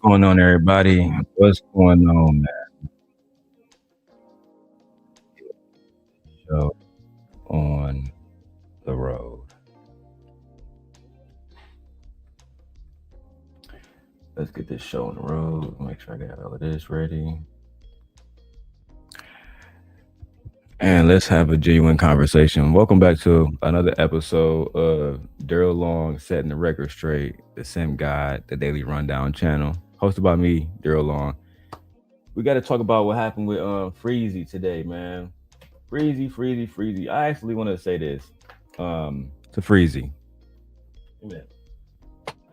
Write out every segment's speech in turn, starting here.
going on, everybody? What's going on, man? Show on the road. Let's get this show on the road. Make sure I got all of this ready. And let's have a genuine conversation. Welcome back to another episode of Darrel Long Setting the Record Straight, the Sim Guide, the Daily Rundown channel, hosted by me, Darrel Long. We got to talk about what happened with Freezy today, man. Freezy. I actually want to say this to Freezy. I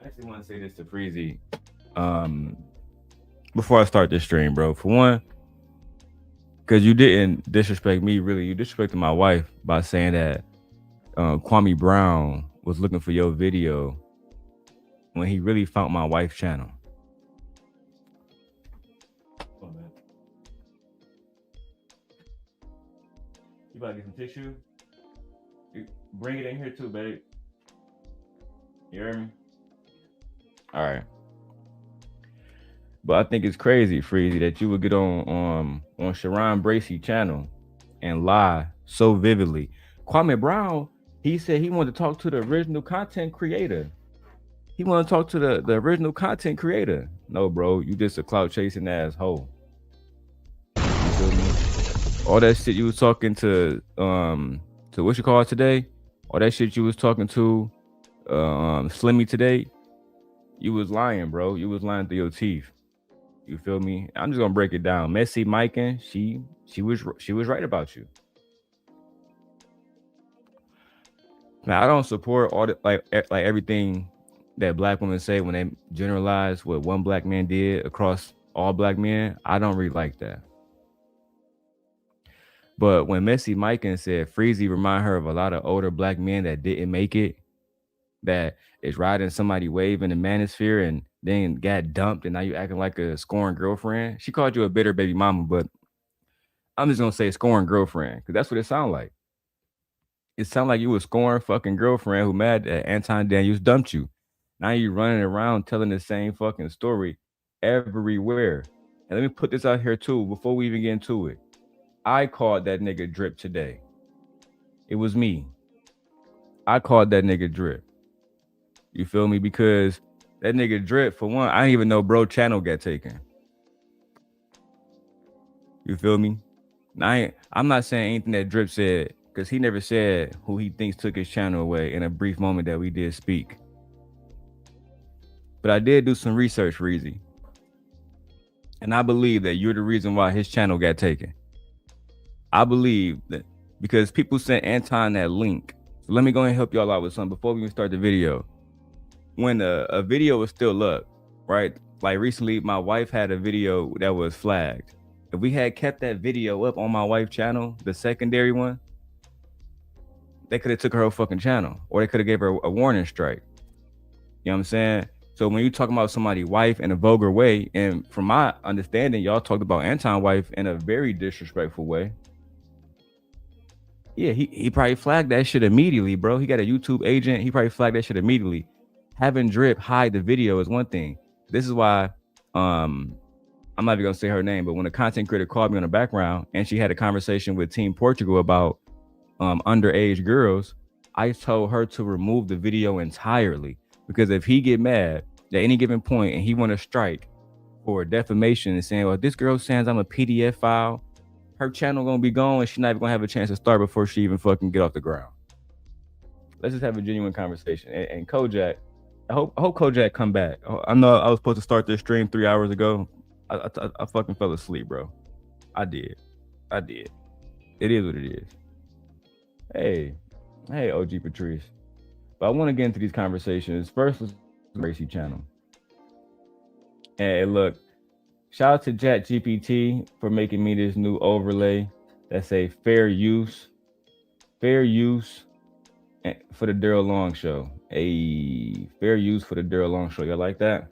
actually want to say this to Freezy before I start this stream, bro. For one, because you didn't disrespect me, really. You disrespected my wife by saying that Kwame Brown was looking for your video when he really found my wife's channel. Come on, man. You about to get some tissue? Bring it in here too, babe. You hear me? All right. But I think it's crazy, Freezy, that you would get on Sharon Bracey channel and lie so vividly. Kwame Brown, he said he wanted to talk to the original content creator. He wanted to talk to the original content creator. No, bro, you just a clout chasing asshole. You feel me? All that shit you was talking to what you call it today, all that shit you was talking to Slimmy today, you was lying, bro. You was lying through your teeth. You feel me? I'm just gonna break it down. Messy Mikan, she was right about you. Now I don't support all the like everything that black women say when they generalize what one black man did across all black men. I don't really like that. But when Messy Mikan said Freezy remind her of a lot of older black men that didn't make it, that is riding somebody wave in the Manosphere and then got dumped and now you acting like a scorned girlfriend. She called you a bitter baby mama, but I'm just gonna say scorned girlfriend because that's what it sounded like. It sounded like you a scorned fucking girlfriend who mad that Anton Daniels dumped you. Now you running around telling the same fucking story everywhere. And let me put this out here too before we even get into it. I called that nigga Drip today. It was me. I called that nigga Drip. You feel me? Because that nigga Drip, for one, I didn't even know bro channel got taken. You feel me? I'm not saying anything that Drip said, because he never said who he thinks took his channel away in a brief moment that we did speak. But I did do some research, Freezy. And I believe that you're the reason why his channel got taken. I believe that because people sent Anton that link. So let me go and help y'all out with something before we even start the video. When a video was still up, right? Like recently, my wife had a video that was flagged. If we had kept that video up on my wife's channel, the secondary one, they could have took her whole fucking channel, or they could have gave her a warning strike. You know what I'm saying? So when you talking about somebody's wife in a vulgar way, and from my understanding, y'all talked about Anton's wife in a very disrespectful way. Yeah, he probably flagged that shit immediately, bro. He got a YouTube agent. He probably flagged that shit immediately. Having Drip hide the video is one thing. This is why I'm not even gonna say her name, but when a content creator called me on the background and she had a conversation with Team Portugal about underage girls, I told her to remove the video entirely, because if he get mad at any given point and he want to strike for defamation and saying, well, this girl says I'm a PDF file, her channel gonna be gone and she's not even gonna have a chance to start before she even fucking get off the ground. Let's just have a genuine conversation. And Kojak, I hope Kojak come back. I know I was supposed to start this stream 3 hours ago. I fucking fell asleep, bro. I did. It is what it is. Hey, OG Patrice. But I want to get into these conversations. First, let's Gracie channel. And look, shout out to ChatGPT for making me this new overlay that say fair use for the Darrel Long Show. A fair use for the Darrel Long Show. Y'all like that?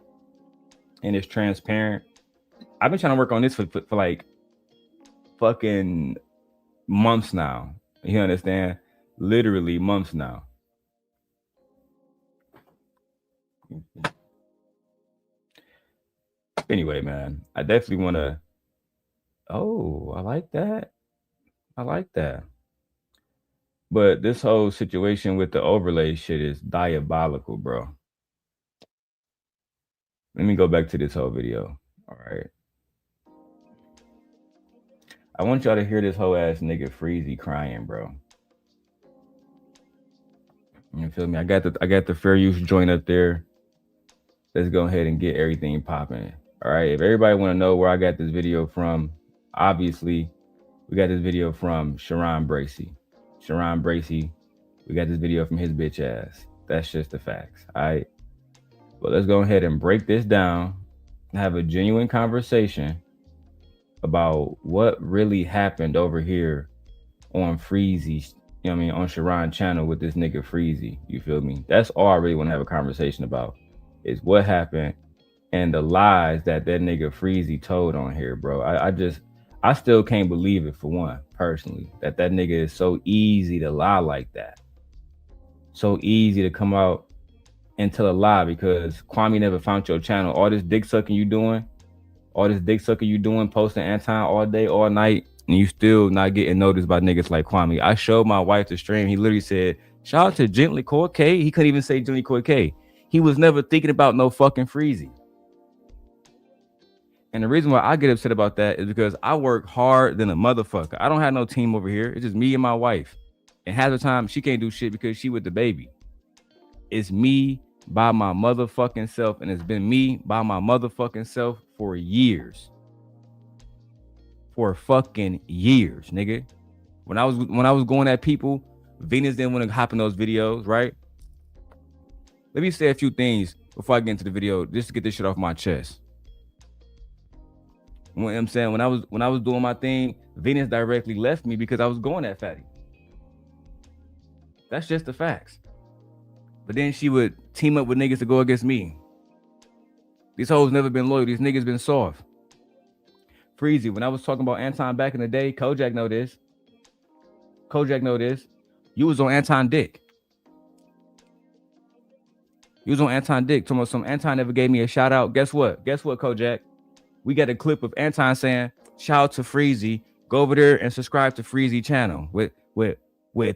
And it's transparent. I've been trying to work on this for like fucking months now. You understand? Literally months now. Anyway, man, I definitely want to. Oh, I like that. I like that. But this whole situation with the overlay shit is diabolical, bro. Let me go back to this whole video. All right. I want y'all to hear this whole ass nigga Freezy crying, bro. You feel me? I got the fair use joint up there. Let's go ahead and get everything popping. All right. If everybody want to know where I got this video from, obviously we got this video from Sharon Bracey. Sharon Bracey, we got this video from his bitch ass. That's just the facts. All right. But let's go ahead and break this down and have a genuine conversation about what really happened over here on Freezy, you know what I mean, on Sharon channel with this nigga Freezy. You feel me? That's all I really want to have a conversation about, is what happened and the lies that nigga Freezy told on here, bro. I still can't believe it, for one, personally, that nigga is so easy to lie like that. So easy to come out and tell a lie, because Kwame never found your channel. All this dick sucking you doing, posting Anton all day, all night, and you still not getting noticed by niggas like Kwame. I showed my wife the stream. He literally said, shout out to Gently Core K. He couldn't even say Gently Core K. He was never thinking about no fucking Freezy. And the reason why I get upset about that is because I work hard than a motherfucker. I don't have no team over here. It's just me and my wife. And half the time, she can't do shit because she with the baby. It's me by my motherfucking self, and it's been me by my motherfucking self for years. For fucking years, nigga. When I was going at people, Venus didn't want to hop in those videos, right? Let me say a few things before I get into the video, just to get this shit off my chest. You know what I'm saying? When I was doing my thing, Venus directly left me because I was going at Fatty. That's just the facts. But then she would team up with niggas to go against me. These hoes never been loyal. These niggas been soft. Freezy, when I was talking about Anton back in the day, Kojak know this. You was on Anton dick. Talking about some Anton never gave me a shout out. Guess what, Kojak? We got a clip of Anton saying, shout out to Freezy. Go over there and subscribe to Freezy channel with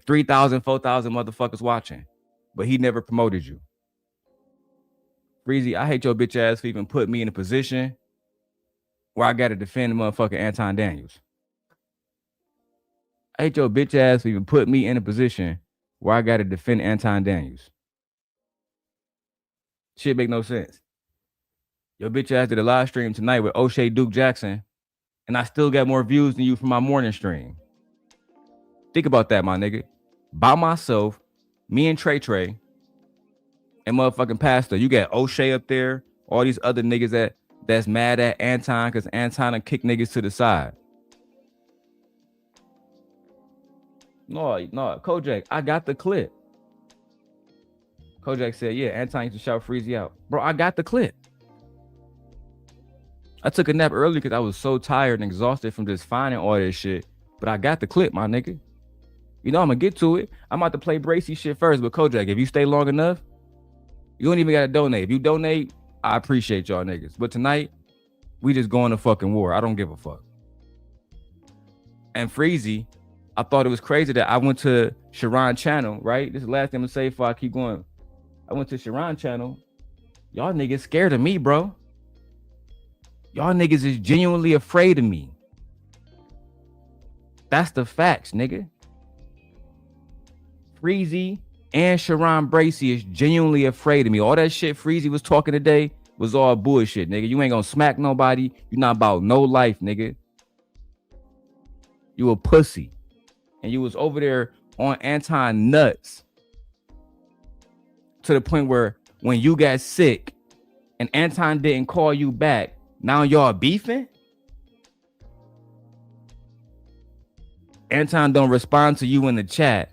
3,000, 4,000 motherfuckers watching. But he never promoted you. Freezy, I hate your bitch ass for even putting me in a position where I got to defend the motherfucking Anton Daniels. I hate your bitch ass for even putting me in a position where I got to defend Anton Daniels. Shit make no sense. Your bitch ass did a live stream tonight with OshayDukeJackson, and I still got more views than you from my morning stream. Think about that, my nigga. By myself, me and Trey, and motherfucking Pastor. You got O'Shay up there, all these other niggas that's mad at Anton because Anton kick niggas to the side. No, Kojak, I got the clip. Kojak said, yeah, Anton used to shout Freezy out. Bro, I got the clip. I took a nap early because I was so tired and exhausted from just finding all this shit. But I got the clip, my nigga. You know I'm gonna get to it. I'm about to play Bracey shit first, but Kojak, if you stay long enough, you don't even gotta donate. If you donate, I appreciate y'all niggas. But tonight, we just going to fucking war. I don't give a fuck. And Freezy, I thought it was crazy that I went to Sharon channel, right? This is the last thing I'm gonna say before I keep going. I went to Sharon channel. Y'all niggas scared of me, bro. Y'all niggas is genuinely afraid of me. That's the facts, nigga. Freezy and Sharon Bracey is genuinely afraid of me. All that shit Freezy was talking today was all bullshit, nigga. You ain't gonna smack nobody. You not about no life, nigga. You a pussy. And you was over there on Anton nuts to the point where when you got sick and Anton didn't call you back, now y'all beefing? Anton don't respond to you in the chat.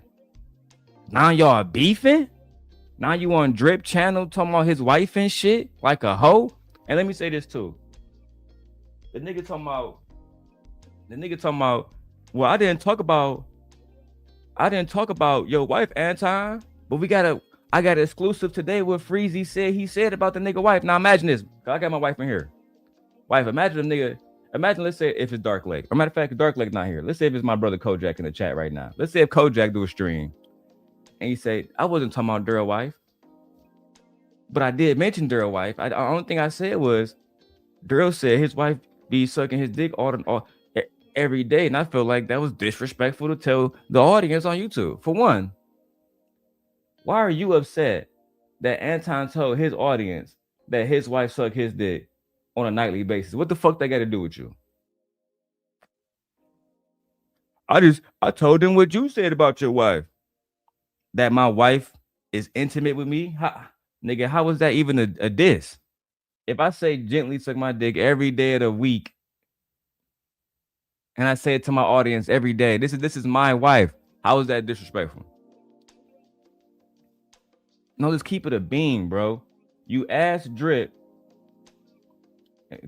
Now y'all beefing? Now you on Drip channel talking about his wife and shit like a hoe? And let me say this too. The nigga talking about, well, I didn't talk about your wife, Anton, but I got an exclusive today what Freezy said he said about the nigga wife. Now imagine this. I got my wife in here. wife. Imagine a nigga. Imagine, let's say if it's Dark Lake. Or matter of fact, Dark Lake not here. Let's say if it's my brother Kojak in the chat right now. Let's say if Kojak do a stream and he say, I wasn't talking about Darrel wife, but I did mention Darrel wife. The only thing I said was Darrel said his wife be sucking his dick all every day, and I feel like that was disrespectful to tell the audience on YouTube. For one, why are you upset that Anton told his audience that his wife sucked his dick on a nightly basis? What the fuck that got to do with you? I told them what you said about your wife. That my wife is intimate with me? Nigga, how was that even a diss? If I say gently suck my dick every day of the week, and I say it to my audience every day, this is my wife, how is that disrespectful? No, let's keep it a beam, bro. You asked Drip,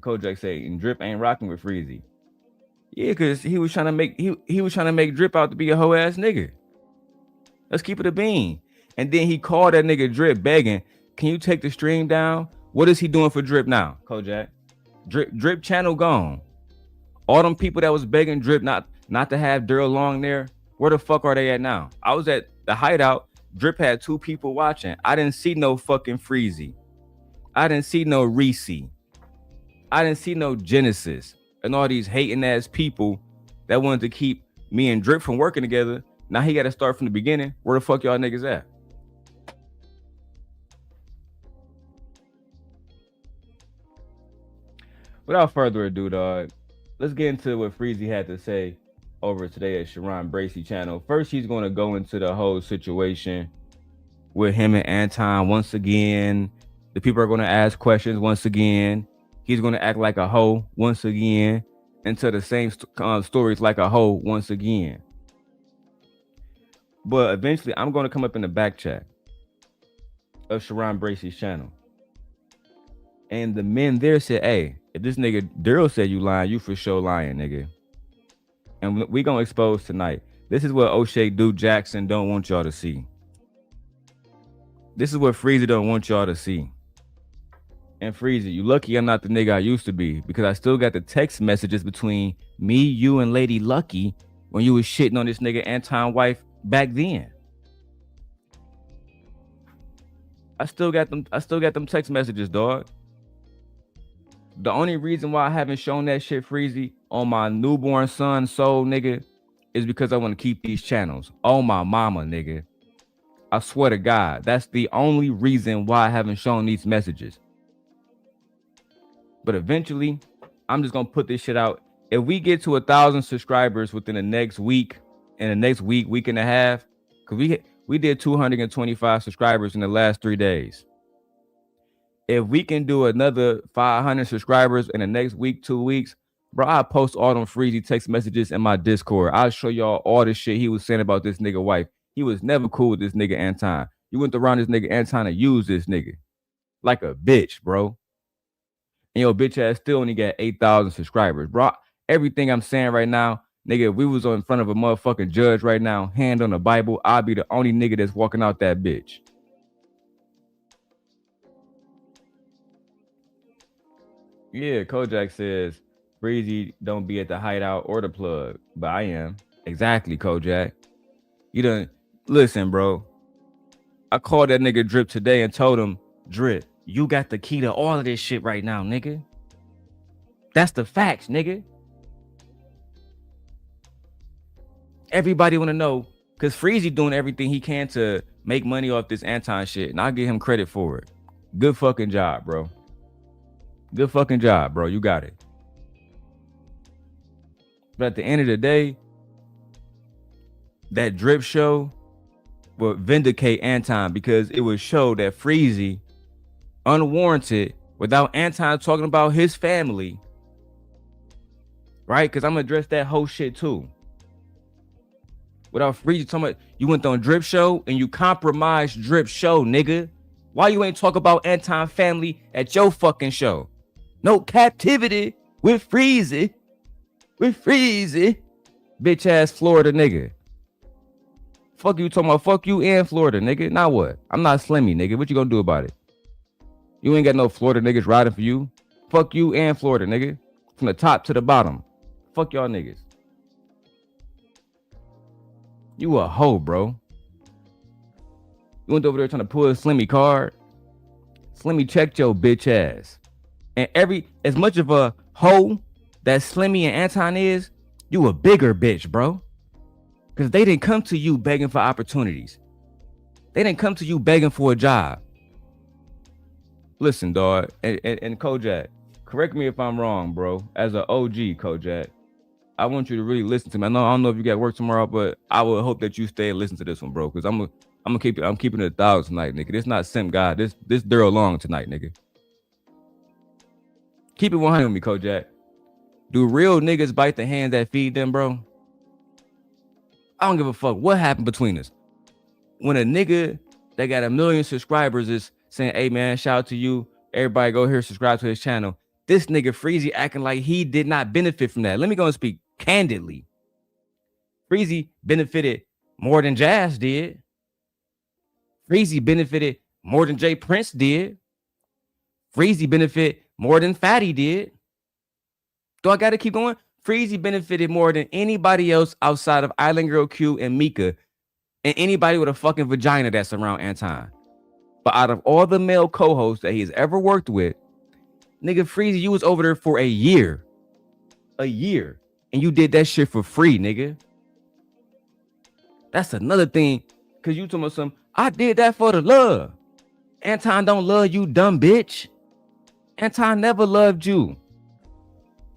Kojak say, and Drip ain't rocking with Freezy. Yeah, because he was trying to make he was trying to make Drip out to be a hoe ass nigga. Let's keep it a bean. And then he called that nigga Drip begging, can you take the stream down? What is he doing for Drip now, Kojak? Drip channel gone. All them people that was begging Drip not to have Darrel Long there, where the fuck are they at now? I was at the hideout. Drip had 2 people watching. I didn't see no fucking Freezy. I didn't see no Reese. I didn't see no Genesis. And all these hating ass people that wanted to keep me and Drip from working together. Now he got to start from the beginning. Where the fuck y'all niggas at? Without further ado, dog, let's get into what Freezy had to say over today at Sharon Bracy channel. First, he's going to go into the whole situation with him and Anton once again. The people are going to ask questions once again. He's going to act like a hoe once again and tell the same stories like a hoe once again. But eventually, I'm going to come up in the back chat of Sharon Bracy's channel. And the men there said, hey, if this nigga Darrel said you lying, you for sure lying, nigga. And we going to expose tonight. This is what OshayDukeJackson don't want y'all to see. This is what Freezy don't want y'all to see. And Freezy, you lucky I'm not the nigga I used to be, because I still got the text messages between me, you, and Lady Lucky when you was shitting on this nigga Anton wife back then. I still got them text messages, dog. The only reason why I haven't shown that shit, Freezy, on my newborn son soul, nigga, is because I want to keep these channels. Oh my mama, nigga. I swear to God, that's the only reason why I haven't shown these messages. But eventually, I'm just gonna put this shit out. If we get to 1,000 subscribers within the next week, and the next week and a half, because we did 225 subscribers in the last 3 days. If we can do another 500 subscribers in the next week, 2 weeks, bro, I'll post all them Freezy text messages in my Discord. I'll show y'all all the shit he was saying about this nigga wife. He was never cool with this nigga Anton. You went around this nigga Anton to use this nigga like a bitch, bro. And your bitch ass still only got 8,000 subscribers, bro. Everything I'm saying right now, nigga, if we was in front of a motherfucking judge right now, hand on the Bible, I'd be the only nigga that's walking out that bitch. Yeah, Kojak says, Freezy don't be at the hideout or the plug, but I am. Exactly, Kojak. You done, listen, bro. I called that nigga Drip today and told him, Drip, you got the key to all of this shit right now, nigga. That's the facts, nigga. Everybody want to know, because Freezy doing everything he can to make money off this Anton shit, and I'll give him credit for it. Good fucking job, bro. Good fucking job, bro. You got it. But at the end of the day, that Drip show will vindicate Anton, because it would show that Freezy, unwarranted, without Anton talking about his family, right? Because I'm going to address that whole shit too. Without Freezy talking about, you went on Drip show and you compromised Drip show, nigga. Why you ain't talk about Anton family at your fucking show? No captivity with Freezy. With Freezy. Bitch ass Florida nigga. Fuck you talking about, fuck you and Florida, nigga. Now what? I'm not Slimmy, nigga. What you gonna do about it? You ain't got no Florida niggas riding for you. Fuck you and Florida, nigga. From the top to the bottom. Fuck y'all niggas. You a hoe, bro. You went over there trying to pull a Slimmy card. Slimmy checked your bitch ass. And as much of a hoe that Slimmy and Anton is, you a bigger bitch, bro. Because they didn't come to you begging for opportunities. They didn't come to you begging for a job. Listen, dog, and Kojak, correct me if I'm wrong, bro. As an OG, Kojak, I want you to really listen to me. I don't know if you got work tomorrow, but I would hope that you stay and listen to this one, bro. Because I'm keeping it 1,000 tonight, nigga. This not Simp God. This Darrel Long tonight, nigga. Keep it 100 with me, Kojak. Do real niggas bite the hand that feed them, bro? I don't give a fuck what happened between us. When a nigga that got 1 million subscribers is saying, hey man, shout out to you. Everybody go here, subscribe to his channel. This nigga Freezy acting like he did not benefit from that. Let me go and speak candidly. Freezy benefited more than Jazz did. Freezy benefited more than Jay Prince did. Freezy benefited more than Fatty did. Do I gotta keep going? Freezy benefited more than anybody else outside of Island Girl Q and Mika and anybody with a fucking vagina that's around Anton. But out of all the male co-hosts that he's ever worked with, nigga Freezy, you was over there for a year. A year. And you did that shit for free, nigga. That's another thing. Cause you told me something. I did that for the love. Anton don't love you, dumb bitch. Anton never loved you.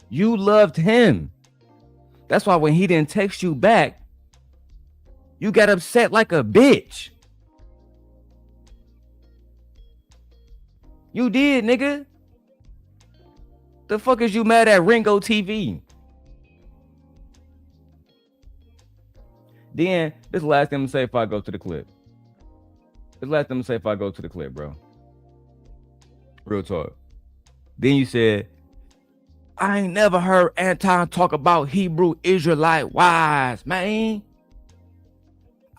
You loved him. That's why when he didn't text you back, you got upset like a bitch. You did, nigga. The fuck is you mad at Ringo TV? Then, this is the last thing I'm gonna say if I go to the clip. This is the last thing I'm gonna say if I go to the clip, bro. Real talk. Then you said, I ain't never heard Anton talk about Hebrew Israelite wives, man.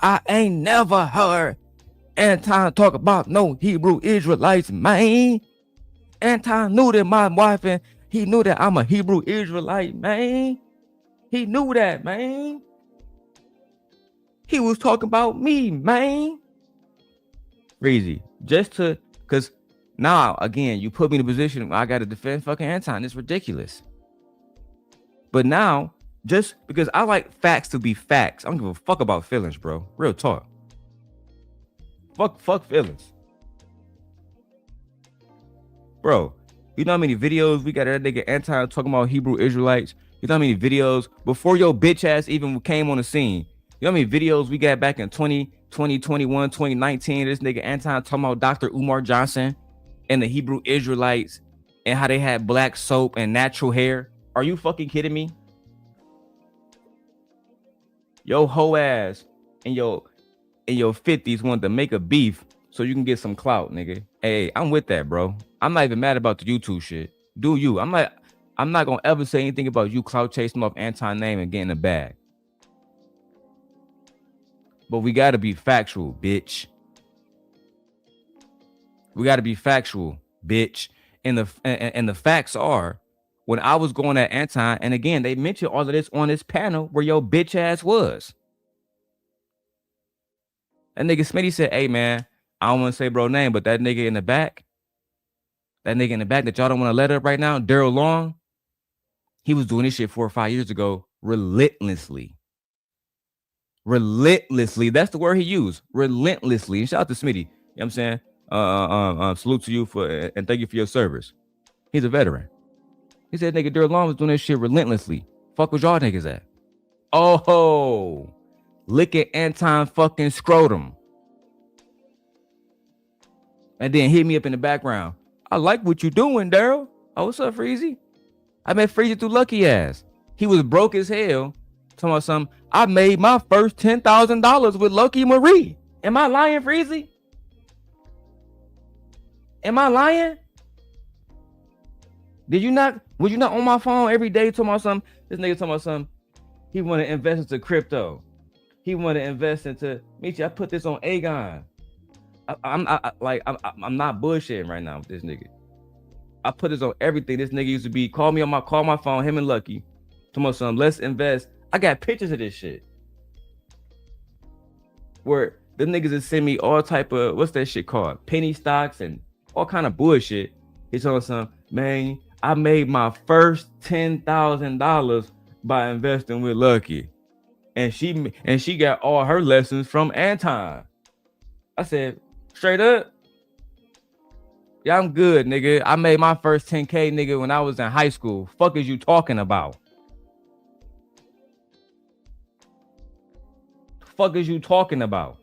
I ain't never heard Anton talk about no Hebrew Israelites, man. Anton knew that my wife and he knew that I'm a Hebrew Israelite, man. He knew that, man. He was talking about me, man. Freezy, cause now again, you put me in a position where I gotta defend fucking Anton. It's ridiculous. But now, just because I like facts to be facts, I don't give a fuck about feelings, bro. Real talk. Fuck feelings. Bro, you know how many videos we got that nigga Anton talking about Hebrew Israelites? You know how many videos before your bitch ass even came on the scene? You know how many videos we got back in 2020, 21, 2019? This nigga Anton talking about Dr. Umar Johnson and the Hebrew Israelites and how they had black soap and natural hair. Are you fucking kidding me? Yo hoe ass in your 50s wanted to make a beef so you can get some clout, nigga. Hey, I'm with that, bro. I'm not even mad about the YouTube shit. Do you? I'm not gonna ever say anything about you clout chasing off Anton's name and getting a bag. But we gotta be factual, bitch. We gotta be factual, bitch. And the facts are, when I was going at Anton, and again, they mentioned all of this on this panel where your bitch ass was. That nigga Smitty said, hey man, I don't want to say bro name, but that nigga in the back that y'all don't want to let up right now, Darrel Long, he was doing this shit 4 or 5 years ago relentlessly. Relentlessly. That's the word he used. Relentlessly. And shout out to Smitty. You know what I'm saying? Salute to you and thank you for your service. He's a veteran. He said nigga Darrel Long was doing this shit relentlessly. Fuck was y'all niggas at? Oh, look at Anton fucking scrotum. And then hit me up in the background. I like what you doing, Darrel. Oh, what's up, Freezy? I met Freezy through Lucky Ass. He was broke as hell. Talking about something. I made my first $10,000 with Lucky Marie. Am I lying, Freezy? Am I lying? Was you not on my phone every day talking about something? This nigga talking about something. He want to invest into crypto. He want to invest into Michi. I put this on Aegon. I'm not bullshitting right now with this nigga. I put this on everything. This nigga used to be call my phone, him and Lucky. Tomorrow some let's invest. I got pictures of this shit. Where the niggas that send me all type of what's that shit called? Penny stocks and all kind of bullshit. He's on some, man, I made my first $10,000 by investing with Lucky. And she got all her lessons from Anton. I said, straight up. Yeah, I'm good, nigga. I made my first 10K, nigga, when I was in high school. Fuck is you talking about? Fuck is you talking about?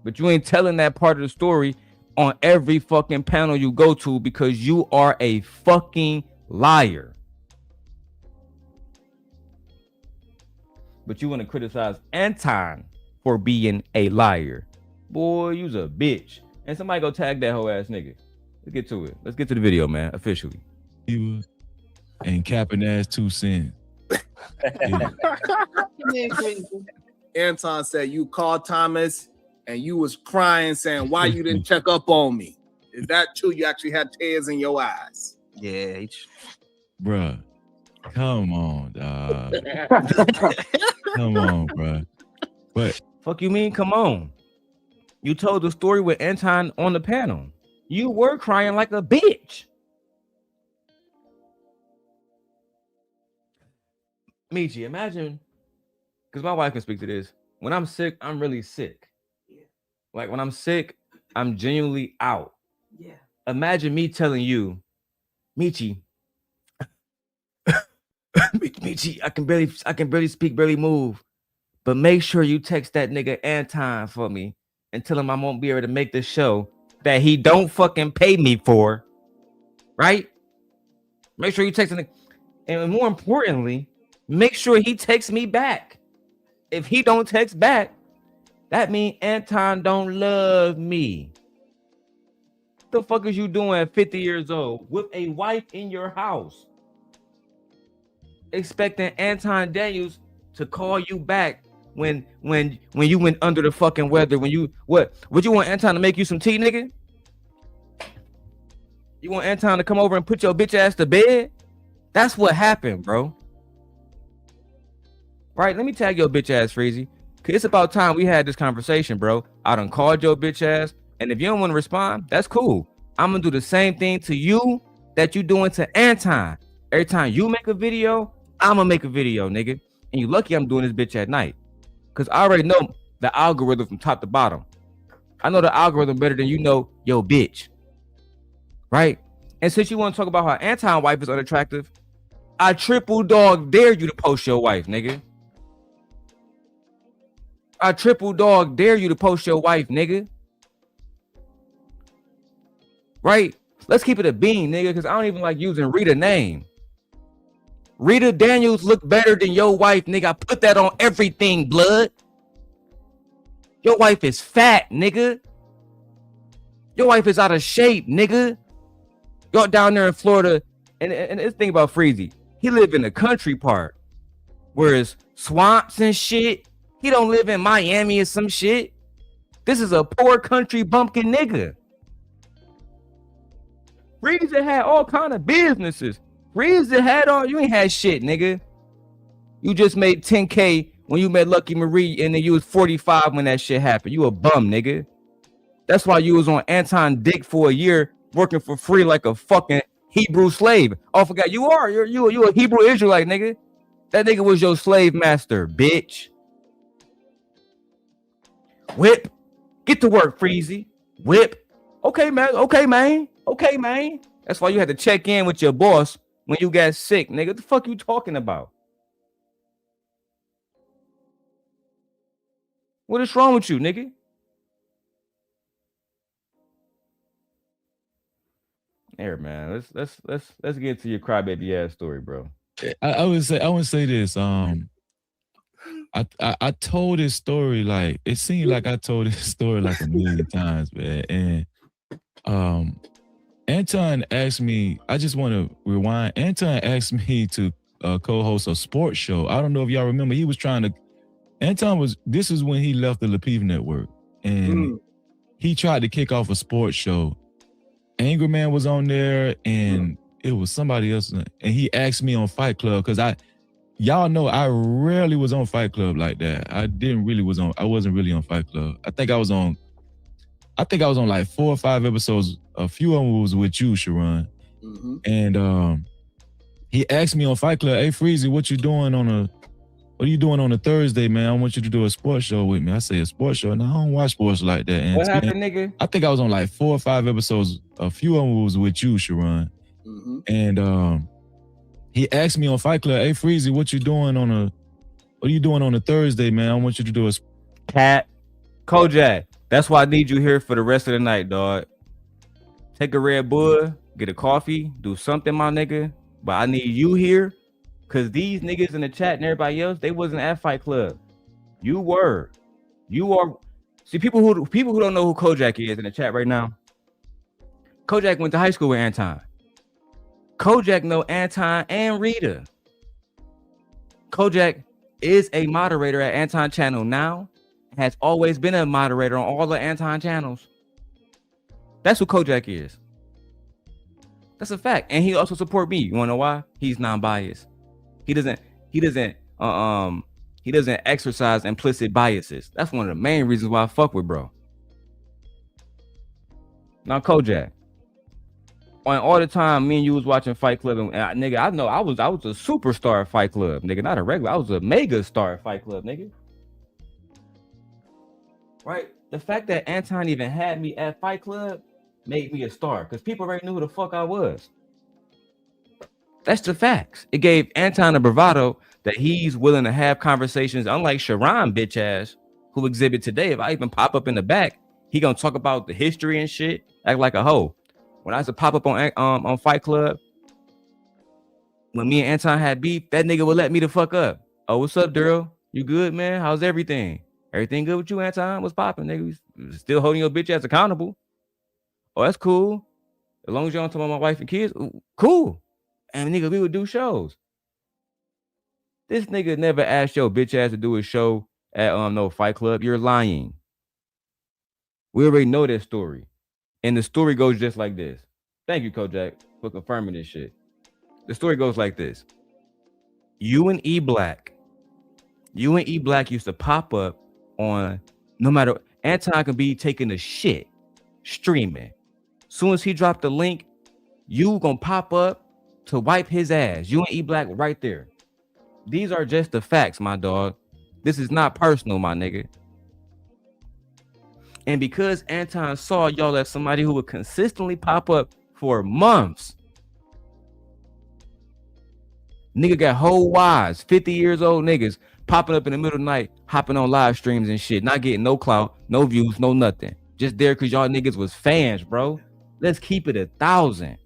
But you ain't telling that part of the story on every fucking panel you go to because you are a fucking liar. But you want to criticize Anton for being a liar. Boy, you's a bitch. And somebody go tag that whole ass nigga. Let's get to it. Let's get to the video, man, officially. And capping ass 2 cents. Anton said you called Thomas and you was crying saying why you didn't check up on me. Is that true? You actually had tears in your eyes. Yeah. Bruh. Come on, dog. Come on, bruh. But fuck you mean, come on. You told the story with Anton on the panel. You were crying like a bitch. Michi, imagine, because my wife can speak to this. When I'm sick, I'm really sick. Yeah. Like when I'm sick, I'm genuinely out. Yeah. Imagine me telling you, Michi, Michi, I can barely speak, barely move. But make sure you text that nigga Anton for me and tell him I won't be able to make the show that he don't fucking pay me for. Right? Make sure you text him. And more importantly, make sure he texts me back. If he don't text back, that means Anton don't love me. What the fuck is you doing at 50 years old with a wife in your house? Expecting Anton Daniels to call you back when you went under the fucking weather. When you what? Would you want Anton to make you some tea, nigga? You want Anton to come over and put your bitch ass to bed? That's what happened, bro. Right? Let me tag your bitch ass, Freezy. Cause it's about time we had this conversation, bro. I done called your bitch ass, and if you don't want to respond, that's cool. I'm gonna do the same thing to you that you doing to Anton. Every time you make a video, I'm gonna make a video, nigga. And you lucky I'm doing this bitch at night. Cause I already know the algorithm from top to bottom. I know the algorithm better than you know your bitch. Right? And since you want to talk about how Anton wife is unattractive, I triple dog dare you to post your wife, nigga. I triple dog dare you to post your wife, nigga. Right? Let's keep it a bean, nigga, because I don't even like using Rita name. Rita Daniels look better than your wife, nigga. I put that on everything, blood. Your wife is fat, nigga. Your wife is out of shape, nigga. Y'all down there in Florida, and this thing about Freezy, he live in the country part, whereas swamps and shit. He don't live in Miami or some shit. This is a poor country bumpkin nigga. Freezy had all kind of businesses. Freezy had all, you ain't had shit, nigga. You just made 10K when you met Lucky Marie, and then you was 45 when that shit happened. You a bum, nigga. That's why you was on Anton dick for a year, working for free like a fucking Hebrew slave. Oh, I forgot, you are. You a Hebrew Israelite, nigga. That nigga was your slave master, bitch. Whip. Get to work, Freezy. Whip. Okay, man. Okay, man. Okay, man. That's why you had to check in with your boss when you got sick, nigga. What the fuck you talking about? What is wrong with you, nigga? There, man. Let's get to your crybaby ass story, bro. I would say this. I told this story, like, it seemed like I told this story like a million times, man. And Anton asked me, I just want to rewind. Anton asked me to co-host a sports show. I don't know if y'all remember. He was trying to, this is when he left the Lapiv Network. And he tried to kick off a sports show. Angry Man was on there, and it was somebody else, and he asked me on Fight Club because y'all know I rarely was on Fight Club like that. I wasn't really on Fight Club. I think I was on like 4 or 5 episodes. A few of them was with you, Sharon. Mm-hmm. And he asked me on Fight Club, "Hey Freezy, what are you doing on a Thursday, man? I want you to do a sports show with me." I say, "A sports show?" No, I don't watch sports like that. And what happened, nigga? I think I was on like 4 or 5 episodes. A few of them was with you, Sharon. Mm-hmm. And he asked me on Fight Club, "Hey Freezy, what are you doing on a Thursday, man? I want you to do a Cat Kojak. That's why I need you here for the rest of the night, dog. Take a Red Bull, get a coffee, do something, my nigga. But I need you here, cause these niggas in the chat and everybody else, they wasn't at Fight Club. You were. You are. See, people who don't know who Kojak is in the chat right now. Kojak went to high school with Anton. Kojak know Anton and Rita. Kojak is a moderator at Anton channel now. Has always been a moderator on all the Anton channels. That's who Kojak is. That's a fact. And he also support me. You wanna know why? He's non-biased. He doesn't exercise implicit biases. That's one of the main reasons why I fuck with bro. Now Kojak. On all the time me and you was watching Fight Club, and nigga, I know I was a superstar at Fight Club, nigga, not a regular. I was a mega star at Fight Club, nigga. Right? The fact that Anton even had me at Fight Club made me a star because people already knew who the fuck I was. That's the facts. It gave Anton a bravado that he's willing to have conversations, unlike Sharon bitch ass, who exhibit today. If I even pop up in the back, he gonna talk about the history and shit, act like a hoe. When I used to pop up on Fight Club, when me and Anton had beef, that nigga would let me the fuck up. Oh, what's up, Darrel? You good, man? How's everything? Everything good with you, Anton? What's popping, nigga? You still holding your bitch ass accountable? Oh, that's cool. As long as you don't talk about my wife and kids, cool. And nigga, we would do shows. This nigga never asked your bitch ass to do a show at no Fight Club. You're lying. We already know that story. And the story goes just like this. Thank you, Kojak, for confirming this shit. The story goes like this. You and E Black used to pop up on, no matter, Anton can be taking a shit, streaming. Soon as he dropped the link, you gonna pop up to wipe his ass. You and E Black right there. These are just the facts, my dog. This is not personal, my nigga. And because Anton saw y'all as somebody who would consistently pop up for months, nigga got whole wives, 50 years old niggas popping up in the middle of the night, hopping on live streams and shit, not getting no clout, no views, no nothing. Just there because y'all niggas was fans, bro. Let's keep it 1,000.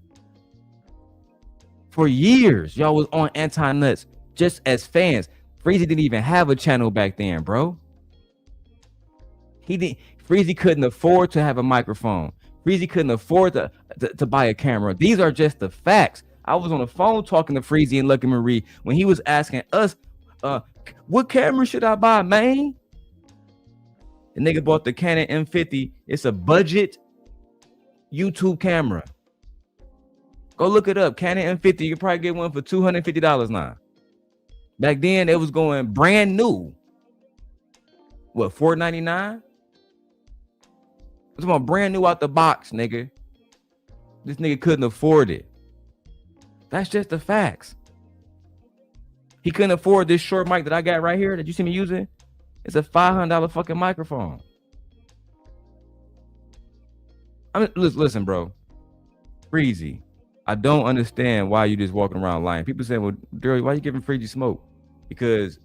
For years, y'all was on Anton Nuts just as fans. Freezy didn't even have a channel back then, bro. Freezy couldn't afford to have a microphone. Freezy couldn't afford to buy a camera. These are just the facts. I was on the phone talking to Freezy and Lucky Marie when he was asking us, what camera should I buy, man? The nigga bought the Canon M50. It's a budget YouTube camera. Go look it up. Canon M50. You can probably get one for $250 now. Back then, it was going brand new. What, $499? It's about brand new out the box, nigga. This nigga couldn't afford it. That's just the facts. He couldn't afford this short mic that I got right here that you see me using. It's a $500 fucking microphone. I mean, listen, bro. Freezy, I don't understand why you just walking around lying. People say, well, Darrel, why you giving Freezy smoke? Because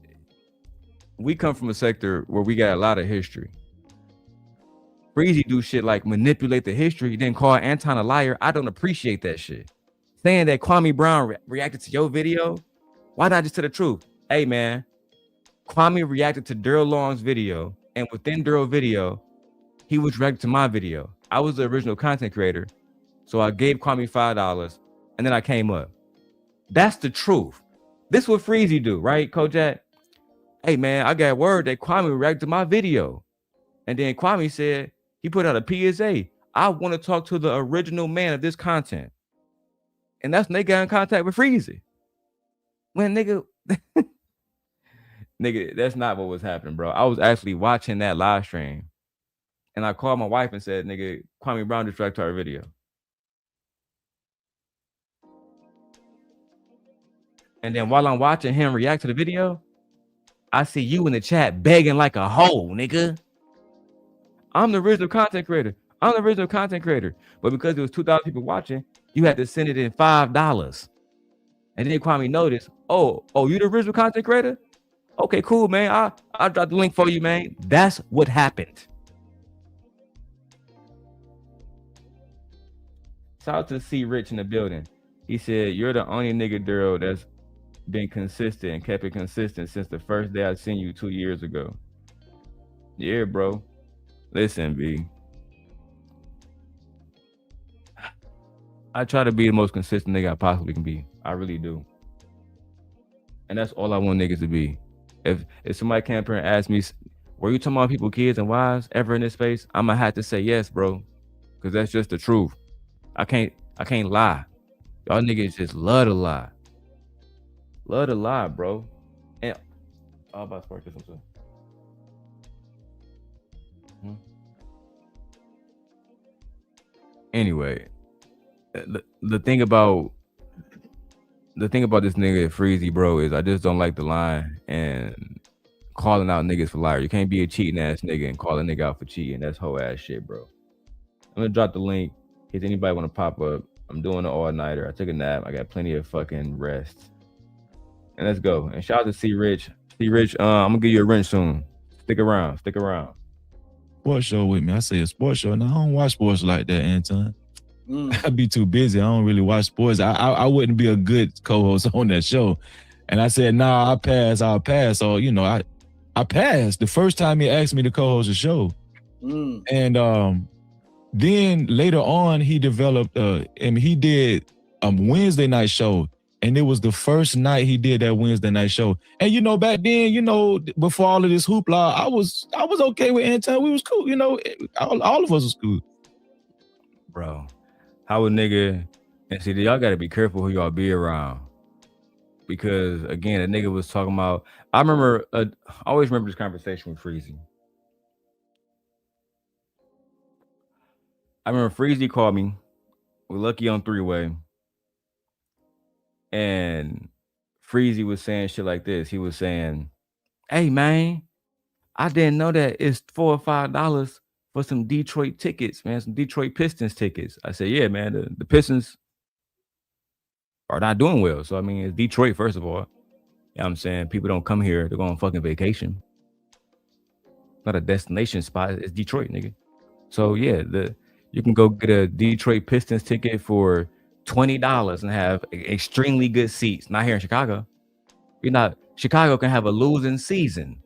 we come from a sector where we got a lot of history. Freezy do shit like manipulate the history, then call Anton a liar. I don't appreciate that shit. Saying that Kwame Brown reacted to your video, why not just tell the truth? Hey, man, Kwame reacted to Darrel Long's video, and within Darrel's video, he was reacting to my video. I was the original content creator, so I gave Kwame $5, and then I came up. That's the truth. This is what Freezy do, right, Kojak? Hey, man, I got word that Kwame reacted to my video. And then Kwame said, he put out a PSA. I want to talk to the original man of this content. And that's when they got in contact with Freezy. When nigga, nigga, that's not what was happening, bro. I was actually watching that live stream. And I called my wife and said, nigga, Kwame Brown just reacted to our video. And then while I'm watching him react to the video, I see you in the chat begging like a hoe, nigga. I'm the original content creator. But because there was 2,000 people watching, you had to send it in $5. And then Kwame noticed, oh, you the original content creator? Okay, cool, man. I'll drop the link for you, man. That's what happened. Shout out to C Rich in the building. He said, you're the only nigga, Darrel, that's been consistent and kept it consistent since the first day I seen you 2 years ago. Yeah, bro. Listen, B. I try to be the most consistent nigga I possibly can be. I really do. And that's all I want niggas to be. If somebody came up here and asked me, were you talking about people, kids and wives ever in this space? I'm gonna have to say yes, bro. Cause that's just the truth. I can't lie. Y'all niggas just love to lie. Love to lie, bro. And I'm about to spark this one too. Anyway, the thing about this nigga Freezy, bro, is I just don't like the line and calling out niggas for liar. You can't be a cheating ass nigga and call a nigga out for cheating. That's whole ass shit, bro. I'm gonna drop the link. If anybody want to pop up, I'm doing an all-nighter. I took a nap. I got plenty of fucking rest. And let's go. And shout out to C Rich. C Rich, I'm gonna give you a wrench soon. Stick around. Sports show with me. I say a sports show. Now I don't watch sports like that, Anton. I'd be too busy. I don't really watch sports. I wouldn't be a good co-host on that show. And I said, nah, I'll pass. So, you know, I passed the first time he asked me to co-host a show. And then later on, he developed, he did a Wednesday night show. And it was the first night he did that Wednesday night show. And, you know, back then, you know, before all of this hoopla, I was okay with Anton. We was cool. You know, all of us was cool. Bro, how a nigga, and see, y'all got to be careful who y'all be around. Because, again, a nigga was talking about, I always remember this conversation with Freezy. I remember Freezy called me. We're lucky on three-way. And Freezy was saying shit like this. He was saying, hey, man, I didn't know that it's $4 or $5 for some Detroit tickets, man, some Detroit Pistons tickets. I said, yeah, man, the Pistons are not doing well. So, I mean, it's Detroit, first of all. You know what I'm saying? People don't come here. They're going on fucking vacation. Not a destination spot. It's Detroit, nigga. So, yeah, you can go get a Detroit Pistons ticket for $20 and have extremely good seats. Not here in Chicago. Chicago can have a losing season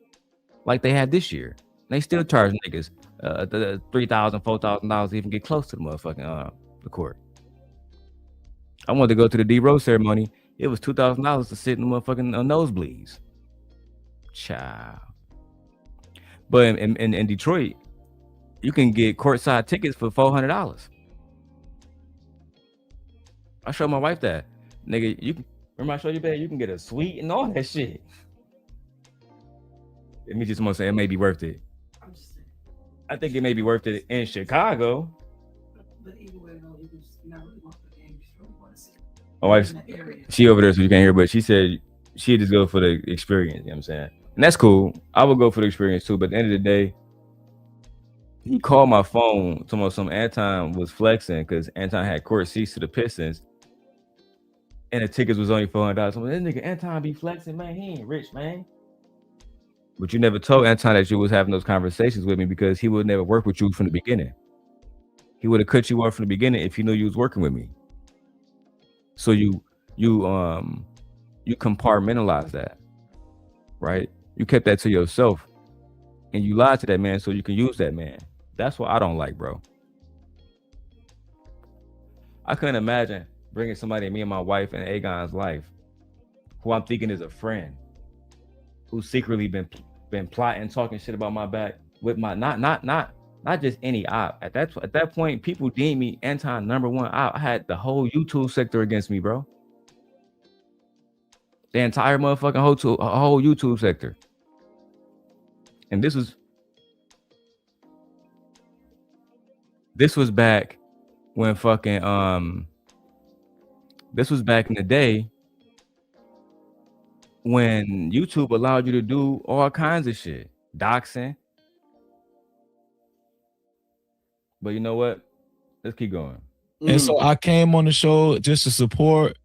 like they had this year. They still charge niggas $3,000, $4,000 to even get close to the motherfucking the court. I wanted to go to the D-Rose ceremony. It was $2,000 to sit in the motherfucking nosebleeds. Child. But in Detroit, you can get courtside tickets for $400. I showed my wife that. Nigga, remember I showed you that? You can get a suite and all that shit. It means just want to say it may be worth it. I think it may be worth it in Chicago. But either way, no, you just not really want the game. My wife, she over there, so you can't hear, but she said she'd just go for the experience, you know what I'm saying? And that's cool. I would go for the experience too, but at the end of the day, he called my phone talking about some Anton was flexing because Anton had court seats to the Pistons. And the tickets was only $400. I'm like, this nigga Anton be flexing, man. He ain't rich, man. But you never told Anton that you was having those conversations with me because he would never work with you from the beginning. He would have cut you off from the beginning if he knew you was working with me. So you compartmentalize that, right? You kept that to yourself, and you lied to that man so you can use that man. That's what I don't like, bro. I couldn't imagine bringing somebody in me and my wife and Agon's life, who I'm thinking is a friend, who's secretly been plotting, talking shit about my back with my not Not just any op. At that point, people deemed me Anton #1 op. I had the whole YouTube sector against me, bro. The entire motherfucking whole YouTube sector. And this was back when fucking this was back in the day when YouTube allowed you to do all kinds of shit, doxing. But you know what? Let's keep going. And so I came on the show just to support.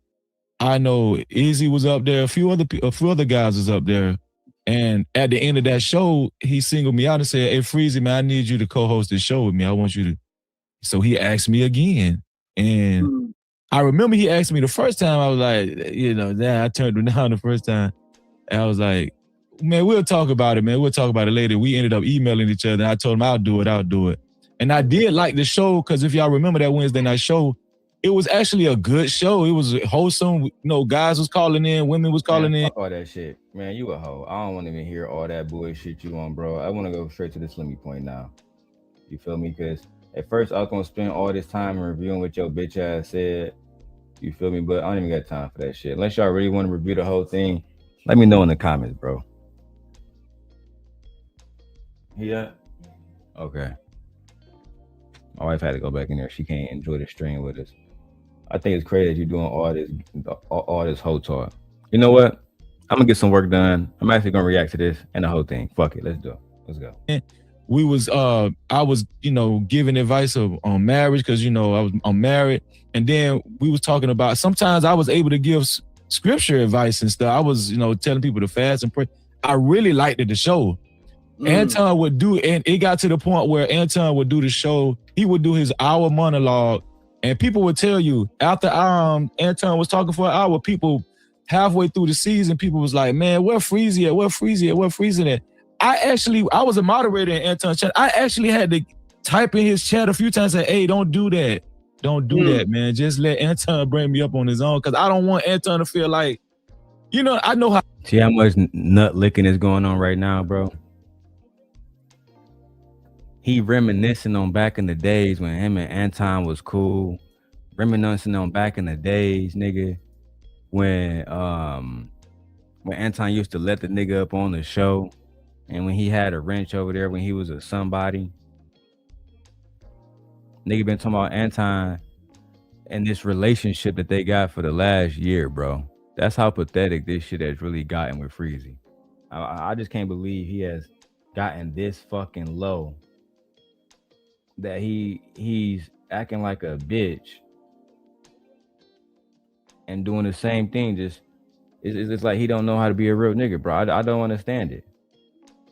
I know Easy was up there, a few other guys was up there. And at the end of that show, he singled me out and said, "Hey, Freezy, man, I need you to co-host this show with me. I want you to." So he asked me again. And I remember he asked me the first time. I was like, you know, I turned him down the first time. And I was like, man, we'll talk about it, man. We'll talk about it later. We ended up emailing each other. And I told him, I'll do it. And I did like the show because if y'all remember that Wednesday night show, it was actually a good show. It was wholesome. You know, guys was calling in, women was calling in. Fuck all that shit. Man, you a hoe. I don't want to even hear all that bullshit you on, bro. I want to go straight to the Slimmy point now. You feel me? Because at first I was going to spend all this time reviewing what your bitch ass said. You feel me? But I don't even got time for that shit. Unless y'all really want to review the whole thing, let me know in the comments, bro. Yeah? Okay. My wife had to go back in there. She can't enjoy the stream with us. I think it's crazy that you're doing all this whole talk. You know what? I'm gonna get some work done. I'm actually gonna react to this and the whole thing. Fuck it, let's do it. Let's go. We was I was, you know, giving advice on marriage because, you know, I'm married, and then we was talking about sometimes I was able to give scripture advice and stuff. I was, you know, telling people to fast and pray. I really liked the show. Anton would do, and it got to the point where Anton would do the show. He would do his hour monologue, and people would tell you after Anton was talking for an hour, people halfway through the season, people was like, man, where Freezy at? Where Freezy at? Where Freezy at? I was a moderator in Anton's chat. I actually had to type in his chat a few times and say, hey, don't do that. Don't do that, man. Just let Anton bring me up on his own, because I don't want Anton to feel like, you know, I know how. See how much nut licking is going on right now, bro? He reminiscing on back in the days when him and Anton was cool. Reminiscing on back in the days, nigga, when Anton used to let the nigga up on the show, and when he had a wrench over there when he was a somebody. Nigga been talking about Anton and this relationship that they got for the last year, bro. That's how pathetic this shit has really gotten with Freezy. I just can't believe he has gotten this fucking low, that he's acting like a bitch and doing the same thing. Just it's like he don't know how to be a real nigga, bro. I don't understand it.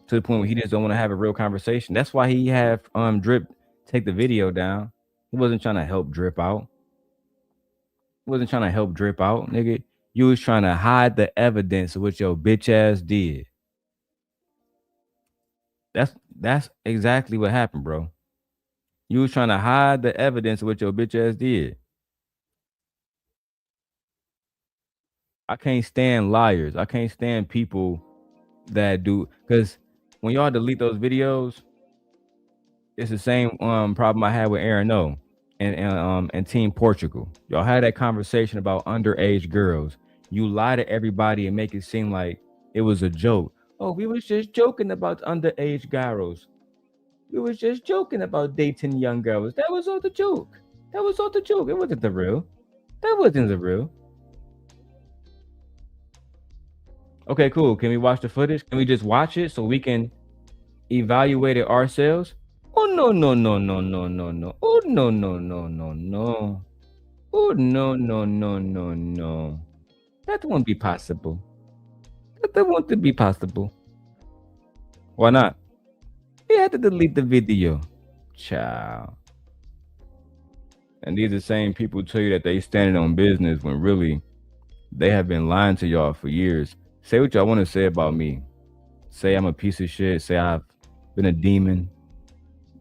To the point where he just don't want to have a real conversation. That's why he have Drip take the video down. He wasn't trying to help Drip out. Nigga. You was trying to hide the evidence of what your bitch ass did. That's exactly what happened, bro. You was trying to hide the evidence of what your bitch ass did. I can't stand liars. I can't stand people that do, because when y'all delete those videos, it's the same problem I had with Aaron O and Team Portugal. Y'all had that conversation about underage girls. You lie to everybody and make it seem like it was a joke. Oh, we was just joking about underage girls. We was just joking about dating young girls. That was all the joke. It wasn't the real. That wasn't the real. Okay, cool. Can we watch the footage? Can we just watch it so we can evaluate it ourselves? Oh, no. Oh, no. Oh, no. That won't be possible. That won't be possible. Why not? We had to delete the video. Ciao. And these are the same people tell you that they standing on business when really they have been lying to y'all for years. Say what y'all want to say about me. Say I'm a piece of shit. Say I've been a demon.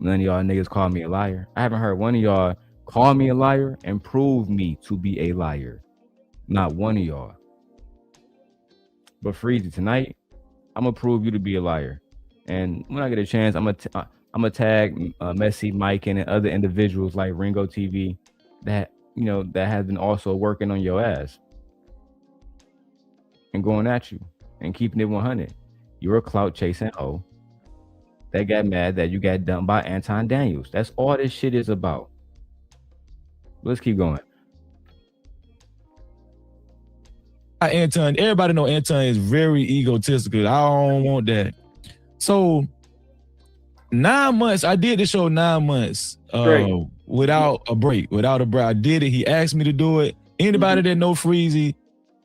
None of y'all niggas call me a liar. I haven't heard one of y'all call me a liar and prove me to be a liar. Not one of y'all. But Freezy, tonight, I'm gonna prove you to be a liar. And when I get a chance, I'm gonna I'm gonna tag Messy Mike and other individuals like Ringo TV that that has been also working on your ass and going at you and keeping it 100. You're a clout chasing hoe that got mad that you got dumped by Anton Daniels. That's all this shit is about. Let's keep going. Anton, everybody know Anton is very egotistical. I don't want that. So 9 months, I did the show 9 months without a break. I did it. He asked me to do it. Anybody that know Freezy,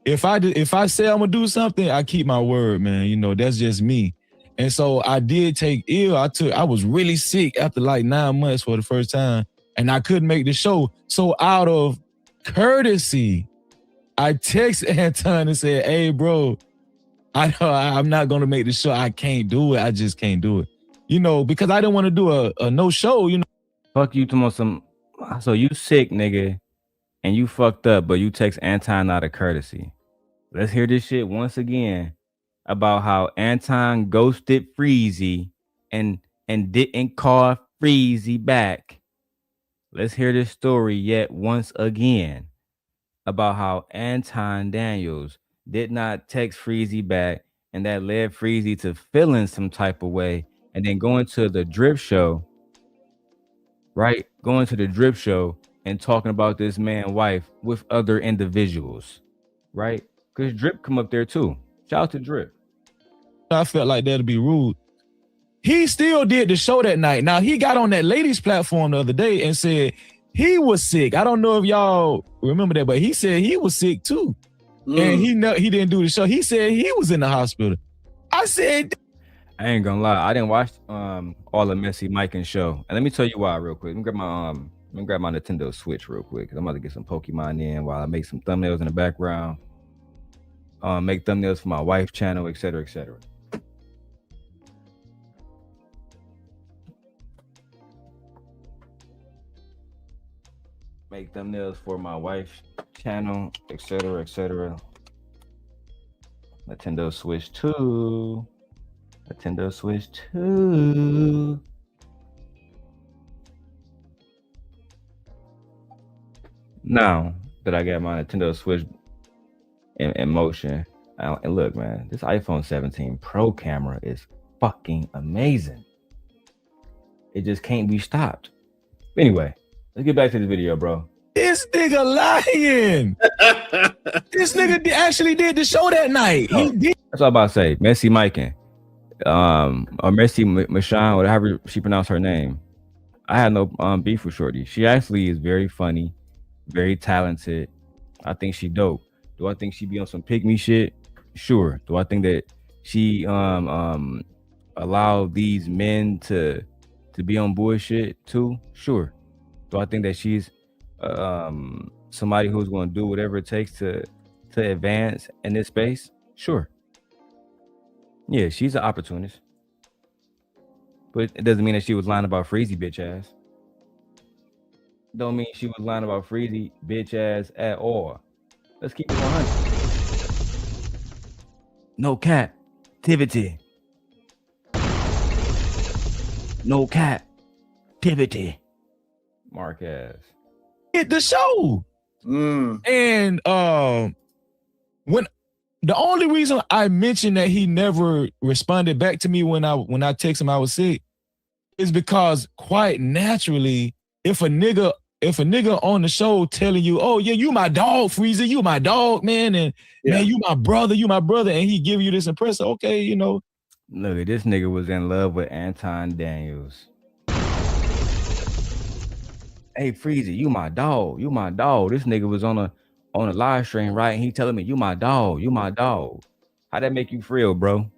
if I say I'm gonna do something, I keep my word, man. You know, that's just me. And so I did take ill. I was really sick after like 9 months for the first time, and I couldn't make the show. So out of courtesy, I texted Anton and said, "Hey, bro, I'm not gonna make the show. I can't do it. I just can't do it. You know, because I didn't want to do a no show. You know, fuck you to some. So you sick, nigga, and you fucked up, but you text Anton out of courtesy. Let's hear this shit once again about how Anton ghosted Freezy and didn't call Freezy back. Let's hear this story yet once again about how Anton Daniels did not text Freezy back, and that led Freezy to feeling some type of way, and then going to the drip show, right? Going to the drip show and talking about this man's wife with other individuals, right? Because Drip come up there too. Shout out to Drip. I felt like that'd be rude. He still did the show that night. Now he got on that ladies platform the other day and said he was sick. I don't know if y'all remember that, but he said he was sick too. And he didn't do the show. He said he was in the hospital. I said, I ain't gonna lie, I didn't watch all of Messy Mike and show. And let me tell you why real quick. Let me grab my Nintendo Switch real quick, because I'm about to get some Pokemon in while I make some thumbnails in the background. Make thumbnails for my wife's channel, etc., etc. Make thumbnails for my wife's channel, etc., etc. Nintendo Switch 2. Nintendo Switch 2. Now that I got my Nintendo Switch in motion, and look, man, this iPhone 17 Pro camera is fucking amazing. It just can't be stopped. Anyway, let's get back to this video, bro. This nigga lying. This nigga actually did the show that night. Oh, he did. That's what I'm about to say. Messy Mike, or Messy Michon, whatever she pronounced her name. I had no beef with Shorty. She actually is very funny, very talented. I think she dope. Do I think she be on some pygmy shit? Sure. Do I think that she allow these men to be on bullshit too? Sure. Do I think that she's somebody who's going to do whatever it takes to advance in this space? Sure. Yeah, she's an opportunist. But it doesn't mean that she was lying about Freezy bitch ass. Don't mean she was lying about Freezy bitch ass at all. Let's keep it 100. No captivity. No captivity. Marquez. Hit the show. And when the only reason I mentioned that he never responded back to me when I texted him I was sick is because quite naturally, if a nigga on the show telling you, oh yeah, you my dog, Freezy, you my dog, man, and man, you my brother, and he give you this impression, okay, you know. Look, this nigga was in love with Anton Daniels. Hey Freezy, you my dog, you my dog. This nigga was on a live stream, right? And he telling me, you my dog, you my dog. How that make you feel, bro?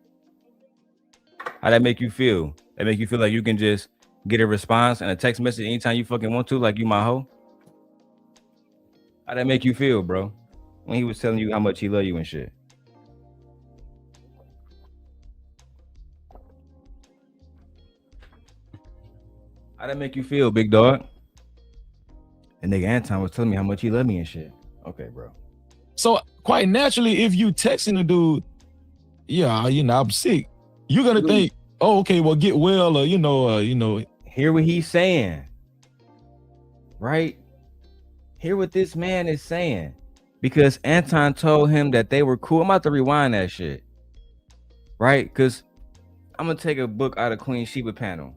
How that make you feel? That make you feel like you can just get a response and a text message anytime you fucking want to, like you my hoe? How that make you feel, bro? When he was telling you how much he love you and shit. How that make you feel, big dog? And nigga Anton was telling me how much he loved me and shit. Okay, bro. So quite naturally, if you texting a dude, yeah, you know, I'm sick, you're gonna think, oh, okay, well, get well, or Hear what he's saying, right? Hear what this man is saying, because Anton told him that they were cool. I'm about to rewind that shit, right? Because I'm gonna take a book out of Queen Sheba panel.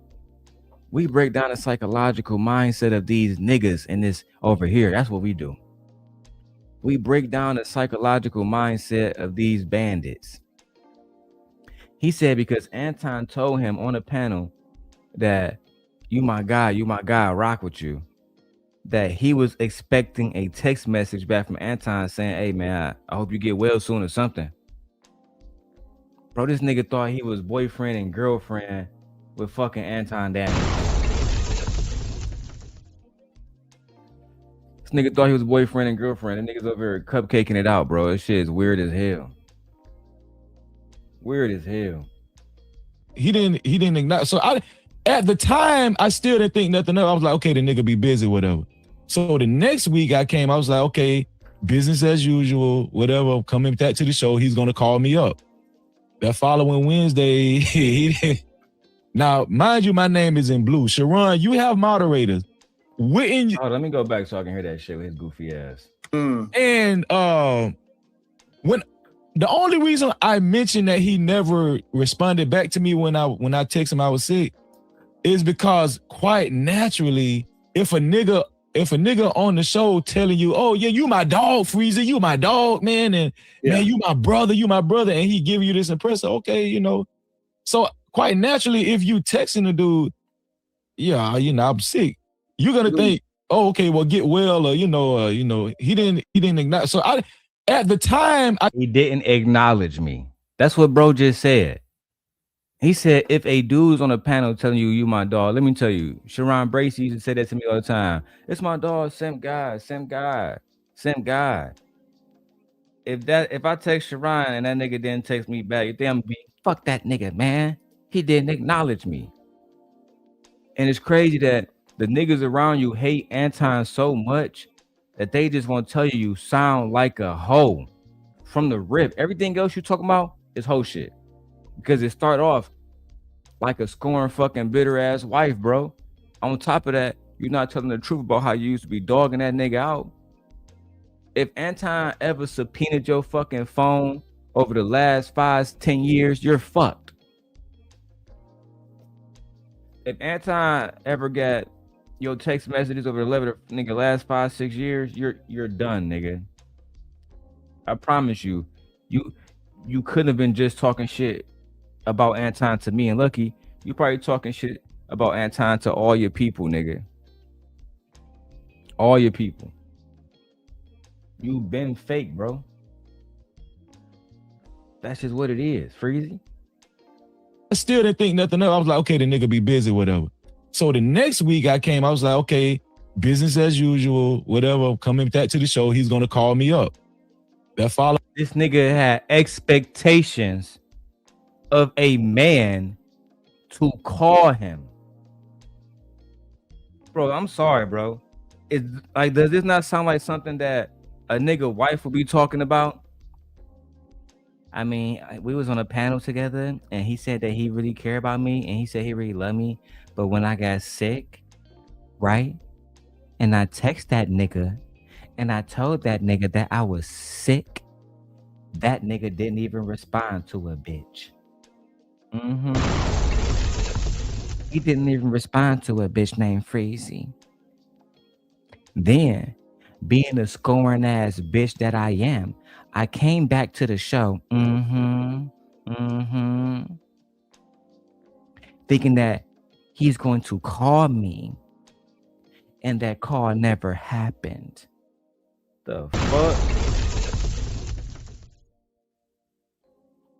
We break down the psychological mindset of these niggas in this over here. That's what we do. We break down the psychological mindset of these bandits. He said because Anton told him on the panel that you my guy, I rock with you, that he was expecting a text message back from Anton saying, hey man, I hope you get well soon or something. Bro, this nigga thought he was boyfriend and girlfriend with fucking Anton Daniels. This nigga thought he was boyfriend and girlfriend. The niggas over here cupcaking it out, bro. This shit is weird as hell. Weird as hell. He didn't acknowledge. So at the time, I still didn't think nothing of it. I was like, okay, the nigga be busy, whatever. So the next week I came, I was like, okay, business as usual, whatever. Coming back to the show, he's gonna call me up. That following Wednesday, he didn't. Now, mind you, my name is in blue. Sharon, you have moderators. Let me go back so I can hear that shit with his goofy ass. And when the only reason I mentioned that he never responded back to me when I text him I was sick is because quite naturally, if a nigga on the show telling you, oh yeah, you my dog, Freezy, you my dog, man, and man, you my brother, and he give you this impression, okay, So quite naturally, if you texting the dude, yeah, I'm sick, you're gonna think, oh, okay, well, get well, or he didn't acknowledge. So at the time, he didn't acknowledge me. That's what bro just said. He said, if a dude's on a panel telling you my dog, let me tell you, Sharon Bracey used to say that to me all the time. It's my dog, same guy. If I text Sharon and that nigga didn't text me back, you think I'm gonna be, fuck that nigga, man. He didn't acknowledge me. And it's crazy that the niggas around you hate Anton so much that they just want to tell you sound like a hoe from the rip. Everything else you talking about is hoe shit. Because it start off like a scorn fucking bitter ass wife, bro. On top of that, you're not telling the truth about how you used to be dogging that nigga out. If Anton ever subpoenaed your fucking phone over the last 5-10 years, you're fucked. If Anton ever got your text messages over the last 5-6 years, you're done, nigga. I promise you, you couldn't have been just talking shit about Anton to me and Lucky. You probably talking shit about Anton to all your people, nigga. All your people. You been fake, bro. That's just what it is, Freezy. I still didn't think nothing of it. I was like, okay, the nigga be busy, whatever. So the next week I came, I was like, okay, business as usual, whatever. Coming back to the show, he's gonna call me up. This nigga had expectations of a man to call him. Bro, I'm sorry, bro. It's like, does this not sound like something that a nigga wife would be talking about? I mean, we was on a panel together and he said that he really cared about me and he said he really loved me. But when I got sick, right? And I text that nigga and I told that nigga that I was sick, that nigga didn't even respond to a bitch. He didn't even respond to a bitch named Freezy. Then, being the scoring ass bitch that I am, I came back to the show, thinking that he's going to call me, and that call never happened. The fuck?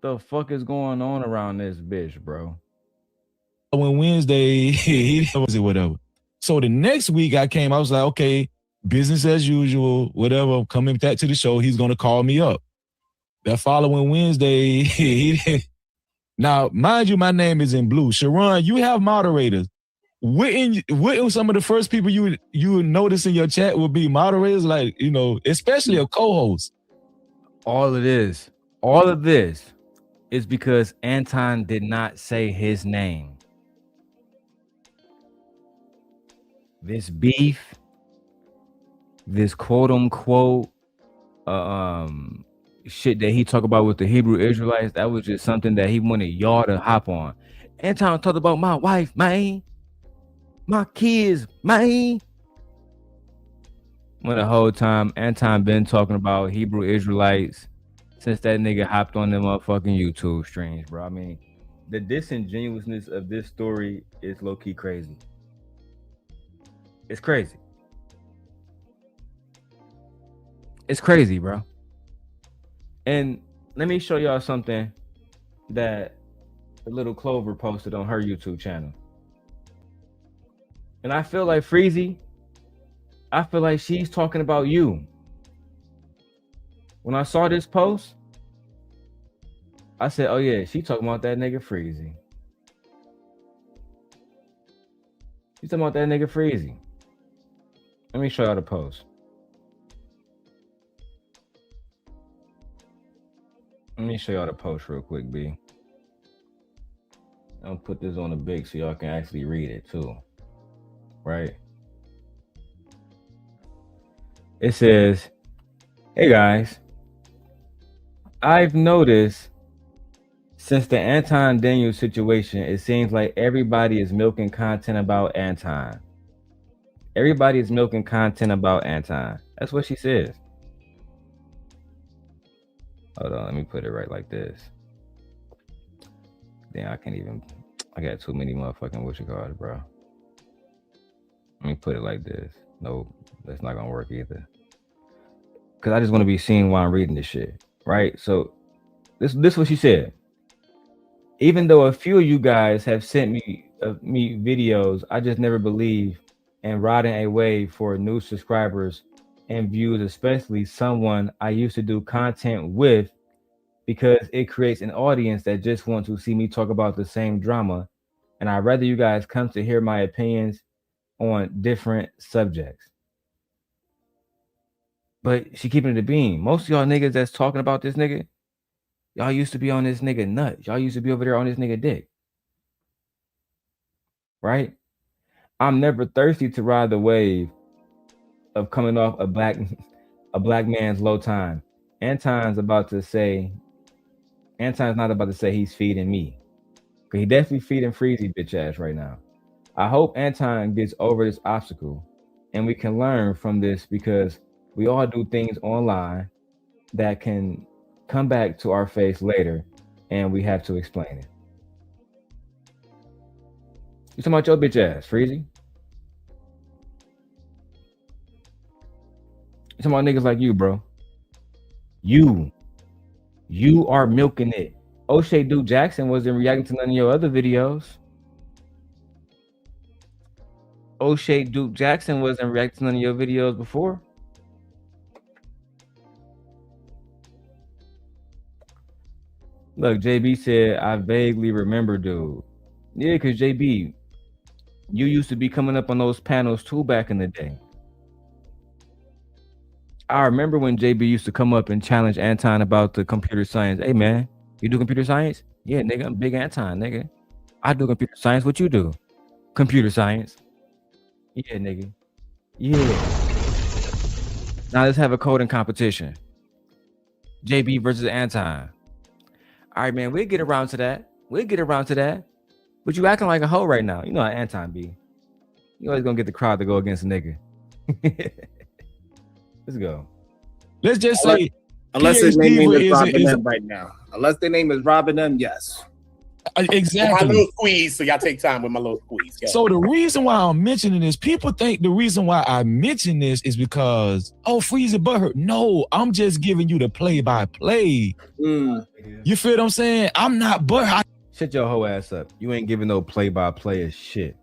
The fuck is going on around this bitch, bro? When Wednesday, he was it, whatever. So the next week I came, I was like, okay, business as usual, whatever. Coming back to the show, he's gonna call me up. That following Wednesday, he didn't. Now, mind you, my name is in blue. Sharon, you have moderators. Wouldn't some of the first people you would notice in your chat would be moderators, like, especially a co-host? All of this is because Anton did not say his name. This beef, this quote unquote shit that he talked about with the Hebrew Israelites, that was just something that he wanted y'all to hop on. Anton talked about my wife, man, my kids, man. When the whole time Anton been talking about Hebrew Israelites since that nigga hopped on them motherfucking YouTube streams, bro. I mean, the disingenuousness of this story is low-key crazy. It's crazy. It's crazy, bro. And let me show y'all something that the little Clover posted on her YouTube channel. And I feel like Freezy, I feel like she's talking about you. When I saw this post, I said, oh yeah, she talking about that nigga Freezy. She's talking about that nigga Freezy. Let me show y'all the post. Let me show y'all the post real quick, B. I'll put this on the big so y'all can actually read it too. Right? It says, hey guys, I've noticed since the Anton Daniels situation, it seems like everybody is milking content about Anton. Everybody is milking content about Anton. That's what she says. Hold on, let me put it right like this. Damn, I can't even, I got too many motherfucking what you call it, bro. Let me put it like this. No, that's not gonna work either. Cause I just want to be seen while I'm reading this shit, right? So this is what she said. Even though a few of you guys have sent me videos, I just never believe in riding a wave for new subscribers and views, especially someone I used to do content with, because it creates an audience that just wants to see me talk about the same drama. And I'd rather you guys come to hear my opinions on different subjects. But she keeping it a beam. Most of y'all niggas that's talking about this nigga, y'all used to be on this nigga nut. Y'all used to be over there on this nigga dick. Right? I'm never thirsty to ride the wave of coming off a black man's low time. Anton's not about to say he's feeding me. Because he definitely feeding Freezy bitch ass right now. I hope Anton gets over this obstacle and we can learn from this, because we all do things online that can come back to our face later and we have to explain it. You talking about your bitch ass, Freezy? You talking about niggas like you, bro. You are milking it. OshayDukeJackson wasn't reacting to none of your other videos. OshayDukeJackson wasn't reacting to none of your videos before. Look, JB said, I vaguely remember, dude. Yeah, because JB, you used to be coming up on those panels too back in the day. I remember when JB used to come up and challenge Anton about the computer science. Hey, man, you do computer science? Yeah, nigga, I'm big Anton, nigga. I do computer science. What you do? Computer science. Yeah, nigga. Yeah. Now let's have a coding competition. JB versus Anton. All right, man, we'll get around to that. But you acting like a hoe right now. You know how Anton be. You always gonna get the crowd to go against a nigga. Let's go. Let's just say, unless his name is Robin M right now. Unless their name is Robin M, yes. Exactly. My little squeeze, so y'all take time with my little squeeze. Yeah. So the reason why I'm mentioning this, people think the reason why I mention this is because, oh, Freezy butthurt. No, I'm just giving you the play-by-play. You feel what I'm saying? I'm not butthurt. Shut your whole ass up. You ain't giving no play-by-play of shit.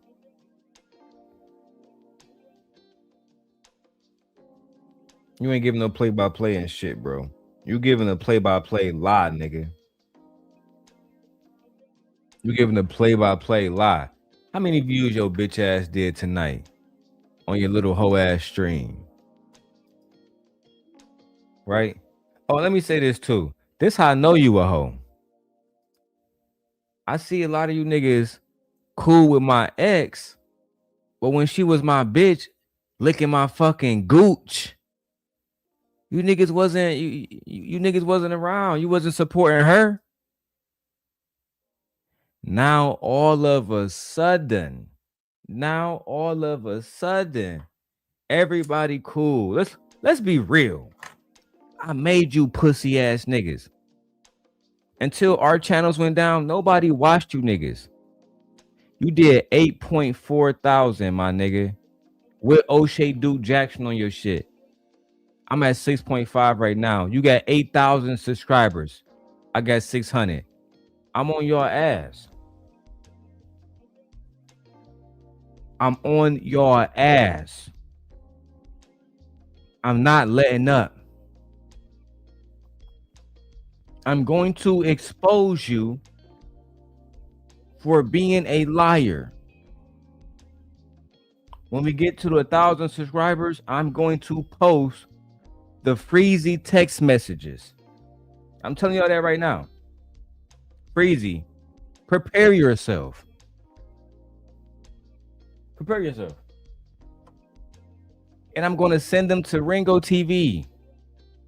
You ain't giving no play-by-play and shit, bro. You giving a play-by-play lie, nigga. You giving a play-by-play lie. How many views your bitch ass did tonight on your little hoe ass stream? Right? Oh, let me say this too. This how I know you a hoe. I see a lot of you niggas cool with my ex, but when she was my bitch, licking my fucking gooch, you niggas wasn't you niggas wasn't around. You wasn't supporting her. Now all of a sudden, everybody cool. Let's be real. I made you pussy ass niggas. Until our channels went down, nobody watched you niggas. You did 8.4 thousand, my nigga, with OshayDukeJackson on your shit. I'm at 6.5 right now. You got 8,000 subscribers. I got 600. I'm on your ass. I'm on your ass. I'm not letting up. I'm going to expose you for being a liar. When we get to the 1,000 subscribers, I'm going to post the Freezy text messages. I'm telling y'all that right now. Freezy, prepare yourself. Prepare yourself. And I'm going to send them to Ringo TV.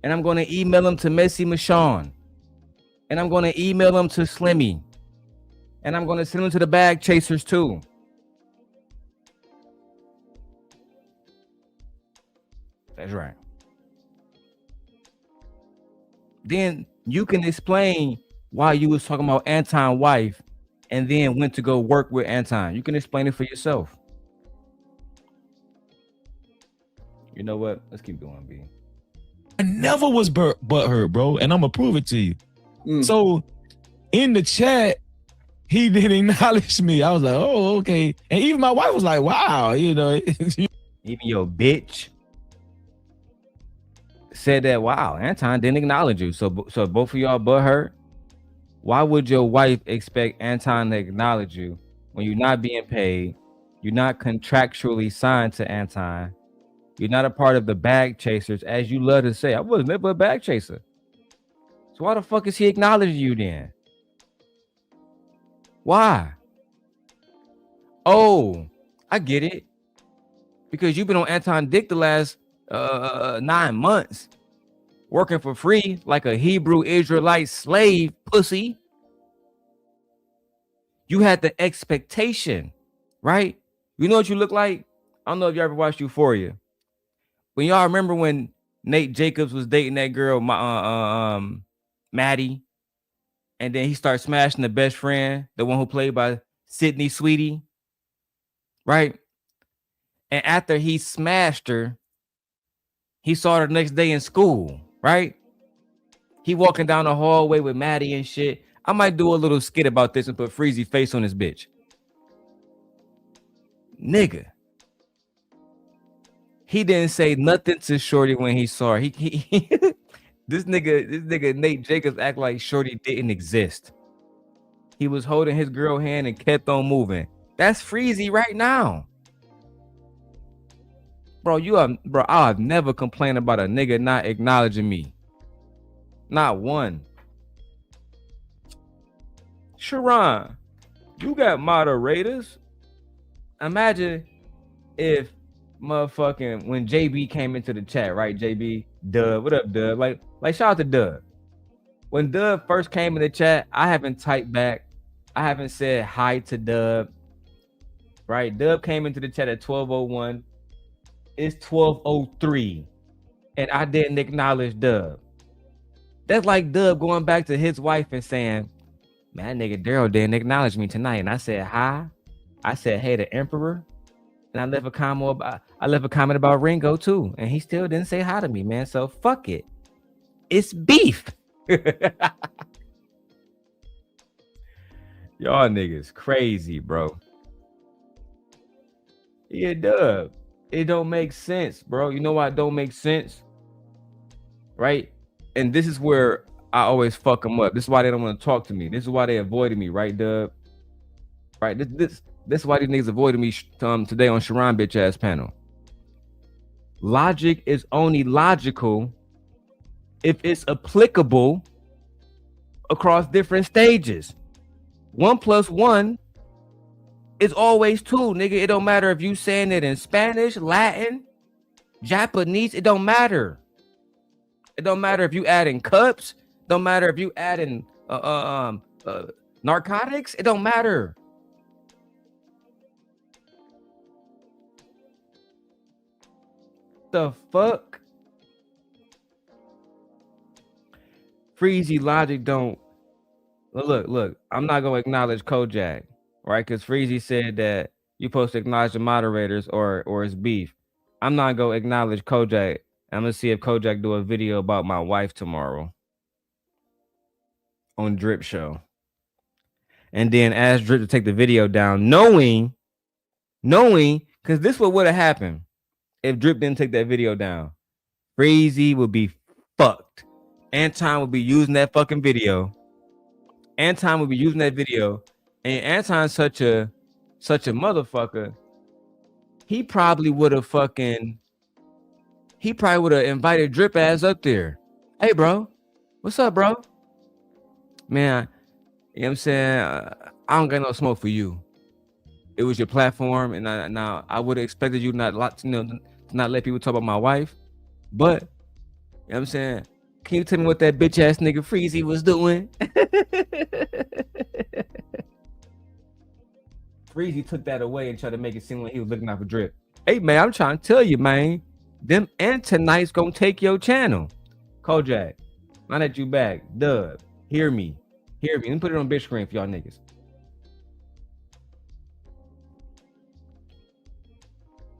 And I'm going to email them to Messy Michonne. And I'm going to email them to Slimmy. And I'm going to send them to the bag chasers too. That's right. Then you can explain why you was talking about Anton's wife and then went to go work with Anton. You can explain it for yourself. You know what? Let's keep going, B. I never was butthurt, bro, and I'm gonna prove it to you. So in the chat, he didn't acknowledge me. I was like, oh, okay. And even my wife was like, wow, you know. Even your bitch said that, wow, Anton didn't acknowledge you. So both of y'all butthurt. Why would your wife expect Anton to acknowledge you when you're not being paid? You're not contractually signed to Anton. You're not a part of the bag chasers, as you love to say. I was never a bag chaser. So why the fuck is he acknowledging you then? Why? Oh, I get it. Because you've been on Anton Dick the last 9 months, working for free like a Hebrew Israelite slave pussy. You had the expectation, right? You know what you look like? I don't know if you ever watched Euphoria. When y'all remember when Nate Jacobs was dating that girl, Maddie, and then he started smashing the best friend, the one who played by Sydney Sweetie, right? And after he smashed her, he saw her the next day in school, right? He walking down the hallway with Maddie and shit. I might do a little skit about this and put Freezy face on his bitch. Nigga. He didn't say nothing to Shorty when he saw her. This nigga Nate Jacobs act like Shorty didn't exist. He was holding his girl hand and kept on moving. That's Freezy right now. Bro, I've never complained about a nigga not acknowledging me. Not one. Sharon, you got moderators. Imagine if motherfucking when JB came into the chat, right? JB, Dub, what up, Dub? Like shout out to Dub. When Dub first came in the chat, I haven't typed back. I haven't said hi to Dub. Right? Dub came into the chat at 12:01. It's 12:03, and I didn't acknowledge Dub. That's like Dub going back to his wife and saying, "Man, that nigga Darrel didn't acknowledge me tonight." And I said hi. I said hey to Emperor. And I left a comment about Ringo too, and he still didn't say hi to me, man. So fuck it. It's beef. Y'all niggas crazy, bro. Yeah, Dub. It don't make sense, bro. You know why it don't make sense? Right? And this is where I always fuck them up. This is why they don't want to talk to me. This is why they avoided me, right, Dub? Right? This is why these niggas avoided me today on Sharon bitch ass panel. Logic is only logical if it's applicable across different stages. 1 + 1 is always 2, nigga. It don't matter if you saying it in Spanish, Latin, Japanese. It don't matter. It don't matter if you adding cups. Don't matter if you adding narcotics. It don't matter. The fuck? Freezy logic don't look. I'm not gonna acknowledge Kojak, right? Because Freezy said that you supposed to acknowledge the moderators or it's beef. I'm not gonna acknowledge Kojak. I'm gonna see if Kojak do a video about my wife tomorrow on Drip Show, and then ask Drip to take the video down, knowing, because this would have happened if Drip didn't take that video down. Freezy would be fucked. Anton would be using that fucking video. Anton would be using that video, and Anton's such a motherfucker. He probably would have invited Drip ass up there. Hey, bro, what's up, bro? Man, you know what I'm saying? I don't got no smoke for you. It was your platform, and I would have expected you not let people talk about my wife, but you know what I'm saying? Can you tell me what that bitch ass nigga Freezy was doing? Freezy took that away and tried to make it seem like he was looking out for Drip. Hey man, I'm trying to tell you, man, them Antonites gonna take your channel. Kojak, now that you back, Dub, hear me. Let me put it on big screen for y'all niggas.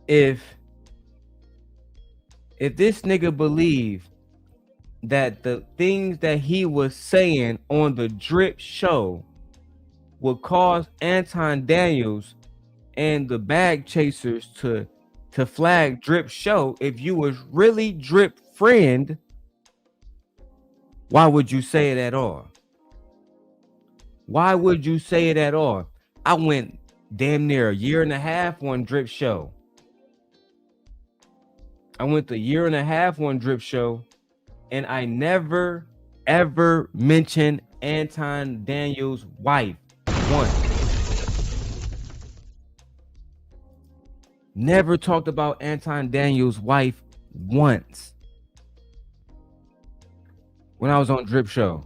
If this nigga believe that the things that he was saying on the Drip Show would cause Anton Daniels and the bag chasers to flag Drip Show, if you was really Drip friend, why would you say it at all? Why would you say it at all? I went damn near a year and a half on Drip Show. I went a year and a half on Drip Show, and I never ever mentioned Anton Daniels' wife once. Never talked about Anton Daniels' wife once when I was on Drip Show.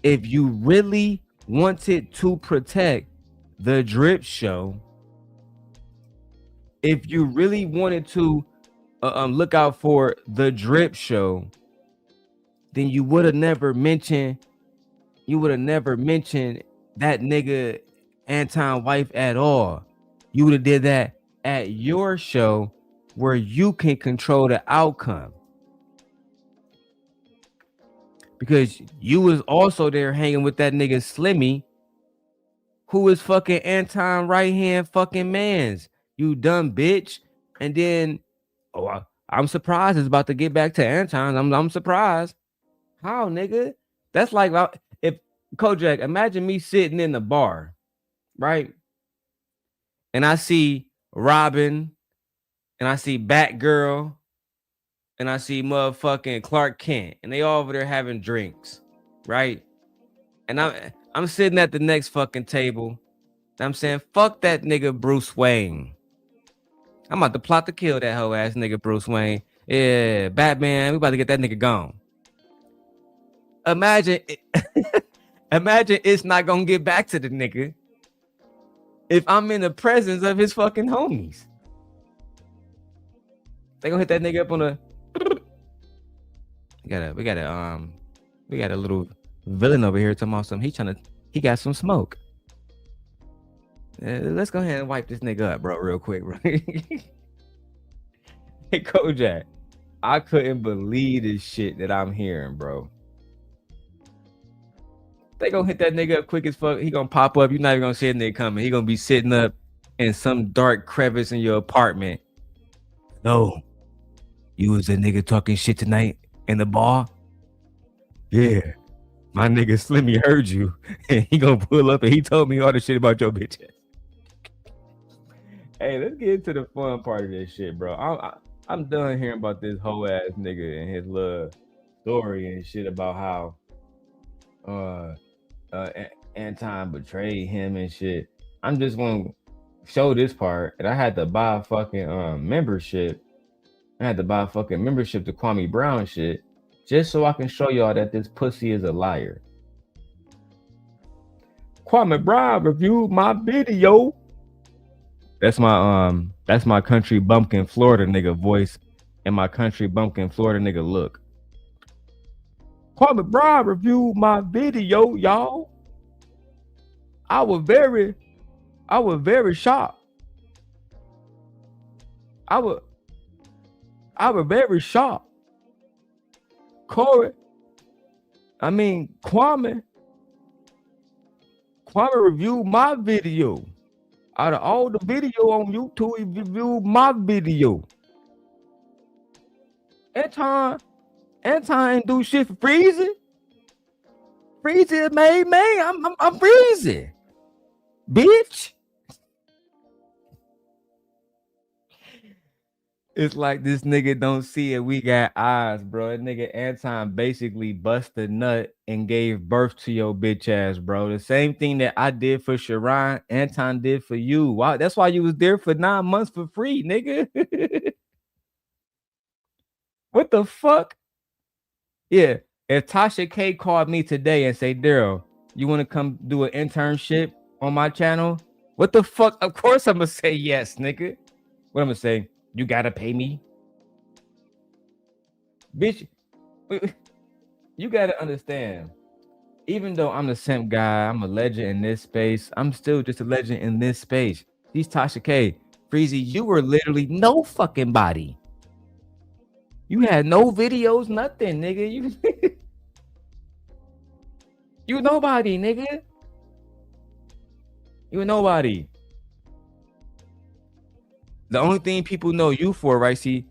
If you really wanted to protect the Drip Show, if you really wanted to look out for the Drip Show, then you would have never mentioned that nigga Anton wife at all. You would have did that at your show where you can control the outcome, because you was also there hanging with that nigga Slimmy, who is fucking Anton right hand fucking mans, you dumb bitch. And then I'm surprised it's about to get back to Anton. I'm surprised. How, nigga? That's like if Kojak, imagine me sitting in the bar, right? And I see Robin, and I see Batgirl, and I see motherfucking Clark Kent, and they all over there having drinks, right? And I'm sitting at the next fucking table. And I'm saying, fuck that nigga Bruce Wayne. I'm about to plot to kill that hoe ass nigga Bruce Wayne. Yeah, Batman, we about to get that nigga gone. Imagine it's not gonna get back to the nigga if I'm in the presence of his fucking homies. They gonna hit that nigga up on we got a little villain over here talking about something. He got some smoke. Let's go ahead and wipe this nigga up, bro, real quick, bro. Hey, Kojak, I couldn't believe this shit that I'm hearing, bro. They gonna hit that nigga up quick as fuck. He gonna pop up. You're not even gonna see a nigga coming. He gonna be sitting up in some dark crevice in your apartment. No, you was a nigga talking shit tonight in the bar? Yeah, my nigga Slimmy heard you, and he gonna pull up and he told me all the shit about your bitch ass. Hey, let's get into the fun part of this shit, bro. I'm done hearing about this whole ass nigga and his little story and shit about how Anton betrayed him and shit. I'm just gonna show this part, and I had to buy a fucking membership. I had to buy a fucking membership to Kwame Brown shit, just so I can show y'all that this pussy is a liar. Kwame Brown reviewed my video. That's my country bumpkin Florida nigga voice and my country bumpkin Florida nigga look. Kwame Brown reviewed my video, y'all. I was very shocked. I was very shocked. Kwame reviewed my video. Out of all the video on YouTube, he reviewed my video. Anton ain't do shit for Freezy. Freezy made me. I'm Freezy. Bitch. It's like this nigga don't see it. We got eyes, bro. That nigga Anton basically busted nut and gave birth to your bitch ass, bro. The same thing that I did for Sharon, Anton did for you. Wow, that's why you was there for 9 months for free, nigga. What the fuck? Yeah, if Tasha K called me today and say, Darrel, you want to come do an internship on my channel? What the fuck? Of course I'm gonna say yes, nigga. What I'm gonna say? You gotta pay me, bitch. You gotta understand. Even though I'm the simp guy, I'm a legend in this space. I'm still just a legend in this space. These Tasha K, Freezy, you were literally no fucking body. You had no videos, nothing, nigga. You nobody, nigga. You nobody. The only thing people know you for, right? See,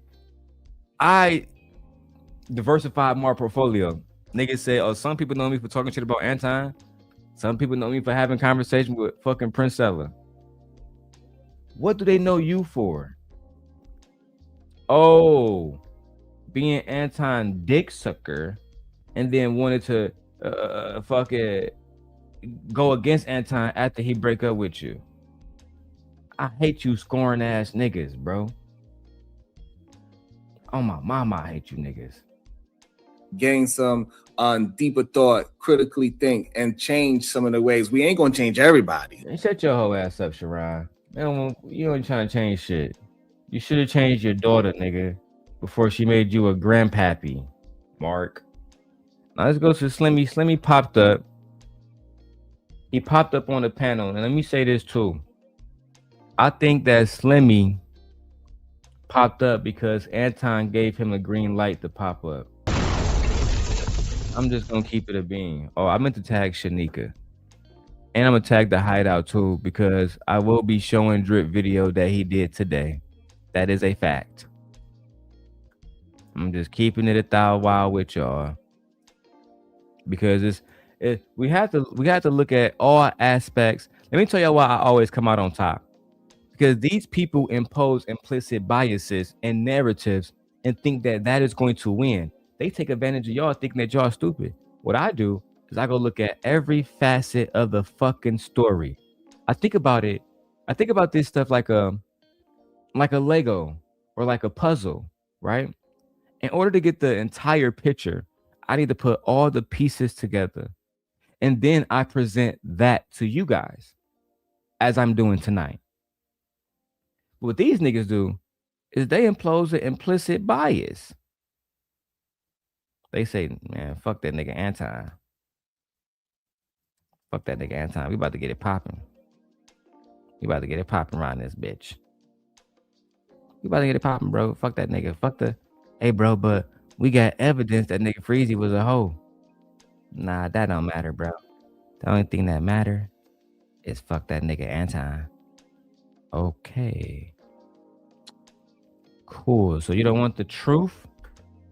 I diversified my portfolio. Niggas say, oh, some people know me for talking shit about Anton. Some people know me for having conversation with fucking Princella. What do they know you for? Oh, being Anton dick sucker, and then wanted to fucking go against Anton after he break up with you. I hate you scoring ass niggas, bro. Oh my mama, I hate you niggas. Gain some deeper thought, critically think, and change some of the ways. We ain't gonna change everybody. Shut your whole ass up, Sharon. You ain't trying to change shit. You should have changed your daughter, nigga, before she made you a grandpappy, Mark. Now let's go to Slimmy. Slimmy popped up. He popped up on the panel, and let me say this too. I think that Slimmy popped up because Anton gave him a green light to pop up. I'm just gonna keep it a bean. Oh, I meant to tag Shanika. And I'm gonna tag the hideout too, because I will be showing drip video that he did today. That is a fact. I'm just keeping it a thou wild with y'all. Because we have to look at all aspects. Let me tell y'all why I always come out on top. Because these people impose implicit biases and narratives and think that that is going to win. They take advantage of y'all thinking that y'all stupid. What I do is I go look at every facet of the fucking story. I think about it. I think about this stuff like a Lego or like a puzzle, right? In order to get the entire picture, I need to put all the pieces together. And then I present that to you guys as I'm doing tonight. What these niggas do is they impose an implicit bias. They say, man, fuck that nigga Anton. Fuck that nigga Anton. We about to get it popping. We about to get it popping around this bitch. We about to get it popping, bro. Fuck that nigga. Fuck the... Hey, bro, but we got evidence that nigga Freezy was a hoe. Nah, that don't matter, bro. The only thing that matter is fuck that nigga Anton. Okay. Cool. So you don't want the truth?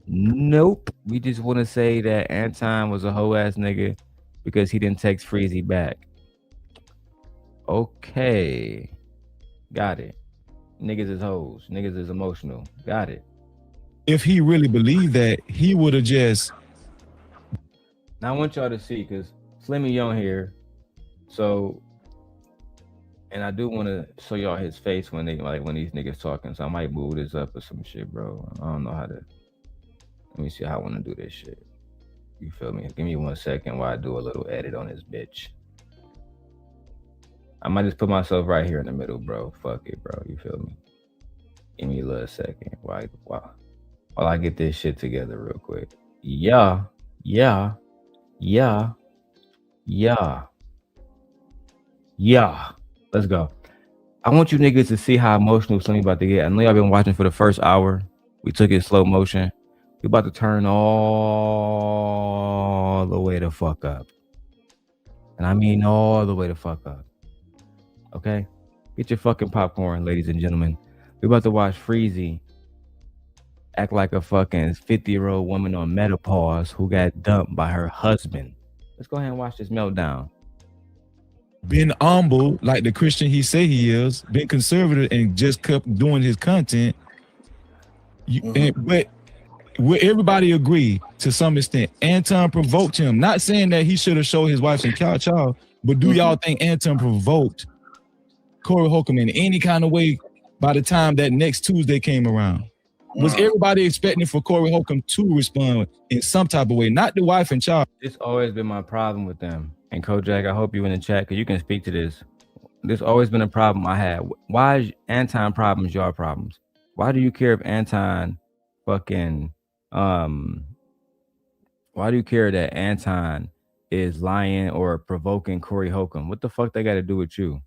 Nope. We just want to say that Anton was a hoe ass nigga because he didn't text Freezy back. Okay. Got it. Niggas is hoes. Niggas is emotional. Got it. If he really believed that, he would have just... Now I want y'all to see, because Slimmy on here, So, and I do want to show y'all his face when these niggas talking. So I might move this up or some shit, bro. I don't know how to. Let me see how I want to do this shit. You feel me? Give me 1 second while I do a little edit on this bitch. I might just put myself right here in the middle, bro. Fuck it, bro. You feel me? Give me a little second while I get this shit together real quick. Yeah. Let's go. I want you niggas to see how emotional Slimmy about to get. I know y'all been watching for the first hour. We took it slow motion. We about to turn all the way the fuck up. And I mean all the way the fuck up. Okay? Get your fucking popcorn, ladies and gentlemen. We about to watch Freezy act like a fucking 50-year-old woman on menopause who got dumped by her husband. Let's go ahead and watch this meltdown. Been humble like the Christian he say he is, been conservative and just kept doing his content. But will everybody agree to some extent Anton provoked him? Not saying that he should have showed his wife some child, but do y'all think Anton provoked Corey Holcomb in any kind of way by the time that next Tuesday came around? Was everybody expecting for Corey Holcomb to respond in some type of way? Not the wife and child. It's always been my problem with them. And Kojak, I hope you in the chat because you can speak to this. There's always been a problem I had. Why is Anton problems your problems? Why do you care if Anton fucking why do you care that Anton is lying or provoking Corey Holcomb? What the fuck they got to do with you?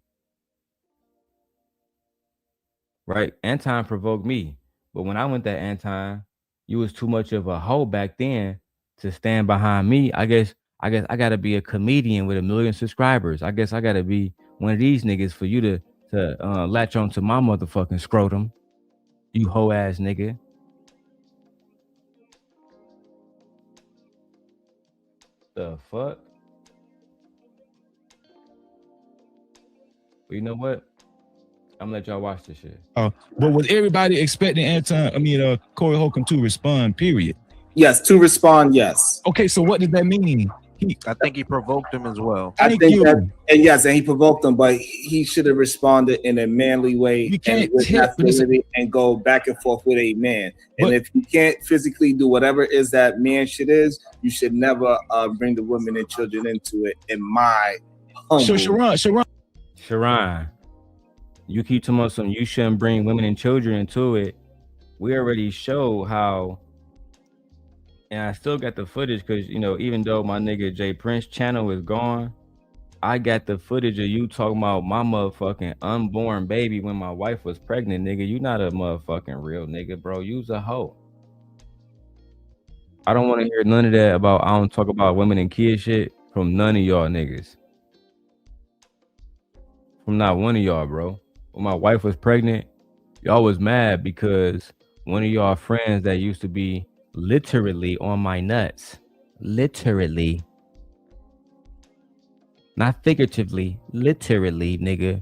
Right? Anton provoked me. But when I went to Anton, you was too much of a hoe back then to stand behind me. I guess I gotta be a comedian with 1 million subscribers. I guess I gotta be one of these niggas for you to latch on to my motherfucking scrotum. You hoe ass nigga. The fuck? Well, you know what? I'm gonna let y'all watch this shit. But was everybody expecting Corey Holcomb to respond, period? Yes, to respond, yes. Okay, so what does that mean? I think he provoked him as well. I think that, and yes, and he provoked him, but he should have responded in a manly way and with masculinity and go back and forth with a man. And if you can't physically do whatever it is that man shit is, you should never bring the women and children into it. In my humble. So Sharon, you keep talking about something. You shouldn't bring women and children into it. We already show how. And I still got the footage because, you know, even though my nigga Jay Prince channel is gone, I got the footage of you talking about my motherfucking unborn baby when my wife was pregnant, nigga. You not a motherfucking real nigga, bro. You's a hoe. I don't want to hear none of that about, I don't talk about women and kids shit from none of y'all niggas. From not one of y'all, bro. When my wife was pregnant, y'all was mad because one of y'all friends that used to be literally on my nuts, literally, not figuratively, literally, nigga.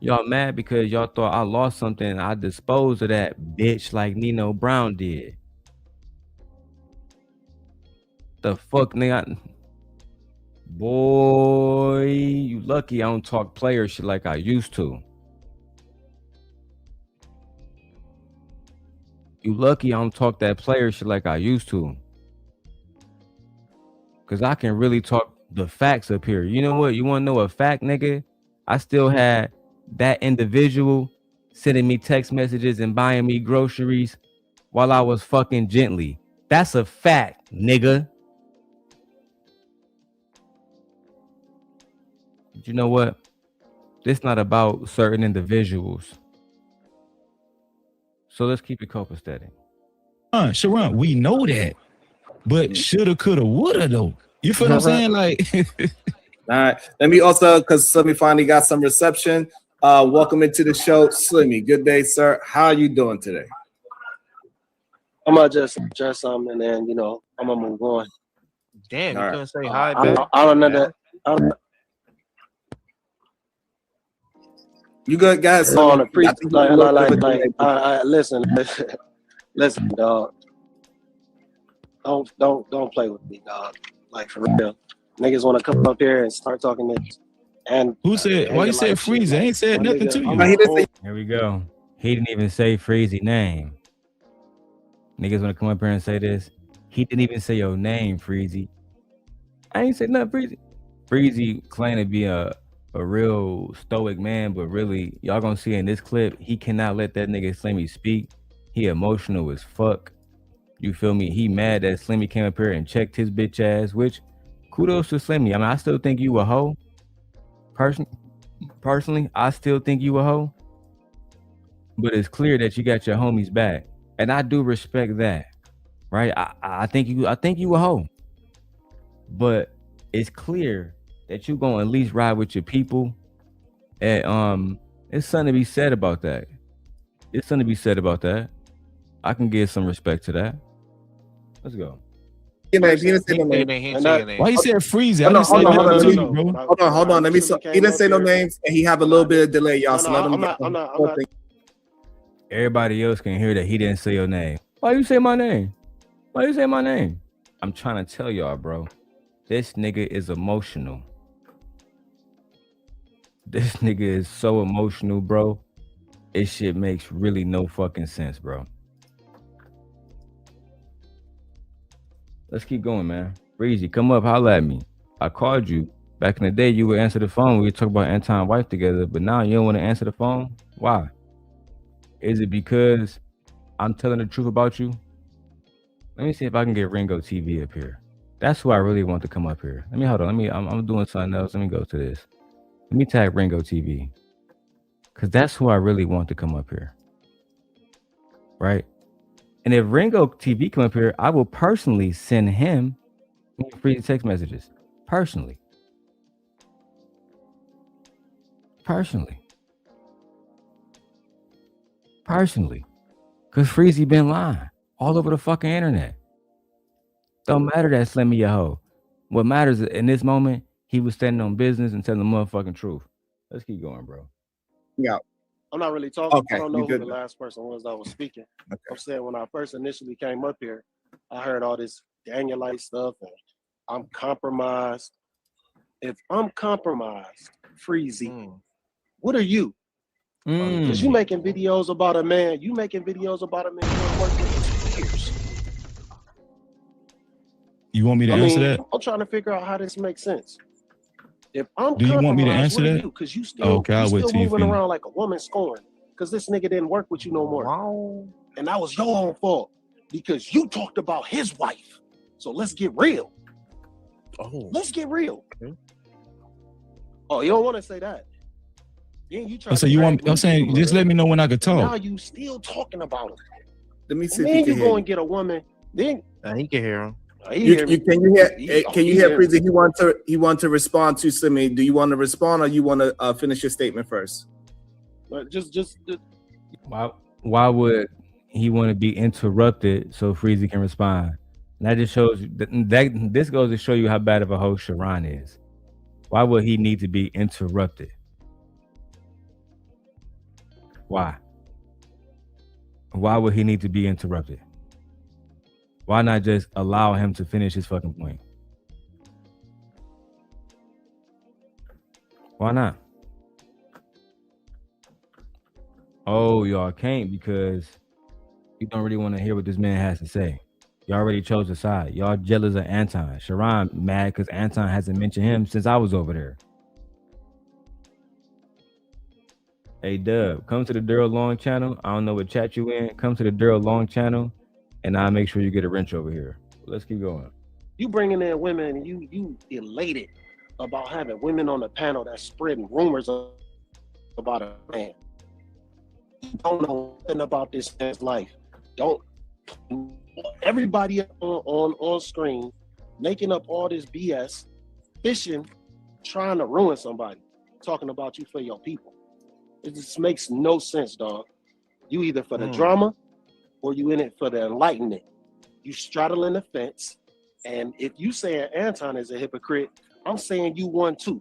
Y'all mad because y'all thought I lost something. I disposed of that bitch like Nino Brown did. The fuck, nigga? Boy, you lucky I don't talk player shit like I used to. You lucky I don't talk that player shit like I used to. Cause I can really talk the facts up here. You know what? You wanna know a fact, nigga? I still had that individual sending me text messages and buying me groceries while I was fucking gently. That's a fact, nigga. But you know what? This not about certain individuals. So let's keep it copacetic. Sharon, we know that. But shoulda, coulda, woulda though. You feel what I'm saying? Like all right. Let me also, because Slimmy finally got some reception. Welcome into the show, Slimmy. Good day, sir. How are you doing today? I'm gonna just address something and then, you know, I'm gonna move on. Damn, All you right. couldn't say hi, I man. don't know that. You good, guys? On a priest, listen, dog. Don't play with me, dog. Like for real. niggas want to come up here and start talking this. And who said? Why you said Freezy? I ain't said nothing to you. Here we go. He didn't even say Freezy name. Niggas want to come up here and say this. He didn't even say your name, Freezy. I ain't said nothing, Freezy. Freezy claimed to be a real stoic man, but really, y'all gonna see in this clip, he cannot let that nigga Slimmy speak. He emotional as fuck. You feel me? He mad that Slimmy came up here and checked his bitch ass, which kudos to Slimmy. I mean, I still think you a hoe. Personally, I still think you a hoe. But it's clear that you got your homies back. And I do respect that. Right? I think you a hoe. But it's clear that you gonna at least ride with your people. And it's something to be said about that. It's something to be said about that. I can give some respect to that. Let's go. Why you said Freezy? Hold on. Let me. He didn't say no names, and he have a little bit of delay, y'all. So let him. I'm not. Everybody else can hear that he didn't say your name. Why you say my name? Why you say my name? I'm trying to tell y'all, bro. This nigga is emotional. This nigga is so emotional, bro. This shit makes really no fucking sense, bro. Let's keep going, man. Freezy, come up, holla at me. I called you. Back in the day, you would answer the phone. We would talk about Anton's wife together, but now you don't want to answer the phone? Why? Is it because I'm telling the truth about you? Let me see if I can get Ringo TV up here. That's who I really want to come up here. Let me, hold on. I'm doing something else. Let me go to this. Let me tag Ringo TV. Because that's who I really want to come up here. Right? And if Ringo TV come up here, I will personally send him free text messages. Personally. Because Freezy been lying all over the fucking internet. Don't matter that Slimmy a hoe. What matters in this moment, he was standing on business and telling the motherfucking truth. Let's keep going, bro. Yeah. I'm not really talking. Okay, I don't know who the last person was that was speaking. Okay. I'm saying when I first initially came up here, I heard all this Danielite stuff and I'm compromised. If I'm compromised, Freezy, what are you? Because you making videos about a man. You making videos about a man who worked with 2 years. You want me to answer that? I'm trying to figure out how this makes sense. If I'm Do you want me to answer that? Because you still, you still moving around like a woman scorned. Because this nigga didn't work with you no more. Wow. And that was your own fault. Because you talked about his wife. So let's get real. Let's get real. Okay. Oh, you don't want to say that. Then you try. So you want? I'm saying, just let me know when I could talk. Now you still talking about him. Let me see. Then you go and get a woman. Then he can hear him. Can you hear Freezy? He want to respond to Slimmy. Do you want to respond or you want to finish your statement first? Just why would he want to be interrupted so Freezy can respond? And that just shows that this goes to show you how bad of a host Sharon is. Why would he need to be interrupted? Why? Why would he need to be interrupted? Why not just allow him to finish his fucking point? Why not? Oh, y'all can't because you don't really want to hear what this man has to say. You already chose a side. Y'all jealous of Anton. Sharon mad because Anton hasn't mentioned him since I was over there. Hey, Dub, come to the Darrel Long channel. I don't know what chat you in. Come to the Darrel Long channel, and I'll make sure you get a wrench over here. Let's keep going. You bringing in women, and you elated about having women on the panel that's spreading rumors about a man. You don't know nothing about this man's life. Don't. Everybody on screen making up all this BS, fishing, trying to ruin somebody, talking about you for your people. It just makes no sense, dog. You either for the drama or you in it for the enlightenment. You straddling the fence, and if you saying Anton is a hypocrite, I'm saying you won too,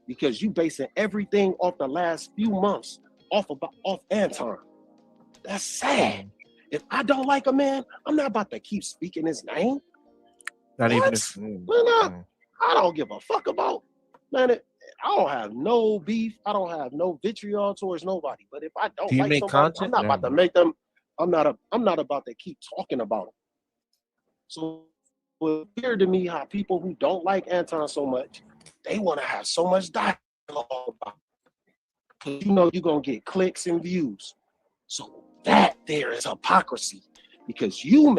because you basing everything off the last few months off Anton. That's sad. If I don't like a man, I'm not about to keep speaking his name. Not what? even his name. Why not? I don't give a fuck about, man. I don't have no beef. I don't have no vitriol towards nobody. But if I don't Do you like make somebody, content? I'm not about to make them. I'm not about to keep talking about them. So it's weird to me how people who don't like Anton so much, they want to have so much dialogue about it. Because you know you're gonna get clicks and views. So that there is hypocrisy. Because you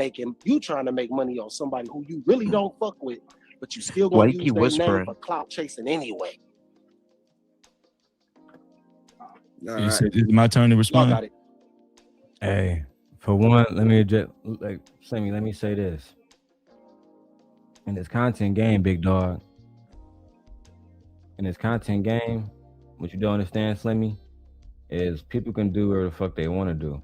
trying to make money on somebody who you really don't fuck with, but you still gonna use their name for clout chasing anyway. You said it's my turn to respond. Got it. Hey, for one, let me just like Slimmy, let me say this. In this content game, big dog. In this content game, what you don't understand, Slimmy, is people can do whatever the fuck they want to do.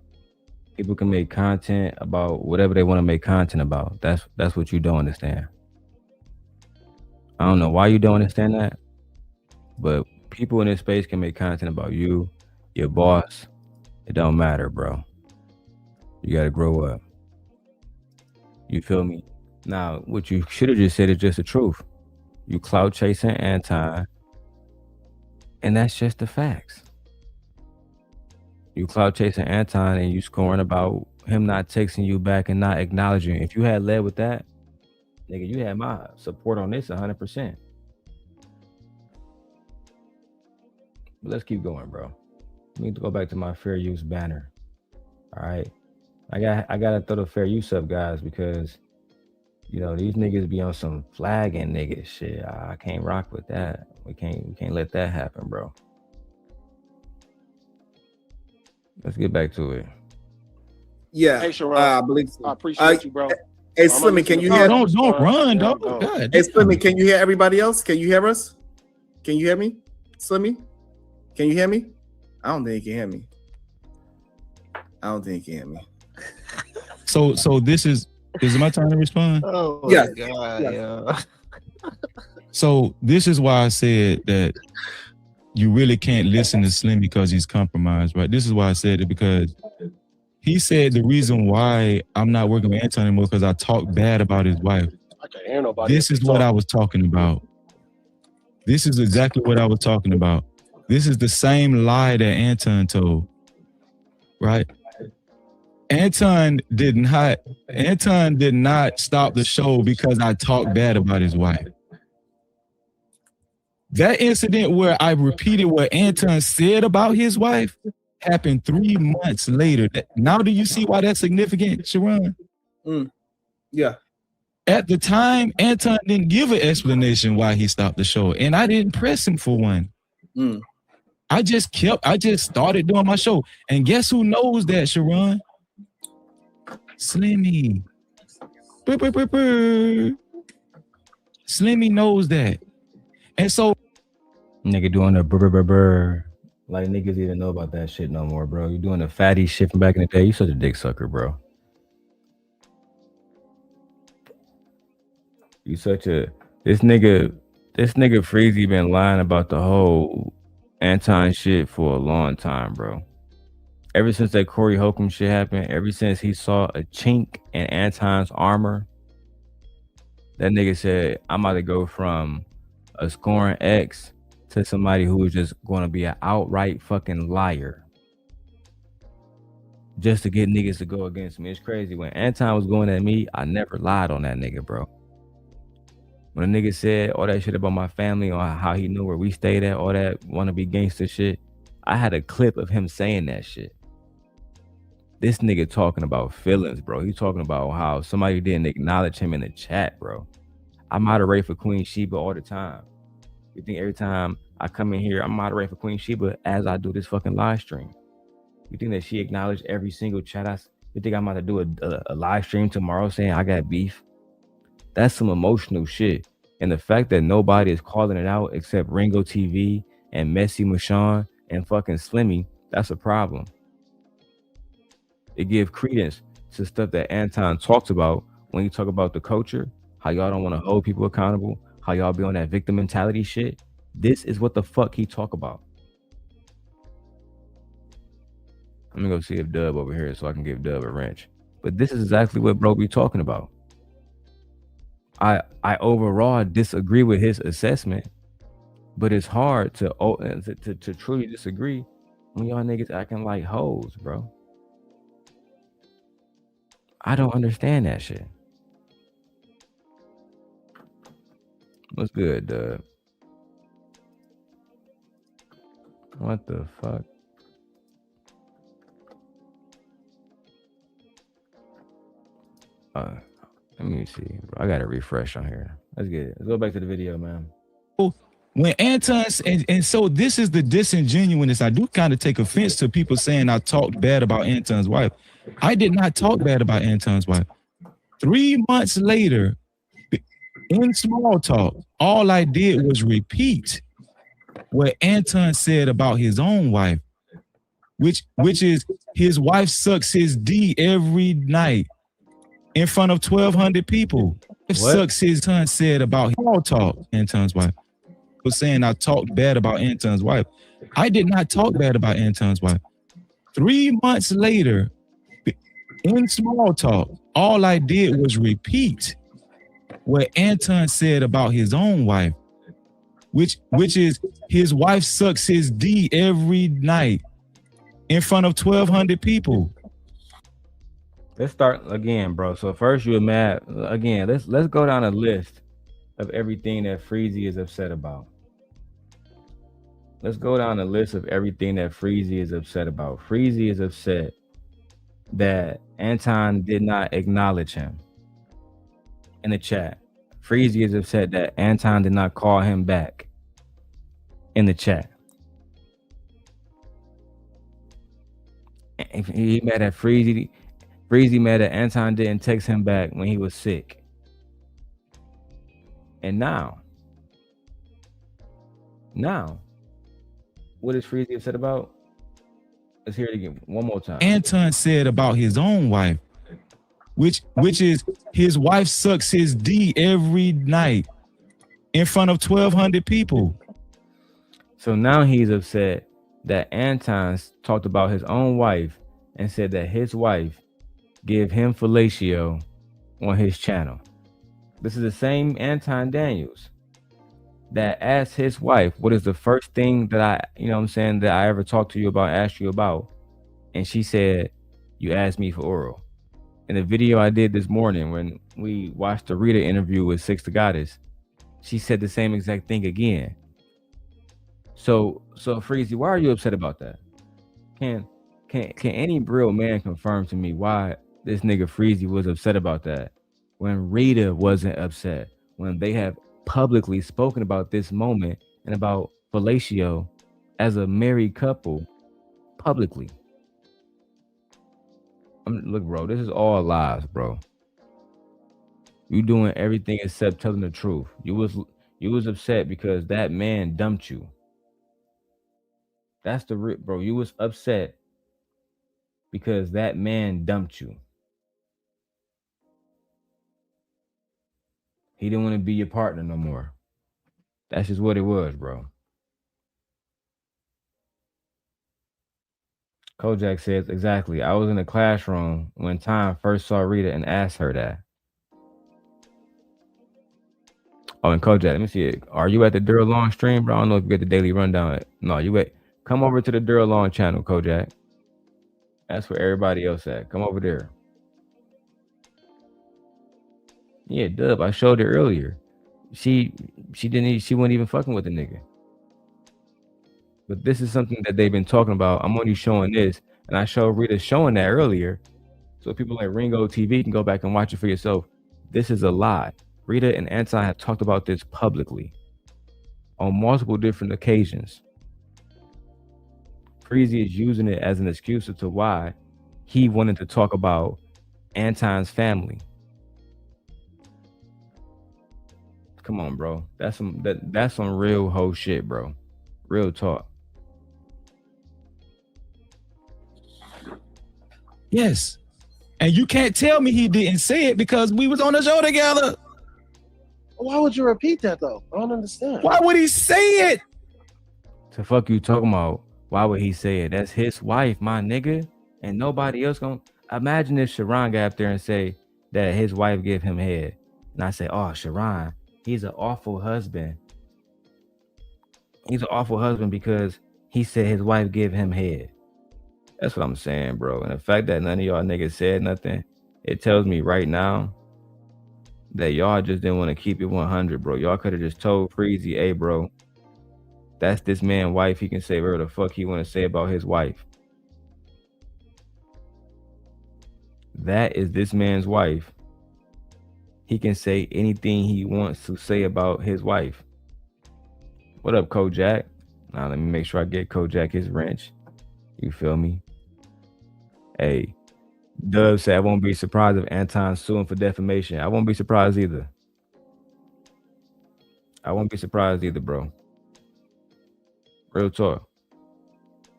People can make content about whatever they want to make content about. That's what you don't understand. I don't know why you don't understand that, but people in this space can make content about you, your boss. It don't matter, bro. You gotta grow up. You feel me? Now, what you should have just said is just the truth. You clout chasing Anton, and that's just the facts. You clout chasing Anton and you scoring about him not texting you back and not acknowledging. If you had led with that, nigga, you had my support on this 100%. But let's keep going, bro. We need to go back to my fair use banner. All right. I gotta throw the fair use up, guys, because you know these niggas be on some flagging nigga shit. I can't rock with that. We can't let that happen, bro. Let's get back to it. Yeah, hey, Sharon, I believe so. I appreciate you, bro. Hey, Slimmy, can you hear? Don't run, dog. God, hey, Slimmy, can you hear everybody else? Can you hear us? Can you hear me, Slimmy? Can you hear me? I don't think you can hear me. I don't think you can hear me. So this is it my turn to respond? Oh yeah. my God, yeah. So this is why I said that you really can't listen to Slim because he's compromised, right? This is why I said it, because he said the reason why I'm not working with Anton anymore because I talk bad about his wife. I can't hear nobody. This is what I was talking about. This is exactly what I was talking about. This is the same lie that Anton told, right? Anton did not stop the show because I talked bad about his wife. That incident where I repeated what Anton said about his wife happened 3 months later. Now do you see why that's significant, Sharon? Yeah. At the time, Anton didn't give an explanation why he stopped the show, and I didn't press him for one. I just started doing my show. And guess who knows that, Sharon? Slimmy. Slimmy knows that. And so nigga doing the brr. Like niggas even know about that shit no more, bro. You doing the fatty shit from back in the day. You such a dick sucker, bro. You such a this nigga Freezy been lying about the whole Anton shit for a long time, bro. Ever since that Corey Holcomb shit happened, ever since he saw a chink in Anton's armor, that nigga said, I'm about to go from a scoring X to somebody who is just going to be an outright fucking liar just to get niggas to go against me. It's crazy. When Anton was going at me, I never lied on that nigga, bro. When a nigga said all that shit about my family or how he knew where we stayed at, all that wannabe gangster shit, I had a clip of him saying that shit. This nigga talking about feelings, bro. He talking about how somebody didn't acknowledge him in the chat, bro. I moderate for Queen Sheba all the time. You think every time I come in here, I moderate for Queen Sheba as I do this fucking live stream? You think that she acknowledged every single chat? You think I'm about to do a live stream tomorrow saying I got beef? That's some emotional shit. And the fact that nobody is calling it out except Ringo TV and Messy Mashawn and fucking Slimmy, that's a problem. It gives credence to stuff that Anton talks about when you talk about the culture, how y'all don't want to hold people accountable, how y'all be on that victim mentality shit. This is what the fuck he talk about. I'm gonna go see if Dub over here so I can give Dub a wrench. But this is exactly what bro be talking about. I overall disagree with his assessment, but it's hard to truly disagree when y'all niggas acting like hoes, bro. I don't understand that shit. What's good, Doug? What the fuck? Let me see. I gotta refresh on here. Let's get it. Let's go back to the video, man. When Anton, and so this is the disingenuousness. I do kind of take offense to people saying I talked bad about Anton's wife. I did not talk bad about Anton's wife. 3 months later, in small talk, all I did was repeat what Anton said about his own wife, which is his wife sucks his D every night in front of 1,200 people. What? Sucks his son said about small talk, Anton's wife. Was saying I talked bad about Anton's wife. I did not talk bad about Anton's wife. 3 months later, in small talk, all I did was repeat what Anton said about his own wife, which is his wife sucks his D every night in front of 1,200 people. Let's start again, bro. So first you were mad again. Let's go down a list of everything that Freezy is upset about. Let's go down a list of everything that Freezy is upset about. Freezy is upset that Anton did not acknowledge him in the chat. Freezy is upset that Anton did not call him back in the chat. And he mad at Freezy. Freezy mad that Anton didn't text him back when he was sick. And now, what is Freezy upset about? Let's hear it again one more time. Anton said about his own wife, which is his wife sucks his D every night in front of 1,200 people. So now he's upset that Anton talked about his own wife and said that his wife give him fellatio on his channel. This is the same Anton Daniels that asked his wife, what is the first thing that that I ever talked to you about, asked you about? And she said, you asked me for oral. In the video I did this morning when we watched the Rita interview with Six the Goddess, she said the same exact thing again. So Freezy, why are you upset about that? Can any real man confirm to me why this nigga Freezy was upset about that when Rita wasn't upset, when they have publicly spoken about this moment and about fellatio as a married couple publicly? Look, bro, this is all lies, bro. You doing everything except telling the truth. You was upset because that man dumped you. That's the rip, bro. You was upset because that man dumped you. He didn't want to be your partner no more. That's just what it was, bro. Kojak says, exactly. I was in the classroom when Tom first saw Rita and asked her that. Oh, and Kojak, let me see it. Are you at the Darrel Long stream, bro? I don't know if you get the daily rundown. No, you at. Come over to the Darrel Long channel, Kojak. That's where everybody else at. Come over there. Yeah, Dub, I showed it earlier. She wasn't even fucking with the nigga. But this is something that they've been talking about. I'm only showing this, and I showed Rita showing that earlier. So people like Ringo TV can go back and watch it for yourself. This is a lie. Rita and Anton have talked about this publicly on multiple different occasions. Freezy is using it as an excuse as to why he wanted to talk about Anton's family. Come on, bro. That's some real hoe shit, bro. Real talk. Yes. And you can't tell me he didn't say it because we was on the show together. Why would you repeat that though? I don't understand. Why would he say it? To fuck you talking about, why would he say it? That's his wife, my nigga. And nobody else gonna imagine if Sharon got up there and say that his wife gave him head. And I say, oh, Sharon, he's an awful husband. He's an awful husband because he said his wife give him head. That's what I'm saying, bro. And the fact that none of y'all niggas said nothing, it tells me right now that y'all just didn't want to keep it 100, bro. Y'all could have just told Freezy, hey, bro, that's this man's wife. He can say whatever the fuck he want to say about his wife. That is this man's wife. He can say anything he wants to say about his wife. What up, Kojak? Now let me make sure I get Kojak his wrench. You feel me? Hey, Dub said I won't be surprised if Anton's suing for defamation. I won't be surprised either. I won't be surprised either, bro. Real talk.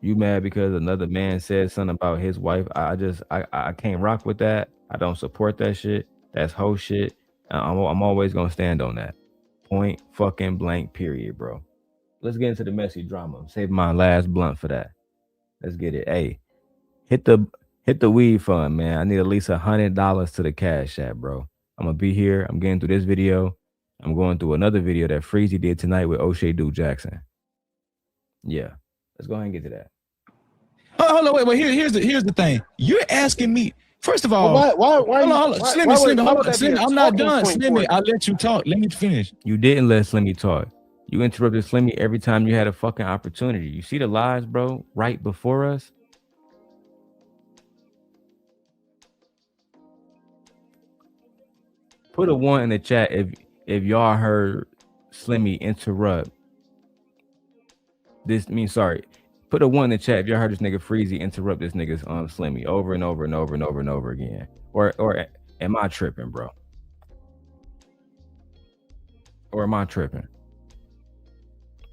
You mad because another man said something about his wife? I can't rock with that. I don't support that shit. That's whole shit. I'm always gonna stand on that. Point fucking blank period, bro. Let's get into the messy drama. Save my last blunt for that. Let's get it. Hey, hit the weed fund, man. I need at least $100 to the Cash App, bro. I'm gonna be here. I'm getting through this video. I'm going through another video that Freezy did tonight with OshayDukeJackson. Yeah, let's go ahead and get to that. Oh, hold on, wait. Here's the thing. You're asking me. First of all, why hold on, Slimmy, I'm not done. Slimmy, I'll let you talk. Let me finish. You didn't let Slimmy talk. You interrupted Slimmy every time you had a fucking opportunity. You see the lies, bro, right before us? Put a 1 in the chat if y'all heard Slimmy interrupt. Put a 1 in the chat if y'all heard this nigga Freezy interrupt this nigga's Slimmy over and over and over and over and over again. Or am I tripping, bro? Or am I tripping?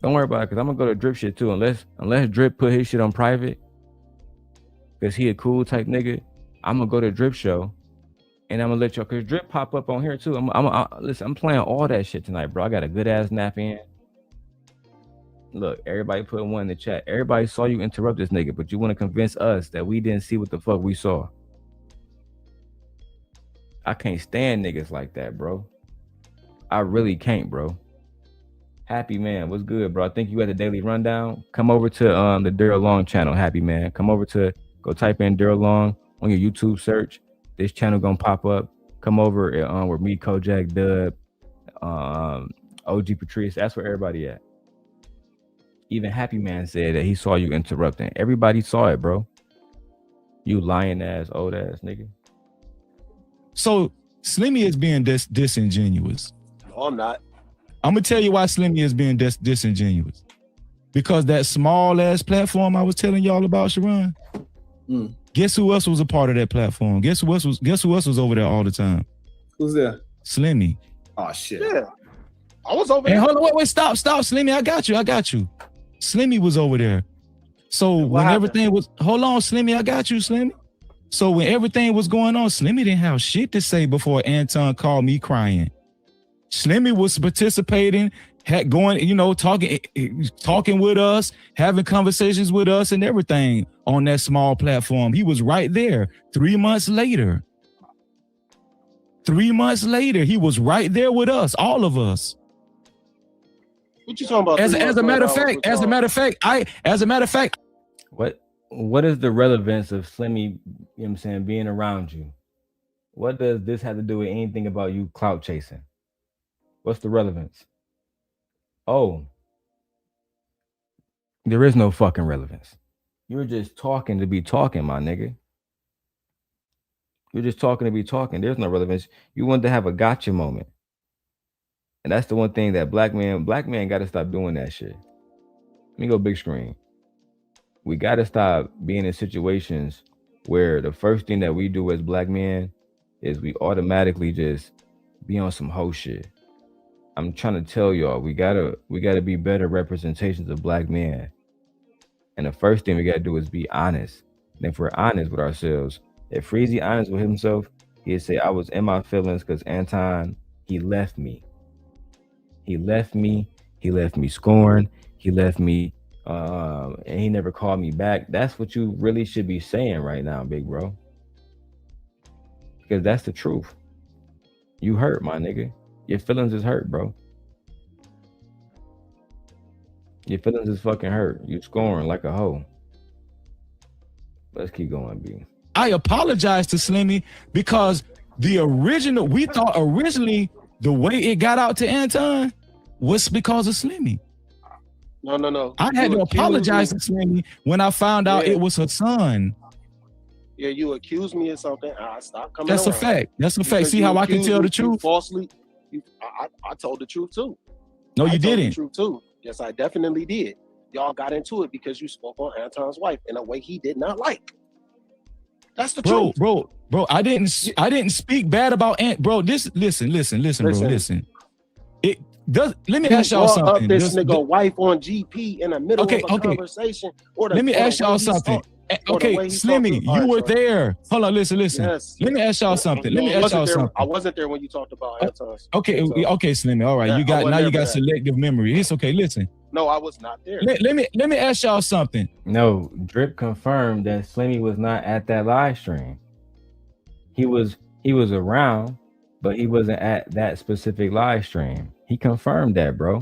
Don't worry about it, because I'm gonna go to Drip shit too. Unless Drip put his shit on private, because he a cool type nigga, I'm gonna go to Drip show and I'm gonna let y'all, because Drip pop up on here too. Listen, I'm playing all that shit tonight, bro. I got a good ass nap in. Look, everybody put 1 in the chat. Everybody saw you interrupt this nigga, but you want to convince us that we didn't see what the fuck we saw. I can't stand niggas like that, bro. I really can't, bro. Happy man, what's good, bro? I think you at the Daily Rundown. Come over to the Darrel Long channel, Happy man. Come over to, go type in Darrel Long on your YouTube search. This channel gonna pop up. Come over where me, Kojak, Dub, OG Patrice. That's where everybody at. Even Happy Man said that he saw you interrupting. Everybody saw it, bro. You lying ass, old ass nigga. So Slimmy is being disingenuous. No, I'm not. I'm gonna tell you why Slimmy is being disingenuous. Because that small ass platform I was telling y'all about, Sharon. Guess who else was a part of that platform? Guess who else was over there all the time? Who's there? Slimmy. Oh shit. Yeah. I was over there. there. Hold on, wait, stop, Slimmy. I got you. Slimmy was over there. So when everything was, hold on, Slimmy, I got you, Slimmy. So when everything was going on, Slimmy didn't have shit to say before Anton called me crying. Slimmy was participating, talking with us, having conversations with us and everything on that small platform. He was right there 3 months later. 3 months later, he was right there with us, all of us. What you talking about? As a matter of fact, what is the relevance of Slimmy, you know what I'm saying, being around you? What does this have to do with anything about you clout chasing? What's the relevance? Oh, there is no fucking relevance. You're just talking to be talking, my nigga. You're just talking to be talking. There's no relevance. You want to have a gotcha moment. And that's the one thing that black man got to stop doing that shit. Let me go big screen. We got to stop being in situations where the first thing that we do as black men is we automatically just be on some hoe shit. I'm trying to tell y'all, we gotta be better representations of black men. And the first thing we gotta do is be honest. And if we're honest with ourselves, if Freezy honest with himself, he'd say, I was in my feelings because Anton, he left me. He left me scorned. He left me, and he never called me back. That's what you really should be saying right now, big bro. Because that's the truth. You hurt, my nigga. Your feelings is hurt, bro. Your feelings is fucking hurt. You scoring like a hoe. Let's keep going, B. I apologize to Slimmy because we thought originally the way it got out to Anton was because of Slimmy. No. I had to apologize to Slimmy when I found out it was her son. Yeah, you accused me of something. I stopped coming That's around. a fact. That's a fact. Because See how I can tell the truth? Falsely. I told the truth too. No, you I told didn't. the truth too. Yes, I definitely did. Y'all got into it because you spoke on Anton's wife in a way he did not like. That's the truth. Bro, I didn't speak bad about Bro, listen, bro. It does. Let me ask y'all something. Up this nigga wife on GP in the middle of a conversation. Let me ask y'all something. Okay, Slimmy, you were there. Hold on, listen. Yes. Let me ask y'all something. I wasn't there when you talked about Anton's. Okay, Slimmy. All right, you got selective memory. It's okay. Listen. No, I was not there. Let me ask y'all something. No, Drip confirmed that Slimmy was not at that live stream. He was around, but he wasn't at that specific live stream. He confirmed that, bro.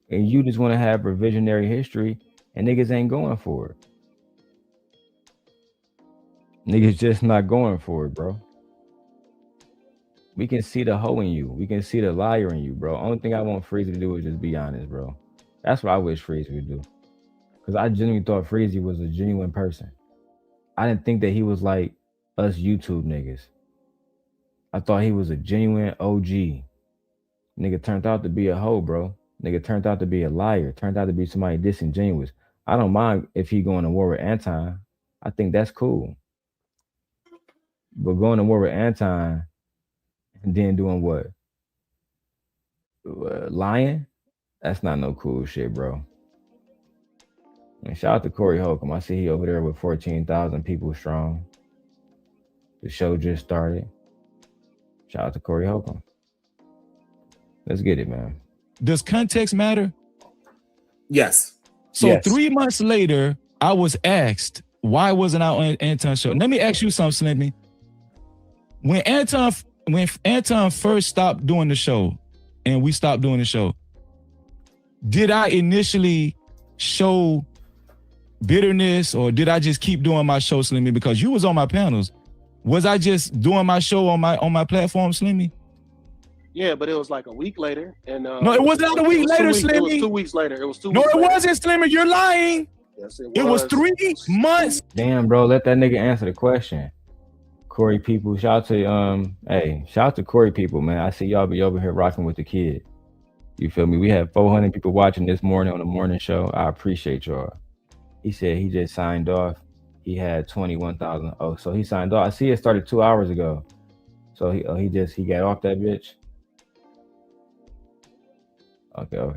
And you just want to have revisionary history, and niggas ain't going for it. Niggas just not going for it, bro. We can see the hoe in you. We can see the liar in you, bro. Only thing I want Freezy to do is just be honest, bro. That's what I wish Freezy would do. Because I genuinely thought Freezy was a genuine person. I didn't think that he was like us YouTube niggas. I thought he was a genuine OG. Nigga turned out to be a hoe, bro. Nigga turned out to be a liar. Turned out to be somebody disingenuous. I don't mind if he going to war with Anton. I think that's cool. But going to war with Anton and then doing what? Lying? That's not no cool shit, bro. And shout out to Corey Holcomb. I see he over there with 14,000 people strong. The show just started. Shout out to Corey Holcomb. Let's get it, man. Does context matter? Yes. So 3 months later, I was asked, why wasn't I on Anton's show? Let me ask you something, Slimmy. When Anton first stopped doing the show and we stopped doing the show, did I initially show bitterness or did I just keep doing my show, Slimmy? Because you was on my panels. Was I just doing my show on my platform, Slimmy? Yeah, but it was like a week later. And no, it was not a week later, Slimmy. It was 2 weeks later. It was 2 weeks No, later. it wasn't, Slimmy. You're lying. Yes, it was 3 months. Damn, bro, let that nigga answer the question. Corey people, shout out to Corey people, man. I see y'all be over here rocking with the kid. You feel me? We had 400 people watching this morning on the morning show. I appreciate y'all. He said he just signed off. He had 21,000. Oh, so he signed off. I see it started 2 hours ago. So he got off that bitch. Okay. All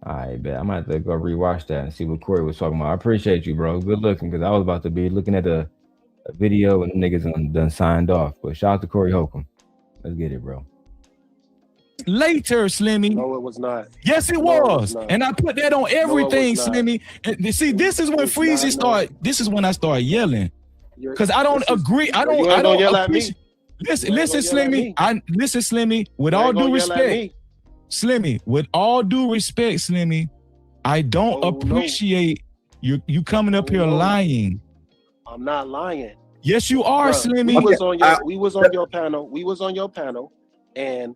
right, bet. I'm gonna have to go rewatch that and see what Corey was talking about. I appreciate you, bro. Good looking, because I was about to be looking at a video and the niggas done signed off. But shout out to Corey Holcomb. Let's get it, bro. Later, Slimmy. No, it was not. Yes, it was. And I put that on everything, Slimmy. And see, this is when Freezy started. This is when I started yelling. Because I don't agree. I don't yell at me. Listen, Slimmy. Listen, Slimmy, with all due respect. Slimmy, with all due respect, Slimmy, I don't appreciate you coming up here lying. I'm not lying. Yes, you are, Slimmy. We was on your panel. We was on your panel, and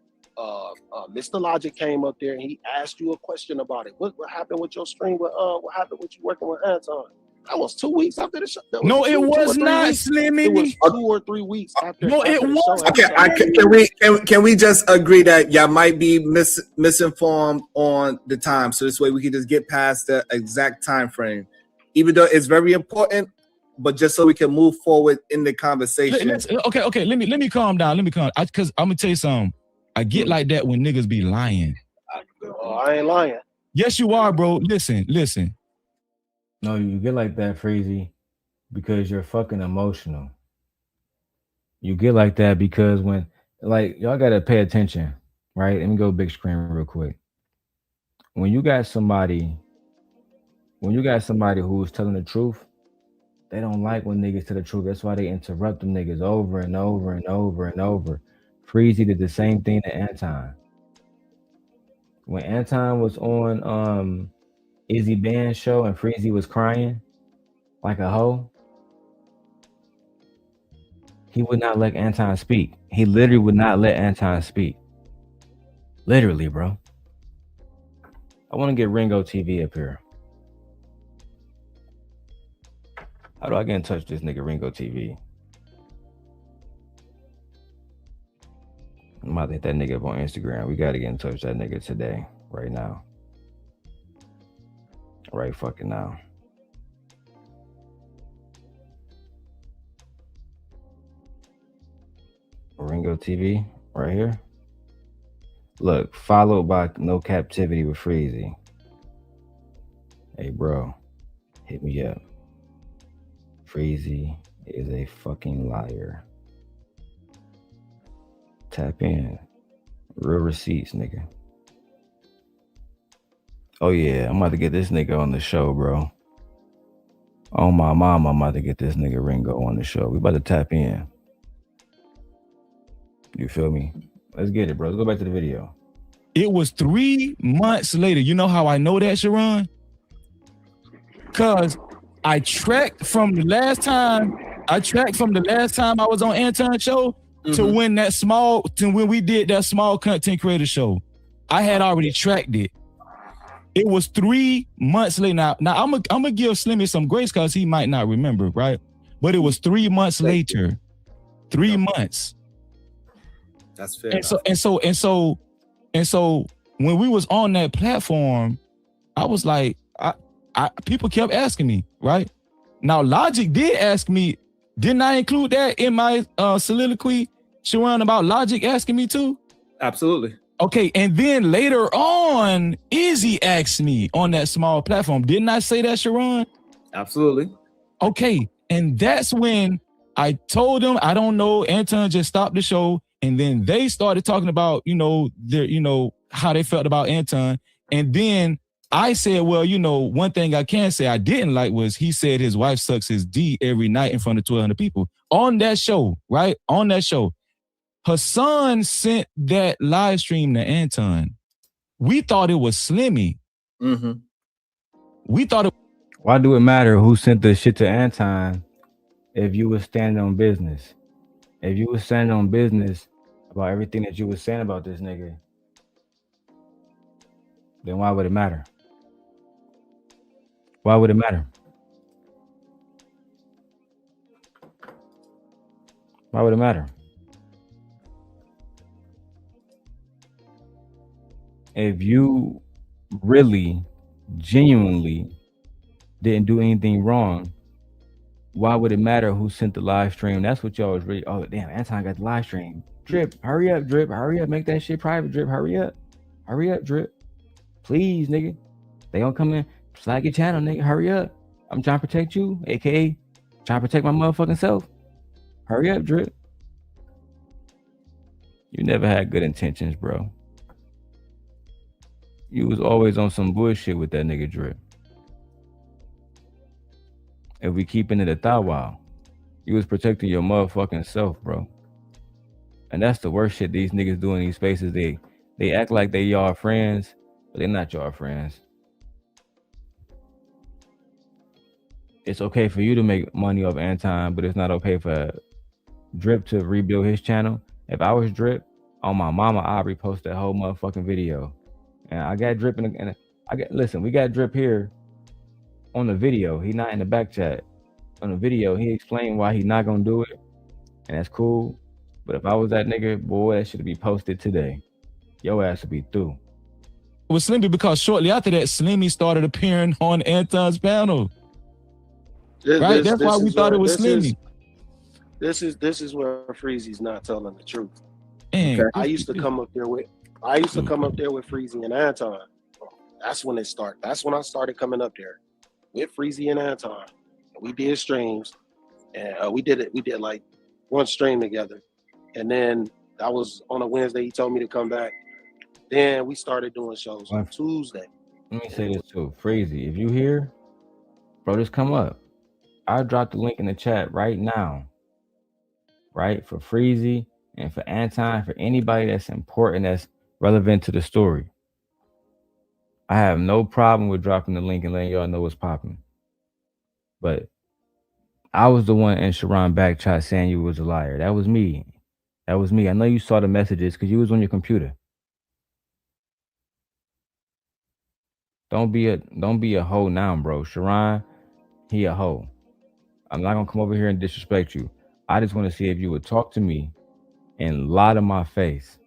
Mr. Logic came up there and he asked you a question about it. What happened with your stream? What happened with you working with Anton? That was 2 weeks after the show. No, it was not, Slimmy. It was 2 or 3 weeks after. No, it was. Okay, can we just agree that y'all might be misinformed on the time, so this way we can just get past the exact time frame, even though it's very important, but just so we can move forward in the conversation. Okay. Let me calm down. Because I'm gonna tell you something. I get like that when niggas be lying. I ain't lying. Yes, you are, bro. Listen. No, you get like that, Freezy, because you're fucking emotional. You get like that because when, like, y'all gotta pay attention, right? Let me go big screen real quick. When you got somebody who's telling the truth, they don't like when niggas tell the truth. That's why they interrupt them niggas over and over and over and over. Freezy did the same thing to Anton. When Anton was on Izzy Band's show and Freezy was crying like a hoe, he would not let Anton speak. He literally would not let Anton speak. Literally, bro. I want to get Ringo TV up here. How do I get in touch with this nigga Ringo TV? I'm about to hit that nigga up on Instagram. We got to get in touch with that nigga today, right now. Right fucking now. Ringo TV, right here. Look, followed by NoCaptivityWithFreezy. Hey, bro, hit me up. Freezy is a fucking liar. Tap in. Real receipts, nigga. Oh, yeah, I'm about to get this nigga on the show, bro. Oh, my mama, I'm about to get this nigga Ringo on the show. We about to tap in. You feel me? Let's get it, bro. Let's go back to the video. It was 3 months later. You know how I know that, Sharon? Because I tracked from the last time I was on Anton's show to when we did that small content creator show. I had already tracked it. It was 3 months later. Now I'm gonna give Slimmy some grace because he might not remember, right? But it was 3 months later. 3 months. That's fair. And so when we was on that platform, I was like, people kept asking me, right? Now Logic did ask me, didn't I include that in my soliloquy, Sharon, about Logic asking me too? Absolutely. Okay, and then later on, Izzy asked me on that small platform. Didn't I say that, Sharon? Absolutely. Okay, and that's when I told them, I don't know, Anton just stopped the show, and then they started talking about, how they felt about Anton, and then I said, well, one thing I can say I didn't like was he said his wife sucks his D every night in front of 1,200 people on that show, right? On that show. Hassan sent that live stream to Anton. We thought it was Slimmy. We thought it. Why do it matter who sent the shit to Anton if you were standing on business? If you were standing on business about everything that you were saying about this nigga, then why would it matter? Why would it matter? Why would it matter? If you really, genuinely didn't do anything wrong, why would it matter who sent the live stream? That's what y'all was really, oh, damn, Anton got the live stream. Drip, hurry up, Drip, hurry up, make that shit private, Drip, hurry up, Drip. Please, nigga. They gonna come in, flag your channel, nigga, hurry up. I'm trying to protect you, aka trying to protect my motherfucking self. Hurry up, Drip. You never had good intentions, bro. You was always on some bullshit with that nigga Drip. If we keeping it a thou wow, you was protecting your motherfucking self, bro. And that's the worst shit these niggas do in these spaces. They act like they y'all friends, but they're not y'all friends. It's okay for you to make money off Anton, but it's not okay for Drip to rebuild his channel. If I was Drip, on my mama, I'd repost that whole motherfucking video. And I got Drip listen, we got Drip here on the video. He not in the back chat. On the video, he explained why he not gonna do it. And that's cool. But if I was that nigga, boy, that should be posted today. Your ass would be through. It was Slimmy because shortly after that, Slimmy started appearing on Anton's panel. Right? That's why we thought it was Slimmy. This is where Freezy's not telling the truth. Okay. I used to come up there with Freezy and Anton. That's when it started. That's when I started coming up there with Freezy and Anton. We did streams, and we did like one stream together. And then that was on a Wednesday. He told me to come back. Then we started doing shows on Tuesday. Let me say this too, Freezy. If you here, bro, just come up. I dropped the link in the chat right now, right, for Freezy And for Anton, for anybody that's important, that's relevant to the story, I have no problem with dropping the link and letting y'all know what's popping. But I was the one in Sharon back chat saying you was a liar. That was me. That was me. I know you saw the messages because you was on your computer. Don't be a hoe now, bro. Sharon, he a hoe. I'm not gonna come over here and disrespect you. I just want to see if you would talk to me and lie to my face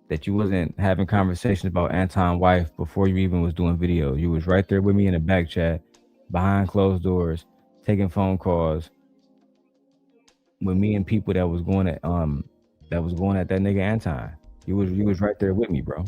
that you wasn't having conversations about Anton's wife before you even was doing video. You was right there with me in the back chat, behind closed doors, taking phone calls with me and people that was going at that nigga Anton. You was right there with me, bro.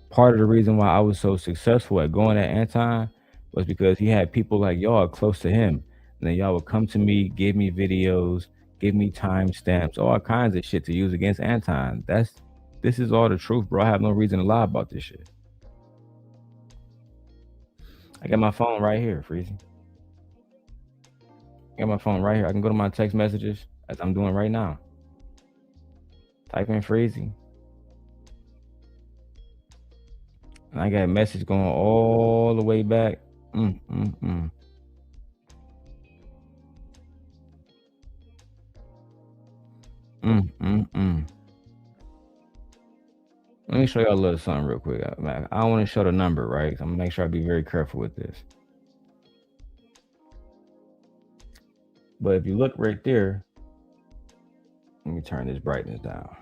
Part of the reason why I was so successful at going at Anton was because he had people like y'all close to him. And then y'all would come to me, give me videos, give me timestamps, all kinds of shit to use against Anton. This is all the truth, bro. I have no reason to lie about this shit. I got my phone right here, Freezy. I got my phone right here. I can go to my text messages as I'm doing right now. Type in Freezy. And I got a message going all the way back. Let me show y'all a little something real quick. I don't want to show the number, right? I'm gonna make sure I be very careful with this. But if you look right there, let me turn this brightness down.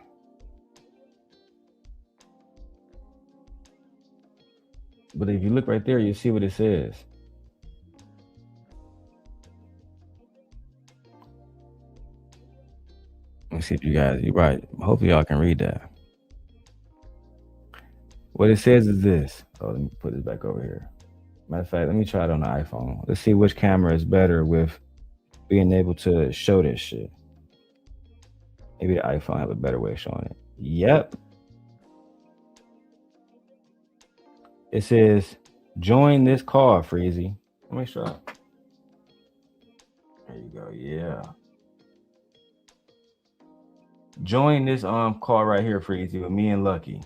But if you look right there, you see what it says. Let me see if you're right. Hopefully y'all can read that. What it says is this. Oh, let me put this back over here. Matter of fact, let me try it on the iPhone. Let's see which camera is better with being able to show this shit. Maybe the iPhone have a better way of showing it. Yep. It says, join this call, Freezy. Let me show it. There you go. Yeah. Join this call right here, Freezy, with me and Lucky.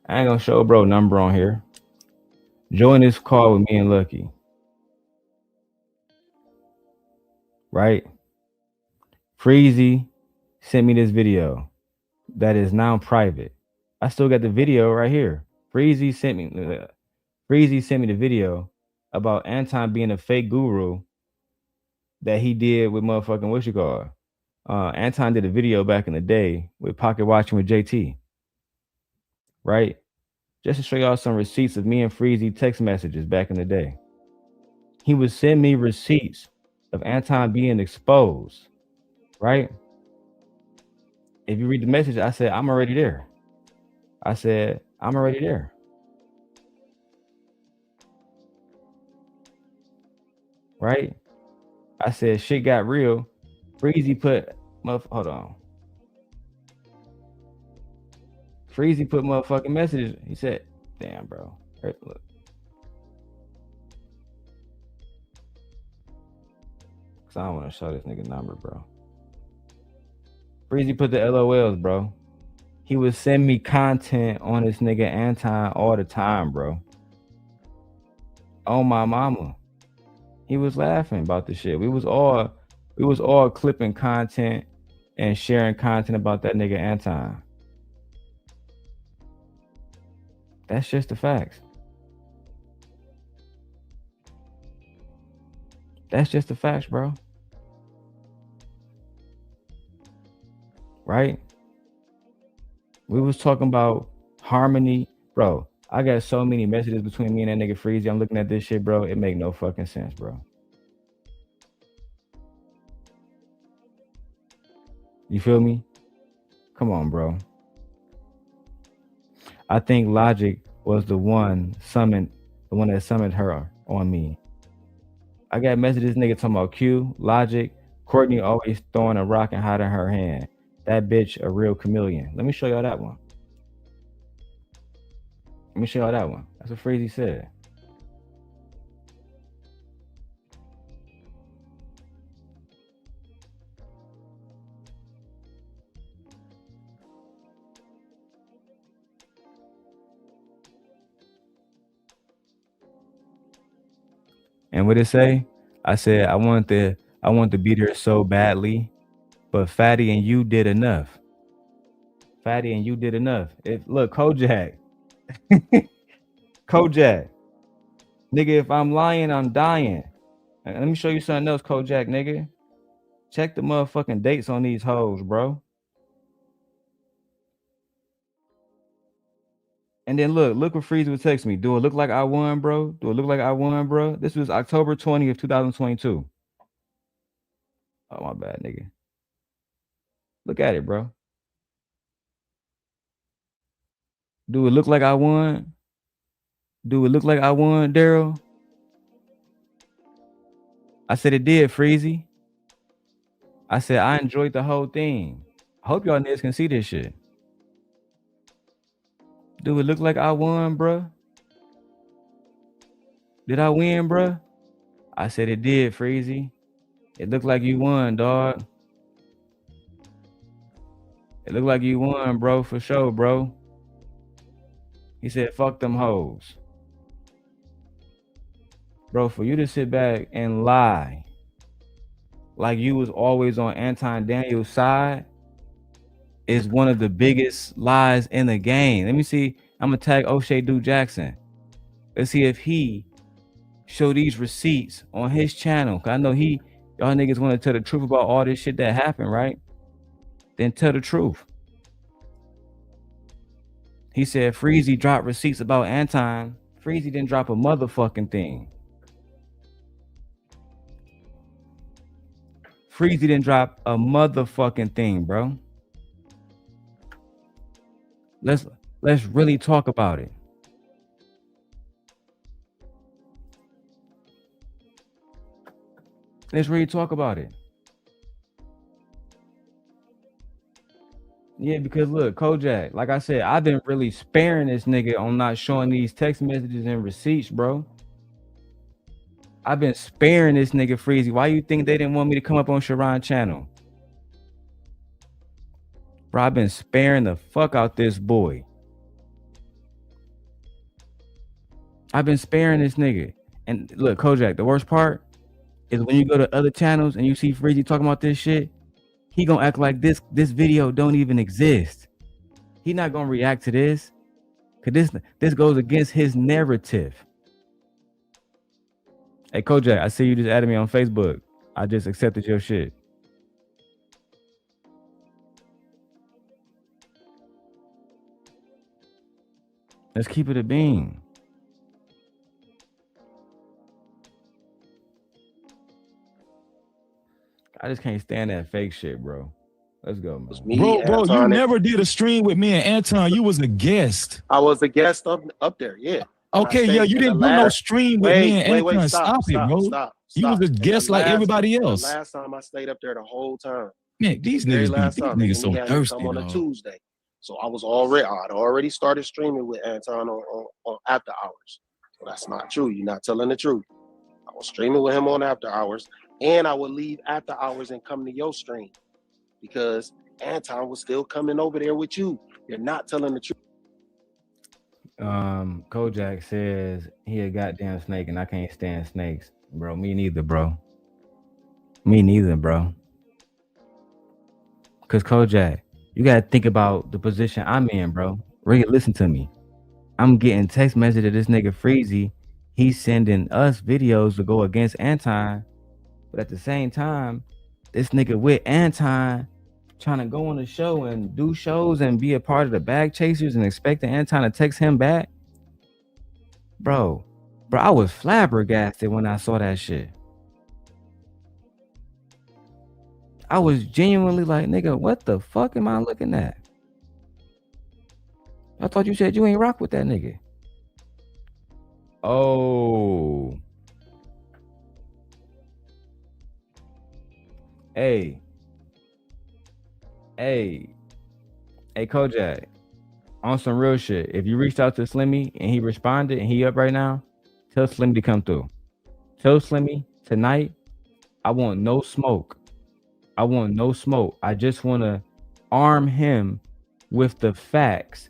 I ain't gonna show bro number on here. Join this call with me and Lucky. Right? Freezy sent me this video that is now private. I still got the video right here. Freezy sent me the video about Anton being a fake guru that he did with motherfucking what you call. Anton did a video back in the day with Pocket Watching with JT. Right? Just to show y'all some receipts of me and Freezy text messages back in the day. He would send me receipts of Anton being exposed. Right? If you read the message, I said, I'm already there. I said, I'm already there. Right? I said, shit got real. Freezy put, hold on. Freezy put motherfucking messages. He said, damn, bro. Right, look. Cause I don't want to show this nigga number, bro. Freezy put the LOLs, bro. He would send me content on this nigga Anton all the time, bro. Oh my mama. He was laughing about the shit. We was all clipping content and sharing content about that nigga Anton. That's just the facts. That's just the facts, bro. Right? We was talking about harmony. Bro, I got so many messages between me and that nigga Freezy. I'm looking at this shit, bro. It make no fucking sense, bro. You feel me? Come on, bro. I think Logic was the one that summoned her on me. I got messages nigga talking about Q, Logic, Courtney always throwing a rock and hiding her hand. That bitch a real chameleon. Let me show y'all that one. Let me show y'all that one. That's what Freezy said. And what it say? I said I want to be there so badly, but Fatty and you did enough. Fatty and you did enough. Look, Kojak. Kojak. Nigga, if I'm lying, I'm dying. Let me show you something else, Kojak, nigga. Check the motherfucking dates on these hoes, bro. And then look what Freezy would text me. Do it look like I won, bro? Do it look like I won, bro? This was October 20th, 2022. Oh, my bad, nigga. Look at it, bro. Do it look like I won? Do it look like I won, Darrel? I said it did, Freezy. I said I enjoyed the whole thing. I hope y'all niggas can see this shit. Do it look like I won, bro? Did I win, bro? I said it did, Freezy. It looked like you won, dog. It looked like you won, bro, for sure, bro. He said, fuck them hoes. Bro, for you to sit back and lie like you was always on Anton Daniels' side is one of the biggest lies in the game. Let me see. I'm gonna tag OshayDukeJackson. Let's see if he show these receipts on his channel. Cause I know y'all niggas want to tell the truth about all this shit that happened, right? Then tell the truth. He said Freezy dropped receipts about Anton. Freezy didn't drop a motherfucking thing. Freezy didn't drop a motherfucking thing, bro. Let's really talk about it. Let's really talk about it. Yeah, because look, Kojak, like I said, I've been really sparing this nigga on not showing these text messages and receipts, bro. I've been sparing this nigga, Freezy. Why you think they didn't want me to come up on Sharon's channel? Bro, I've been sparing the fuck out this boy. I've been sparing this nigga. And look, Kojak, the worst part is when you go to other channels and you see Freezy talking about this shit, he gonna act like this video don't even exist. He not gonna react to this, cause this goes against his narrative. Hey Kojak, I see you just added me on Facebook. I just accepted your shit. Let's keep it a bean. I just can't stand that fake shit, bro. Let's go, man. Bro, you never did a stream with me and Anton. You was a guest. I was a guest up there, yeah. Okay, yeah, you didn't do no stream with me and Anton. Stop it, bro. You was a guest like everybody else. The last time I stayed up there the whole time. Man, these niggas so thirsty. Come on a Tuesday. So I'd already started streaming with Anton on after hours. So that's not true. You're not telling the truth. I was streaming with him on after hours, and I would leave after hours and come to your stream because Anton was still coming over there with you. You're not telling the truth. Kojak says he a goddamn snake and I can't stand snakes. Bro, me neither, bro. Me neither, bro. Cause Kojak, you gotta think about the position I'm in, bro. Really listen to me. I'm getting text message of this nigga Freezy. He's sending us videos to go against Anton. But at the same time, this nigga with Anton trying to go on the show and do shows and be a part of the bag chasers and expecting Anton to text him back. Bro, I was flabbergasted when I saw that shit. I was genuinely like, nigga, what the fuck am I looking at? I thought you said you ain't rock with that nigga. Oh. Hey, Kojak, on some real shit. If you reached out to Slimmy and he responded and he up right now, tell Slimmy to come through. Tell Slimmy tonight, I want no smoke. I want no smoke. I just want to arm him with the facts.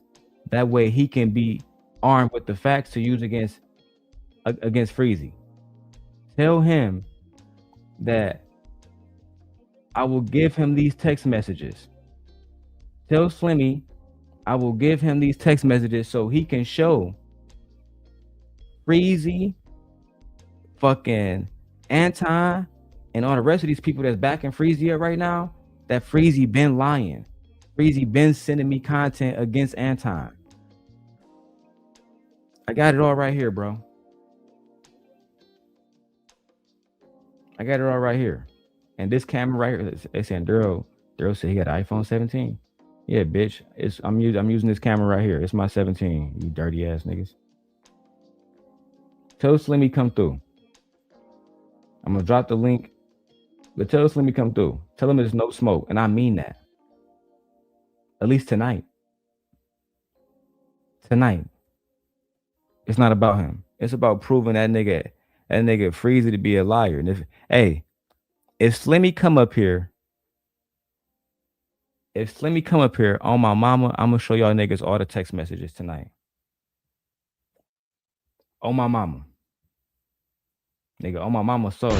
That way he can be armed with the facts to use against Freezy. Tell him that I will give him these text messages. Tell Slimmy I will give him these text messages so he can show Freezy, fucking Anton, and all the rest of these people that's backing Freezy up right now that Freezy been lying. Freezy been sending me content against Anton. I got it all right here, bro. I got it all right here. And this camera right here, they saying Darrel said he got an iPhone 17. Yeah, bitch. I'm using this camera right here. It's my 17, you dirty ass niggas. Tell Slimmy come through. I'm gonna drop the link, but tell Slimmy come through. Tell him there's no smoke, and I mean that. At least tonight. Tonight. It's not about him. It's about proving that nigga Freezy to be a liar. And if Slimmy come up here, on my mama, I'm gonna show y'all niggas all the text messages tonight. On my mama. Nigga, on my mama's soul.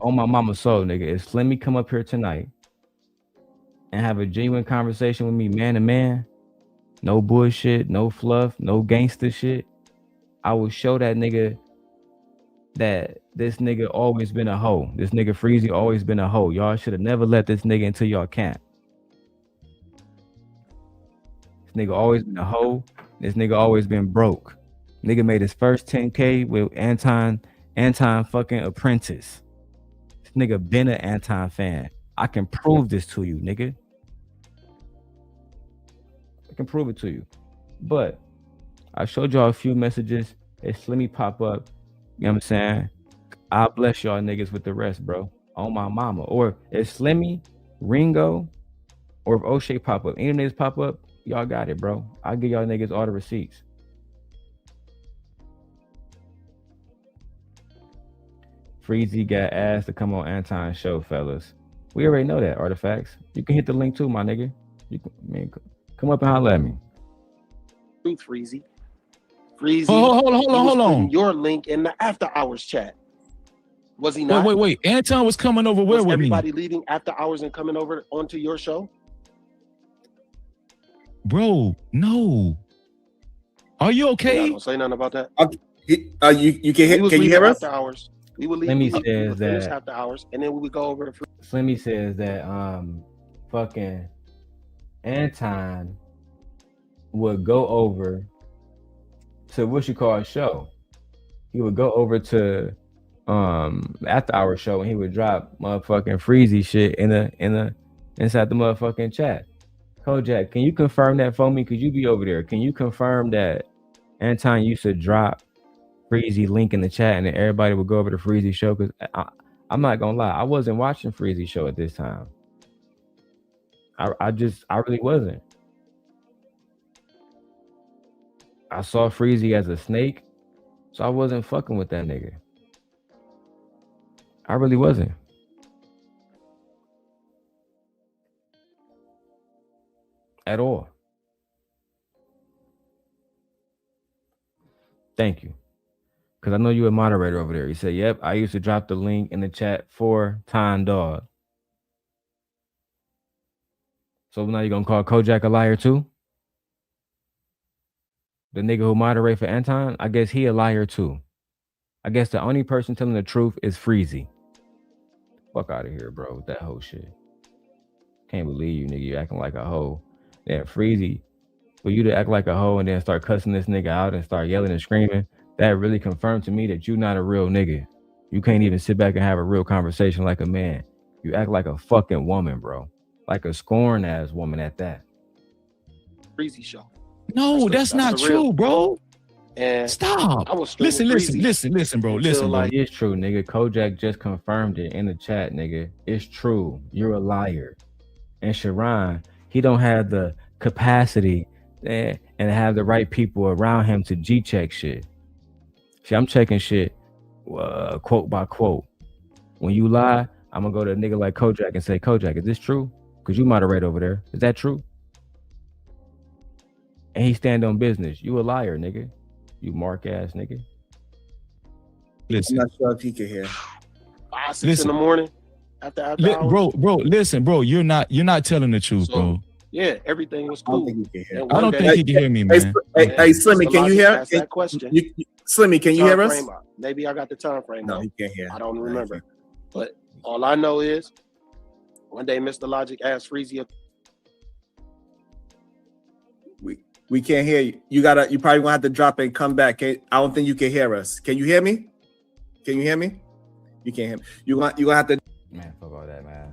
On my mama's soul, nigga. If Slimmy come up here tonight and have a genuine conversation with me, man to man, no bullshit, no fluff, no gangster shit, I will show that nigga that this nigga always been a hoe. This nigga Freezy always been a hoe. Y'all should have never let this nigga into y'all camp. This nigga always been a hoe. This nigga always been broke. Nigga made his first 10K with Anton fucking Apprentice. This nigga been an Anton fan. I can prove this to you, nigga. I can prove it to you. But I showed y'all a few messages. If Slimmy pop up, you know what I'm saying? I'll bless y'all niggas with the rest, bro. On my mama. Or if Slimmy, Ringo, or if Oshay pop up, any niggas pop up, y'all got it, bro. I'll give y'all niggas all the receipts. Freezy got asked to come on Anton's show, fellas. We already know that, Artifacts. You can hit the link too, my nigga. You can, come up and holler at me. Freezy. Freezy. Hold on. Your link in the after hours chat. Was he not? Wait. Anton was coming over where with everybody me? leaving after hours and coming over onto your show? Bro, no. Are you okay? Yeah, don't say nothing about that. You can hear us? After hours. We would leave. Slimmy says that after hours, and then we would go over to Slimmy says that fucking Anton would go over to what you call a show. He would go over to after hour show and he would drop motherfucking Freezy shit in the inside the motherfucking chat. Kojak, can you confirm that for me? Could you be over there? Can you confirm that Anton used to drop Freezy link in the chat and then everybody would go over to Freezy show? Because I'm not gonna lie, I wasn't watching Freezy show at this time. I really wasn't. I saw Freezy as a snake, so I wasn't fucking with that nigga. I really wasn't. At all. Thank you. Because I know you a moderator over there. You said, yep, I used to drop the link in the chat for Time Dog. So now you're going to call Kojak a liar too? The nigga who moderate for Anton, I guess he a liar too. I guess the only person telling the truth is Freezy. Fuck out of here, bro, with that whole shit. Can't believe you, nigga. You acting like a hoe. Then Freezy, for you to act like a hoe and then start cussing this nigga out and start yelling and screaming, that really confirmed to me that you're not a real nigga. You can't even sit back and have a real conversation like a man. You act like a fucking woman, bro. Like a scorn ass woman at that. Freezy show. No, that's not true, bro. And stop. Listen, bro. Listen, bro. It's true, nigga. Kojak just confirmed it in the chat, nigga. It's true. You're a liar. And Sharon, he don't have the capacity and have the right people around him to G-check shit. See, I'm checking shit quote by quote. When you lie, I'm gonna go to a nigga like Kojak and say, Kojak, is this true? Because you moderate over there. Is that true? And he stand on business. You a liar, nigga. You mark ass nigga. Listen. I'm not sure if he can hear. 5, 6 in the morning after hours. Bro, listen, bro. You're not telling the truth, bro. Yeah, everything was cool. I don't think he can hear. I don't think he can hear me, man. Hey, Slimmy, can you hear? Ask that question. Slimmy, can you hear us? Maybe I got the time frame. No, he can't hear. I don't remember. But all I know is one day Mr. Logic asked Freezy. We can't hear you. You probably gonna have to drop and come back. I don't think you can hear us. Can you hear me? Can you hear me? You can't hear me. You gonna have to. Man, fuck all that, man.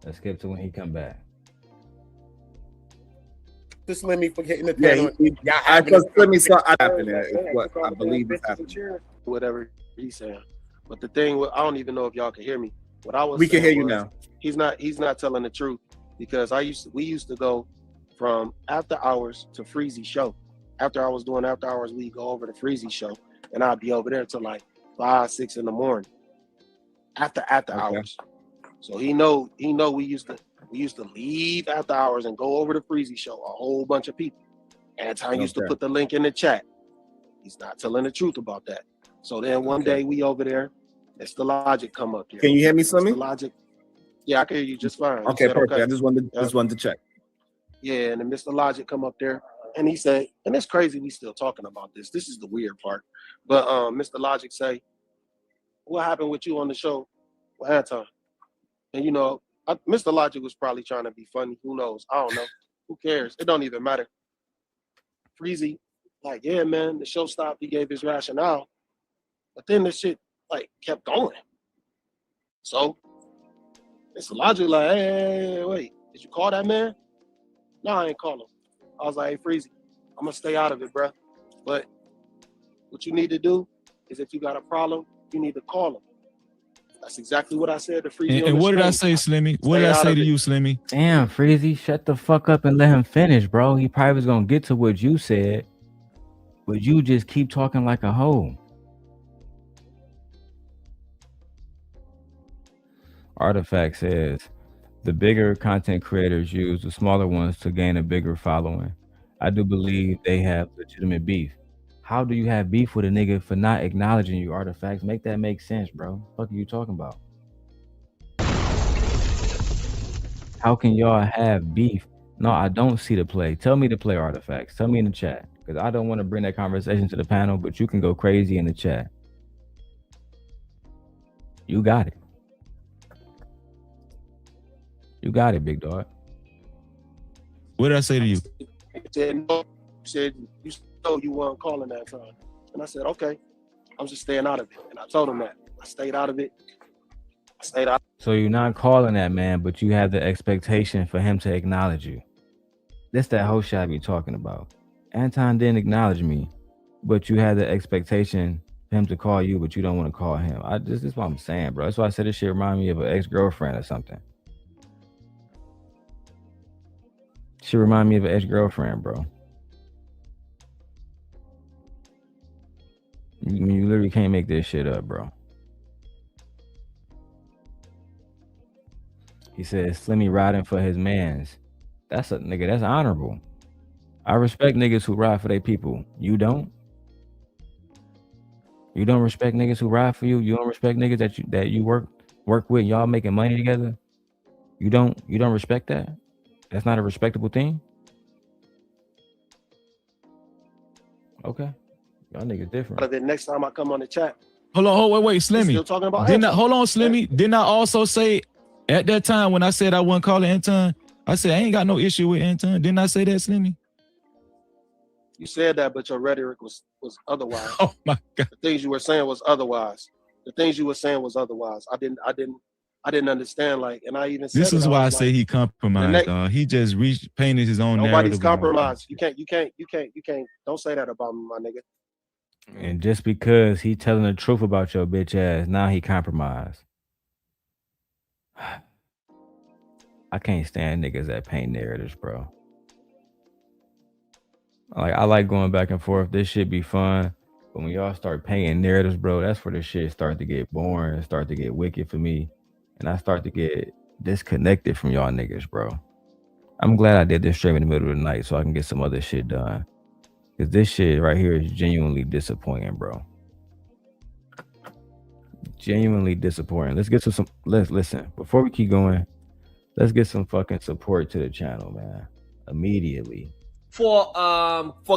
Let's skip to when he come back. Just let me forget in the panel. I just let me saw happening. What I believe is happening. Whatever he's saying. But the thing, I don't even know if y'all can hear me. What I was we can hear you now. He's not telling the truth, because we used to go from after hours to Freezy show. After I was doing after hours, we go over to Freezy show, and I'd be over there till like 5, 6 in the morning. After hours. So he know we used to leave after hours and go over to Freezy show, a whole bunch of people. Anton used to put the link in the chat. He's not telling the truth about that. So then one day we over there, Mr. Logic come up here. Can you hear me, Slimmy? Mr. Logic. Yeah, I can hear you just fine. Okay, perfect. I just wanted to check. Yeah, and then Mr. Logic come up there and he said, and it's crazy we still talking about this. This is the weird part. But Mr. Logic say, what happened with you on the show with Anton? And Mr. Logic was probably trying to be funny. Who knows? I don't know. Who cares? It don't even matter. Freezy, like, yeah, man, the show stopped. He gave his rationale. But then this shit, like, kept going. So, Mr. Logic, like, hey, wait, did you call that man? No, I ain't call him. I was like, hey, Freezy, I'm going to stay out of it, bro. But what you need to do is if you got a problem, you need to call him. That's exactly what I said to Freezy. And what did I say, Slimmy? What did I say to you, Slimmy? Damn, Freezy, shut the fuck up and let him finish, bro. He probably was gonna get to what you said, but you just keep talking like a hoe. Artifact says, the bigger content creators use the smaller ones to gain a bigger following. I do believe they have legitimate beef. How do you have beef with a nigga for not acknowledging you, Artifacts? Make that make sense, bro. What the fuck are you talking about? How can y'all have beef? No, I don't see the play. Tell me the play, Artifacts. Tell me in the chat. Because I don't want to bring that conversation to the panel, but you can go crazy in the chat. You got it. You got it, big dog. What did I say to you? You said you know you weren't calling that time. And I said, okay, I'm just staying out of it. And I told him that. I stayed out of it. So you're not calling that man, but you have the expectation for him to acknowledge you. That's that whole shit I be talking about. Anton didn't acknowledge me, but you had the expectation for him to call you, but you don't want to call him. This is what I'm saying, bro. That's why I said this shit remind me of an ex-girlfriend or something. She remind me of an ex-girlfriend, bro. You literally can't make this shit up, bro. He says Slimmy riding for his mans. That's a nigga, that's honorable. I respect niggas who ride for their people. You don't? You don't respect niggas who ride for you? You don't respect niggas that you work with, y'all making money together? You don't respect that? That's not a respectable thing? Okay. Y'all niggas different. But then next time I come on the chat. Hold on, wait, Slimmy. Still talking about hold on, Slimmy. Didn't I also say at that time when I said I wasn't calling Anton, I said I ain't got no issue with Anton. Didn't I say that, Slimmy? You said that, but your rhetoric was otherwise. Oh my God. The things you were saying was otherwise. I didn't understand, like, and I even said this is why I say he compromised, dog. He just painted his own narrative. Nobody's compromised. You can't. Don't say that about me, my nigga. And just because he telling the truth about your bitch ass, now he compromised. I can't stand niggas that paint narratives, bro. Like, I like going back and forth. This shit be fun. But when y'all start painting narratives, bro, that's where the shit start to get boring and start to get wicked for me. And I start to get disconnected from y'all niggas, bro. I'm glad I did this stream in the middle of the night so I can get some other shit done. Because this shit right here is genuinely disappointing, bro. Genuinely disappointing. Let's get to some. Let's listen before we keep going. Let's get some fucking support to the channel, man. Immediately. For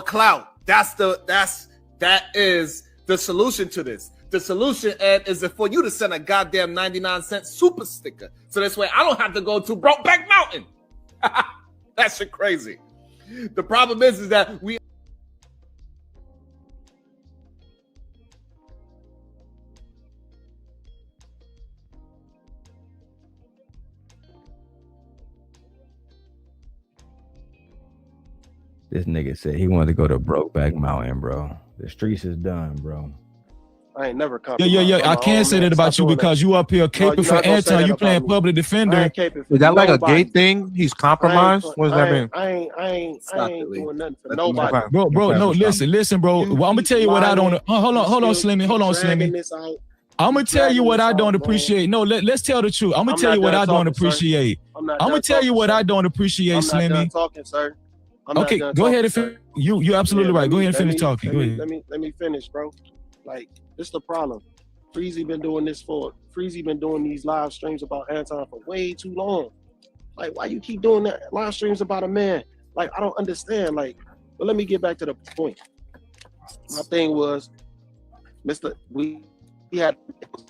clout. That is the solution to this. The solution, Ed, is for you to send a goddamn 99-cent super sticker. So this way I don't have to go to Brokeback Mountain. That shit crazy. The problem is that we This nigga said he wanted to go to Brokeback Mountain, bro. The streets is done, bro. I ain't never come. Yeah. I can't say that about you because you up here caping for Anton. You playing public defender. Is that like a gay thing? He's compromised? What does that mean? I ain't doing nothing for nobody. Bro, no, listen, bro. Well, I'm gonna tell you what I don't. Hold on, Slimmy. Hold on, Slimmy. I'm gonna tell you what I don't appreciate. No, let's tell the truth. I'm gonna tell you what I don't appreciate. I'm gonna tell you what I don't appreciate, Slimmy. I'm not done talking, sir. Okay, go ahead and finish. You're absolutely right. Go ahead and finish talking. Go ahead. Let me finish, bro. Like, this is the problem. Freezy been doing these live streams about Anton for way too long. Like, why you keep doing that live streams about a man? Like, I don't understand. Like, but let me get back to the point. My thing was, we had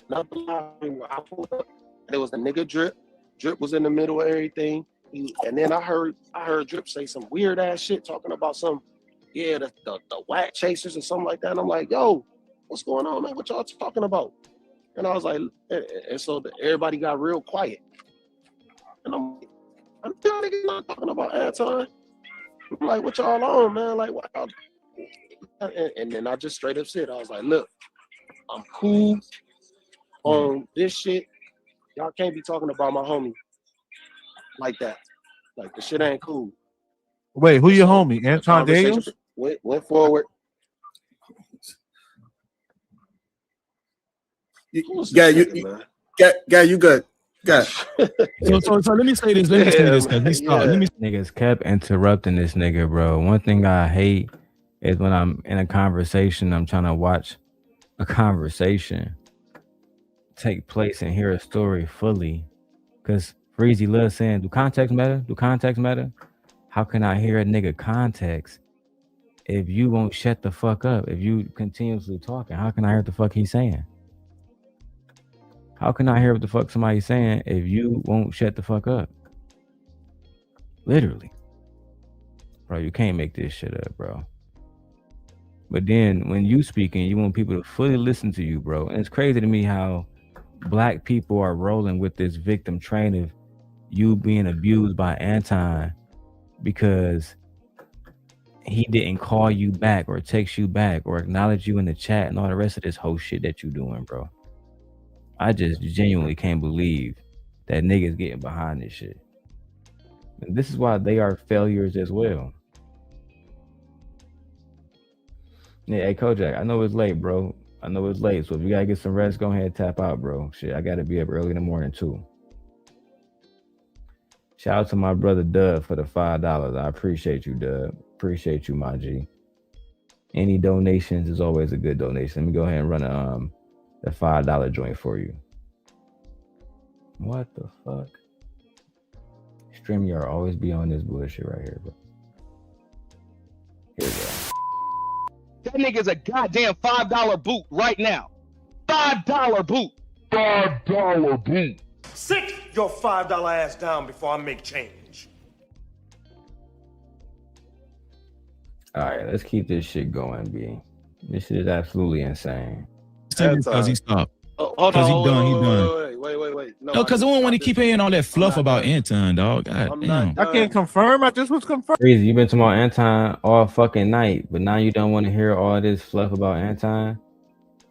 another live stream where I pulled up, and it was the nigga Drip. Drip was in the middle of everything. And then I heard Drip say some weird ass shit talking about the whack chasers or something like that. And I'm like, yo, what's going on, man? What y'all talking about? And I was like, and so everybody got real quiet. And I'm telling niggas not talking about Anton. I'm like, what y'all on, man? Like, what y'all? And then I just straight up said, I was like, look, I'm cool on this shit. Y'all can't be talking about my homie like that. Like, the shit ain't cool. Wait, who your homie? Anton Daniels? Went forward. You good. Good. So let me say this. Niggas kept interrupting this nigga, bro. One thing I hate is when I'm in a conversation, I'm trying to watch a conversation take place and hear a story fully. Because Freezy loves saying, do context matter? Do context matter? How can I hear a nigga context if you won't shut the fuck up? If you continuously talking, how can I hear what the fuck he's saying? How can I hear what the fuck somebody's saying if you won't shut the fuck up? Literally. Bro, you can't make this shit up, bro. But then when you speaking, you want people to fully listen to you, bro. And it's crazy to me how Black people are rolling with this victim train of you being abused by Anton because he didn't call you back or text you back or acknowledge you in the chat and all the rest of this whole shit that you doing, bro. I just genuinely can't believe that niggas getting behind this shit. And this is why they are failures as well. Yeah, hey Kojak, I know it's late, bro. I know it's late, so if you gotta get some rest, go ahead and tap out, bro. Shit, I gotta be up early in the morning too. Shout out to my brother Dub for the $5. I appreciate you, Dub. Appreciate you, my G. Any donations is always a good donation. Let me go ahead and run the $5 joint for you. What the fuck? StreamYard always be on this bullshit right here, bro. Here we go. That nigga's a goddamn $5 boot right now. $5 boot. $5 boot. Sit your $5 ass down before I make change. All right, let's keep this shit going, B. This shit is absolutely insane. Because he stopped. Hold Because on. He done. Wait. No, because I don't want to keep hearing all that fluff about Anton, dog. God damn. I can't confirm. I just was confirmed. Crazy, you've been talking about Anton all fucking night, but now you don't want to hear all this fluff about Anton.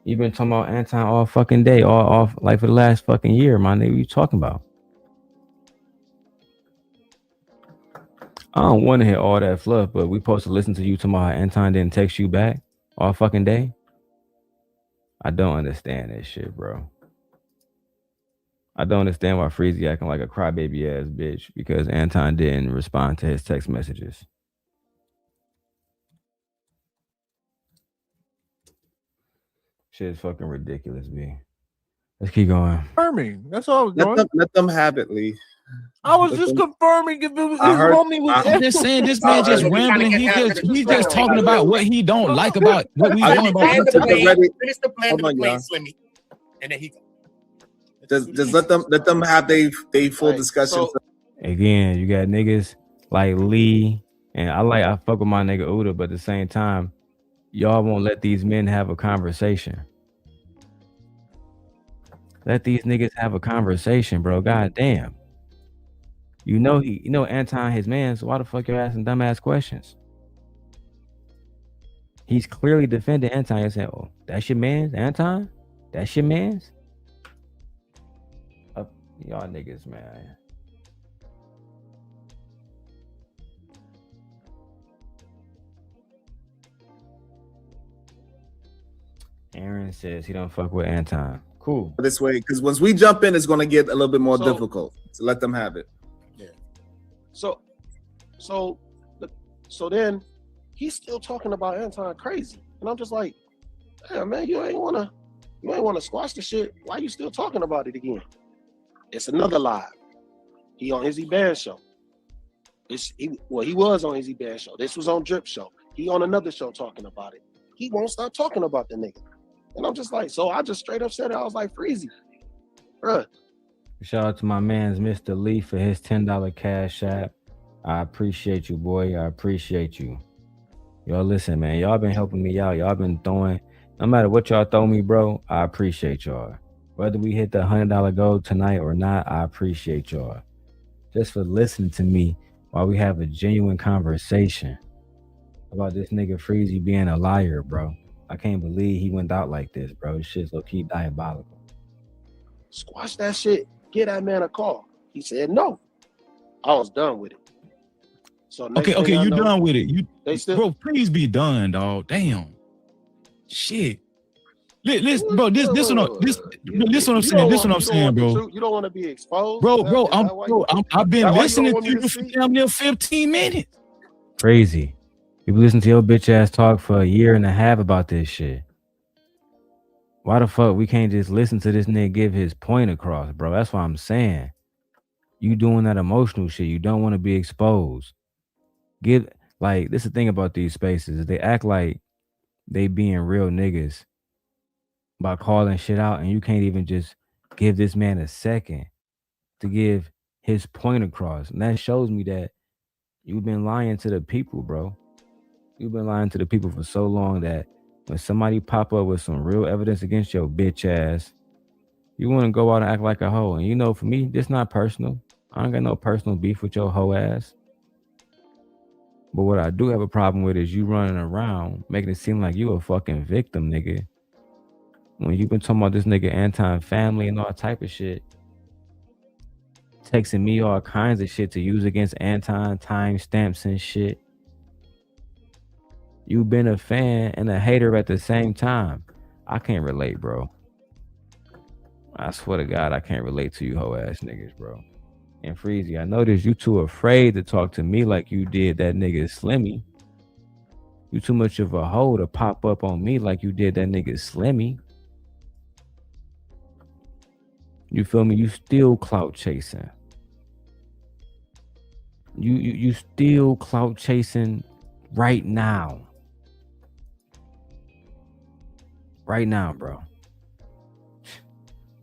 You've been talking about Anton all fucking day, all like for the last fucking year, my nigga. What you talking about? I don't want to hear all that fluff, but we supposed to listen to you talking about how Anton didn't text you back all fucking day. I don't understand this shit, bro. I don't understand why Freezy acting like a crybaby ass bitch because Anton didn't respond to his text messages. Shit is fucking ridiculous, B. Let's keep going. Confirming. That's all I was doing. Let them have it, Lee. I was just confirming if it was his homie was. I'm just saying this man just rambling. He just talking about what he don't like about what we want about. Finish the plan of the plane, Slimmy, and then he go. Just let them have they full discussion. Again, you got niggas like Lee, and I fuck with my nigga Uda, but at the same time, y'all won't let these men have a conversation. Let these niggas have a conversation, bro. God damn. You know Anton his man, so why the fuck you're asking dumbass questions? He's clearly defending Anton and saying, "Oh, that's your man's, Anton? That's your man's?" Y'all niggas, man. Aaron says he don't fuck with Anton. Cool. This way, because once we jump in, it's gonna get a little bit more difficult. So let them have it. Yeah. So then he's still talking about Anton crazy, and I'm just like, damn man, you ain't wanna squash the shit. Why you still talking about it again? It's another live. He on Izzy Band show. He was on Izzy Band show. This was on Drip show. He on another show talking about it. He won't stop talking about the nigga. And I'm just like, so I just straight up said it. I was like, Freezy, bruh. Shout out to my man's Mr. Lee for his $10 cash app. I appreciate you, boy. I appreciate you. Y'all listen, man. Y'all been helping me out. Y'all been throwing, no matter what y'all throw me, bro, I appreciate y'all. Whether we hit the $100 goal tonight or not, I appreciate y'all. Just for listening to me while we have a genuine conversation about this nigga Freezy being a liar, bro. I can't believe he went out like this, bro. This shit's low-key diabolical. Squash that shit. Get that man a call. He said no. I was done with it. So okay, you done with it. Bro, please be done, dog. Damn. Shit. Listen, bro, this what I'm saying. This what I'm saying, bro. You don't want to be exposed, bro. I've been listening to you for damn near 15 minutes. Crazy. People listen to your bitch ass talk for a year and a half about this shit. Why the fuck we can't just listen to this nigga give his point across, bro? That's what I'm saying. You doing that emotional shit. You don't want to be exposed. This is the thing about these spaces. They act like they being real niggas by calling shit out, and you can't even just give this man a second to give his point across. And that shows me that you've been lying to the people, bro. You've been lying to the people for so long that when somebody pop up with some real evidence against your bitch ass, you want to go out and act like a hoe. And you know, for me, this not personal. I don't got no personal beef with your hoe ass. But what I do have a problem with is you running around making it seem like you a fucking victim, nigga. When you've been talking about this nigga Anton family and all type of shit, texting me all kinds of shit to use against Anton, timestamps and shit. You've been a fan and a hater at the same time. I can't relate, bro. I swear to God, I can't relate to you hoe ass niggas, bro. And Freezy, I noticed you too afraid to talk to me like you did that nigga Slimmy. You too much of a hoe to pop up on me like you did that nigga Slimmy. You feel me? You still clout chasing. You still clout chasing right now. Right now, bro.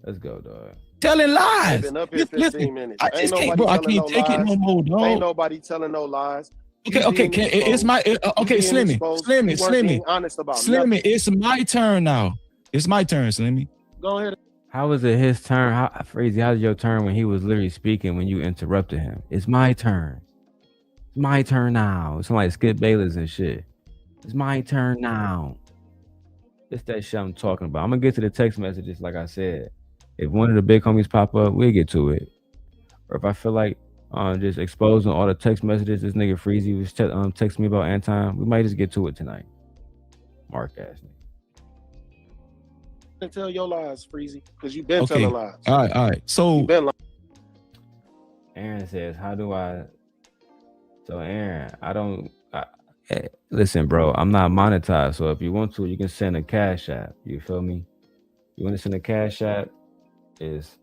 Let's go, dog. Telling lies. Been up here 15 minutes. I just can't, bro. I can't take it no more, dog. Ain't nobody telling no lies. Okay. It's my Slimmy. Honest about Slimmy, it's my turn now. It's my turn, Slimmy. Go ahead. How was it his turn? Freezy, how was your turn when he was literally speaking when you interrupted him? It's my turn. It's my turn now. It's like Skip Bayless and shit. It's my turn now. It's that shit I'm talking about. I'm gonna get to the text messages, like I said. If one of the big homies pop up, we'll get to it. Or if I feel like just exposing all the text messages this nigga Freezy was texting me about Anton, we might just get to it tonight. Mark ass nigga. Tell your lies, Freezy, because you've been telling lies. All right. So Aaron says, how do I? So Aaron, listen, bro, I'm not monetized. So if you want to, you can send a cash app. You feel me? You want to send a cash app? is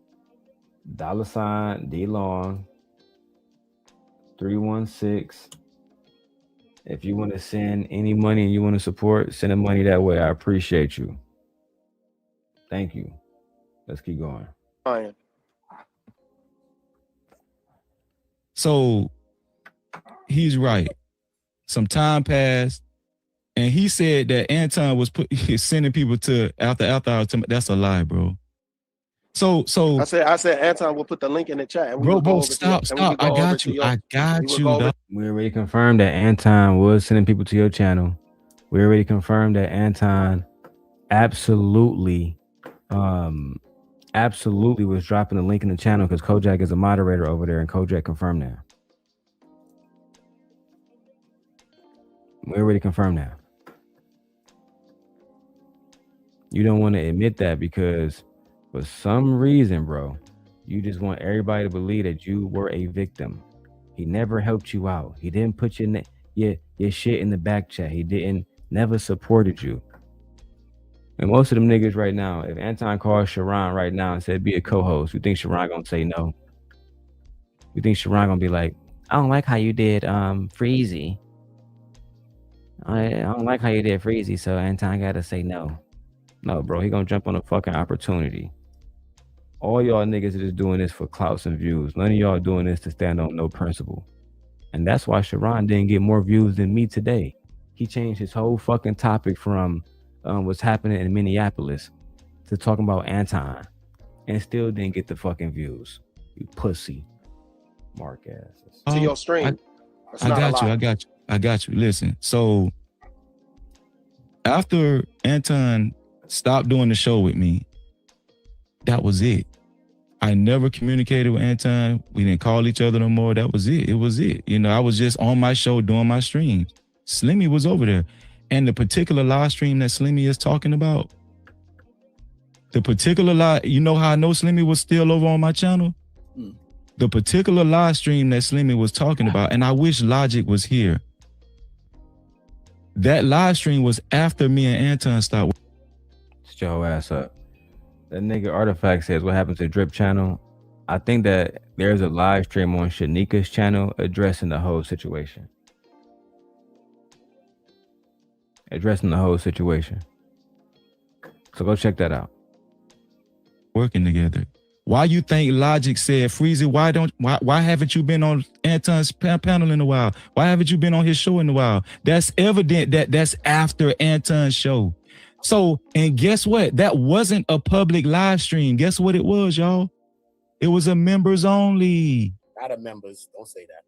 $DLong 316. If you want to send any money and you want to support, send the money that way. I appreciate you. Thank you. Let's keep going. Fine. So he's right. Some time passed, and he said that Anton was sending people to after our time. That's a lie, bro. So I said Anton will put the link in the chat. And bro, stop. I got you. We already confirmed that Anton was sending people to your channel. We already confirmed that Anton absolutely was dropping the link in the channel because Kojak is a moderator over there, and Kojak confirmed that. We already confirmed that. You don't want to admit that because for some reason, bro, you just want everybody to believe that you were a victim. He never helped you out. He didn't put your shit in the back chat. He never supported you. And most of them niggas right now, if Anton called Sharon right now and said be a co-host, you think Sharon gonna say no? You think Sharon gonna be like, I don't like how you did Freezy. I don't like how you did Freezy, so Anton gotta say no. No, bro, he gonna jump on a fucking opportunity. All y'all niggas are just doing this for clouts and views. None of y'all doing this to stand on no principle. And that's why Sharon didn't get more views than me today. He changed his whole fucking topic from what's happening in Minneapolis to talking about Anton and still didn't get the fucking views. You pussy. Mark asses. To your stream. I got you. Listen, so after Anton stopped doing the show with me, that was it. I never communicated with Anton. We didn't call each other no more. That was it. It was it. You know, I was just on my show doing my streams. Slimmy was over there. And the particular live stream that Slimmy is talking about, the particular live, you know how I know Slimmy was still over on my channel? The particular live stream that Slimmy was talking about, and I wish Logic was here. That live stream was after me and Anton stopped. Shut your ass up. That nigga Artifact says, what happened to Drip channel? I think that there's a live stream on Shanika's channel addressing the whole situation. So go check that out. Working together. Why you think Logic said, Freezy, why haven't you been on Anton's panel in a while? Why haven't you been on his show in a while? That's evident that's after Anton's show. So, and guess what? That wasn't a public live stream. Guess what it was, y'all? It was a members only. Not a members. Don't say that.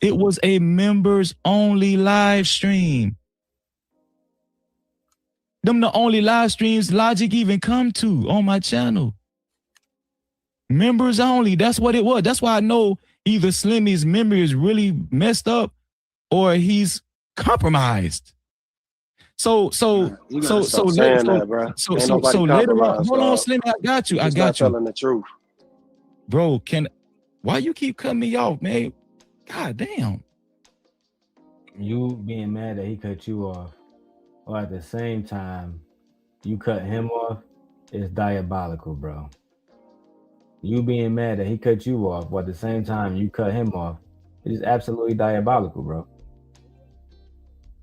It was a members only live stream. Them the only live streams Logic even come to on my channel. Members only. That's what it was. That's why I know either Slimmy's memory is really messed up or he's compromised. So later on, hold on, Slimmy, I got you. Telling the truth. Bro, why you keep cutting me off, man? God damn. You being mad that he cut you off, or at the same time, you cut him off, is diabolical, bro. You being mad that he cut you off, but at the same time you cut him off, it is absolutely diabolical, bro. I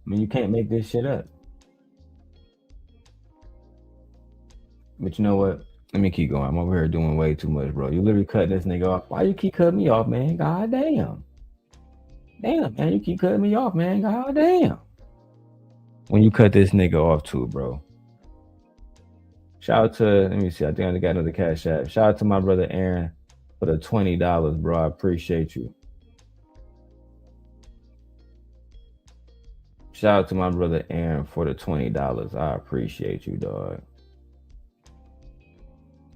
mean, you can't make this shit up. But you know what? Let me keep going. I'm over here doing way too much, bro. You literally cut this nigga off. Why you keep cutting me off, man? God damn. Damn, man, you keep cutting me off, man. God damn. When you cut this nigga off too, bro. Shout out to, let me see, I think I got another cash app. Shout out to my brother Aaron for the $20, bro. I appreciate you. Shout out to my brother Aaron for the $20. I appreciate you, dog.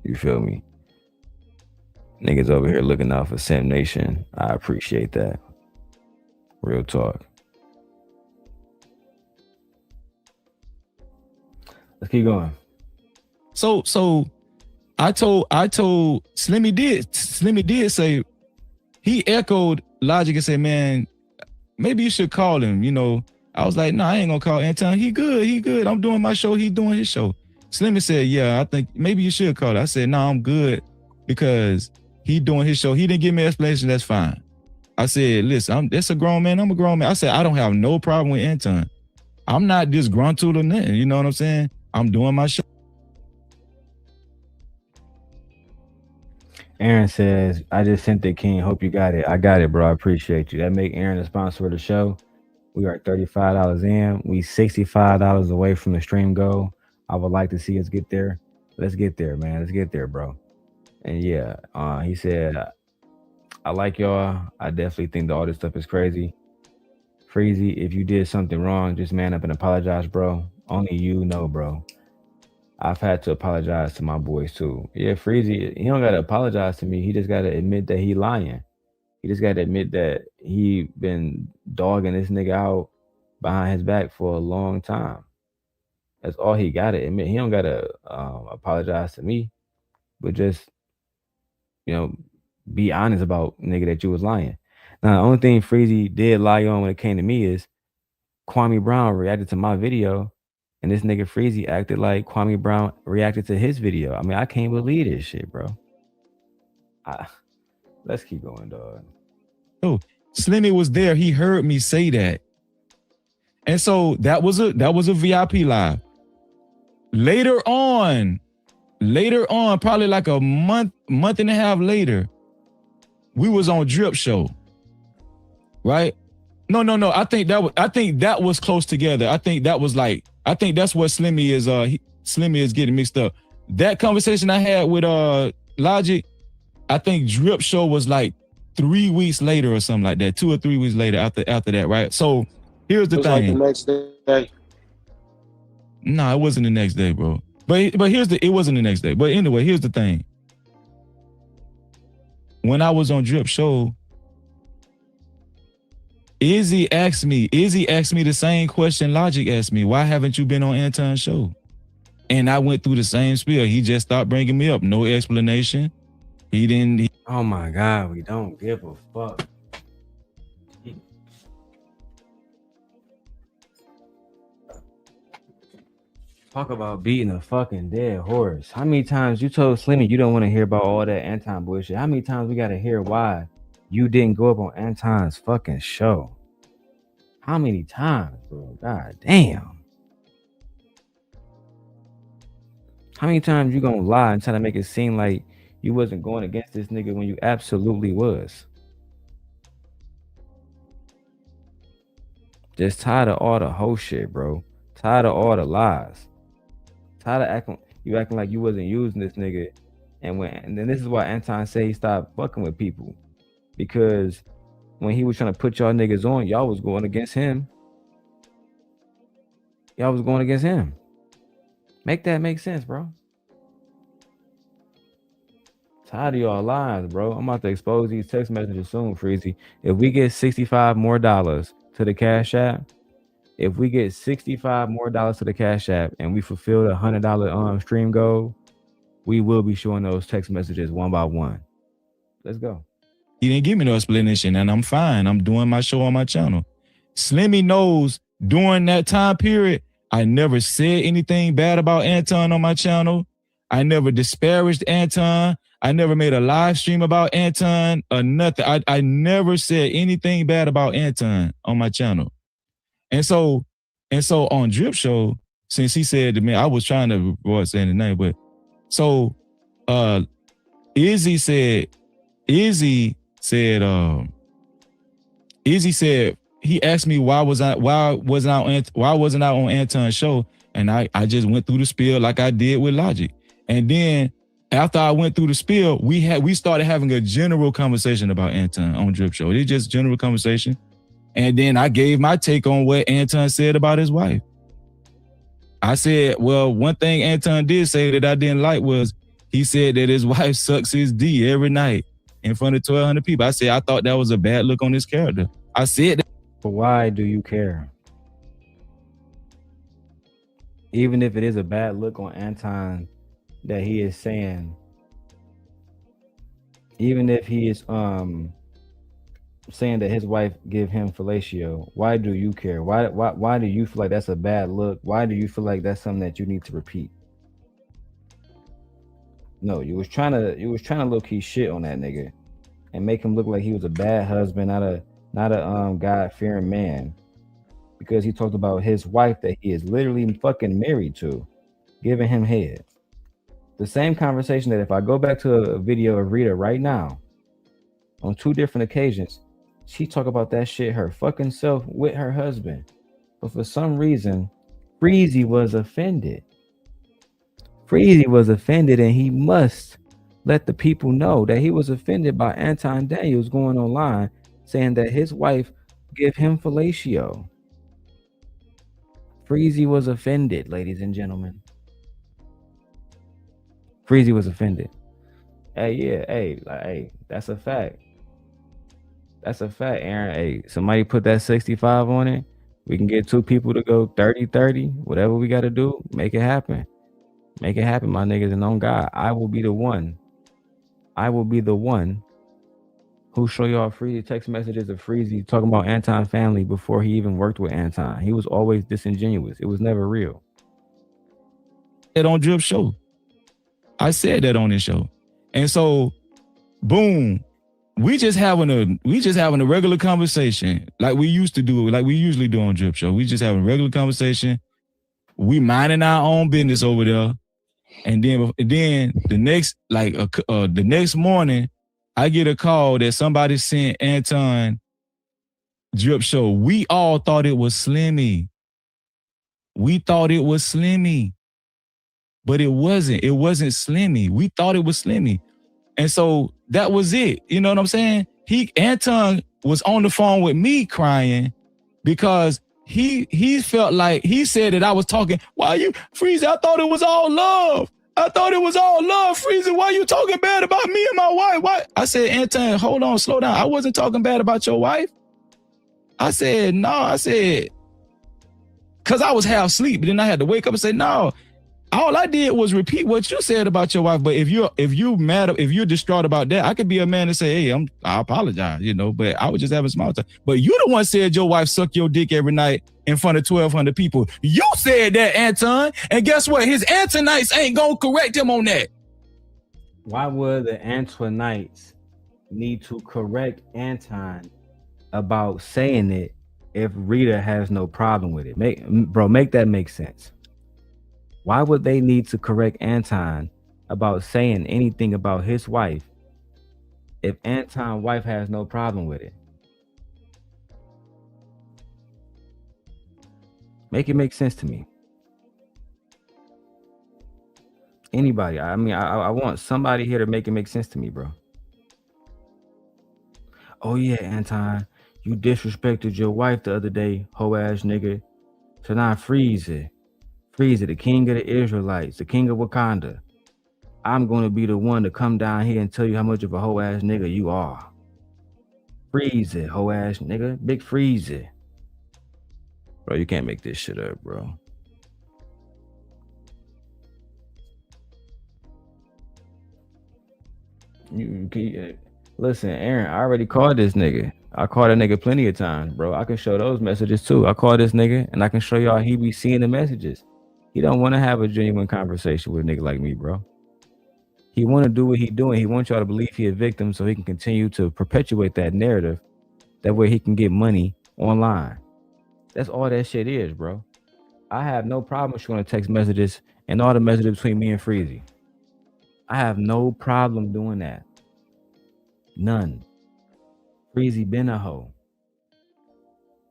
You feel me? Niggas over here looking out for Sam Nation. I appreciate that. Real talk. Let's keep going. So I told Slimmy did say, he echoed Logic and said, man, maybe you should call him. You know, I was like, no, I ain't gonna call Anton. He good. I'm doing my show. He doing his show. Slimmy said, yeah, I think maybe you should call it. I said, no, I'm good. because he doing his show. He didn't give me an explanation. That's fine. I said, listen, that's a grown man. I'm a grown man. I said, I don't have no problem with Anton. I'm not disgruntled or nothing. You know what I'm saying? I'm doing my show. Aaron says, I just sent the king. Hope you got it. I got it, bro. I appreciate you. That make Aaron the sponsor of the show. We are $35 in. We $65 away from the stream goal. I would like to see us get there. Let's get there, man. Let's get there, bro. And yeah, he said, I like y'all. I definitely think that all this stuff is crazy. Freezy, if you did something wrong, just man up and apologize, bro. Only you know, bro. I've had to apologize to my boys too. Yeah, Freezy, he don't gotta apologize to me. He just gotta admit that he lying. He just gotta admit that he been dogging this nigga out behind his back for a long time. That's all he gotta admit. He don't gotta apologize to me, but just, you know, be honest about nigga that you was lying. Now, the only thing Freezy did lie on when it came to me is Kwame Brown reacted to my video, and this nigga Freezy acted like Kwame Brown reacted to his video. I mean, I can't believe this shit, bro. Let's keep going, dog. Oh, Slimmy was there. He heard me say that. And so that was a VIP live. Later on, probably like a month and a half later, we was on Drip Show. Right? No. I think that was close together. I think that's what Slimmy is getting mixed up. That conversation I had with Logic, I think Drip Show was like 3 weeks later or something like that, 2 or 3 weeks later after that, right? So here's the thing. Like the next day. No, it wasn't the next day, bro. But it wasn't the next day. But anyway, here's the thing. When I was on Drip Show, Izzy asked me the same question Logic asked me. Why haven't you been on Anton's show? And I went through the same spiel. He just stopped bringing me up. No explanation. Oh my God, we don't give a fuck. Talk about beating a fucking dead horse. How many times you told Slimmy you don't want to hear about all that Anton bullshit? How many times we got to hear why you didn't go up on Anton's fucking show? How many times, bro? God damn. How many times you gonna lie and try to make it seem like you wasn't going against this nigga when you absolutely was? Just tired of all the whole shit, bro. Tired of all the lies. Tired of acting like you wasn't using this nigga. And then this is why Anton say he stopped fucking with people. Because when he was trying to put y'all niggas on, y'all was going against him. Make that make sense, bro. Tired of y'all lies, bro. I'm about to expose these text messages soon, Freezy. If we get $65 more to the Cash App, and we fulfill the $100 stream goal, we will be showing those text messages one by one. Let's go. He didn't give me no explanation, and I'm fine. I'm doing my show on my channel. Slimmy knows during that time period, I never said anything bad about Anton on my channel. I never disparaged Anton. I never made a live stream about Anton or nothing. I never said anything bad about Anton on my channel. And so on Drip Show, since he said to me, I was trying to avoid saying the name, but so Izzy said he asked me why wasn't I on Anton's show, and I just went through the spiel like I did with Logic. And then after I went through the spiel, we started having a general conversation about Anton on Drip Show. It's just general conversation. And then I gave my take on what Anton said about his wife. I said, well, one thing Anton did say that I didn't like was he said that his wife sucks his D every night in front of 1,200 people. I said, I thought that was a bad look on his character. I said that. But why do you care? Even if it is a bad look on Anton that he is saying, even if he is saying that his wife give him fellatio, why do you care? Why do you feel like that's a bad look? Why do you feel like that's something that you need to repeat? No, you was trying to low key shit on that nigga and make him look like he was a bad husband, not a God fearing man, because he talked about his wife that he is literally fucking married to, giving him head. The same conversation that if I go back to a video of Rita right now, on 2 different occasions, she talk about that shit her fucking self with her husband. But for some reason, Freezy was offended. Freezy was offended, and he must let the people know that he was offended by Anton Daniels going online saying that his wife give him fellatio. Freezy was offended, ladies and gentlemen. Freezy was offended. Hey, yeah, hey, that's a fact. That's a fact, Aaron. Hey, somebody put that 65 on it. We can get 2 people to go 30-30. Whatever we got to do, make it happen. Make it happen, my niggas. And on God, I will be the one. I will be the one who show y'all Freezy text messages of Freezy talking about Anton family before he even worked with Anton. He was always disingenuous. It was never real. It on Drip Show. I said that on this show. And so, boom. We just having a regular conversation like we used to do, like we usually do on Drip Show. We just having a regular conversation. We minding our own business over there, and then the next morning, I get a call that somebody sent Anton Drip Show. We all thought it was Slimmy. We thought it was Slimmy, but it wasn't. It wasn't Slimmy. We thought it was Slimmy. And so that was it. You know what I'm saying? Anton was on the phone with me crying because he felt like he said that I was talking. Why you, Freezy? I thought it was all love. I thought it was all love, Freezy. Why you talking bad about me and my wife? Why? I said, Anton, hold on, slow down. I wasn't talking bad about your wife. I said, no. I said, because I was half asleep, but then I had to wake up and say, no. All I did was repeat what you said about your wife. But if you're mad, if you're distraught about that, I could be a man and say, hey, I apologize, but I was just having small time. But you the one said your wife suck your dick every night in front of 1,200 people. You said that, Anton. And guess what? His Antonites ain't gonna correct him on that. Why would the Antonites need to correct Anton about saying it if Rita has no problem with it? Make that make sense. Why would they need to correct Anton about saying anything about his wife if Anton's wife has no problem with it? Make it make sense to me. Anybody. I mean, I want somebody here to make it make sense to me, bro. Oh yeah, Anton, you disrespected your wife the other day, hoe ass nigga. So now Freezy, the king of the Israelites, the king of Wakanda. I'm going to be the one to come down here and tell you how much of a hoe ass nigga you are. Freezy, hoe ass nigga, big Freezy. Bro, you can't make this shit up, bro. Listen, Aaron, I already called this nigga. I called a nigga plenty of times, bro. I can show those messages too. I called this nigga and I can show y'all he be seeing the messages. He don't want to have a genuine conversation with a nigga like me, bro. He want to do what he doing. He wants y'all to believe he a victim so he can continue to perpetuate that narrative. That way he can get money online. That's all that shit is, bro. I have no problem showing text messages and all the messages between me and Freezy. I have no problem doing that. None. Freezy been a hoe.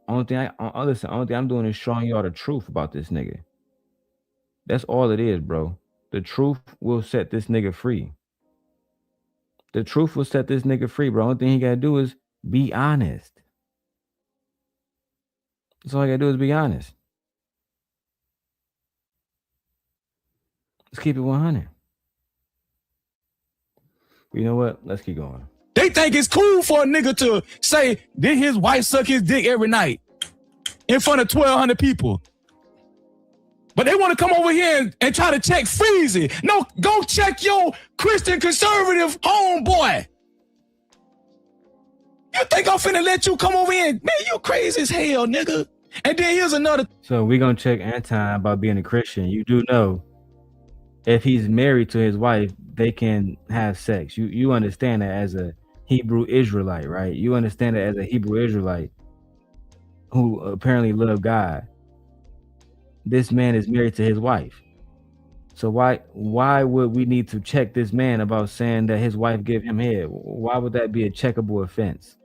Only thing I'm doing is showing y'all the truth about this nigga. That's all it is, bro. The truth will set this nigga free. The truth will set this nigga free, bro. Only thing he gotta do is be honest. That's all I gotta do is be honest. Let's keep it 100. You know what? Let's keep going. They think it's cool for a nigga to say, did his wife suck his dick every night in front of 1,200 people? But they want to come over here and try to check Freezy. No, go check your Christian conservative homeboy. You think I'm finna let you come over here? Man, you crazy as hell, nigga. And then here's another. So we're going to check Anton about being a Christian. You do know if he's married to his wife, they can have sex. You understand that as a Hebrew Israelite, right? You understand that as a Hebrew Israelite who apparently loved God. This man is married to his wife. So why would we need to check this man about saying that his wife gave him head? Why would that be a checkable offense?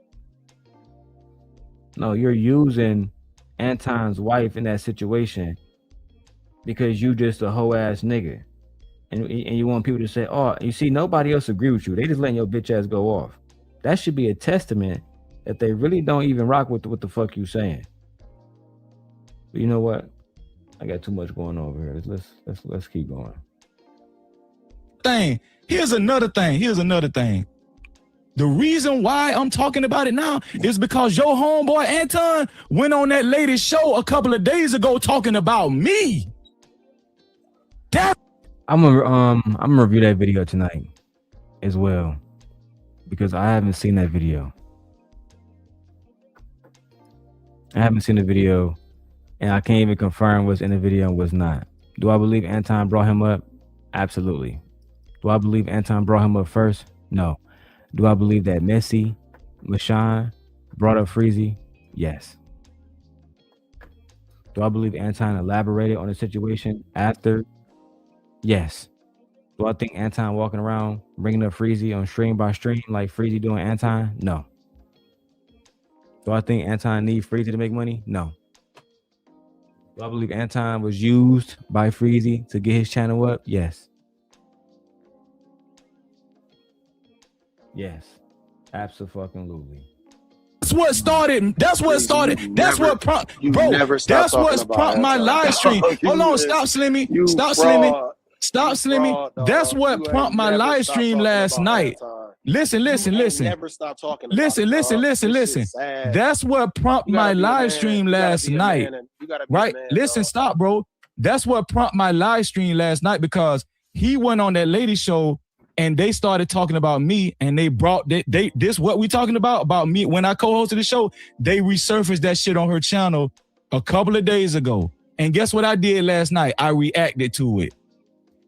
No, you're using Anton's wife in that situation because you just a hoe ass nigga. And you want people to say, oh, you see, nobody else agree with you. They just letting your bitch ass go off. That should be a testament that they really don't even rock with what the fuck you saying. But you know what? I got too much going on over here. Let's keep going. Here's another thing. The reason why I'm talking about it now is because your homeboy Anton went on that lady's show a couple of days ago talking about me. I'm gonna review that video tonight as well because I haven't seen that video. I haven't seen the video, and I can't even confirm what's in the video and what's not. Do I believe Anton brought him up? Absolutely. Do I believe Anton brought him up first? No. Do I believe that Messi, Mashawn brought up Freezy? Yes. Do I believe Anton elaborated on the situation after? Yes. Do I think Anton walking around bringing up Freezy on stream by stream like Freezy doing Anton? No. Do I think Anton need Freezy to make money? No. Do I believe Anton was used by Freezy to get his channel up? Yes. Yes. Absolutely. That's what started. That's what started. That's what prompted. Bro, that's what's prompted my live stream. Hold on, stop, Slimmy. Stop, Slimmy. Stop, Slimmy. That's what prompted my live stream last night. Listen. Never stop talking. Listen. That's what prompted my live stream last night. Right? Listen, stop, bro. That's what prompted my live stream last night because he went on that lady show and they started talking about me, and they brought this what we talking about me when I co-hosted the show. They resurfaced that shit on her channel a couple of days ago, and guess what I did last night? I reacted to it.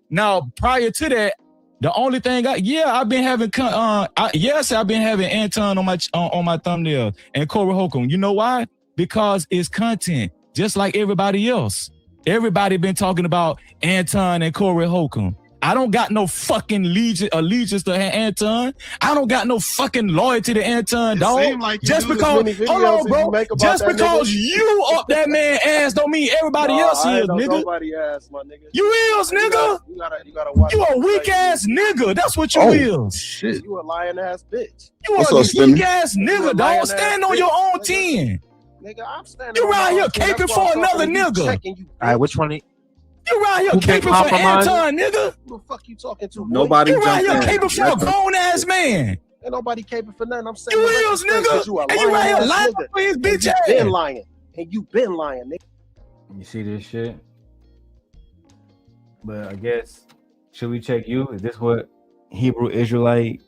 Now, prior to that, the only thing I've been having I've been having Anton on my thumbnail and Corey Holcomb. You know why? Because it's content, just like everybody else. Everybody been talking about Anton and Corey Holcomb. I don't got no fucking allegiance to Anton. I don't got no fucking loyalty to Anton, dog. Like just because, hold on, bro. Just because you up that man ass don't mean everybody else is, nigga. Nobody ass, my nigga. You is, nigga. You gotta watch. You a weak ass nigga. That's what you is. Shit. You a lying ass bitch. You a weak ass nigga, dog. Stand on your own 10. Nigga, I'm standing. You around here caping for another nigga. All right, which one? You around here caping for Anton, nigga. Who the fuck you talking to? Nobody. You around here caping for a grown ass man. Ain't nobody caping for nothing. I'm saying you is, nigga. And you around here lying for his bitch ass. You been lying, and you been lying, nigga. You see this shit? But I guess, should we check you? Is this what Hebrew Israelite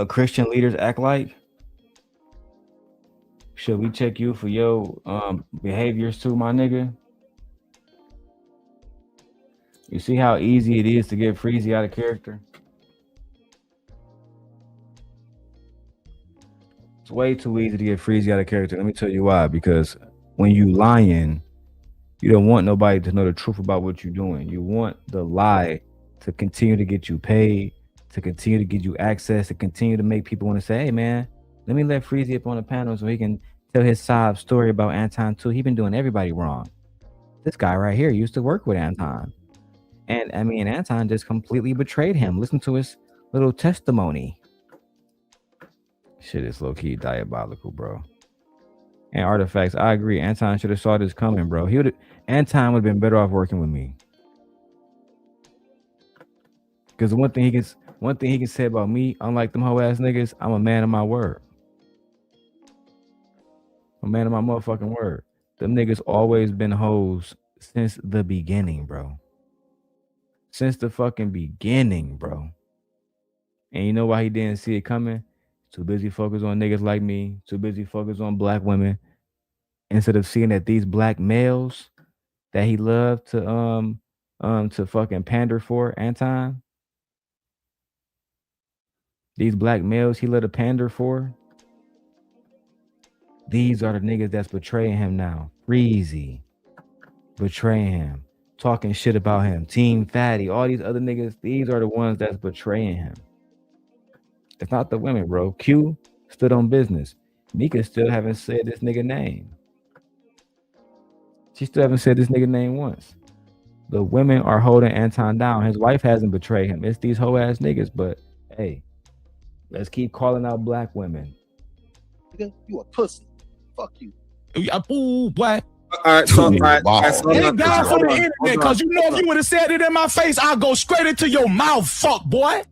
Christian leaders act like? Should we check you for your behaviors too, my nigga? You see how easy it is to get Freezy out of character? It's way too easy to get Freezy out of character. Let me tell you why. Because when you lying, you don't want nobody to know the truth about what you're doing. You want the lie to continue to get you paid, to continue to get you access, to continue to make people want to say, hey, man, let me let Freezy up on the panel so he can tell his side story about Anton too. He been doing everybody wrong. This guy right here used to work with Anton. And I mean, Anton just completely betrayed him. Listen to his little testimony. Shit is low-key diabolical, bro. And Artifacts, I agree. Anton should have saw this coming, bro. Anton would have been better off working with me. Because one thing he can say about me, unlike them hoe ass niggas, I'm a man of my word. I'm a man of my motherfucking word. Them niggas always been hoes since the beginning, bro. Since the fucking beginning, bro. And you know why he didn't see it coming? Too busy focused on niggas like me. Too busy focused on black women. Instead of seeing that these black males that he loved to fucking pander for, Anton, These black males he let a pander for. These are the niggas that's betraying him now. Freezy betraying him, talking shit about him. Team Fatty, all these other niggas, these are the ones that's betraying him. It's not the women, bro. Q stood on business. Mika still haven't said this nigga name. She still haven't said this nigga name once. The women are holding Anton down. His wife hasn't betrayed him. It's these hoe ass niggas, but hey, let's keep calling out black women. You a pussy. Fuck you. Ooh, boy. All right, so, Thank so God for the internet, because you know if you would have said it in my face, I'll go straight into your mouth, fuck boy.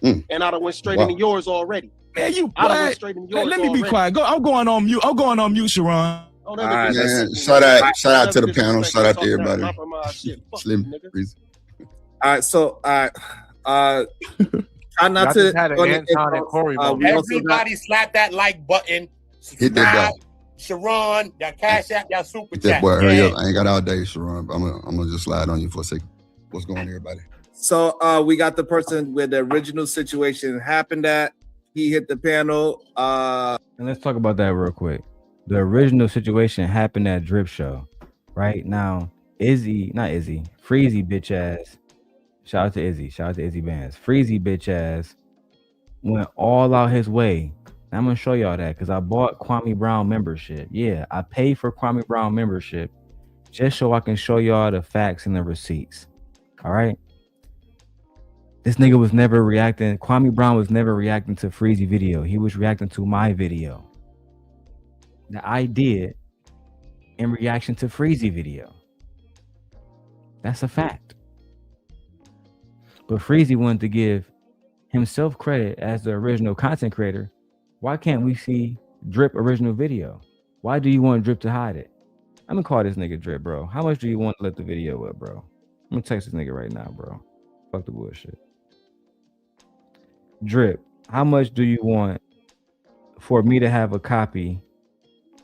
And I done went straight into yours already. Man, I done went straight into yours. Let me be quiet. I'm going on mute. I'm going on mute, Sharon. Oh, right, man, shout out to the panel. Shout out to everybody. Slim, Freezy. All right, so try not to. Everybody slap that like button. Hit that button. Sharon, y'all cash out, y'all super That chat. boy, hurry up. I ain't got all day, Sharon. I'm gonna just slide on you for a second. What's going on, everybody? So we got the person where the original situation happened at. He hit the panel. And let's talk about that real quick. The original situation happened at Drip Show. Right now, Freezy bitch ass. Shout out to Izzy. Shout out to Izzy Bands. Freezy bitch ass went all out his way. I'm gonna show y'all that because I bought Kwame Brown membership. Yeah, I paid for Kwame Brown membership just so I can show y'all the facts and the receipts. All right. This nigga was never reacting. Kwame Brown was never reacting to Freezy video. He was reacting to my video that I did in reaction to Freezy video. That's a fact. But Freezy wanted to give himself credit as the original content creator. Why can't we see Drip original video? Why do you want Drip to hide it? I'm gonna call this nigga Drip, bro. How much do you want to let the video up, bro? I'm gonna text this nigga right now, bro. Fuck the bullshit. Drip, how much do you want for me to have a copy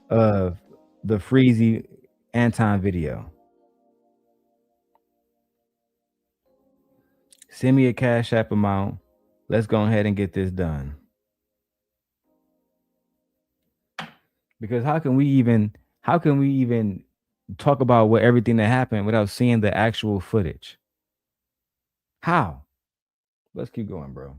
of the Freezy Anton video? Send me a Cash App amount. Let's go ahead and get this done. Because how can we even talk about what everything that happened without seeing the actual footage? How? Let's keep going, bro.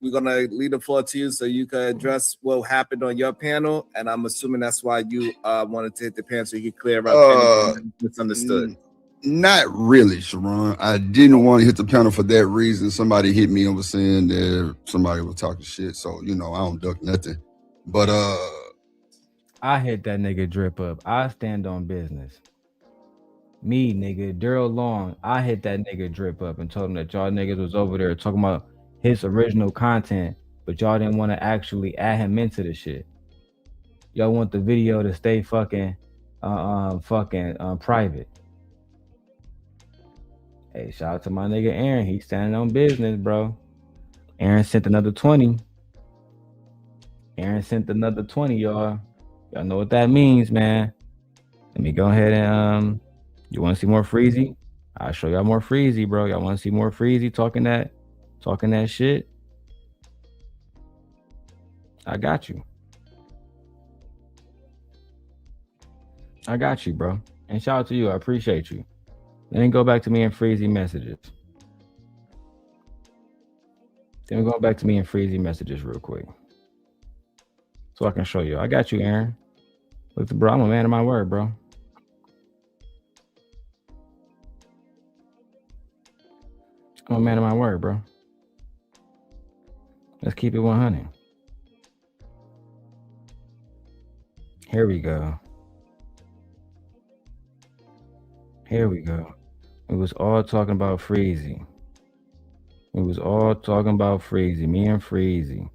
We're gonna leave the floor to you so you can address what happened on your panel, and I'm assuming that's why you wanted to hit the panel so you could clear up anything misunderstood. Not really, Sharon. I didn't want to hit the panel for that reason. Somebody hit me and was saying that somebody was talking shit, so you know I don't duck nothing. But I hit that nigga Drip up. I stand on business. Me, nigga, Darrel Long, I hit that nigga Drip up and told him that y'all niggas was over there talking about his original content, but y'all didn't want to actually add him into the shit. Y'all want the video to stay fucking private. Hey, shout out to my nigga Aaron. He's standing on business, bro. Aaron sent another 20. Aaron sent another 20, y'all. Y'all know what that means, man. Let me go ahead and you want to see more Freezy? I'll show y'all more Freezy, bro. Y'all want to see more Freezy talking that shit? I got you. I got you, bro. And shout out to you. I appreciate you. Let me go back to me and Freezy messages. Then we go back to me and Freezy messages real quick, so I can show you. I got you, Aaron. Look, bro, I'm a man of my word, bro. I'm a man of my word, bro. Let's keep it 100. Here we go. Here we go. We was all talking about Freezy. We was all talking about Freezy. Me and Freezy.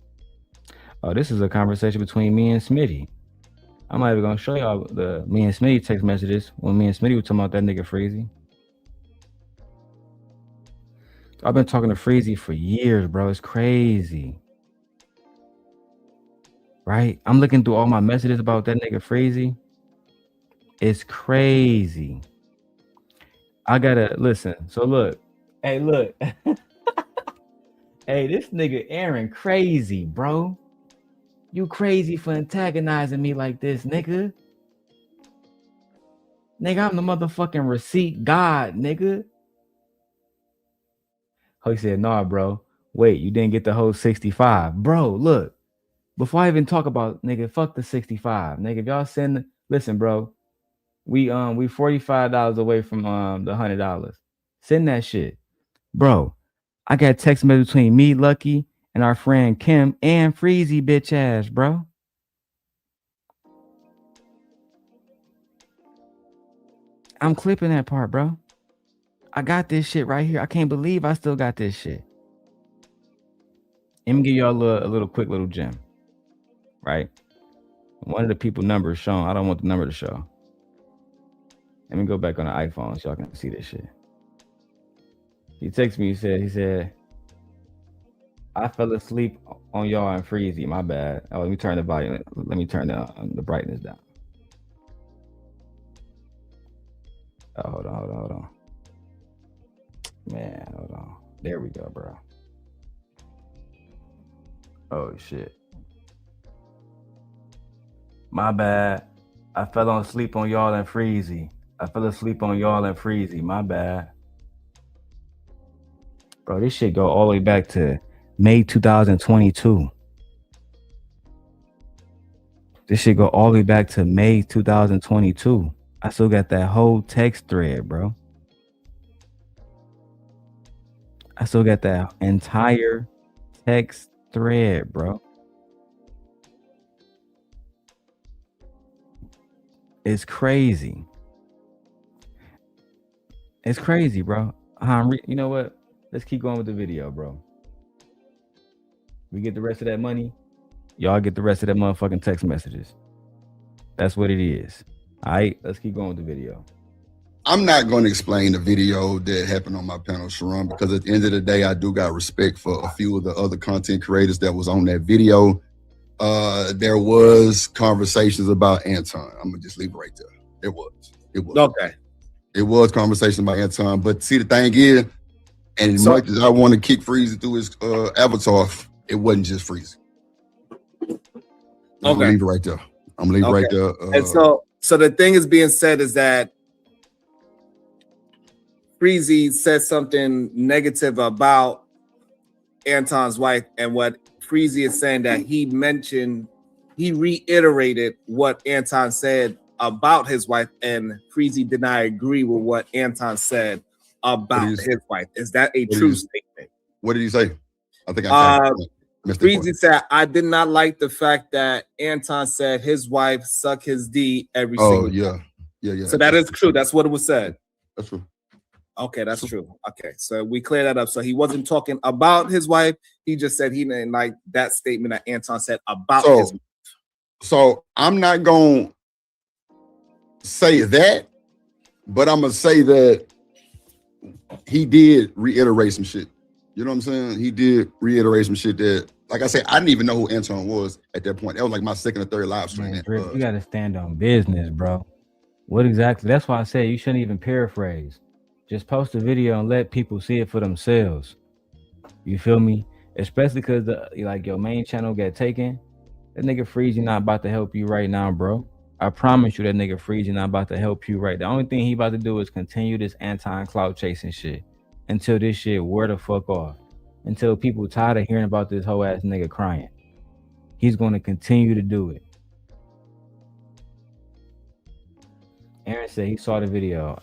Oh, this is a conversation between me and Smitty. I'm not even gonna show y'all the me and Smitty text messages when me and Smitty were talking about that nigga Freezy. I've been talking to Freezy for years, bro. It's crazy. Right? I'm looking through all my messages about that nigga Freezy. It's crazy. I gotta listen. So look. Hey, look. Hey, this nigga Aaron crazy, bro. You crazy for antagonizing me like this, nigga. Nigga, I'm the motherfucking receipt god, nigga. Oh, he said, nah, bro. Wait, you didn't get the whole 65. Bro, look. Before I even talk about, nigga, fuck the 65. Nigga, if y'all send, listen, bro. We $45 away from the $100. Send that shit. Bro, I got text message between me, Lucky, and our friend Kim and Freezy bitch ass, bro. I'm clipping that part, bro. I got this shit right here. I can't believe I still got this shit. Let me give y'all a little quick little gem. Right? One of the people numbers shown. I don't want the number to show. Let me go back on the iPhone so y'all can see this shit. He texted me, he said, I fell asleep on y'all and Freezy. My bad. Oh, let me turn the volume. Let me turn the brightness down. Oh, hold on. Man, hold on. There we go, bro. Oh shit. My bad. I fell asleep on y'all and Freezy. My bad. Bro, this shit go all the way back to May 2022. This shit go all the way back to May 2022. I still got that whole text thread, bro. I still got that entire text thread, bro. It's crazy. It's crazy, bro. You know what? Let's keep going with the video, bro. We get the rest of that money. Y'all get the rest of that motherfucking text messages. That's what it is. All right, let's keep going with the video. I'm not going to explain the video that happened on my panel, Sharon, because at the end of the day, I do got respect for a few of the other content creators that was on that video. There was conversations about Anton. I'm gonna just leave it right there. It was. Okay. It was conversation about Anton, but see, the thing is, and as much as I want to kick Freezy through his avatar, it wasn't just Freezy. I'm gonna leave it right there. I'm gonna leave it right there. And so the thing is being said is that Freezy said something negative about Anton's wife, and what Freezy is saying that he reiterated what Anton said about his wife, and Freezy did not agree with what Anton said about his wife. Is that a true statement? What did he say? I think Freezy said, I did not like the fact that Anton said his wife sucked his D every single time. Yeah. So that is true. That's what it was said. That's true. Okay, that's true. Okay, so we clear that up. So he wasn't talking about his wife. He just said he didn't like that statement that Anton said about his wife. So I'm not going to say that, but I'm going to say that he did reiterate some shit. You know what I'm saying? He did reiterate some shit that, like I said, I didn't even know who Anton was at that point. That was like my second or third live stream. Man, you got to stand on business, bro. What exactly? That's why I say you shouldn't even paraphrase. Just post a video and let people see it for themselves. You feel me? Especially because like your main channel got taken. That nigga Freezy not about to help you right now, bro. I promise you that nigga Freezy not about to help you right. The only thing he about to do is continue this anti-clout chasing shit until this shit wear the fuck off. Until people tired of hearing about this whole ass nigga crying. He's going to continue to do it. Aaron said he saw the video.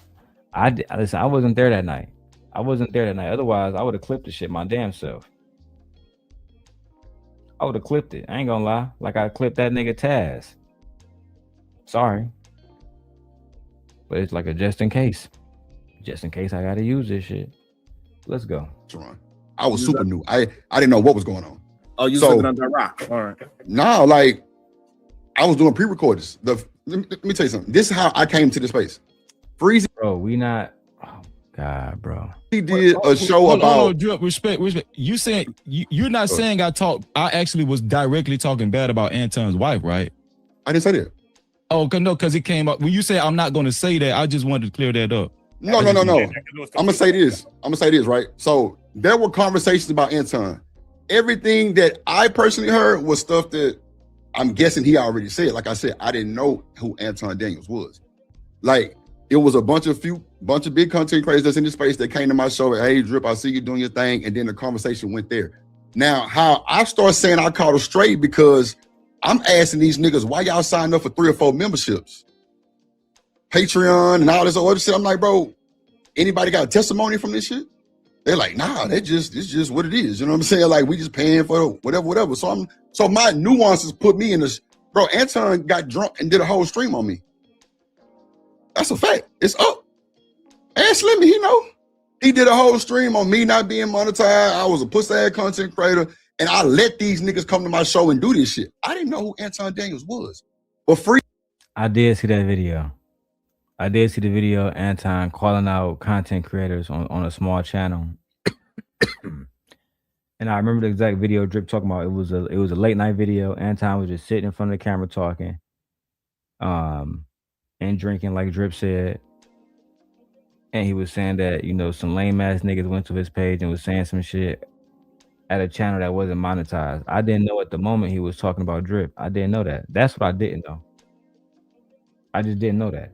Listen, I wasn't there that night. Otherwise, I would have clipped the shit my damn self. I would have clipped it. I ain't gonna lie. Like I clipped that nigga Taz. Sorry. But it's like a just in case. Just in case I gotta use this shit. Let's go. I was super new. I didn't know what was going on. Oh, you was living under a rock. All right. No, like I was doing pre-recordings. Let me tell you something. This is how I came to the space. Freezy. Bro, we not. Oh God, bro. He did a show about respect. You saying you're not saying I actually was directly talking bad about Anton's wife, right? I didn't say that. Oh, no, because it came up. When you say I'm not going to say that, I just wanted to clear that up. No. I'm gonna say this. Right? So there were conversations about Anton. everything that I personally heard was stuff that I'm guessing he already said. Like I said, I didn't know who Anton Daniels was. Like, it was a bunch of big content creators that's in the space that came to my show. Hey, Drip, I see you doing your thing. And then the conversation went there. Now, how I start saying I caught a straight because I'm asking these niggas, why y'all signed up for 3 or 4 memberships? Patreon and all this other shit. I'm like, bro, anybody got a testimony from this shit? They're like, nah, it's just what it is. You know what I'm saying? Like, we just paying for whatever. So my nuances put me in this. Bro, Anton got drunk and did a whole stream on me. That's a fact. It's up. And Slimmy, he did a whole stream on me not being monetized. I was a pussy-ass content creator, and I let these niggas come to my show and do this shit. I didn't know who Anton Daniels was. But I did see that video. I did see the video, Anton calling out content creators on a small channel. And I remember the exact video Drip talking about. It was a late night video. Anton was just sitting in front of the camera talking. And drinking, like Drip said. And he was saying that, some lame ass niggas went to his page and was saying some shit at a channel that wasn't monetized. I didn't know at the moment he was talking about Drip. I didn't know that. That's what I didn't know. I just didn't know that.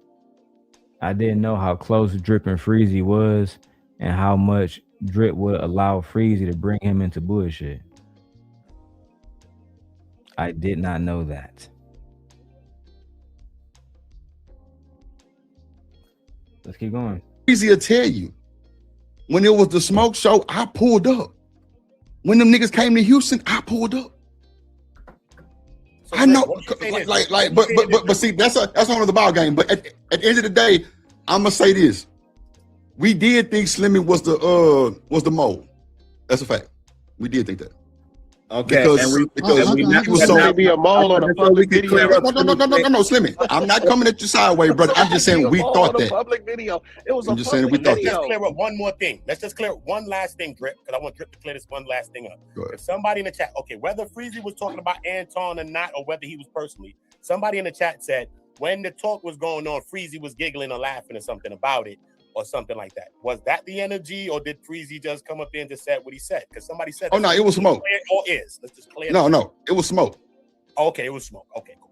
I didn't know how close Drip and Freezy was and how much Drip would allow Freezy to bring him into bullshit. I did not know that. Let's keep going. Freezy will tell you, when it was the smoke show, I pulled up. When them niggas came to Houston, I pulled up. So I know, but see, that's one of the ball game. But at the end of the day, I'm gonna say this: we did think Slimmy was the mole. That's a fact. We did think that. Okay, because we was so be a mole on a public video. No, Slimmy. I'm not coming at you sideways, brother. I'm just saying we thought that. Public video. It was. I'm just saying we thought that. Let's clear up one more thing. Let's just clear up one last thing, Drip, because I want Drip to clear this one last thing up. If somebody in the chat, okay, whether Freezy was talking about Anton or not, or whether he was personally, somebody in the chat said when the talk was going on, Freezy was giggling or laughing or something about it. Or something like that. Was that the energy, or did Freezy just come up there and just said what he said? Because somebody said, "Oh no, it was smoke." Or is let's just clear. No, it was smoke. Okay, it was smoke. Okay, cool.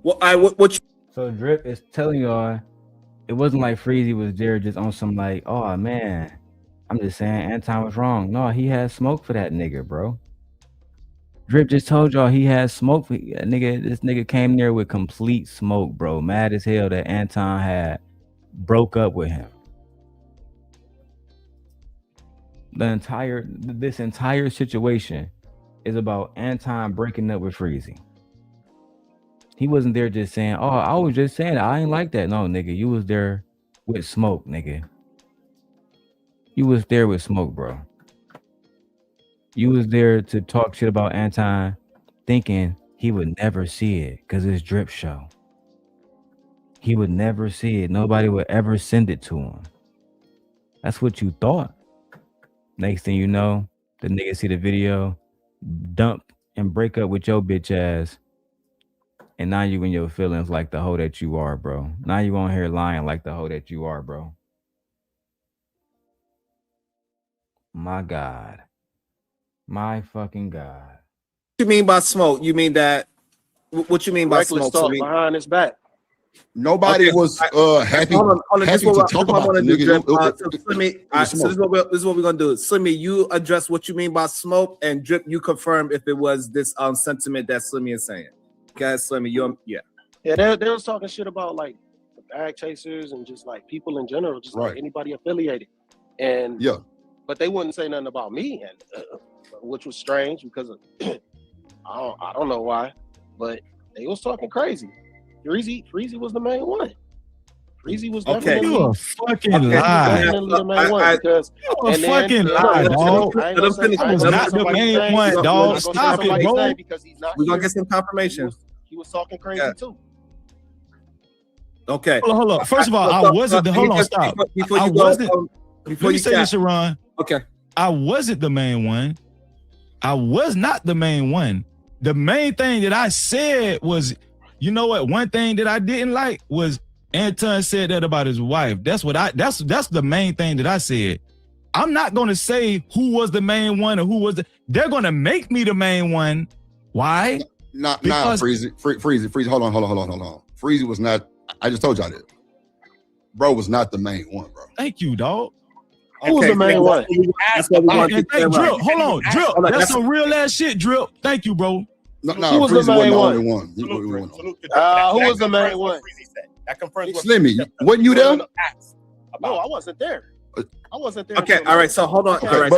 Well, So Drip is telling y'all, it wasn't like Freezy was there just on some like, oh man, I'm just saying Anton was wrong. No, he had smoke for that nigga, bro. Drip just told y'all he had smoke for that nigga. This nigga came there with complete smoke, bro. Mad as hell that Anton had broke up with him. This entire situation is about Anton breaking up with Freezy. He wasn't there just saying, oh, I was just saying that. I ain't like that. No, nigga, you was there with smoke, nigga. You was there with smoke, bro. You was there to talk shit about Anton, thinking he would never see it because it's Drip show. He would never see it. Nobody would ever send it to him. That's what you thought. Next thing you know, the nigga see the video, dump and break up with your bitch ass. And now you in your feelings like the hoe that you are, bro. Now you on here lying like the hoe that you are, bro. My God. My fucking God. What you mean by smoke? You mean that? What you mean by smoke? Behind his back. Nobody was happy to talk about the nigga. So this is what we're gonna do. Slimmy, you address what you mean by smoke, and Drip, you confirm if it was this sentiment that Slimmy is saying. Guys, Slimmy, they was talking shit about like the bag chasers and just like people in general, just like anybody affiliated, and but they wouldn't say nothing about me, and which was strange because of, I don't know why, but they was talking crazy. Freezy was the main one. Freezy was definitely you a fucking lie. The main one because you a fucking lie, dog. I was not the main one, dog. Stop it, bro. We're gonna get some confirmation. He was talking crazy too. Okay. Hold on. First of all, I wasn't. Hold on, stop. I wasn't. Before you say this, Sharon. Okay. I wasn't the main one. I was not the main one. The main thing that I said was, you know what? One thing that I didn't like was Anton said that about his wife. That's the main thing that I said. I'm not gonna say who was the main one or who was the. They're gonna make me the main one. Why? Nah, Freezy. Hold on. Freezy was not. I just told y'all that. Bro was not the main one, bro. Thank you, dog. Who was the main one? Drip, hold on, Drip. That's some real ass shit, Drip. Thank you, bro. No, Freezy wasn't the only one. Who was the main one? That confirms Slimmy, wasn't you there? No, I wasn't there. I wasn't there. Okay, all right. So hold on. All right.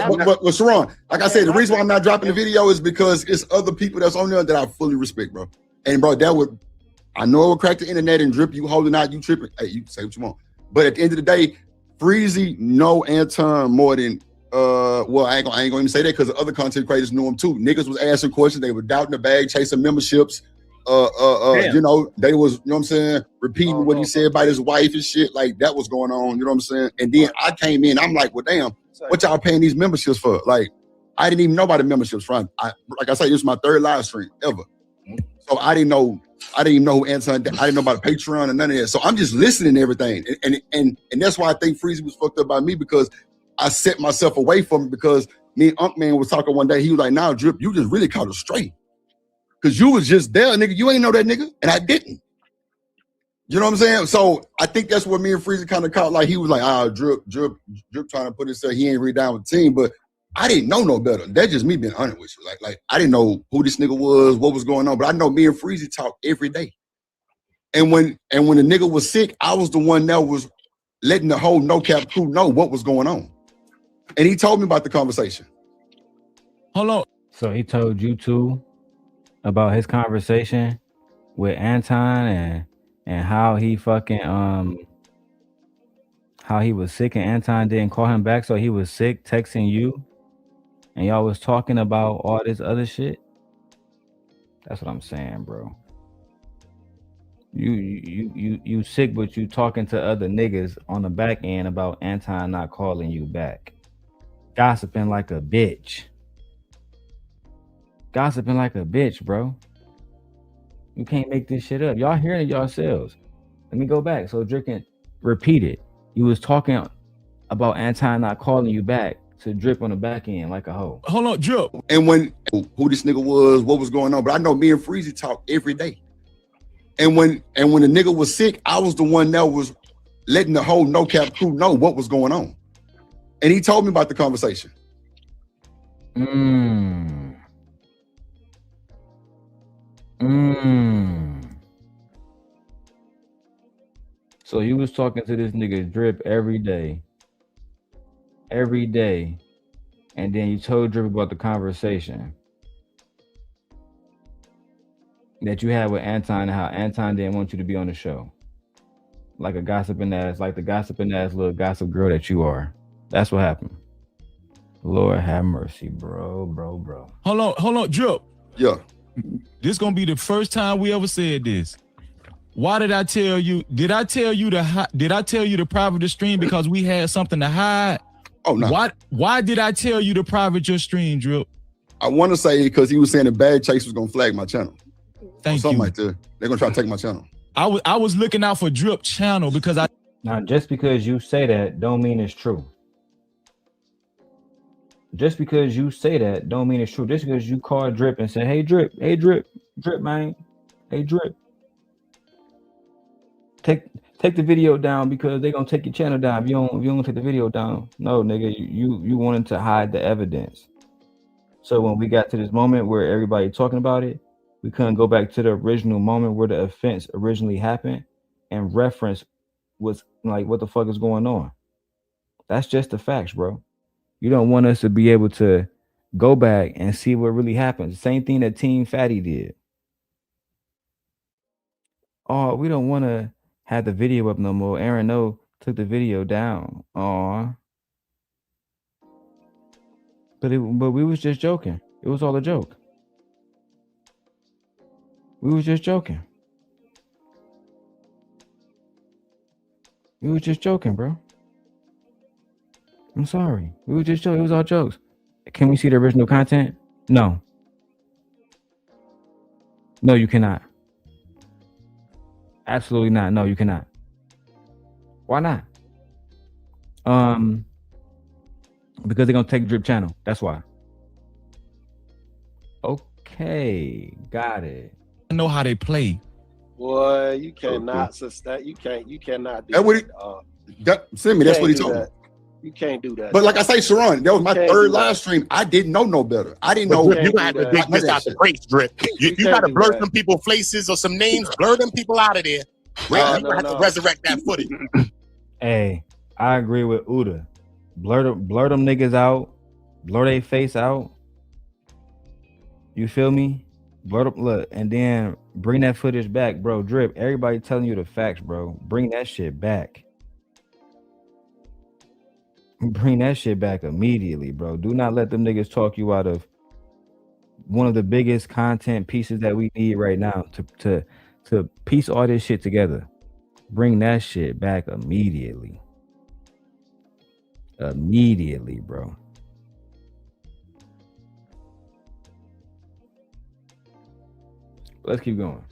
But Sharon, like I said, the reason why I'm not dropping the video is because it's other people that's on there that I fully respect, bro. And bro, I know it would crack the internet and Drip, you holding out, you tripping. Hey, you say what you want. But at the end of the day, Freezy know Anton more than well, I ain't gonna even say that because the other content creators knew him too. Niggas was asking questions, they were doubting the bag, chasing memberships. You know, they was, you know what I'm saying, repeating what he said about his wife and shit. Like that was going on, you know what I'm saying? And then I came in, I'm like, well, damn, what y'all paying these memberships for? Like, I didn't even know about the memberships from. Like I said, this was my third live stream ever. So I didn't even know who Anton, I didn't know about Patreon and none of that. So I'm just listening to everything. And that's why I think Freezy was fucked up by me, because I set myself away from it, because me and Unk Man was talking one day. He was like, nah, Drip, you just really caught us straight. Cause you was just there, nigga. You ain't know that nigga, and I didn't. You know what I'm saying? So I think that's what me and Freezy kind of caught. Like he was like, Drip trying to put himself, he ain't really down with the team, but I didn't know no better. That's just me being honest with you. Like I didn't know who this nigga was, what was going on, but I know me and Freezy talk every day. And when the nigga was sick, I was the one that was letting the whole No Cap crew know what was going on. And he told me about the conversation. Hold on. So he told you too about his conversation with Anton and how he fucking how he was sick and Anton didn't call him back, so he was sick texting you and y'all was talking about all this other shit. That's what I'm saying, bro. You sick, but you talking to other niggas on the back end about Anton not calling you back. Gossiping like a bitch. Gossiping like a bitch, bro. You can't make this shit up. Y'all hearing it yourselves. Let me go back so Drip can repeat it. You was talking about Anton not calling you back to Drip on the back end like a hoe. Hold on, Drip. And when who this nigga was, what was going on, but I know me and Freezy talk every day. And when the nigga was sick, I was the one that was letting the whole No Cap crew know what was going on. And he told me about the conversation. So you was talking to this nigga Drip every day, and then you told Drip about the conversation that you had with Anton and how Anton didn't want you to be on the show, like the gossiping ass little gossip girl that you are. That's what happened. Lord have mercy, bro. Hold on, Drip. Yeah. This gonna be the first time we ever said this. Why did I tell you? Did I tell you to private the stream because we had something to hide? Oh no. Why did I tell you to private your stream, Drip? I want to say because he was saying the Bad Chase was gonna flag my channel. Thank something you. like that. They're gonna try to take my channel. I was looking out for Drip channel because Now just because you say that don't mean it's true. Just because you say that don't mean it's true. Just because you call Drip and say, hey Drip, man, hey Drip. Take the video down because they're gonna take your channel down if you don't take the video down. No, nigga, you wanted to hide the evidence. So when we got to this moment where everybody talking about it, we couldn't go back to the original moment where the offense originally happened and reference was like what the fuck is going on. That's just the facts, bro. You don't want us to be able to go back and see what really happened. Same thing that Team Fatty did. Oh, we don't want to have the video up no more. Aaron O took the video down. Oh, but we was just joking. It was all a joke. We was just joking. We was just joking, bro. I'm sorry. We were just joking. It was all jokes. Can we see the original content? No. No, you cannot. Absolutely not. No, you cannot. Why not? Because they're gonna take Drip channel. That's why. Okay, got it. I know how they play. Boy, you cannot sustain. You cannot do That what send me. That's what he told me. You can't do that. But like I say, Sharon, that was my third live stream. I didn't know no better. I didn't know. You got to dig this out the crates, Drip. You got to blur some people faces or some names. Blur them people out of there. You have to resurrect that footage. Hey, I agree with Uda. Blur them niggas out. Blur their face out. You feel me? Blur them, look, and then bring that footage back, bro. Drip, everybody telling you the facts, bro. Bring that shit back. Bring that shit back immediately, bro. Do not let them niggas talk you out of one of the biggest content pieces that we need right now to piece all this shit together. Bring that shit back immediately. Immediately, bro. Let's keep going.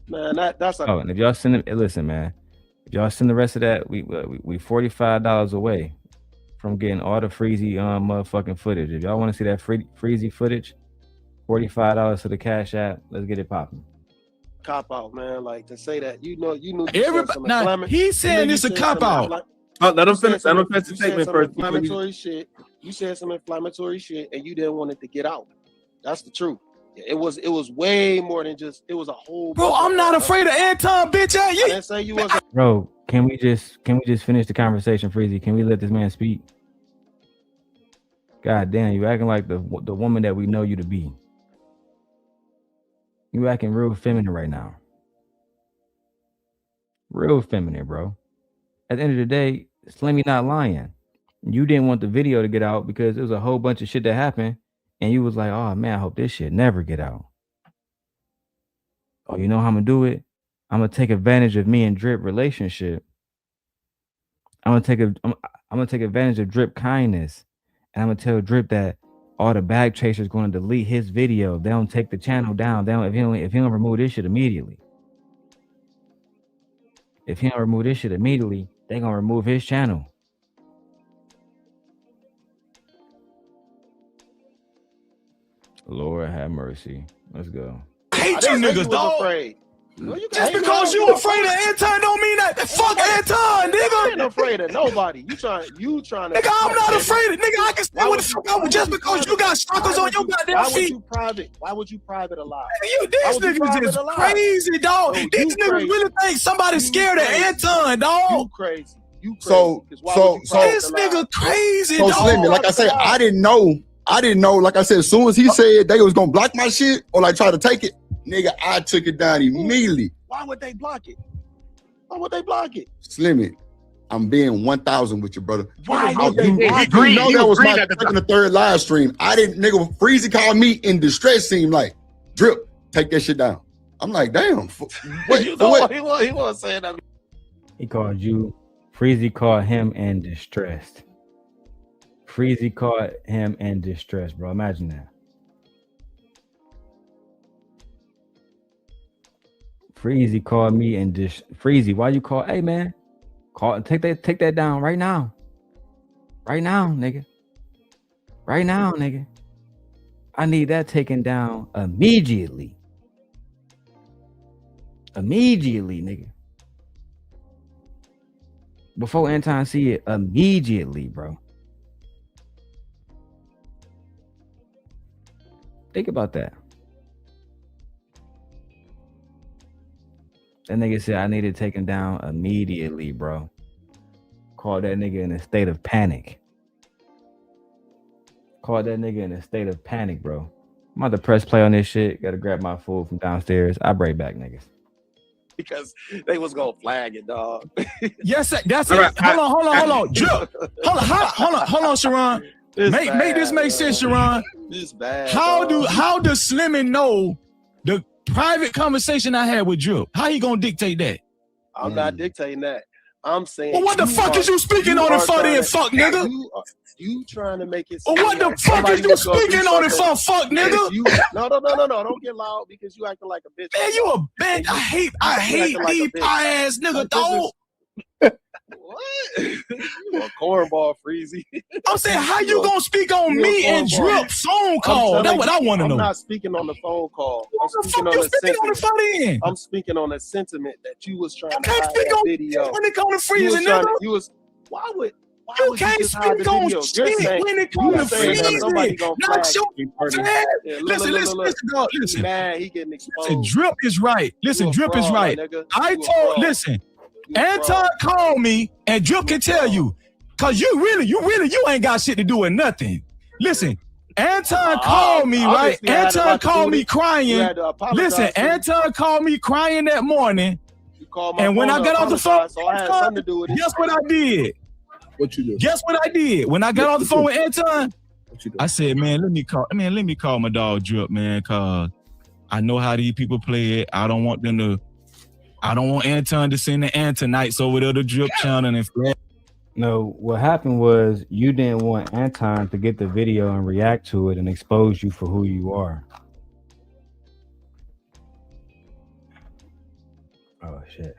Man, that's a and if y'all send it, listen, man. If y'all send the rest of that, we $45 away from getting all the Freezy motherfucking footage. If y'all want to see that Freezy footage, $45 to the Cash App. Let's get it popping. Cop out, man. Like to say that, you know. Everybody, now he's saying it's a cop out. Let him finish. Let him finish the statement first. Inflammatory shit. You said some inflammatory shit, and you didn't want it to get out. That's the truth. It was way more than just. It was a whole. Bro, I'm not afraid of Anton, bitch. I didn't say you was. Bro, can we just finish the conversation, Freezy? Can we let this man speak? God damn, you acting like the woman that we know you to be. You acting real feminine right now. Real feminine, bro. At the end of the day, Slimmy not lying. You didn't want the video to get out because there was a whole bunch of shit that happened, and you was like, oh man, I hope this shit never get out. Oh, you know how I'm gonna do it? I'm gonna take advantage of me and Drip relationship. I'm gonna take advantage of Drip kindness. And I'm gonna tell Drip that all the bag chasers going to delete his video. They don't take the channel down. If he don't remove this shit immediately. If he don't remove this shit immediately, they gonna remove his channel. Lord have mercy. Let's go. I hate you niggas, dog. Afraid. No, just because you afraid of Anton don't mean that. Fuck Anton, nigga. I ain't afraid of nobody. You trying to. Nigga, I'm not afraid of nigga. I can stay with the fuck out just because you got suckers on your goddamn feet. Why would you private a lie? These niggas just crazy, dog. These niggas really think somebody's scared of Anton, dog. You crazy. So this nigga crazy, so dog. Slimmy, like I said, I didn't know. Like I said, as soon as he said they was gonna block my shit or like try to take it, nigga, I took it down immediately. Why would they block it? Why would they block it? Slimmy, I'm being 1,000 with you, brother. Why? You know that was my second or third live stream. I didn't, nigga, Freezy called me in distress, seemed like, Drip, take that shit down. I'm like, damn. He wasn't saying that. He called you. Freezy called him in distress. Freezy caught him in distress, bro. Imagine that. Freezy called me in Freezy, why you call? Hey man, call take that down right now. Right now, nigga. Right now, nigga. I need that taken down immediately. Immediately, nigga. Before Anton see it, immediately, bro. Think about that. That nigga said I need it taken down immediately, bro. Called that nigga in a state of panic. Called that nigga in a state of panic, bro. I'm about to press play on this shit. Gotta grab my food from downstairs. I'll break back, niggas. Because they was gonna flag it, dog. Yes, that's it. Right, hold on. Hold on, Sharon. Make this make sense, Sharon. This bad. How does Slimmy know the private conversation I had with Drip? How he gonna dictate that? I'm not dictating that. I'm saying. Well, what the fuck is you speaking on it for then, fuck nigga? You trying to make it. Well, what the fuck is you speaking on it for, fuck nigga? No. Don't get loud because you acting like a bitch. Man, you a bitch. I hate deep ass nigga, dog. What? You a cornball, Freezy. I'm saying, how you gonna speak on me and Drip phone call? That's what I want to know. I'm not speaking on the phone call. What the fuck you speaking on the phone end? I'm speaking on the sentiment that you was trying You to can't hide speak that on video. when it comes to Freezy, nigga. Why would You can't just hide speak the on video? shit when it comes to somebody Freezy. gonna Not flag your it. Listen, dog. Listen. Man, he getting exposed. Listen, Drip is right. Listen, Drip is right. Listen, Anton called me, and Drip can tell you, cause you ain't got shit to do with nothing. Listen, Anton called me, right? Anton called me crying. Listen, Anton called me crying that morning. And when I got off the phone, guess what I did? What you do? Guess what I did? When I got off the phone with Anton, I said, man, let me call my dog Drip, man, cause I know how these people play it. I don't want Anton to send the Antonites over to the Drip channel and flat. No, what happened was you didn't want Anton to get the video and react to it and expose you for who you are. Oh shit.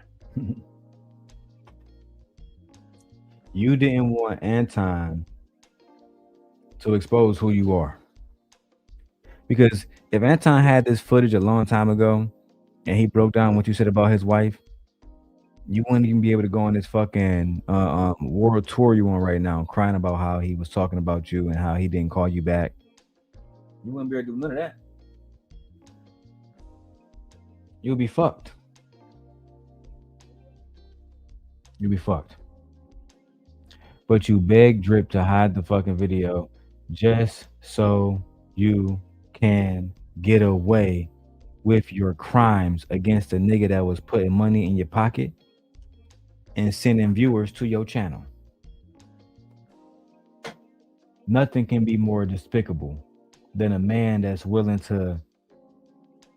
You didn't want Anton to expose who you are. Because if Anton had this footage a long time ago and he broke down what you said about his wife, you wouldn't even be able to go on this fucking world tour you on right now, crying about how he was talking about you and how he didn't call you back. You wouldn't be able to do none of that. You'll be fucked. You'll be fucked. But you begged Drip to hide the fucking video just so you can get away with your crimes against a nigga that was putting money in your pocket and sending viewers to your channel. Nothing can be more despicable than a man that's willing to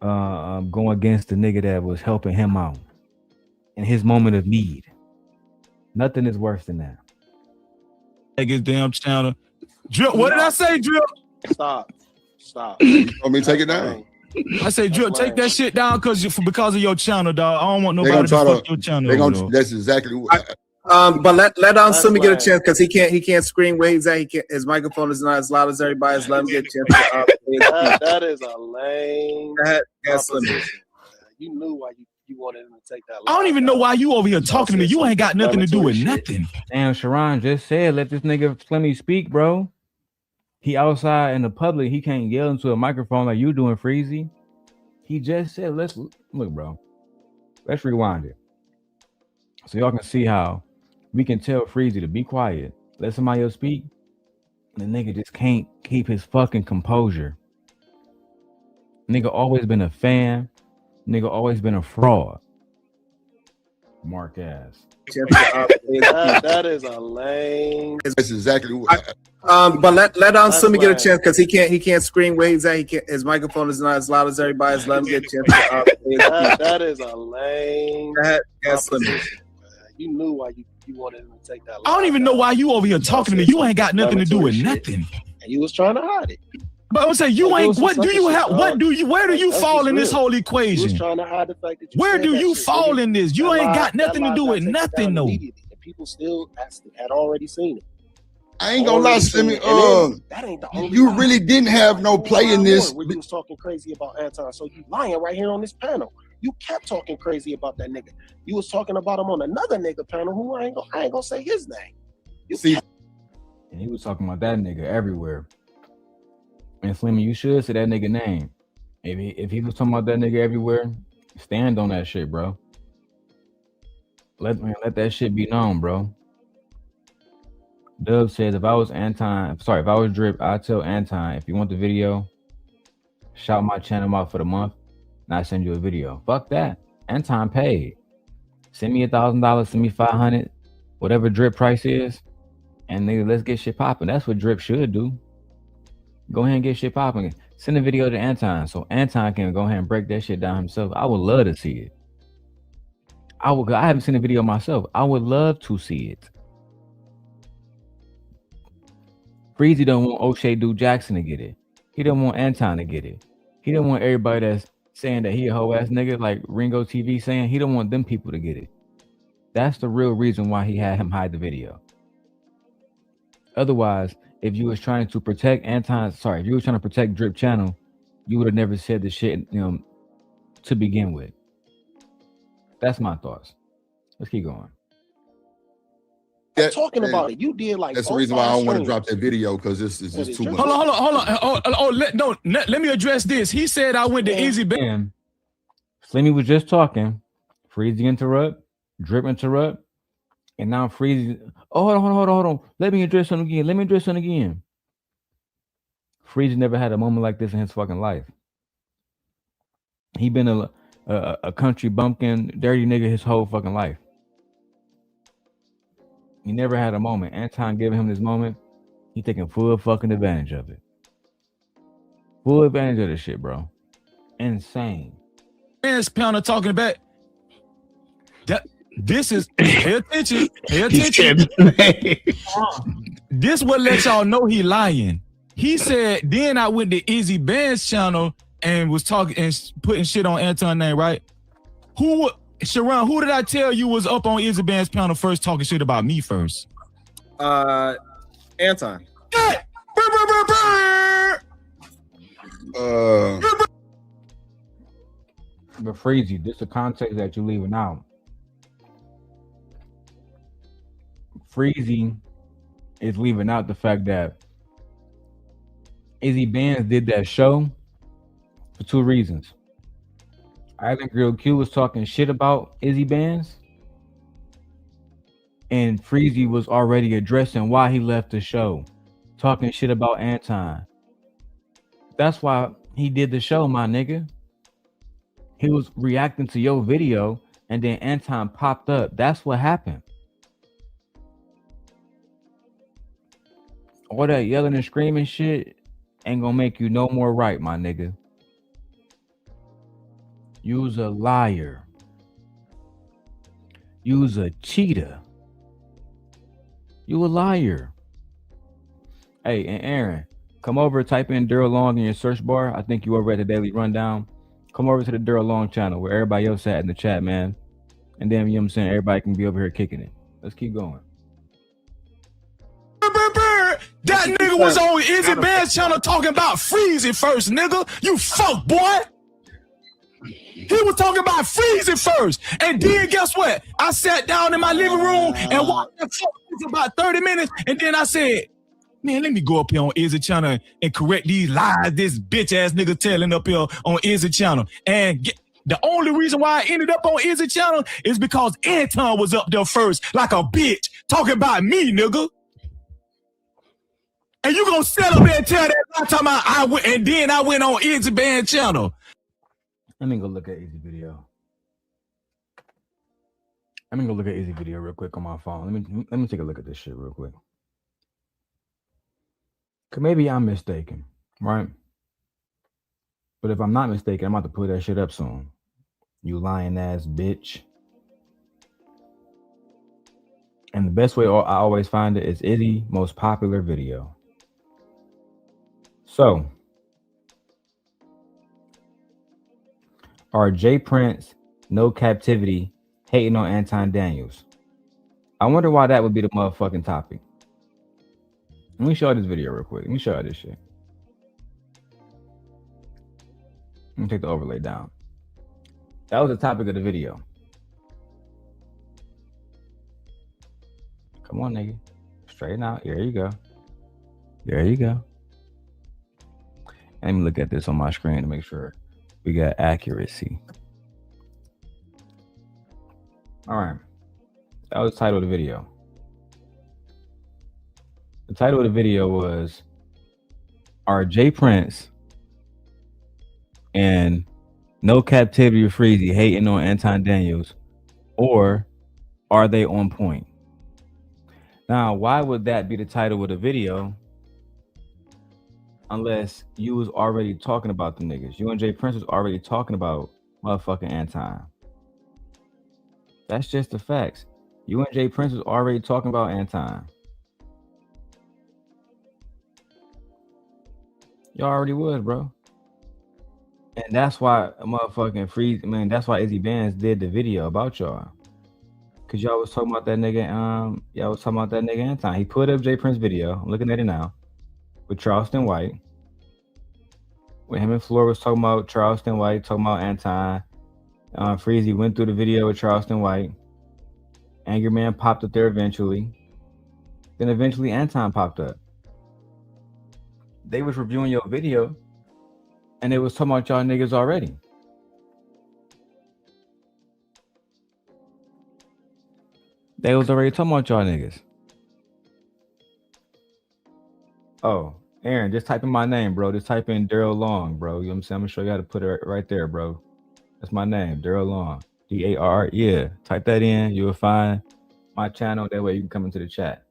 go against the nigga that was helping him out in his moment of need. Nothing is worse than that. His damn channel. Drip, what did I say, Drip? Stop. You want me to take it down? I say, Drip, take that shit down because of your channel, dog. I don't want nobody to fuck your channel. That's exactly what. But let Slimmy get a chance because he can't scream where he's at. His microphone is not as loud as everybody's. Let him get a chance. That is a lame. Slimmy. You knew why you wanted him to take that. I don't even know why you over here talking to me. You ain't got nothing to do with nothing. Damn, Sharon just said, let this nigga Slimmy speak, bro. He outside in the public. He can't yell into a microphone like you doing, Freezy. He just said, let's look, bro. Let's rewind it. So y'all can see how we can tell Freezy to be quiet. Let somebody else speak. And the nigga just can't keep his fucking composure. Nigga always been a fan. Nigga always been a fraud. Mark ass. That is a lame. That's exactly what. But let Slimmy get a chance because he can't scream where he's at. His microphone is not as loud as everybody's. Let him get a chance. That is a lame. Slimmy. You knew why you wanted him to take that. I don't even know why you over here talking to me. You ain't got nothing to do with nothing. And you was trying to hide it. But I'm saying you ain't. What do you have? Where do you fall in this whole equation? You was trying to hide the fact that you where do you fall in this? You ain't got nothing to do with nothing, though. People still had already seen it. I ain't gonna lie, Slimmy. That ain't the only. You really didn't have no play in this. Where you was talking crazy about Anton, so you lying right here on this panel. You kept talking crazy about that nigga. You was talking about him on another nigga panel who I ain't gonna say his name. And he was talking about that nigga everywhere. And Slimmy, you should say that nigga name. If he was talking about that nigga everywhere, stand on that shit, bro. Let that shit be known, bro. Dub says if I was Drip, I'd tell Anton, if you want the video, shout my channel out for the month, and I send you a video. Fuck that. Anton paid. Send me $1,000, send me $500, whatever Drip price is, and nigga, let's get shit popping. That's what Drip should do. Go ahead and get shit popping. Send a video to Anton so Anton can go ahead and break that shit down himself. I would love to see it. I haven't seen the video myself. I would love to see it. Freezy don't want OshayDukeJackson to get it. He don't want Anton to get it. He don't want everybody that's saying that he a hoe ass nigga like Ringo TV saying. He don't want them people to get it. That's the real reason why he had him hide the video. Otherwise, if you was trying to protect if you were trying to protect Drip Channel, you would have never said the shit, to begin with. That's my thoughts. Let's keep going. Talking about it, you did like. That's the reason why I don't want to drop that video, because this is just too much. Hold on. Let me address this. He said I went to Easy Band. Slimmy was just talking. Freezy interrupt, Drip interrupt, and now Freezy. Oh, hold on. Let me address something again. Freezy never had a moment like this in his fucking life. He been a country bumpkin, dirty nigga his whole fucking life. He never had a moment. Anton giving him this moment. He taking full fucking advantage of it. Full advantage of this shit, bro. Insane. This pounder talking about that. This is pay attention. This what let y'all know he lying. He said, then I went to Izzy Band's channel and was talking and putting shit on Anton name, right? Sharon, who did I tell you was up on Izzy Band's panel first talking shit about me first? Anton. But Freezy, this is the context that you're leaving out. Freezy is leaving out the fact that Izzy Bands did that show for two reasons. Island Grill Q was talking shit about Izzy Bands, and Freezy was already addressing why he left the show, talking shit about Anton. That's why he did the show, my nigga. He was reacting to your video, and then Anton popped up. That's what happened. All that yelling and screaming shit ain't gonna make you no more right, my nigga. You's a liar. You's a cheater. You a liar. Hey, and Aaron, come over, type in Darrel Long in your search bar. I think you over at the Daily Rundown. Come over to the Darrel Long channel where everybody else at in the chat, man. And then, you know what I'm saying, everybody can be over here kicking it. Let's keep going. That nigga was on Izzy Band's channel talking about Freezy first, nigga. You fuck boy. He was talking about Freezy first. And then guess what? I sat down in my living room and watched that for about 30 minutes. And then I said, man, let me go up here on Izzy channel and correct these lies this bitch ass nigga telling up here on Izzy channel. And the only reason why I ended up on Izzy channel is because Anton was up there first like a bitch talking about me, nigga. And you gonna sit up there and tell that I'm talking about I went and then I went on Izzy Band channel. Let me go look at Izzy video. Let me go look at Izzy video real quick on my phone. Let me take a look at this shit real quick. Cause maybe I'm mistaken, right? But if I'm not mistaken, I'm about to put that shit up soon. You lying ass bitch. And the best way I always find it is Izzy most popular video. So, are J Prince, No Captivity, hating on Anton Daniels? I wonder why that would be the motherfucking topic. Let me show you this video real quick. Let me show you this shit. Let me take the overlay down. That was the topic of the video. Come on, nigga. Straighten out. There you go. There you go. Let me look at this on my screen to make sure we got accuracy. All right. That was the title of the video. The title of the video was, are J Prince and No Captivity with Freezy hating on Anton Daniels, or are they on point? Now, why would that be the title of the video unless you was already talking about the niggas? You and J Prince was already talking about motherfucking Anton. That's just the facts. You and J Prince was already talking about Anton. You already was, bro. And that's why motherfucking Freezy, man, that's why Izzy Bands did the video about y'all. Cause y'all was talking about that nigga. Y'all was talking about that nigga Anton. He put up J Prince video. I'm looking at it now with Charleston White. When him and Floor was talking about Charleston White, talking about Anton. Freezy went through the video with Charleston White. Angry Man popped up there eventually. Then eventually Anton popped up. They was reviewing your video, and they was talking about y'all niggas already. They was already talking about y'all niggas. Oh, Aaron, just type in my name, bro. Just type in Darrel Long, bro. You know what I'm saying? I'm gonna show you how to put it right there, bro. That's my name, Darrel Long. D-A-R. Yeah, type that in. You will find my channel. That way you can come into the chat.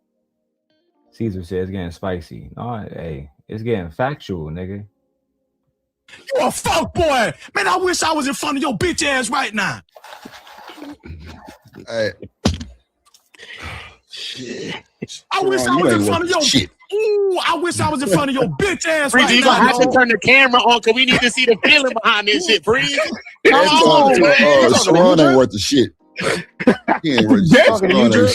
Caesar says it's getting spicy. No, hey, it's getting factual, nigga. You a fuck boy. Man, I wish I was in front of your bitch ass right now. Hey. I wish I was in front of your shit. Ooh, I wish I was in front of your bitch ass right now. You gonna have to turn the camera on because we need to see the feeling behind this shit, Freezy. Sharon ain't worth the shit. He ain't worth the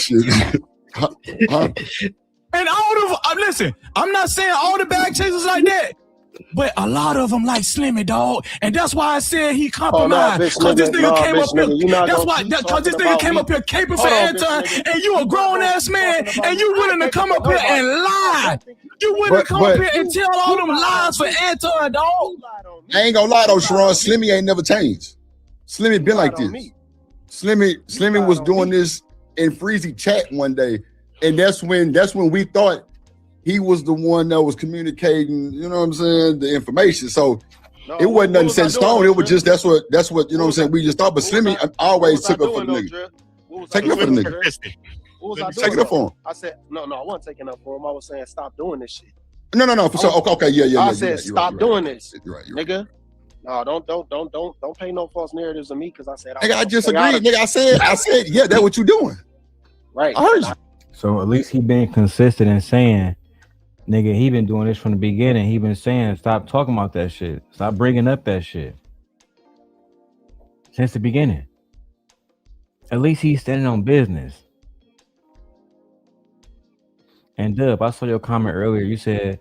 shit. And all of listen, I'm not saying all the bag chasers like that, but a lot of them like Slimmy, dog. And that's why I said he compromised. Because this nigga came up here. That's why, because this nigga came up here caping for Anton, and you a grown ass man, and you willing to come up here and lie. You willing to come up here and tell all them lies for Anton, dog. I ain't gonna lie though, Sharon. Slimmy ain't never changed. Slimmy been like this. Slimmy was doing this in Freezy chat one day, and that's when we thought he was the one that was communicating, you know what I'm saying, the information. So it wasn't nothing set in stone. It was just that's what you know what I'm saying. We just thought, but Slimmy always took up for the nigga. Take it up for the nigga. What was I doing? Take it up for him. I said no, I wasn't taking up for him. I was saying stop doing this shit. No. For sure. Okay, yeah. I said stop doing this, nigga. No, don't pay no false narratives of me because I said I just agreed, nigga. I said, yeah, that's what you doing. Right. I heard you. So at least he been consistent in saying, nigga, he been doing this from the beginning. He been saying, stop talking about that shit. Stop bringing up that shit. Since the beginning. At least he's standing on business. And Dub, I saw your comment earlier. You said,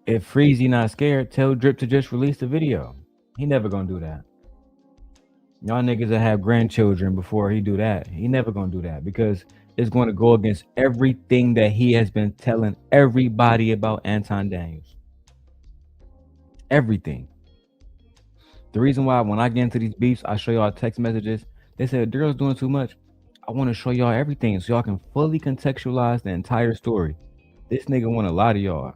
if Freezy not scared, tell Drip to just release the video. He never gonna do that. Y'all niggas that have grandchildren before he do that. He never gonna do that because it's going to go against everything that he has been telling everybody about Anton Daniels. Everything. The reason why when I get into these beefs, I show y'all text messages. They said, Darrel's doing too much. I want to show y'all everything so y'all can fully contextualize the entire story. This nigga want to lie to y'all.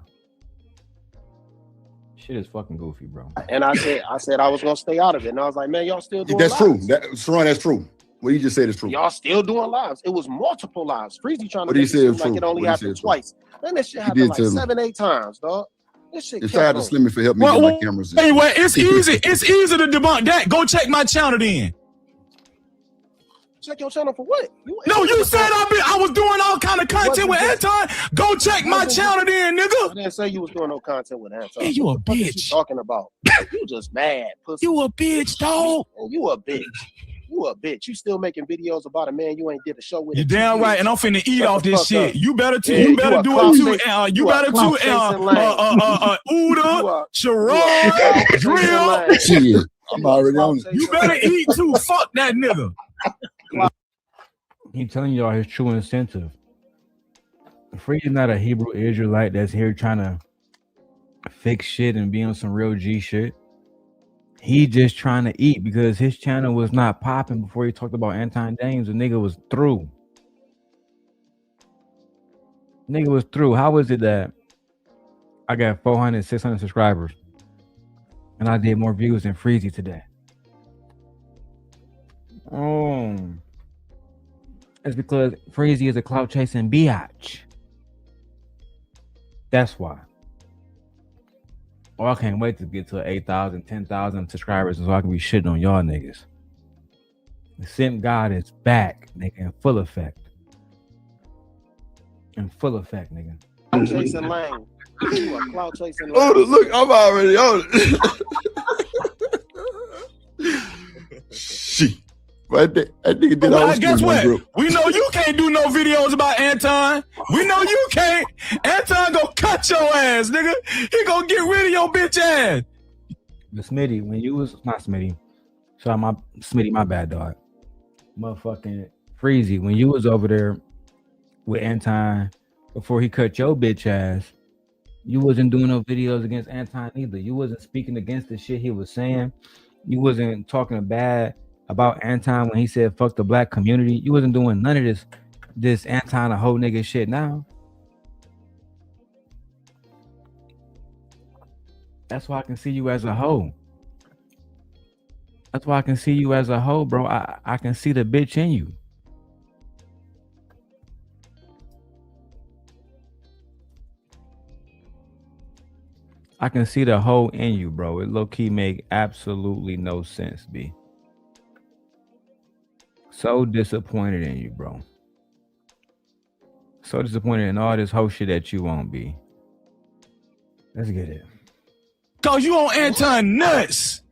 Shit is fucking goofy, bro. And I said I was gonna stay out of it. And I was like, man, y'all still doing That's lives. true. Sharon, that's true. What you just said is true. Y'all still doing lives. It was multiple lives. Freezy trying to make it seem like it only happened twice. Man, this shit happened like 7-8 times, dog. This shit. Shout out to Slimmy for helping me get my cameras. Anyway, it's easy. It's easy to debunk that. Go check my channel then. Check your channel for what? You said I was doing all kind of content with Anton. Go check my channel then, nigga. I didn't say you was doing no content with Anton. Hey, you a what the fuck bitch. you talking about? You just mad, pussy. You a bitch, dog. You a bitch. You a bitch. You still making videos about a man you ain't did a show with. You damn right, and I'm finna eat off this shit. Up. You better too. Yeah, you better do it too. You better too. Uda, Sharon, Drill. Shit, I'm already on it. You better eat too. Fuck that nigga. He telling y'all his true incentive. Freezy's not a Hebrew Israelite that's here trying to fix shit and be on some real G shit. He just trying to eat because his channel was not popping before he talked about Anton Daniels. The nigga was through. Nigga was through. How is it that I got 400, 600 subscribers and I did more views than Freezy today? It's because Freezy is a clout chasing biatch. That's why. Oh, I can't wait to get to 8,000, 10,000 subscribers so I can be shitting on y'all niggas. The Simp God is back, nigga, in full effect. In full effect, nigga. Clout chasing lane. You a clout chasing lane. Oh, look, I'm already on it. Shit. That nigga did all guess what? We know you can't do no videos about Anton. We know you can't. Anton gonna cut your ass, nigga. He gonna get rid of your bitch ass. But Smitty, when you was not Smitty, sorry, my Smitty, my bad, dog. Motherfucking Freezy, when you was over there with Anton before he cut your bitch ass, you wasn't doing no videos against Anton either. You wasn't speaking against the shit he was saying. You wasn't talking bad about Anton when he said fuck the black community. You wasn't doing none of this Anton a whole nigga shit now. That's why I can see you as a hoe. That's why I can see you as a hoe, bro. I can see the bitch in you. I can see the hoe in you, bro. It low-key make absolutely no sense, B. So disappointed in you, bro. So disappointed in all this hoe shit that you won't be. Let's get it. Cause you on Anton nuts.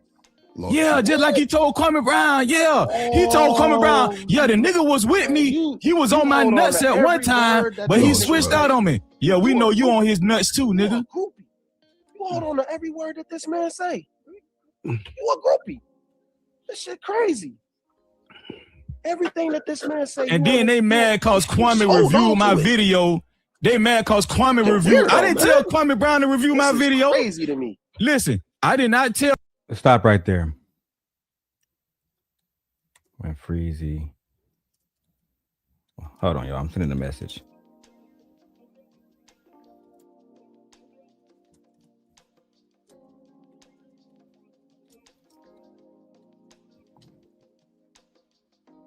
Yeah, just like he told Kwame Brown. Yeah, he told Kwame Brown. Yeah, the nigga was with me. He was on my nuts at one time, but he switched out on me. Yeah, we know you on his nuts too, nigga. You hold on to every word that this man say. You a groupie. This shit crazy. Everything that this man say. And then they mad cause Kwame reviewed my video. They mad cause Kwame reviewed. I didn't tell Kwame Brown to review my video. Crazy to me. Listen, I did not tell. Stop right there. When Freezy. Hold on, y'all. I'm sending a message.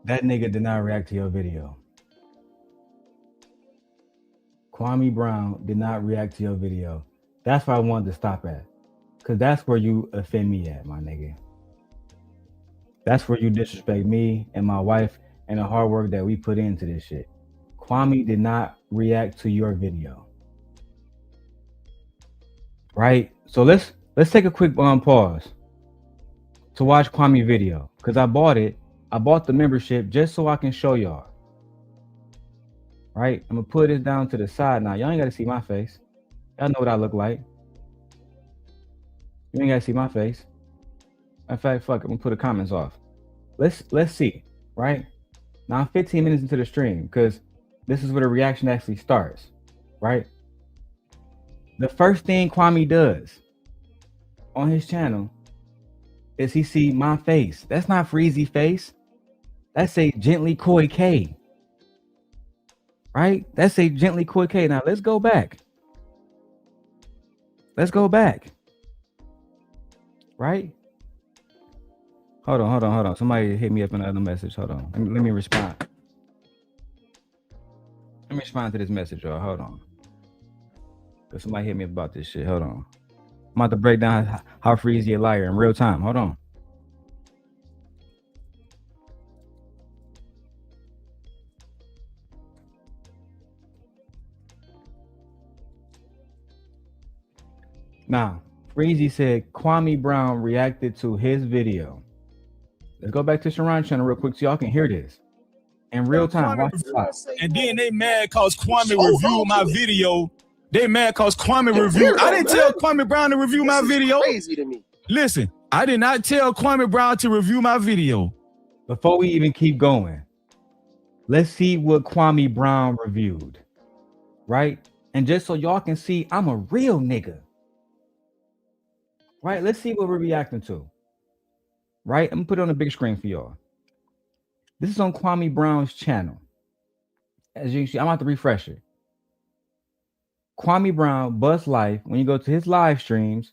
That nigga did not react to your video. Kwame Brown did not react to your video. That's where I wanted to stop at. Because that's where you offend me at, my nigga. That's where you disrespect me and my wife and the hard work that we put into this shit. Kwame did not react to your video. Right? So let's take a quick pause to watch Kwame video. Because I bought it. I bought the membership just so I can show y'all. Right? I'm gonna put this down to the side now. Y'all ain't gotta see my face. Y'all know what I look like. You ain't gotta see my face. In fact, fuck it, I'm gonna put the comments off. Let's see, right? Now I'm 15 minutes into the stream because this is where the reaction actually starts, right? The first thing Kwame does on his channel is he see my face. That's not Freezy face. That's a Gently Koi K. Right? That's a Gently Koi K. Now let's go back. Let's go back. Right? Hold on. Somebody hit me up in another message. Hold on. Let me respond. Let me respond to this message, y'all. Hold on. Cause somebody hit me up about this shit. Hold on. I'm about to break down how Freezy a liar in real time. Hold on. Now, Freezy said Kwame Brown reacted to his video. Let's go back to Sharon's channel real quick so y'all can hear this in real time. Watch this. And then they mad cause Kwame reviewed my video. They mad cause Kwame reviewed. I didn't tell Kwame Brown to review my video. Crazy to me. Listen, I did not tell Kwame Brown to review my video. Before we even keep going, let's see what Kwame Brown reviewed. Right? And just so y'all can see, I'm a real nigga. Right? Let's see what we're reacting to. Right? I'm gonna put it on the big screen for y'all. This is on Kwame Brown's channel. As you can see, I'm about to refresh it. Kwame Brown Bust Life, when you go to his live streams,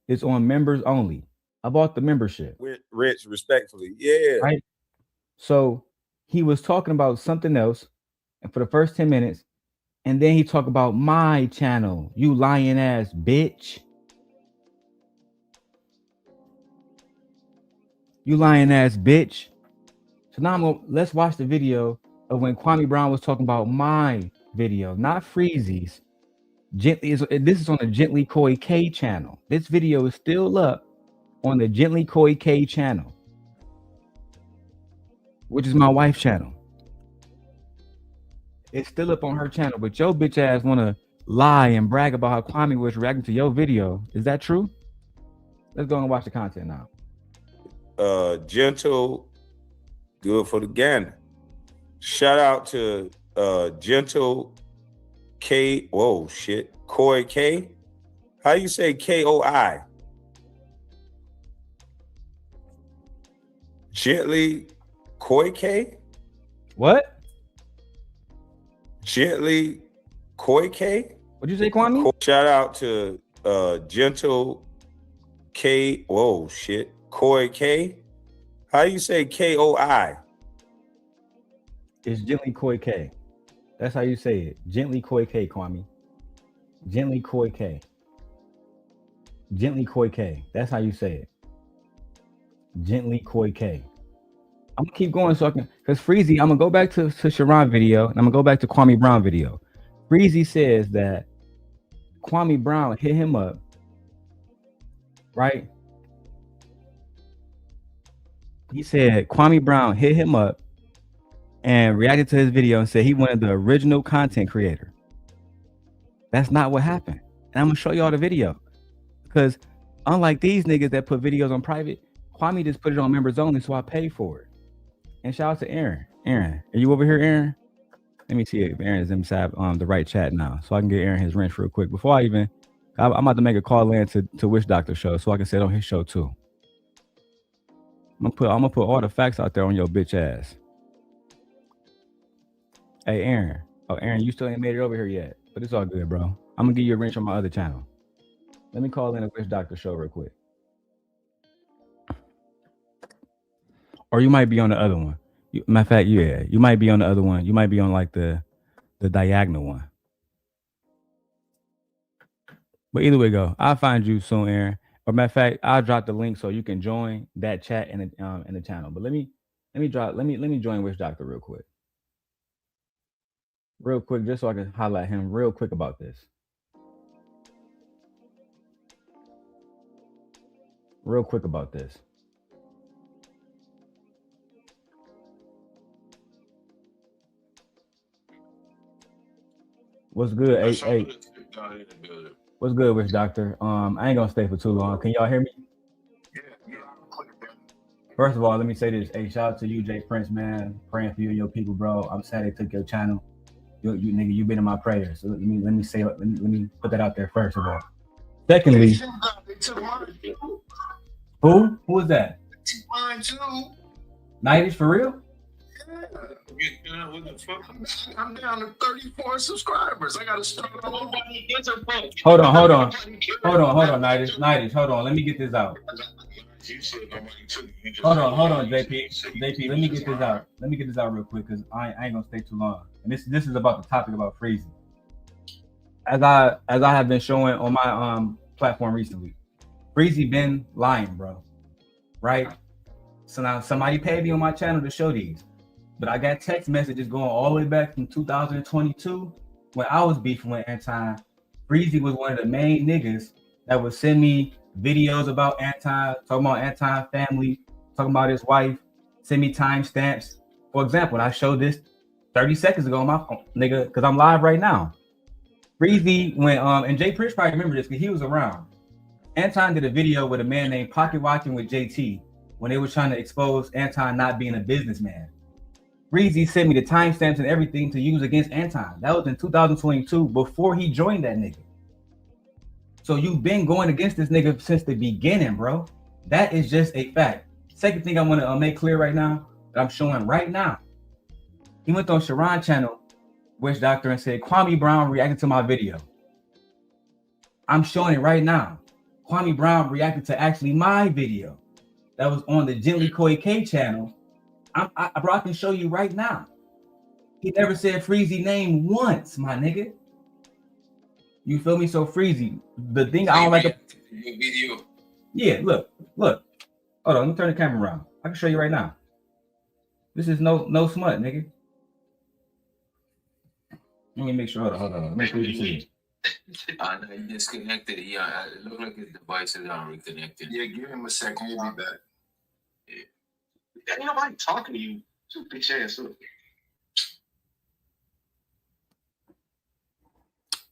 it's on members only. I bought the membership. With Rich, respectfully. Yeah. Right? So he was talking about something else, and for the first 10 minutes, and then he talked about my channel, you lying ass bitch. You lying ass bitch. So now let's watch the video of when Kwame Brown was talking about my video, not Freezy's. This is on the Gently Koi K channel. This video is still up on the Gently Koi K channel, which is my wife's channel. It's still up on her channel, but your bitch ass want to lie and brag about how Kwame was reacting to your video. Is that true? Let's go and watch the content now. Gentle, good for the gander. Shout out to Gentle K. Whoa, shit. Koi K. How you say K-O-I? Gently Koi K? What? Gently Koi K? What'd you say, Kwame? Shout out to Gentle K. Whoa, shit. Koi K. How you say K-O-I? It's Gently Koi K. That's how you say it. Gently Koi K, Kwame. Gently Koi K. Gently Koi K. That's how you say it. Gently Koi K. I'm gonna keep going so I can, because Freezy, I'm gonna go back to Sharon video and I'm gonna go back to Kwame Brown video. Freezy says that Kwame Brown hit him up, right? He said Kwame Brown hit him up and reacted to his video and said he wanted the original content creator. That's not what happened. And I'm gonna show y'all the video. Because unlike these niggas that put videos on private, Kwame just put it on members only, so I paid for it. And shout out to Aaron. Aaron, are you over here, Aaron? Let me see if Aaron's inside the right chat now, so I can get Aaron his wrench real quick. Before I'm about to make a call in to Wish Doctor show, so I can say it on his show too. I'm gonna put all the facts out there on your bitch ass. Hey, Aaron. Oh, Aaron, you still ain't made it over here yet, but it's all good, bro. I'm gonna give you a wrench on my other channel. Let me call in a Wish Doctor show real quick. Or you might be on the other one. Matter of fact, yeah, you might be on the other one. You might be on like the diagonal one. But either way go, I'll find you soon, Aaron. Or matter of fact, I'll drop the link so you can join that chat in the channel. But let me join Wish Doctor real quick. Real quick, just so I can highlight him real quick about this. Real quick about this. What's good? Hey, what's good, Wish Doctor? I ain't gonna stay for too long. Can y'all hear me? First of all, let me say this. Hey, shout out to you, Jay Prince, man. Praying for you and your people, bro. I'm sad they took your channel. You nigga, you've been in my prayers. So let me put that out there first of all. Secondly, who is that? Mine too. 90s for real? I'm down to 34 subscribers. I gotta start all over. Hold on, 90s. Hold on. Let me get this out. Hold on, JP. Let me get this out. Let me get this out real quick because I ain't gonna stay too long. And this is about the topic about Freezy. As I have been showing on my platform recently, Freezy been lying, bro. Right? So now somebody paid me on my channel to show these. But I got text messages going all the way back from 2022 when I was beefing with Anton. Freezy was one of the main niggas that would send me videos about Anton, talking about Anton family, talking about his wife, send me timestamps. For example, I showed this 30 seconds ago on my phone, nigga, because I'm live right now. Freezy went, and Jay Prince probably remember this because he was around. Anton did a video with a man named Pocket Watching with JT when they were trying to expose Anton not being a businessman. Freezy sent me the timestamps and everything to use against Anton. That was in 2022 before he joined that nigga. So you've been going against this nigga since the beginning, bro. That is just a fact. Second thing I want to make clear right now, that I'm showing right now. He went on Sharon channel, Wish Doctor, and said, Kwame Brown reacted to my video. I'm showing it right now. Kwame Brown reacted to actually my video that was on the Gently Koi K channel. Bro, I can show you right now. He never said Freezy name once, my nigga. You feel me? So Freezy, the thing I don't like. Yeah, look. Hold on, let me turn the camera around. I can show you right now. This is no smut, nigga. Let me make sure. Hold on. Make sure you can see it. He disconnected. Yeah, it looked like his devices are reconnected. Yeah, give him a second. He'll be back. Yeah. Ain't nobody talking to you. Bitch ass.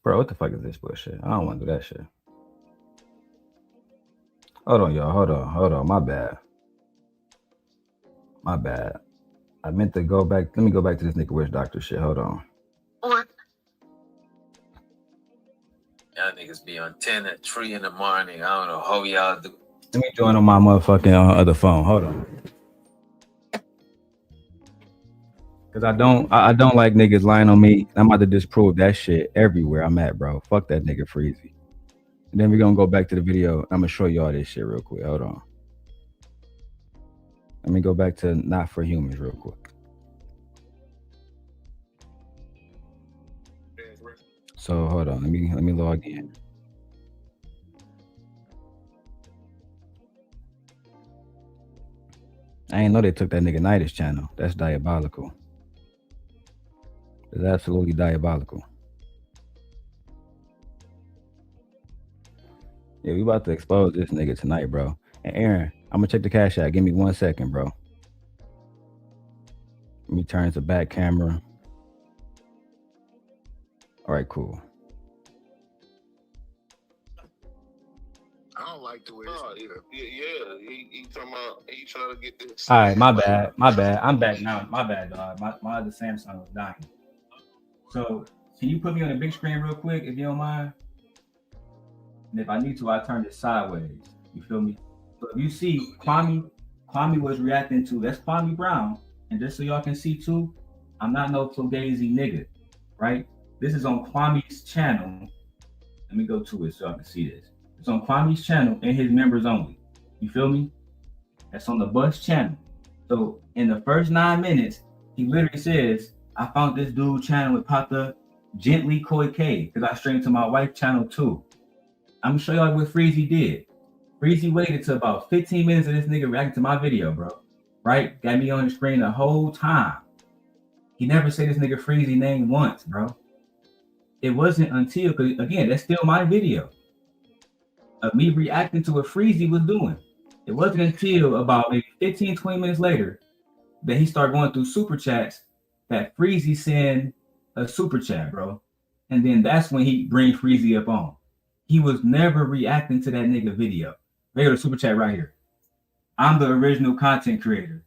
Bro, what the fuck is this bullshit? I don't want to do that shit. Hold on, y'all. Hold on. My bad. I meant to go back. Let me go back to this nigga witch doctor shit. Hold on. Y'all niggas be on 10 at 3 in the morning. I don't know how y'all do. Let me join on my motherfucking other phone. Hold on. Cause I don't like niggas lying on me. I'm about to disprove that shit everywhere I'm at, bro. Fuck that nigga Freezy. And then we're gonna go back to the video. I'm gonna show you all this shit real quick. Hold on. Let me go back to Not For Humans real quick. So hold on. Let me log in. I ain't know they took that nigga Nidus channel. That's diabolical. It's absolutely diabolical. Yeah, we about to expose this nigga tonight, bro. And Aaron, I'm gonna check the cash out. Give me 1 second, bro. Let me turn to back camera. All right, cool. I don't like the way he talking about he trying to get this. All right, my bad. I'm back now. My bad, dog. My other Samsung was dying. So can you put me on the big screen real quick, if you don't mind? And if I need to, I turn it sideways. You feel me? So if you see Kwame was reacting to, that's Kwame Brown. And just so y'all can see too, I'm not no Fugazi nigga, right? This is on Kwame's channel. Let me go to it so y'all can see this. It's on Kwame's channel and his members only. You feel me? That's on the Bus channel. So in the first 9 minutes, he literally says, I found this dude channel with popped up Gently Koi K, because I streamed to my wife's channel too. I'm gonna show y'all what Freezy did. Freezy waited till about 15 minutes of this nigga reacting to my video, bro. Right? Got me on the screen the whole time. He never said this nigga Freezy name once, bro. It wasn't until, because again, that's still my video of me reacting to what Freezy was doing. It wasn't until about maybe 15, 20 minutes later that he started going through super chats that Freezy sent a super chat, bro. And then that's when he bring Freezy up on. He was never reacting to that nigga video. Regular super chat right here. I'm the original content creator.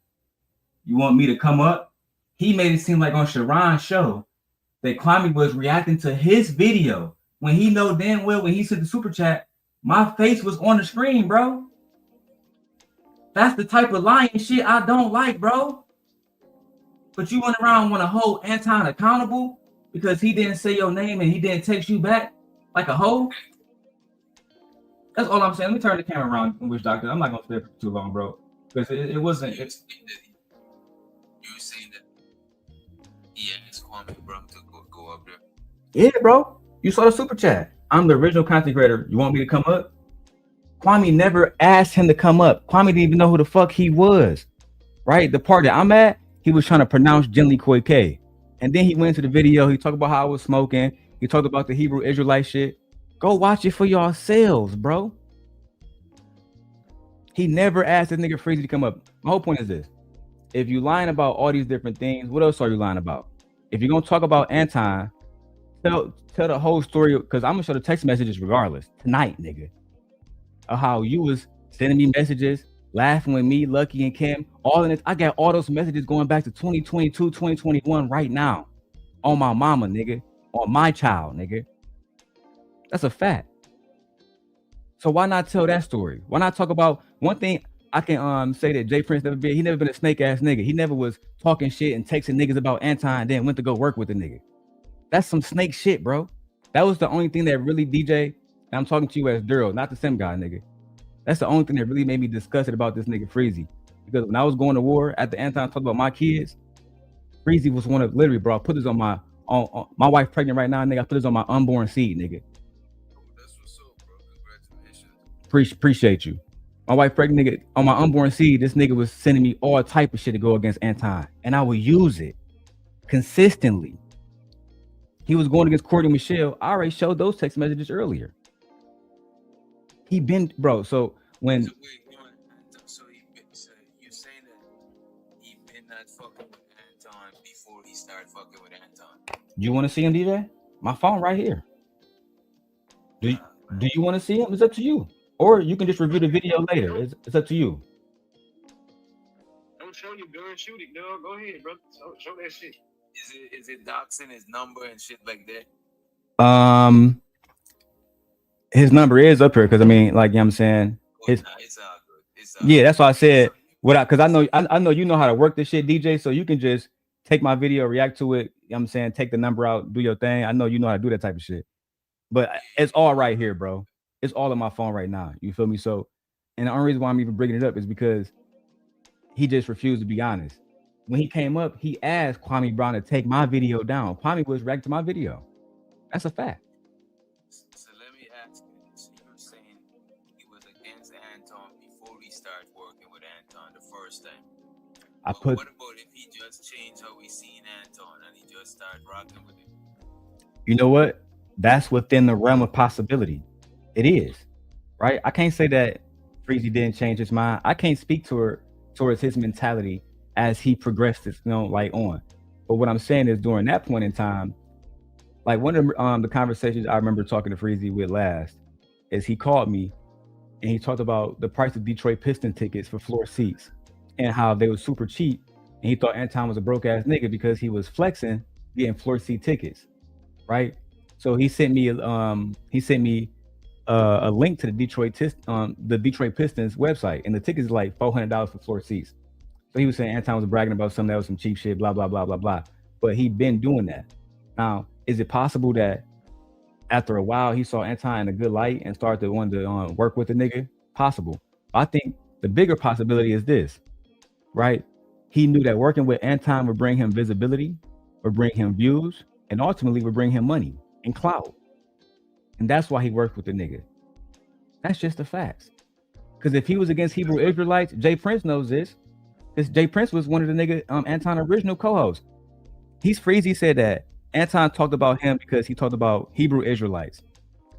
You want me to come up? He made it seem like on Sharon's show that Kwame was reacting to his video when he know damn well when he sent the super chat, my face was on the screen, bro. That's the type of lying shit I don't like, bro. But you went around want to hold Anton accountable because he didn't say your name and he didn't text you back like a hoe. That's all I'm saying. Let me turn the camera around, Witch Doctor. I'm not gonna stay for too long, bro, because it wasn't. You were saying that he asked Kwame Brown to go up there. Yeah, bro. You saw the super chat. I'm the original content creator. You want me to come up? Kwame never asked him to come up. Kwame didn't even know who the fuck he was. Right? The part that I'm at, he was trying to pronounce Gently Koi K. And then he went into the video. He talked about how I was smoking. He talked about the Hebrew Israelite shit. Go watch it for yourselves, bro. He never asked this nigga Freezy to come up. My whole point is this. If you lying about all these different things, what else are you lying about? If you're going to talk about Anton, tell the whole story, because I'm going to show the text messages regardless tonight, nigga, of how you was sending me messages, laughing with me, Lucky, and Kim. All in this. I got all those messages going back to 2022, 2021 right now on my mama, nigga, on my child, nigga. That's a fact. So why not tell that story? Why not talk about one thing? I can say that Jay Prince never been a snake ass nigga. He never was talking shit and texting niggas about Anton and then went to go work with the nigga. That's some snake shit, bro. That was the only thing that really, DJ, and I'm talking to you as Darrel, not the Sim guy, nigga. That's the only thing that really made me disgusted about this nigga Freezy. Because when I was going to war at the Anton talking about my kids, Freezy was one of literally, bro, I put this on my wife pregnant right now, nigga. I put this on my unborn seed, nigga. That's what's up, bro. Congratulations. Appreciate you. My wife pregnant, nigga, on my unborn seed, this nigga was sending me all type of shit to go against Anton. And I would use it consistently. He was going against Courtney Michelle. I already showed those text messages earlier. He been, bro, so when... So you're saying that he been not fucking with Anton before he started fucking with Anton? You want to see him, DJ? My phone right here. Do you want to see him? It's up to you. Or you can just review the video later. It's up to you. Don't show your gun, shoot it, dog. Go ahead, bro. Show that shit. Is it doxing his number and shit like that? His number is up here because I mean, like, you know what I'm saying? It's all good. Yeah, that's why I said because I know you know how to work this shit, DJ. So you can just take my video, react to it. You know what I'm saying, take the number out, do your thing. I know you know how to do that type of shit. But it's all right here, bro. It's all on my phone right now. You feel me? So, and the only reason why I'm even bringing it up is because he just refused to be honest. When he came up, he asked Kwame Brown to take my video down. Kwame was reacting to my video. That's a fact. So let me ask you this. You were saying he was against Anton before he started working with Anton the first time. What about if he just changed how we seen Anton and he just started rocking with him? You know what? That's within the realm of possibility. It is, right? I can't say that Freezy didn't change his mind. I can't speak towards his mentality as he progressed, like on. But what I'm saying is during that point in time, like one of the conversations I remember talking to Freezy with last is he called me and he talked about the price of Detroit Pistons tickets for floor seats and how they were super cheap. And he thought Anton was a broke ass nigga because he was flexing getting floor seat tickets, right? So he sent me a link to the Detroit Pistons website, and the tickets is like $400 for floor seats. So he was saying Anton was bragging about something that was some cheap shit, blah blah blah blah blah. But he'd been doing that. Now, is it possible that after a while he saw Anton in a good light and started to want to work with the nigga? Possible. I think the bigger possibility is this, right? He knew that working with Anton would bring him visibility, would bring him views, and ultimately would bring him money and clout. And that's why he worked with the nigga. That's just the facts. Because if he was against Hebrew Israelites, Jay Prince knows this. Because Jay Prince was one of the nigga Anton original co-hosts. Freezy said that Anton talked about him because he talked about Hebrew Israelites.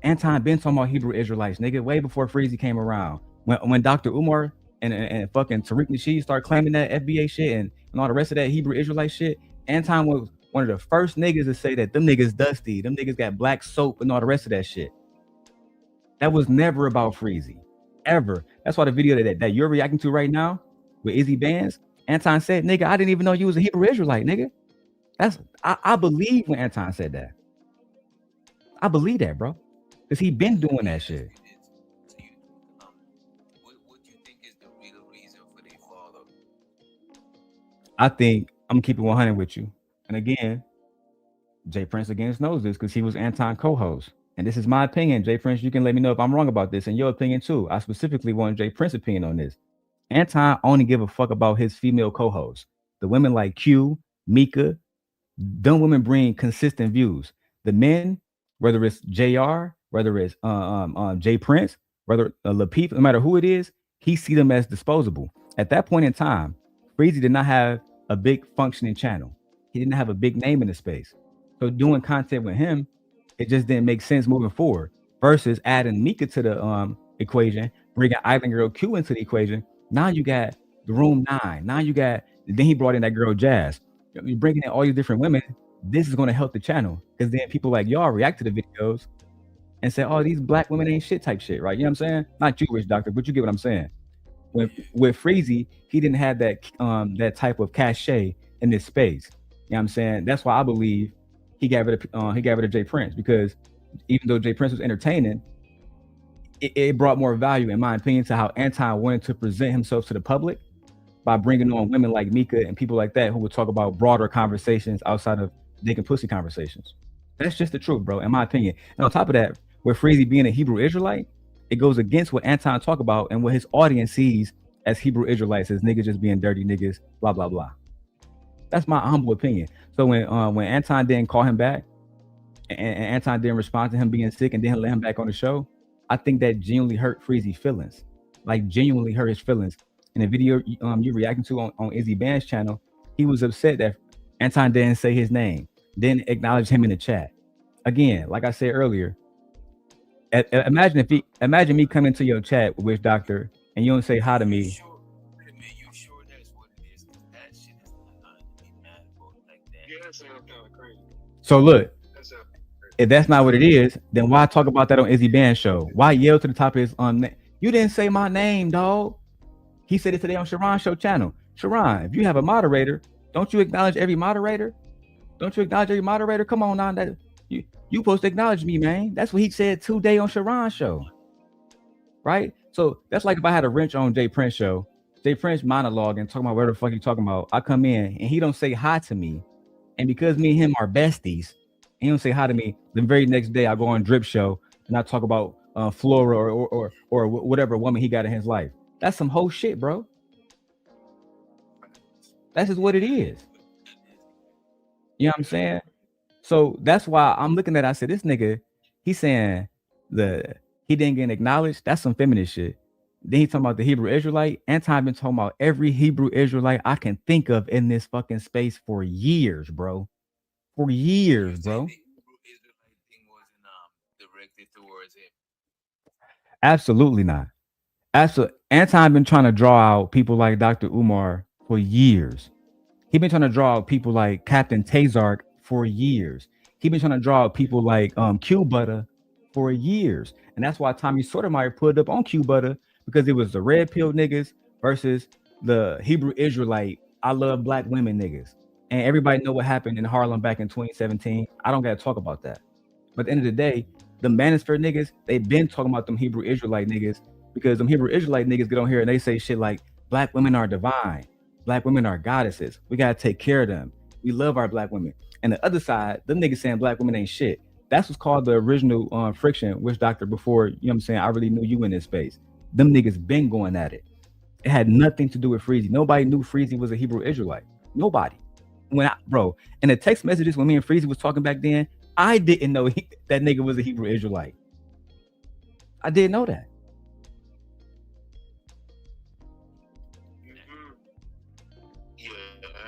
Anton been talking about Hebrew Israelites, nigga, way before Freezy came around. When Dr. Umar and fucking Tariq Nasheed started claiming that FBA shit and all the rest of that Hebrew Israelite shit, Anton was one of the first niggas to say that them niggas dusty, them niggas got black soap and all the rest of that shit. That was never about Freezy, ever. That's why the video that you're reacting to right now with Izzy Bands, Anton said, nigga, I didn't even know you was a Hebrew Israelite, nigga. I believe when Anton said that. I believe that, bro. Because he been doing that shit. What do you think is the real reason for their fallout? I think I'm keeping 100 with you. And again, Jay Prince against knows this because he was Anton co-host. And this is my opinion. Jay Prince, you can let me know if I'm wrong about this and your opinion too. I specifically want Jay Prince's opinion on this. Anton only give a fuck about his female co-hosts. The women like Q, Mika, them women bring consistent views. The men, whether it's JR, whether it's Jay Prince, whether Lapeef, no matter who it is, he see them as disposable. At that point in time, Freezy did not have a big functioning channel. He didn't have a big name in the space. So doing content with him, it just didn't make sense moving forward. Versus adding Mika to the equation, bringing Island Girl Q into the equation. Now you got the Room 9. Now you got, then he brought in that girl Jazz. You're bringing in all these different women. This is going to help the channel because then people like y'all react to the videos and say, oh, these black women ain't shit type shit, right? You know what I'm saying? Not you, Rich Doctor, but you get what I'm saying. With Freezy, he didn't have that that type of cachet in this space. You know what I'm saying? That's why I believe he gave it to Jay Prince, because even though Jay Prince was entertaining, it brought more value, in my opinion, to how Anton wanted to present himself to the public by bringing on women like Mika and people like that who would talk about broader conversations outside of dick and pussy conversations. That's just the truth, bro, in my opinion. And on top of that, with Freezy being a Hebrew Israelite, it goes against what Anton talk about and what his audience sees as Hebrew Israelites, as niggas just being dirty niggas, blah, blah, blah. That's my humble opinion. So when Anton didn't call him back and Anton didn't respond to him being sick and didn't let him back on the show, I think that genuinely hurt Freezy's feelings, like genuinely hurt his feelings. In the video you're reacting to on Izzy Band's channel, he was upset that Anton didn't say his name, didn't acknowledge him in the chat. Again, like I said earlier, imagine me coming to your chat with Witch Doctor and you don't say hi to me. So look, If that's not what it is, then why talk about that on Izzy Band's show? Why yell to the top of his you didn't say my name, dog. He said it today on Sharon's show channel. Sharon, if you have a moderator, don't you acknowledge every moderator? Don't you acknowledge every moderator? Come on now, that you supposed to acknowledge me, man. That's what he said today on Sharon's show. Right? So that's like if I had a wrench on Jay Prince show, Jay Prince monologuing, talking about whatever the fuck he talking about. I come in and he don't say hi to me. And because me and him are besties, he don't say hi to me. The very next day I go on Drip show and I talk about Flora or whatever woman he got in his life. That's some whole shit, bro. That's just what it is. You know what I'm saying? So that's why I'm looking at it, I said, this nigga, he's saying he didn't get acknowledged. That's some feminist shit. Then he's talking about the Hebrew Israelite. Anton been talking about every Hebrew Israelite I can think of in this fucking space for years, bro. For years, bro. Absolutely not. Absolutely. Anton been trying to draw out people like Dr. Umar for years. He been trying to draw out people like Captain Tazark for years. He been trying to draw out people like Q Butter for years. And that's why Tommy Sotomayor put up on Q Butter, because it was the red pill niggas versus the Hebrew Israelite, I love black women niggas. And everybody know what happened in Harlem back in 2017. I don't got to talk about that. But at the end of the day, the Manosphere niggas, they've been talking about them Hebrew Israelite niggas, because them Hebrew Israelite niggas get on here and they say shit like, black women are divine. Black women are goddesses. We got to take care of them. We love our black women. And the other side, them niggas saying black women ain't shit. That's what's called the original friction, witch doctor before, you know what I'm saying, I really knew you in this space. Them niggas been going at it. It had nothing to do with Freezy. Nobody knew Freezy was a Hebrew Israelite. Nobody. Bro, in the text messages when me and Freezy was talking back then, I didn't know that nigga was a Hebrew Israelite. I didn't know that. Yeah,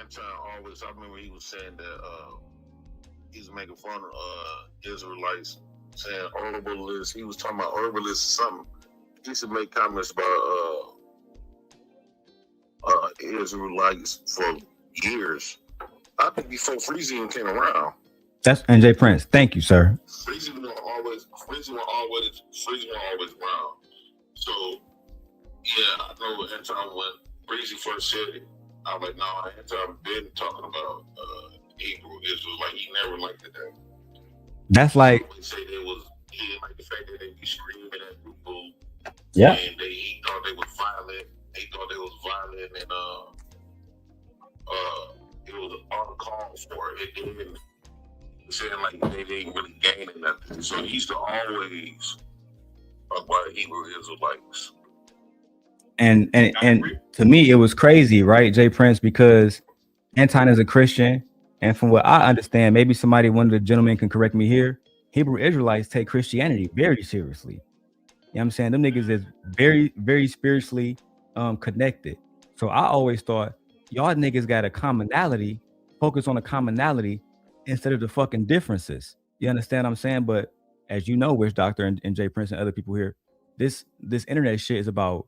Anton always, I remember he was saying that he was making fun of Israelites, saying herbalists. He was talking about herbalists or something. He used to make comments about Israelites for years. I think before Freezy came around. That's NJ Prince. Thank you, sir. Freezy was always around. So yeah, I know Anton, when Freezy first said it, I was like, no, Anton been talking about Hebrew Israel. Like, he never liked it. That's like, he didn't like the fact that they be screaming at people. Yeah. And he thought they was violent. He thought they was violent, and it was uncalled for. It didn't saying like they didn't really gain nothing. So he used to always talk about Hebrew Israelites. And to me, it was crazy, right, Jay Prince, because Anton is a Christian, and from what I understand, maybe somebody, one of the gentlemen, can correct me here. Hebrew Israelites take Christianity very seriously. You know what I'm saying? Them niggas is very, very spiritually connected. So I always thought y'all niggas got a commonality, focus on a commonality instead of the fucking differences. You understand what I'm saying? But as you know, Witch Doctor and Jay Prince and other people here, this internet shit is about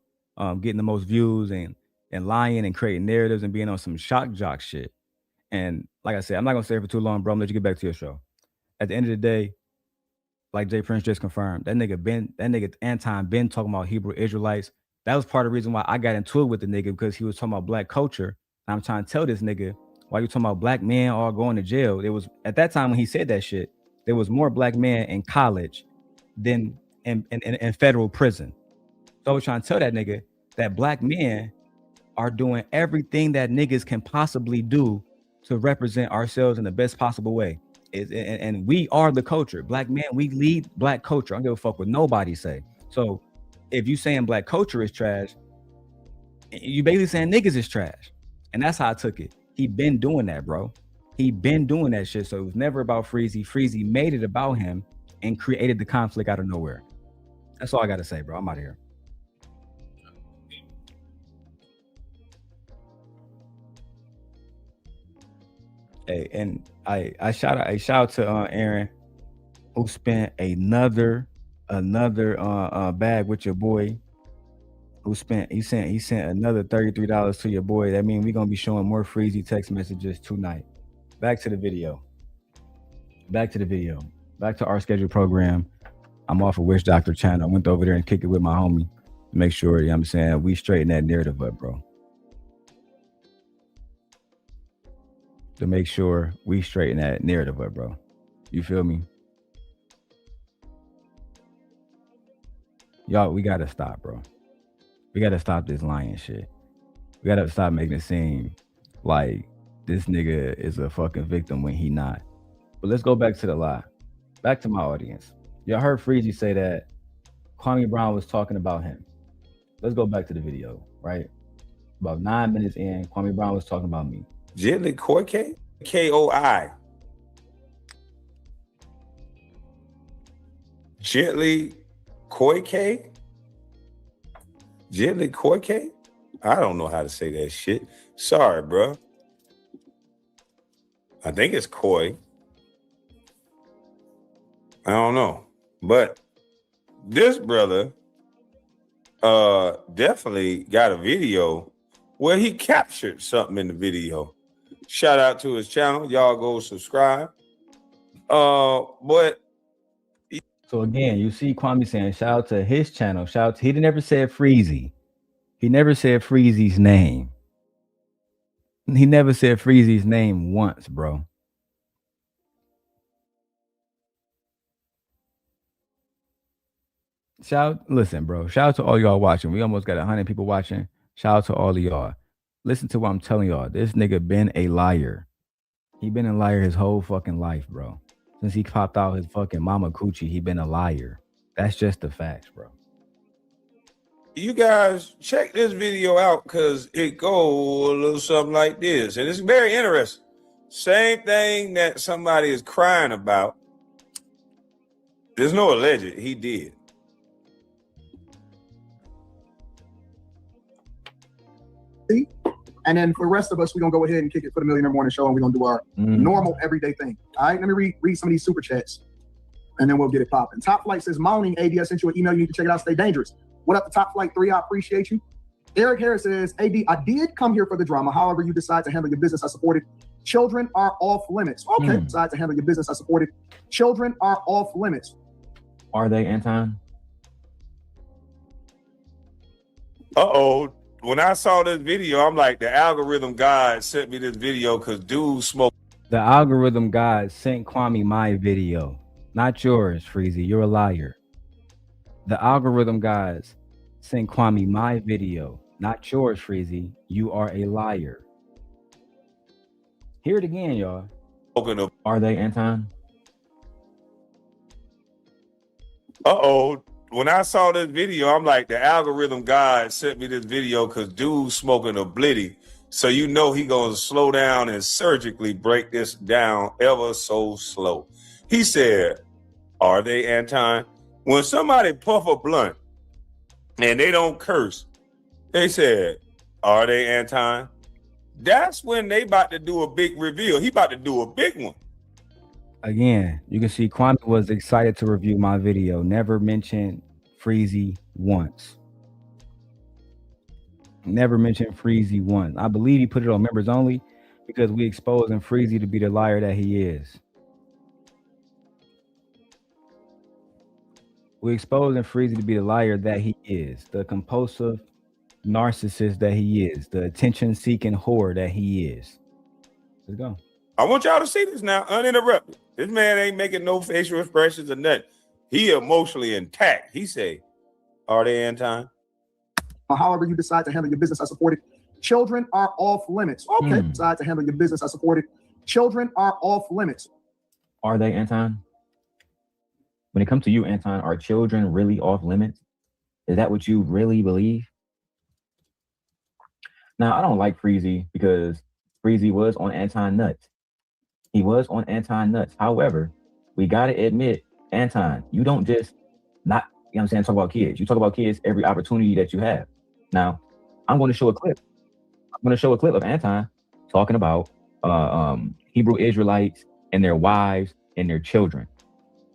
getting the most views and lying and creating narratives and being on some shock jock shit. And like I said, I'm not gonna stay here for too long, bro. I'm gonna let you get back to your show. At the end of the day, like Jay Prince just confirmed, that nigga Anton been talking about Hebrew Israelites. That was part of the reason why I got into it with the nigga, because he was talking about black culture. And I'm trying to tell this nigga, why you talking about black men all going to jail? There was, at that time when he said that shit, there was more black men in college than in federal prison. So I was trying to tell that nigga that black men are doing everything that niggas can possibly do to represent ourselves in the best possible way. And we are the culture. Black men, we lead black culture. I don't give a fuck what nobody say. So if you saying black culture is trash, you basically saying niggas is trash. And that's how I took it. He been doing that, bro. He been doing that shit. So it was never about Freezy. Freezy made it about him and created the conflict out of nowhere. That's all I gotta say, bro. I'm out of here. Hey, and I shout out to Aaron, who spent another bag with your boy. He sent another $33 to your boy. That means we're gonna be showing more Freezy text messages tonight. Back to the video. Back to our scheduled program. I'm off of Wish Doctor channel. I went over there and kicked it with my homie to make sure, you know what I'm saying, we straighten that narrative up, bro. To make sure we straighten that narrative up, bro. You feel me? Y'all, we gotta stop, bro. We gotta stop this lying shit. We gotta stop making it seem like this nigga is a fucking victim when he not. But let's go back to the lie. Back to my audience. Y'all heard Freezy say that Kwame Brown was talking about him. Let's go back to the video, right? About 9 minutes in, Kwame Brown was talking about me. Gently Koi? K-O-I. Gently Koi? Gently Koi? I don't know how to say that shit. Sorry, bro. I think it's Koi. I don't know. But this brother definitely got a video where he captured something in the video. Shout out to his channel. Y'all go subscribe. But so again, you see Kwame saying shout out to his channel. Shout out to, he never said Freezy. He never said Freezy's name. He never said Freezy's name once, bro. Listen, bro. Shout out to all y'all watching. We almost got 100 people watching. Shout out to all of y'all. Listen to what I'm telling y'all. This nigga been a liar. He been a liar his whole fucking life, bro. Since he popped out his fucking mama coochie, he been a liar. That's just the facts, bro. you guys check this video out because it go a little something like this. And it's very interesting. Same thing that somebody is crying about. There's no alleged. He did. And then for the rest of us, we're going to go ahead and kick it for the Millionaire Morning Show, and we're going to do our normal everyday thing. All right, let me read some of these super chats, and then we'll get it popping. Top Flight says, "Moaning, AD, I sent you an email. You need to check it out. Stay dangerous." What up to Top Flight 3? I appreciate you. Eric Harris says, "AD, I did come here for the drama. However, you decide to handle your business. I support it. Children are off limits." Okay, decide to handle your business. I support it. Children are off limits. Are they, Anton? Uh-oh. When I saw this video, I'm like, the algorithm god sent me this video because dude smoked. The algorithm god sent Kwame my video, not yours, Freezy. You're a liar. The algorithm gods sent Kwame my video, not yours, Freezy. You are a liar. Hear it again, y'all. Are they, Anton? Uh-oh. When I saw this video, I'm like, the algorithm god sent me this video because dude's smoking a blitty. So you know he gonna slow down and surgically break this down ever so slow. He said, are they, Anton? When somebody puff a blunt and they don't curse, they said, are they, Anton? That's when they about to do a big reveal. He about to do a big one. Again, you can see Kwame was excited to review my video. Never mentioned Freezy once. Never mentioned Freezy once. I believe he put it on members only because we exposing Freezy to be the liar that he is. We exposing Freezy to be the liar that he is, the compulsive narcissist that he is, the attention-seeking whore that he is. Let's go. I want y'all to see this now, uninterrupted. This man ain't making no facial expressions or nothing. He emotionally intact. He say, are they, Anton? However you decide to handle your business, I support it. Children are off limits. Okay, decide to handle your business, I support it. Children are off limits. Are they, Anton? When it comes to you, Anton, are children really off limits? Is that what you really believe? Now, I don't like Freezy because Freezy was on Anton nuts. He was on Anton nuts. However, we got to admit, Anton, you don't just not, you know what I'm saying, talk about kids. You talk about kids every opportunity that you have. Now, I'm going to show a clip. I'm going to show a clip of Anton talking about Hebrew Israelites and their wives and their children.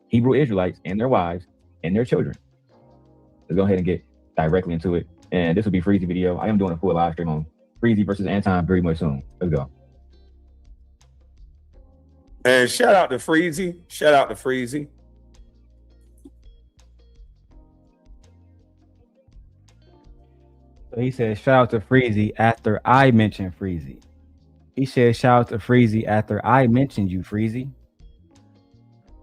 Hebrew Israelites and their wives and their children. Let's go ahead and get directly into it. And this will be Freezy video. I am doing a full live stream on Freezy versus Anton very much soon. Let's go. And shout out to Freezy. Shout out to Freezy. So he said, shout out to Freezy after I mentioned Freezy. He said, shout out to Freezy after I mentioned you, Freezy.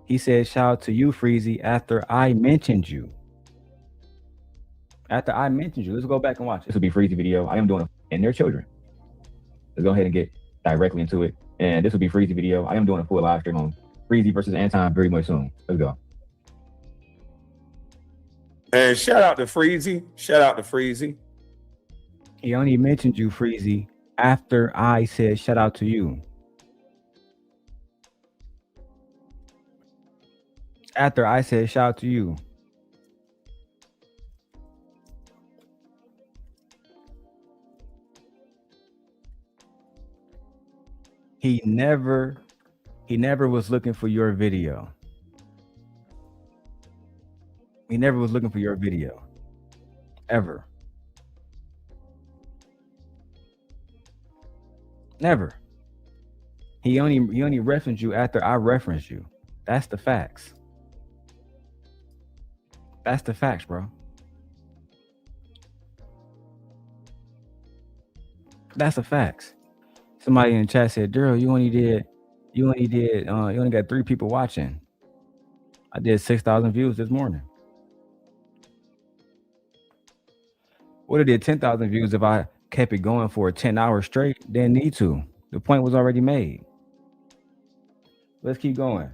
He said, shout out to you, Freezy, after I mentioned you. After I mentioned you. Let's go back and watch. This will be Freezy video. I am doing it and their children. Let's go ahead and get directly into it. And this will be Freezy video. I am doing a full live stream on Freezy versus Anton very much soon. Let's go. And shout out to Freezy. Shout out to Freezy. He only mentioned you, Freezy, after I said shout out to you. After I said shout out to you. He never was looking for your video. He never was looking for your video. Ever. Never. He only referenced you after I referenced you. That's the facts. That's the facts, bro. That's the facts. Somebody in the chat said, Darrel, you only got 3 people watching. I did 6,000 views this morning. Would have did 10,000 views if I kept it going for 10 hours straight. Didn't need to. The point was already made. Let's keep going.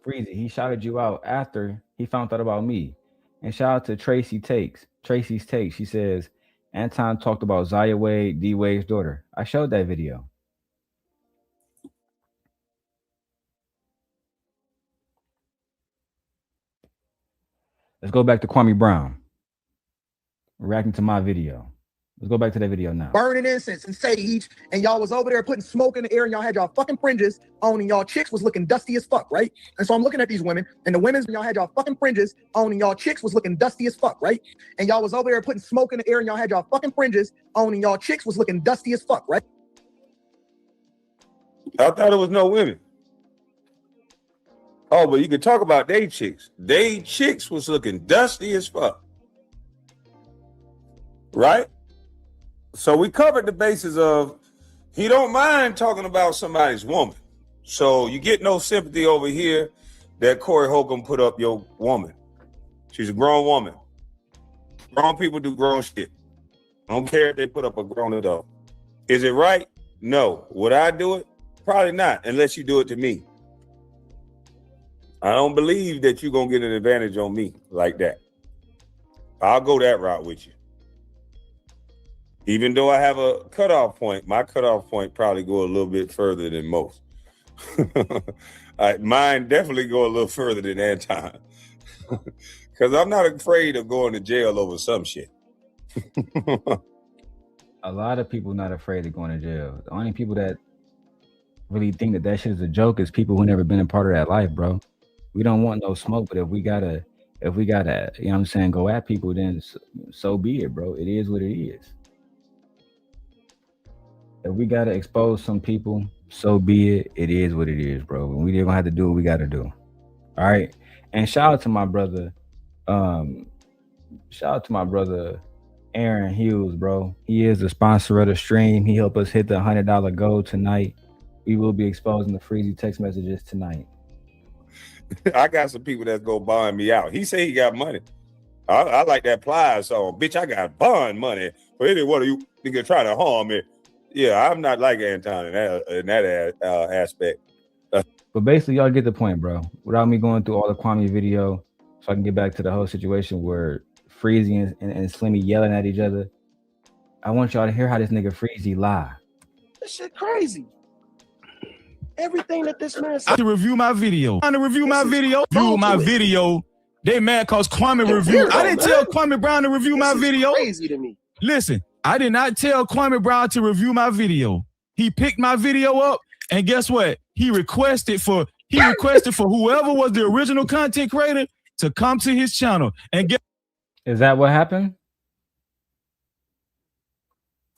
Freezy, he shouted you out after he found out about me. And shout out to Tracy's Takes. She says, Anton talked about Zaya Wade, D Wade's daughter. I showed that video. Let's go back to Kwame Brown. Reacting to my video. Let's go back to that video now. Burning incense and sage, and y'all was over there putting smoke in the air, and y'all had y'all fucking fringes on, and y'all chicks was looking dusty as fuck, right? And so I'm looking at these women, and the women's, y'all had y'all fucking fringes on, and y'all chicks was looking dusty as fuck, right? And y'all was over there putting smoke in the air, and y'all had y'all fucking fringes on, and y'all chicks was looking dusty as fuck, right? I thought it was no women. Oh, but you could talk about they chicks. They chicks was looking dusty as fuck. Right? So we covered the basis of he don't mind talking about somebody's woman. So you get no sympathy over here that Corey Holcomb put up your woman. She's a grown woman. Grown people do grown shit. I don't care if they put up a grown adult. Is it right? No. Would I do it? Probably not, unless you do it to me. I don't believe that you're going to get an advantage on me like that. I'll go that route with you. Even though I have a cutoff point, my cutoff point probably go a little bit further than most. Mine definitely go a little further than Anton. Because I'm not afraid of going to jail over some shit. A lot of people not afraid of going to jail. The only people that really think that that shit is a joke is people who never been a part of that life, bro. We don't want no smoke, but if we gotta, you know what I'm saying, go at people, then so be it, bro. It is what it is. If we gotta expose some people, so be it. It is what it is, bro. And we're gonna have to do what we gotta do. All right. And shout out to my brother, Aaron Hughes, bro. He is the sponsor of the stream. He helped us hit the $100 goal tonight. We will be exposing the Freezy text messages tonight. I got some people that's go bond me out. He say he got money. I like that Plies song. Bitch, I got bond money. But any one of you nigga try to harm me. Yeah, I'm not like Anton in that aspect. But basically, y'all get the point, bro. Without me going through all the Kwame video, so I can get back to the whole situation where Freezy and Slimmy yelling at each other. I want y'all to hear how this nigga Freezy lie. This shit crazy. Everything that this man said. To review my video. Trying to review my video. View my video. They mad cause Kwame reviewed. I didn't tell Kwame Brown to review my video. Crazy to me. Listen, I did not tell Kwame Brown to review my video. He picked my video up, and guess what? He requested for whoever was the original content creator to come to his channel and get. Is that what happened?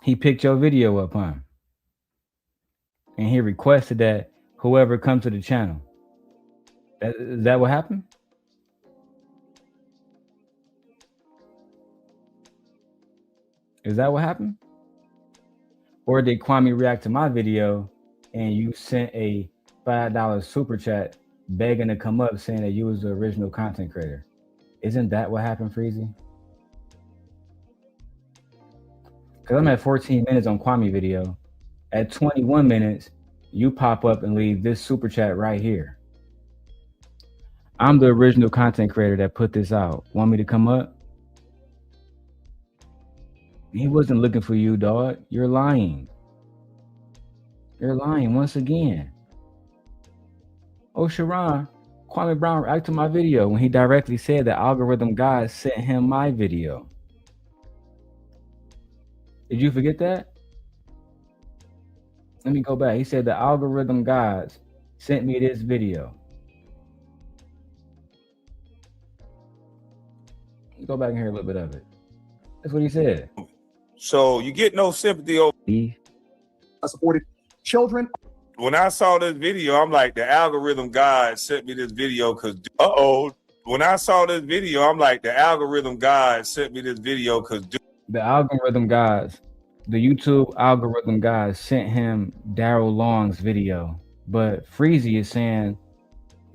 He picked your video up, huh? And he requested that whoever comes to the channel. Is that what happened? Is that what happened? Or did Kwame react to my video and you sent a $5 super chat begging to come up saying that you was the original content creator? Isn't that what happened, Freezy? Because I'm at 14 minutes on Kwame video. At 21 minutes, you pop up and leave this super chat right here. I'm the original content creator that put this out. Want me to come up? He wasn't looking for you, dog. You're lying. You're lying once again. Oh, Sharon, Kwame Brown reacted to my video when he directly said that algorithm guys sent him my video. Did you forget that? Let me go back. He said the algorithm guys sent me this video. Go back and hear a little bit of it. That's what he said. So you get no sympathy over. I supported children. When I saw this video, I'm like, the algorithm God sent me this video because, when I saw this video, I'm like, the algorithm God sent me this video because. The algorithm guys, the YouTube algorithm guys sent him Darrel Long's video, but Freezy is saying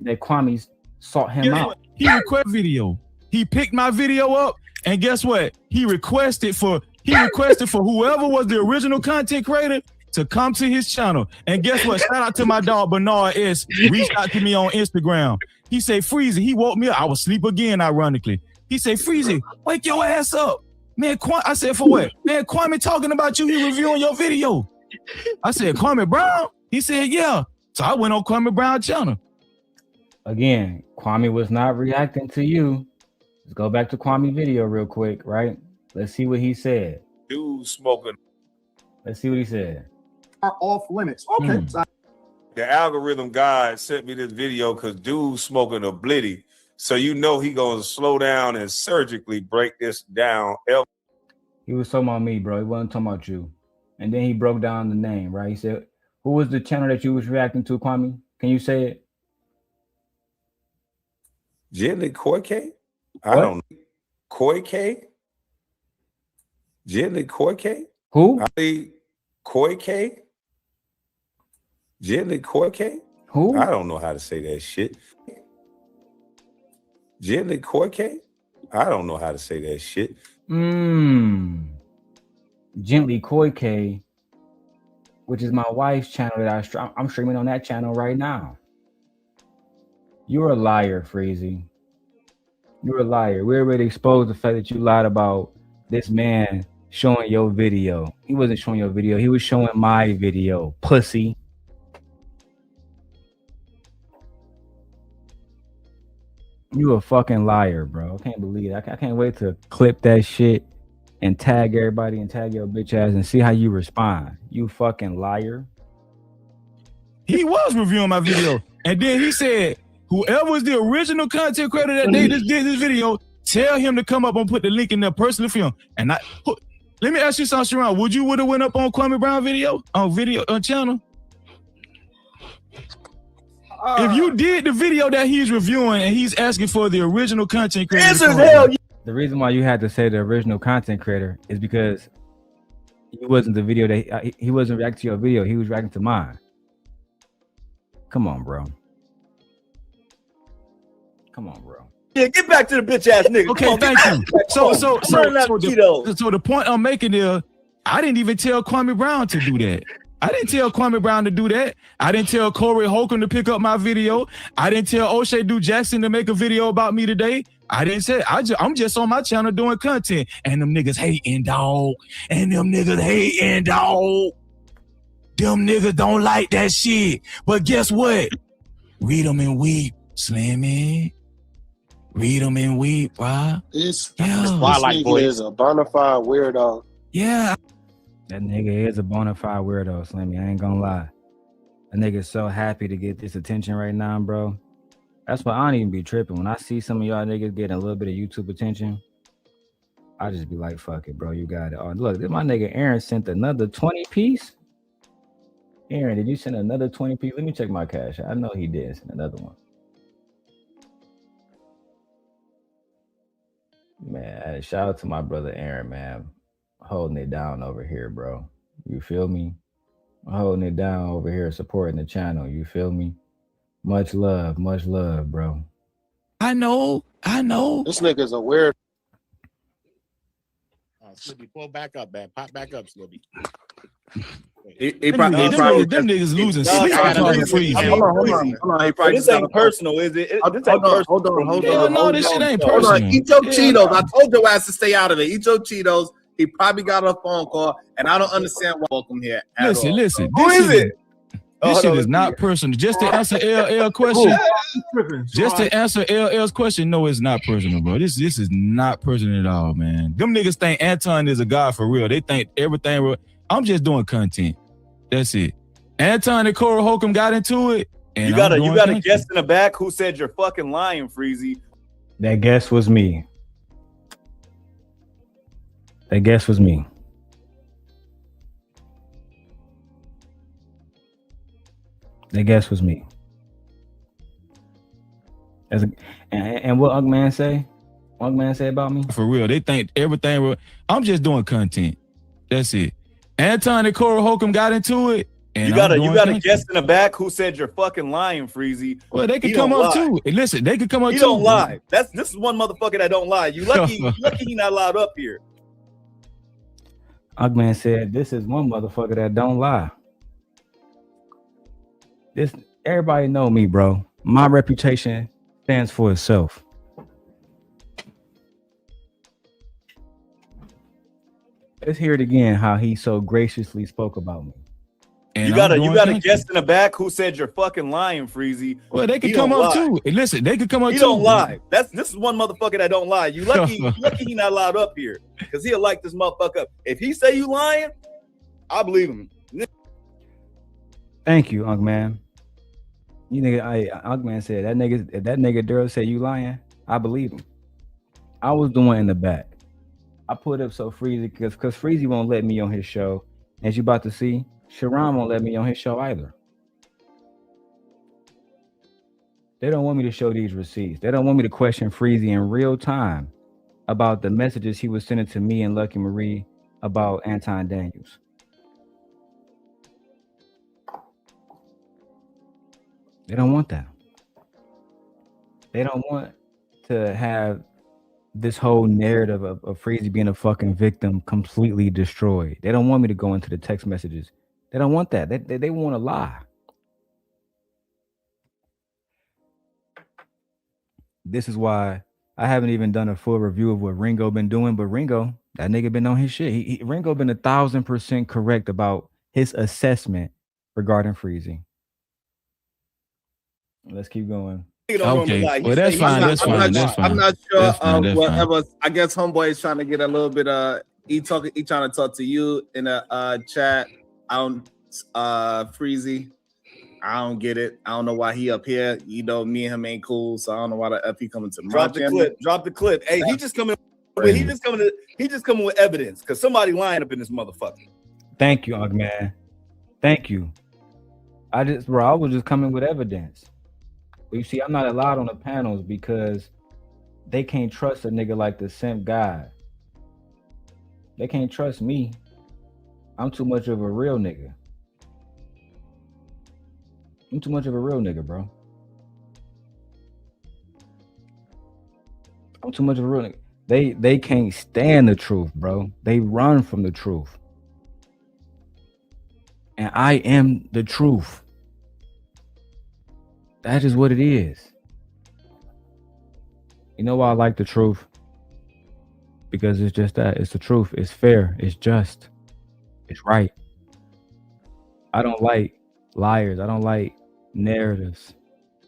that Kwame sought him out. He requested video. He picked my video up, and guess what? He requested for whoever was the original content creator to come to his channel. And guess what? Shout out to my dog Bernard S. Reached out to me on Instagram. He said, Freezy, he woke me up. I was asleep again, ironically. He said, Freezy, wake your ass up. Man, I said, for what? Man, Kwame talking about you. He reviewing your video. I said, Kwame Brown? He said, yeah. So I went on Kwame Brown's channel. Again, Kwame was not reacting to you. Let's go back to Kwame video real quick, right? Let's see what he said. Dude smoking. Let's see what he said. Are off limits. Okay. The algorithm God sent me this video because dude smoking a blitty. So you know he gonna slow down and surgically break this down. He was talking about me, bro. He wasn't talking about you. And then he broke down the name, right? He said, who was the channel that you was reacting to, Kwame? Can you say it? Gently Koike? I don't know. Koike? Gently Koike? Who? Koike? Gently Koike? Who? I don't know how to say that shit. Gently Koike? I don't know how to say that shit. Gently Koike, which is my wife's channel that I'm streaming on that channel right now. You're a liar, Freezy. You're a liar. We already exposed the fact that you lied about this man showing your video. He wasn't showing your video. He was showing my video, pussy. You a fucking liar, bro. I can't believe it. I can't wait to clip that shit and tag everybody and tag your bitch ass and see how you respond. You fucking liar. He was reviewing my video. And then he said, whoever was the original content creator that they just did this video, tell him to come up and put the link in their personal film. And let me ask you something, Sharon. Would you have went up on Kwame Brown video on channel? If you did the video that he's reviewing and he's asking for the original content creator, the reason why you had to say the original content creator is because he wasn't the video that he wasn't reacting to your video. He was reacting to mine. Come on, bro. Come on, bro. Yeah, get back to the bitch ass nigga. Okay, thank you. So the point I'm making is, I didn't even tell Kwame Brown to do that. I didn't tell Kwame Brown to do that. I didn't tell Corey Holcomb to pick up my video. I didn't tell OshayDukeJackson to make a video about me today. I didn't say. I'm just on my channel doing content, and them niggas hating, dog. And them niggas hating, dog. Them niggas don't like that shit. But guess what? Read them and weep, Slimmy. Read them and weep, bro. Twilight Boy is a bona fide weirdo. Yeah. That nigga is a bona fide weirdo, Slimmy. I ain't gonna lie. That nigga's so happy to get this attention right now, bro. That's why I don't even be tripping. When I see some of y'all niggas getting a little bit of YouTube attention, I just be like, fuck it, bro. You got it. Oh, look, my nigga Aaron sent another 20 piece. Aaron, did you send another 20 piece? Let me check my cash. I know he did send another one. Man, shout out to my brother Aaron, man. Holding it down over here, bro. You feel me? Holding it down over here, supporting the channel. You feel me? Much love, bro. I know. This nigga's a weird. Slippy, pull back up, man. Pop back up, Slippy. Them niggas losing sleep. Hold on. This ain't personal, is it? This ain't personal. Hold on. No, this shit ain't Hold personal. on. Eat your Cheetos. I told your ass to stay out of it. Eat your Cheetos. He probably got a phone call, and I don't understand why. Welcome here. Listen. Who is it? This shit is not personal. Just to answer LL question. Just to answer LL's question, no, it's not personal, bro. This is not personal at all, man. Them niggas think Anton is a god for real. They think everything real. I'm just doing content. That's it. Anton and Cora Holcomb got into it. And You got a guest in the back who said you're fucking lying, Freezy. That guess was me. That guess was me. That guess was me. And what Ugg Man say? Ugg Man say about me? For real. They think everything real. I'm just doing content. That's it. Anton and Cora Holcomb got into it. And You got a guest in the back who said you're fucking lying, Freezy. Well, they could come up too. Listen, they could come up too. He don't lie. This is one motherfucker that don't lie. You lucky he not allowed up here. Ugg Man said, this is one motherfucker that don't lie. Everybody know me, bro. My reputation stands for itself. Let's hear it again, how he so graciously spoke about me. And you got a guest in the back who said you're fucking lying, Freezy. Well, they could come up too. Listen, they could come up too. He don't lie. This is one motherfucker that don't lie. You lucky he not allowed up here, because he'll light this motherfucker up. If he say you lying, I believe him. Thank you, Ugg Man. You nigga, Ugg Man said that nigga Darrel said you lying. I believe him. I was doing in the back. I put up so Freezy because Freezy won't let me on his show. As you about to see, Sharon won't let me on his show either. They don't want me to show these receipts. They don't want me to question Freezy in real time about the messages he was sending to me and Lucky Marie about Anton Daniels. They don't want that. They don't want to have this whole narrative of Freezy being a fucking victim completely destroyed. They don't want me to go into the text messages. They don't want that. They want to lie. This is why I haven't even done a full review of what Ringo been doing, but Ringo, that nigga been on his shit. Ringo been 1,000% correct about his assessment regarding Freezy. Let's keep going. Okay, well that's fine. That's fine. I'm not sure whatever. I guess homeboy is trying to get a little bit. He trying to talk to you in a chat. I don't Freezy. I don't get it. I don't know why he up here. You know, me and him ain't cool, so I don't know why the F he coming to my channel. Drop the clip. Hey, he just coming with evidence because somebody lying up in this motherfucker. Thank you, Ugg Man. Thank you. I was just coming with evidence. But you see, I'm not allowed on the panels because they can't trust a nigga like the simp guy. They can't trust me. I'm too much of a real nigga. I'm too much of a real nigga, bro. I'm too much of a real nigga. They can't stand the truth, bro. They run from the truth. And I am the truth. That is what it is. You know why I like the truth? Because it's just that. It's the truth. It's fair. It's just. It's right. I don't like liars. I don't like narratives.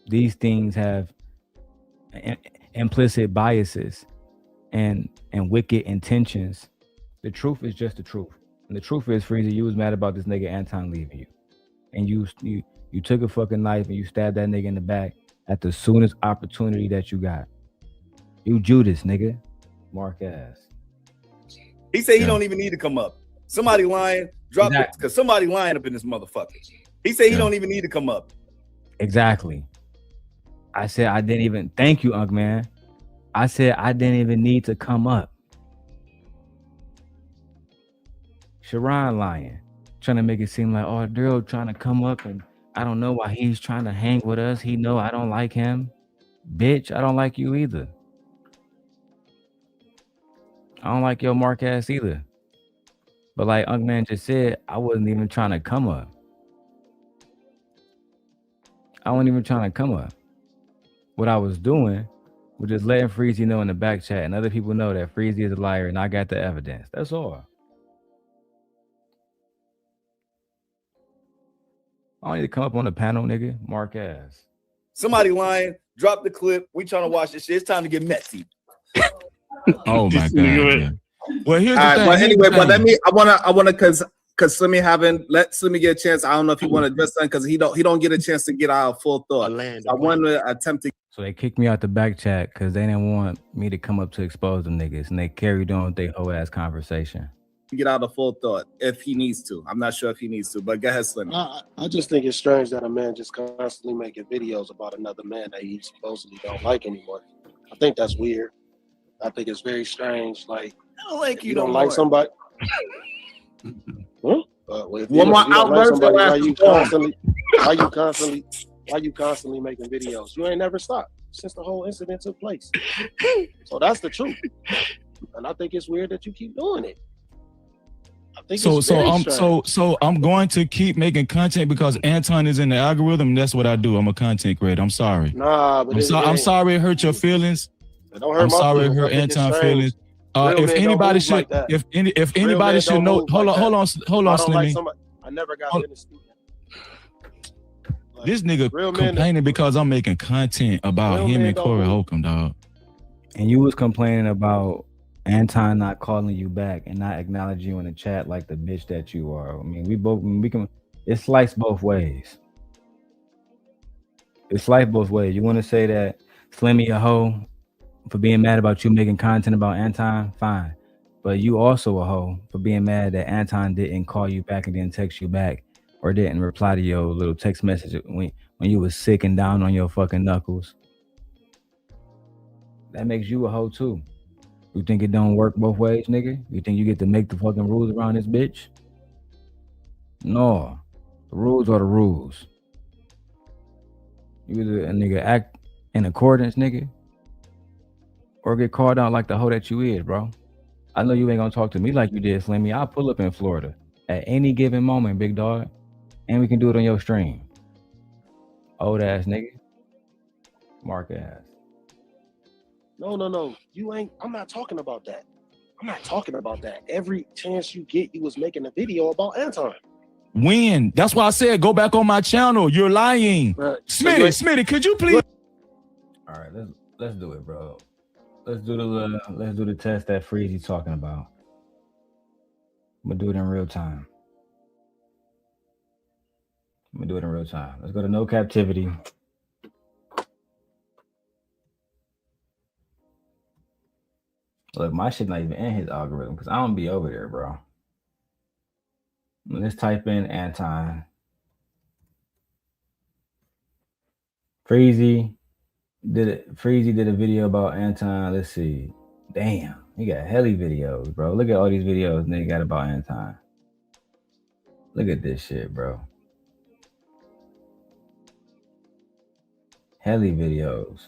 These things have implicit biases and wicked intentions. The truth is just the truth. And the truth is, Freezy, you was mad about this nigga Anton leaving you. And you took a fucking knife and you stabbed that nigga in the back at the soonest opportunity that you got. You Judas, nigga. Mark ass. He said he don't even need to come up. Somebody lying, drop it, because somebody lying up in this motherfucker. He said he don't even need to come up. Exactly. I said I didn't even, thank you, Unc Man. I said I didn't even need to come up. Sharon lying, trying to make it seem like, oh, Darrel trying to come up and I don't know why he's trying to hang with us. He know I don't like him. Bitch, I don't like you either. I don't like your mark ass either. But like Unc Man just said, I wasn't even trying to come up. I wasn't even trying to come up. What I was doing was just letting Freezy know in the back chat and other people know that Freezy is a liar and I got the evidence. That's all. I don't need to come up on the panel, nigga. Mark ass. Somebody lying, drop the clip. We trying to watch this shit. It's time to get messy. Oh my god. Well, here's the thing. But anyway, but I wanna cause Slimmy let Slimmy get a chance. I don't know if he want to address something because he don't get a chance to get our full thought. I want to attempt to. So they kicked me out the back chat because they didn't want me to come up to expose them niggas, and they carried on with their whole ass conversation. Get out a full thought if he needs to. I'm not sure if he needs to, but go ahead, Slimmy. I just think it's strange that a man just constantly making videos about another man that he supposedly don't like anymore. I think that's weird. I think it's very strange. Like, I don't like you don't like somebody. Well, one more outburst. Why you constantly making videos? You ain't never stopped since the whole incident took place. So that's the truth. And I think it's weird that you keep doing it. So I'm going to keep making content because Anton is in the algorithm. That's what I do. I'm a content creator. I'm sorry. Nah, but I'm sorry it hurt your feelings. Don't hurt I'm my sorry it feelings. hurt Anton feelings. If anybody should, like if anybody should know, hold on, Slimmy. I never got in the studio. This nigga complaining because I'm making content about him and Corey Holcomb, dog. And you was complaining about Anton not calling you back and not acknowledging you in the chat like the bitch that you are. I mean, we can. It's sliced both ways. It's sliced both ways. You want to say that Slimmy a hoe for being mad about you making content about Anton, fine. But you also a hoe for being mad that Anton didn't call you back and didn't text you back or didn't reply to your little text message when you was sick and down on your fucking knuckles. That makes you a hoe too. You think it don't work both ways, nigga? You think you get to make the fucking rules around this bitch? No. The rules are the rules. You either a nigga act in accordance, nigga, or get called out like the hoe that you is, bro. I know you ain't gonna talk to me like you did, Slimmy. I'll pull up in Florida at any given moment, big dog. And we can do it on your stream. Old ass nigga. Mark ass. No. You ain't. I'm not talking about that. Every chance you get, you was making a video about Anton. When? That's why I said go back on my channel. You're lying. Right. Smitty, could you please? All right, let's do it, bro. Let's do the test that Freezy talking about. I'm gonna do it in real time. Let's go to No Captivity. Look, my shit not even in his algorithm because I don't be over there, bro. Let's type in Anton. Freezy did a video about Anton. Let's see. Damn, he got hella videos, bro. Look at all these videos nigga got about Anton. Look at this shit, bro. Hella videos.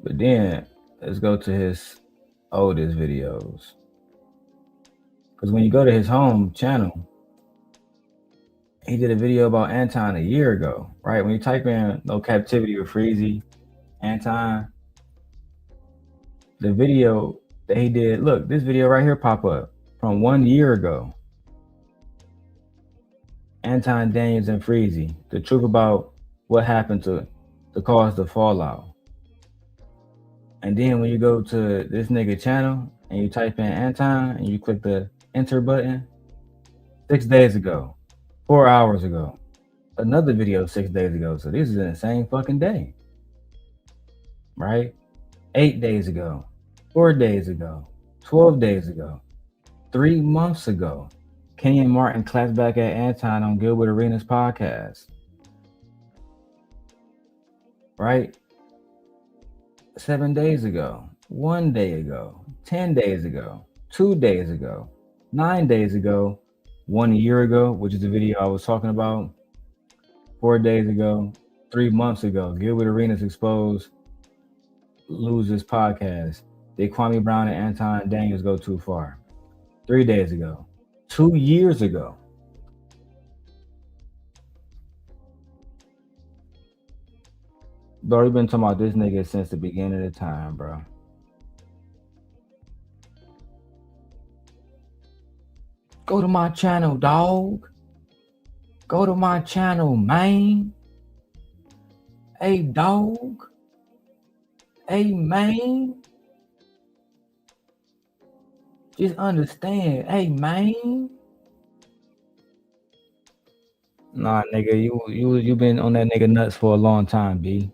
But then let's go to his oldest videos. Because when you go to his home channel, he did a video about Anton a year ago, right? When you type in No Captivity with Freezy, Anton, the video that he did, look, this video right here pop up from 1 year ago. Anton Daniels and Freezy, the truth about what happened to cause the fallout. And then when you go to this nigga channel and you type in Anton and you click the enter button, 6 days ago, 4 hours ago, another video 6 days ago. So this is in the same fucking day, right? 8 days ago, 4 days ago, 12 days ago. 3 months ago, Kenyon Martin clapped back at Anton on Gilbert Arenas podcast. Right? 7 days ago, 1 day ago, 10 days ago, 2 days ago, 9 days ago, 1 year ago, which is the video I was talking about, 4 days ago, 3 months ago. Gilbert Arenas exposed loses podcast. They Kwame Brown and Anton Daniels go too far. 3 days ago, 2 years ago. Bro, we've been talking about this nigga since the beginning of the time, bro. Go to my channel, dog. Go to my channel, man. Hey, dog. Hey, man. Just understand. Hey, man. Nah, nigga, you been on that nigga nuts for a long time, B.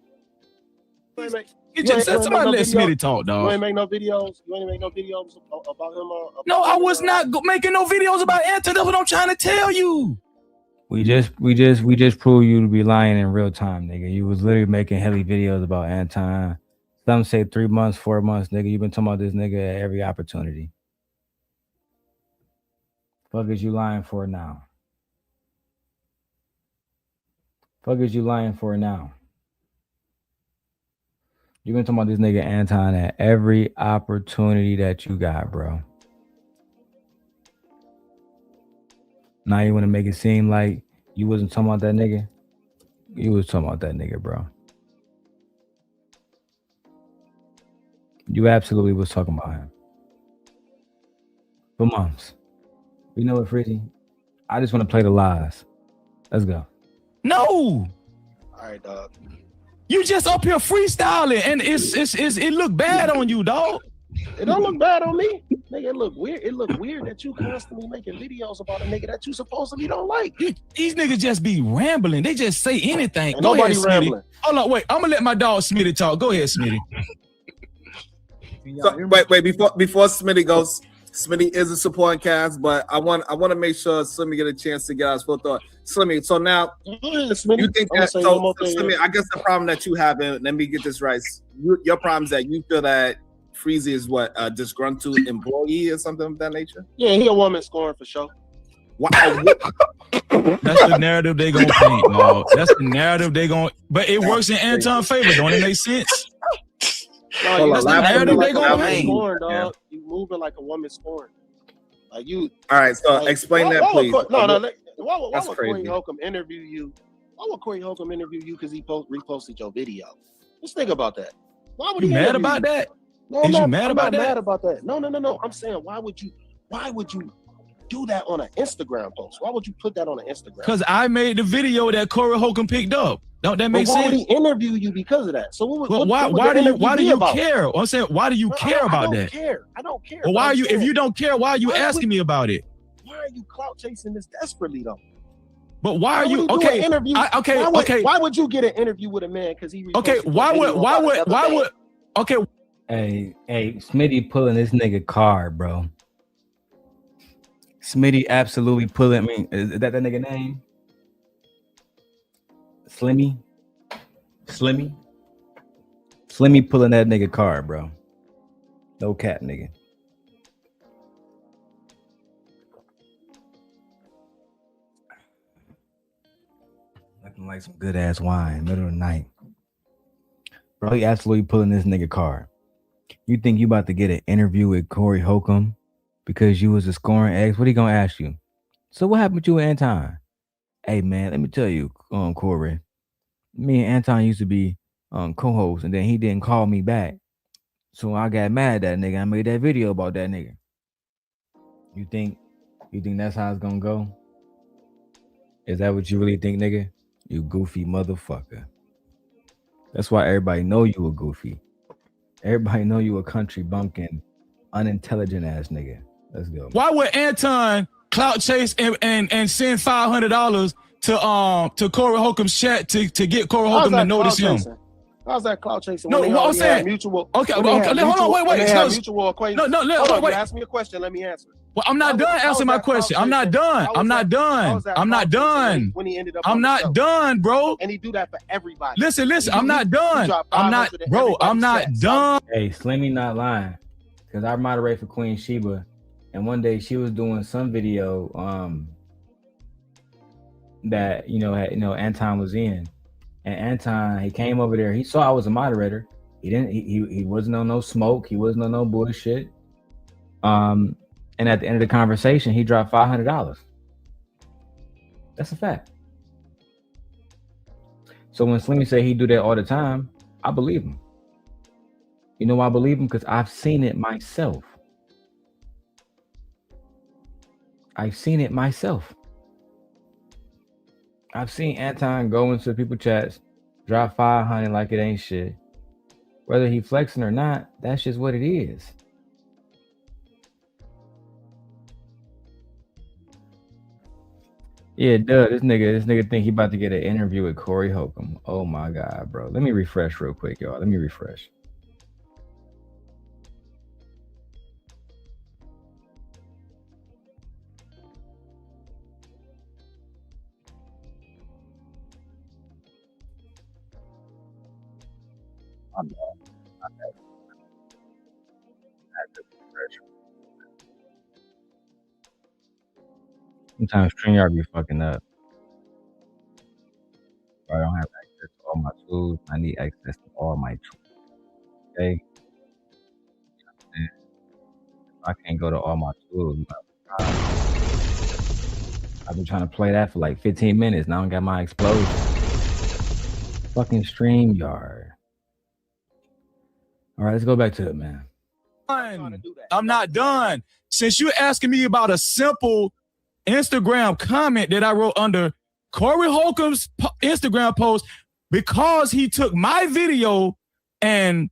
You just said somebody let Smitty talk, dog. You ain't make no videos. You ain't make no videos about him. No, I was not making no videos about Anton. That's what I'm trying to tell you. We just proved you to be lying in real time, nigga. You was literally making hella videos about Anton. Some say 3 months, 4 months, nigga. You been talking about this nigga at every opportunity. Fuck is you lying for now? Fuck is you lying for now? You been talking about this nigga Anton at every opportunity that you got, bro. Now you want to make it seem like you wasn't talking about that nigga? You was talking about that nigga, bro. You absolutely was talking about him. For months. You know what, Freezy? I just want to play the lies. Let's go. No. All right, dog. You just up here freestyling, and it look bad on you, dog. It don't look bad on me. Nigga, it look weird. It look weird that you constantly making videos about a nigga that you supposedly don't like. These niggas just be rambling. They just say anything. Ain't Go nobody ahead, rambling. Smitty. Hold on, wait. I'm gonna let my dog Smitty talk. Go ahead, Smitty. So, wait, before Smitty goes, Smitty is a supporting cast, but I want to make sure Slimmy get a chance to get out his full thought. Slimmy, so now you think that Slimmy, I guess the problem that you have, and let me get this right. Your problem is that you feel that Freezy is what, a disgruntled employee or something of that nature? Yeah, he a woman scoring for sure. Wow. That's the narrative they gonna paint, dog. That's the narrative they gonna. But it works in Anton's favor. Don't it make sense? No, that's the narrative they gonna paint. Dog. You moving like a woman scoring. Like you. All right, so explain that, please. Why would Corey Holcomb interview you? Why would Corey Holcomb interview you because he reposted your video? Just think about that. Why would you he mad about that? No, I'm I'm mad about not that? mad about that. No. I'm saying why would you do that on an Instagram post? Why would you put that on an Instagram? Because I made the video that Corey Holcomb picked up. Don't that make sense? Why would he interview you because of that? So why do you care? I'm saying, why do you care about that? I don't care. Well, why are you? If you don't care, why are you asking me about it? Why are you clout chasing this desperately though? But why are you okay? Okay. Why would you get an interview with a man because he? Okay. Why would? Okay. Hey, Smitty pulling this nigga card, bro. Smitty absolutely pulling me. Is that nigga name? Slimmy pulling that nigga card, bro. No cap, nigga. Looking like some good ass wine, middle of the night. Bro, he absolutely pulling this nigga card. You think you about to get an interview with Corey Holcomb because you was a scoring ex? What he gonna ask you? So what happened with you and Anton? Hey man, let me tell you, Corey. Me and Anton used to be co-hosts, and then he didn't call me back. So I got mad at that nigga. I made that video about that nigga. You think that's how it's gonna go? Is that what you really think, nigga? You goofy motherfucker. That's why everybody know you a goofy. Everybody know you a country bumpkin, unintelligent ass nigga. Let's go. Why would Anton clout chase and send $500 to Corey Holcomb's chat to get Corey Holcomb to notice him? How's that clout chasing? No, what I'm saying. Mutual. Okay, hold on, wait. Mutual acquaintance. No, Hold wait. You ask me a question. Let me answer. Well, I'm not done answering my question. I'm not done. I'm not done. When he ended up I'm not done, bro. And he do that for everybody. Listen. I'm not done. I'm not, bro. I'm not done. Hey, Slimmy not lying, because I moderate for Queen Sheba, and one day she was doing some video that Anton was in, and Anton, he came over there. He saw I was a moderator. He wasn't on no smoke. He wasn't on no bullshit. And at the end of the conversation, he dropped $500. That's a fact. So when Slimmy say he do that all the time, I believe him. You know why I believe him? Because I've seen it myself. I've seen it myself. I've seen Anton go into people's chats, drop 500 like it ain't shit. Whether he flexing or not, that's just what it is. Yeah, duh. This nigga think he about to get an interview with Corey Holcomb. Oh my God, bro. Let me refresh real quick, y'all. Let me refresh. I'm bad. Sometimes StreamYard be fucking up. I don't have access to all my tools. I need access to all my tools. Okay? If I can't go to all my tools, I've been trying to play that for like 15 minutes. Now I got my explosion. Fucking StreamYard. All right, let's go back to it, man. I'm not done. Since you're asking me about a simple Instagram comment that I wrote under Corey Holcomb's Instagram post, because he took my video and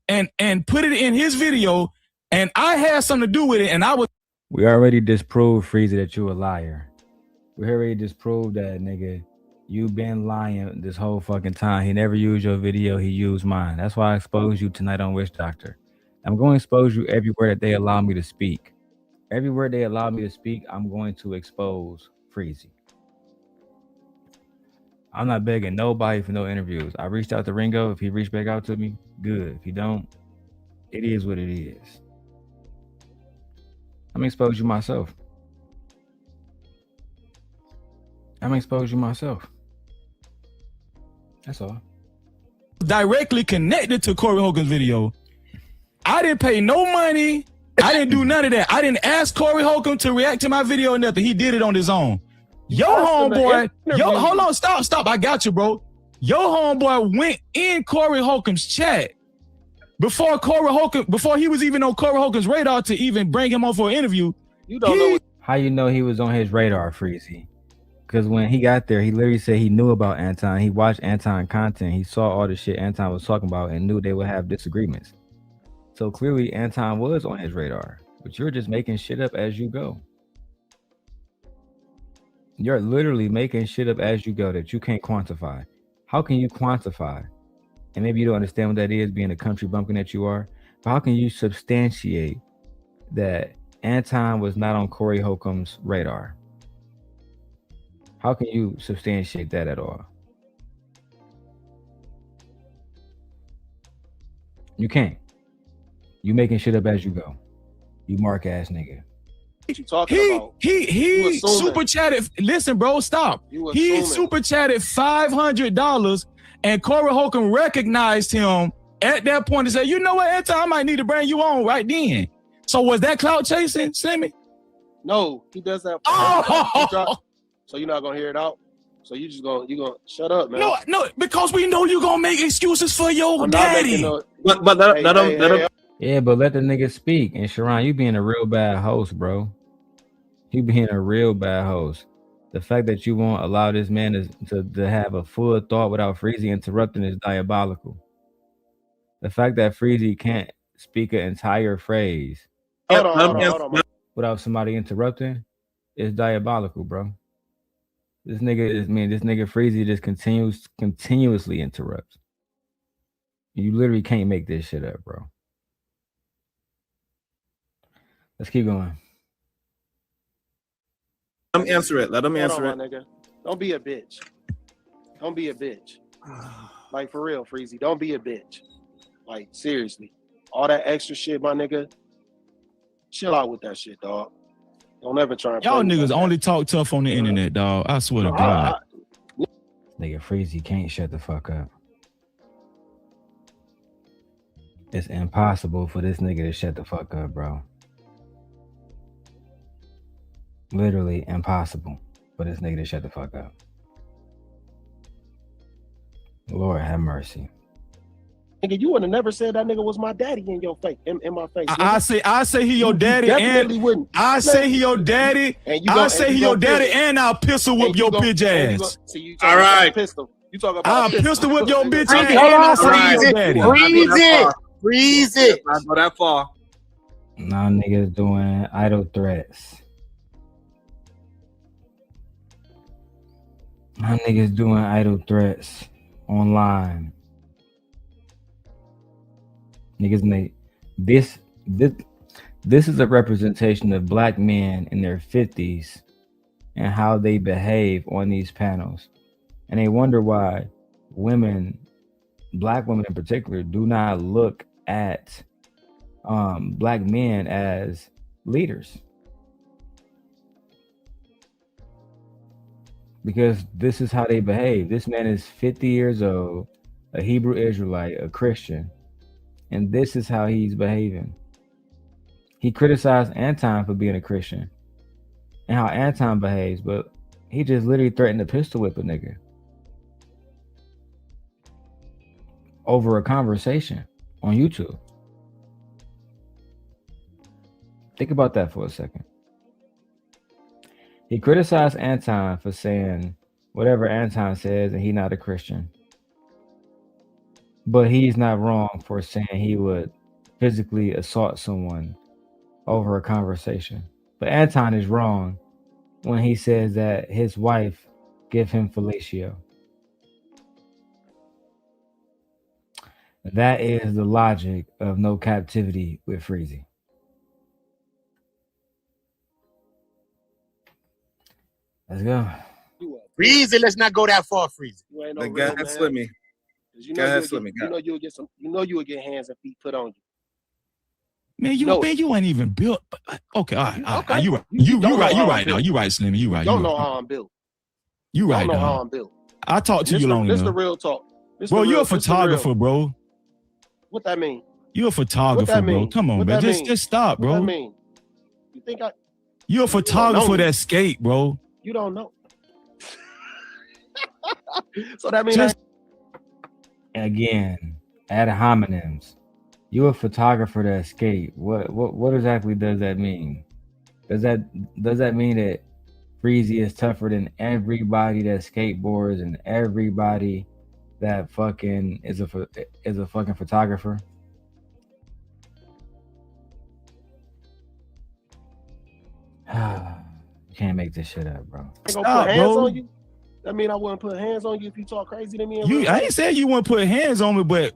put it in his video, and I had something to do with it, and I was. We already disproved, Freezy, that you a liar. We already disproved that, nigga. You been lying this whole fucking time. He never used your video. He used mine. That's why I exposed you tonight on Witch Doctor. I'm going to expose you everywhere that they allow me to speak. Everywhere they allow me to speak, I'm going to expose Freezy. I'm not begging nobody for no interviews. I reached out to Ringo. If he reached back out to me, good. If he don't, it is what it is. I'm gonna expose you myself. I'm gonna expose you myself. That's all. Directly connected to Corey Hogan's video. I didn't pay no money. I didn't do none of that. I didn't ask Corey Holcomb to react to my video or nothing. He did it on his own. Your homeboy, hold on, stop. I got you, bro. Your homeboy went in Corey Holcomb's chat before he was even on Corey Holcomb's radar to even bring him on for an interview. You don't know. How you know he was on his radar, Freezy? Because when he got there, he literally said he knew about Anton. He watched Anton content. He saw all the shit Anton was talking about and knew they would have disagreements. So clearly Anton was on his radar, but you're just making shit up as you go. You're literally making shit up as you go that you can't quantify. How can you quantify? And maybe you don't understand what that is, being a country bumpkin that you are, but how can you substantiate that Anton was not on Corey Holcomb's radar? How can you substantiate that at all? You can't. You making shit up as you go. You mark ass nigga. You talking about? He super chatted. Listen, bro, stop. He super chatted $500, and Corey Holcomb recognized him at that point and said, "You know what, Anton, I might need to bring you on right then." So was that clout chasing, Slimmy? No, he does that. Oh. So you're not gonna hear it out. So you gonna shut up, man. No, because we know you gonna make excuses for your daddy. But let him. Yeah, but let the nigga speak. And Sharon, you being a real bad host, bro. You being a real bad host. The fact that you won't allow this man to have a full thought without Freezy interrupting is diabolical. The fact that Freezy can't speak an entire phrase without somebody interrupting is diabolical, bro. This nigga Freezy just continuously interrupts. You literally can't make this shit up, bro. Let's keep going. Let him answer it. Let him answer it. Nigga. Don't be a bitch. Don't be a bitch. Like, for real, Freezy. Don't be a bitch. Like, seriously. All that extra shit, my nigga. Chill out with that shit, dog. Don't ever try and Y'all play niggas with only talk tough on the internet, dog. I swear to God. Nigga, Freezy can't shut the fuck up. It's impossible for this nigga to shut the fuck up, bro. Literally impossible for this nigga to shut the fuck up. Lord have mercy. Nigga, you would have never said that nigga was my daddy in your face, in my face. I say he your daddy, definitely and wouldn't. I say he your daddy. I say he your daddy, and I'll pistol whip your bitch ass. All right, pistol. You talk about I'll pistol whip your bitch ass, Hold and on, I'll say he your daddy. Freeze it. Not go that far. Now niggas doing idle threats. Now niggas doing idle threats online. Niggas make this is a representation of black men in their 50s and how they behave on these panels. And they wonder why women, black women in particular, do not look at black men as leaders. Because this is how they behave. This man is 50 years old, a Hebrew Israelite, a Christian, and this is how he's behaving. He criticized Anton for being a Christian and how Anton behaves, but he just literally threatened to pistol whip a nigga over a conversation on YouTube. Think about that for a second. He criticized Anton for saying whatever Anton says and he's not a Christian. But he's not wrong for saying he would physically assault someone over a conversation. But Anton is wrong when he says that his wife gave him fellatio. That is the logic of no captivity with Freezy. Let's go. Freezy, let's not go that far, Freezy. You ain't no Go ahead, real Slimmy. You Go know ahead, you'll Slimmy. get, you know you'll get some. You know you'll get hands and feet put on you. Man, you ain't even built. Okay, all right, Okay. you right. You You don't right. know You how right I'm now. built. You right, Slimmy. You right. Don't You know right. how I'm built. You right, Don't know how dog. I'm built. I talked to This you the- long This the enough. real talk. This Bro, the you're real- a this the real. photographer, bro. What that mean? You're a What photographer, that bro. mean? Come on, What man. that Just mean? just stop, What that bro. mean? You think I? You're a photographer me. that skate, bro. You don't know. So that means Just Again, ad hominems. You a photographer that skate. What exactly does that mean? Does that mean that Freezy is tougher than everybody that skateboards and everybody that fucking is a fucking photographer? You can't make this shit up, bro. I ain't gonna put hands on you. That mean I wouldn't put hands on you if you talk crazy to me. I ain't saying you want to put hands on me, but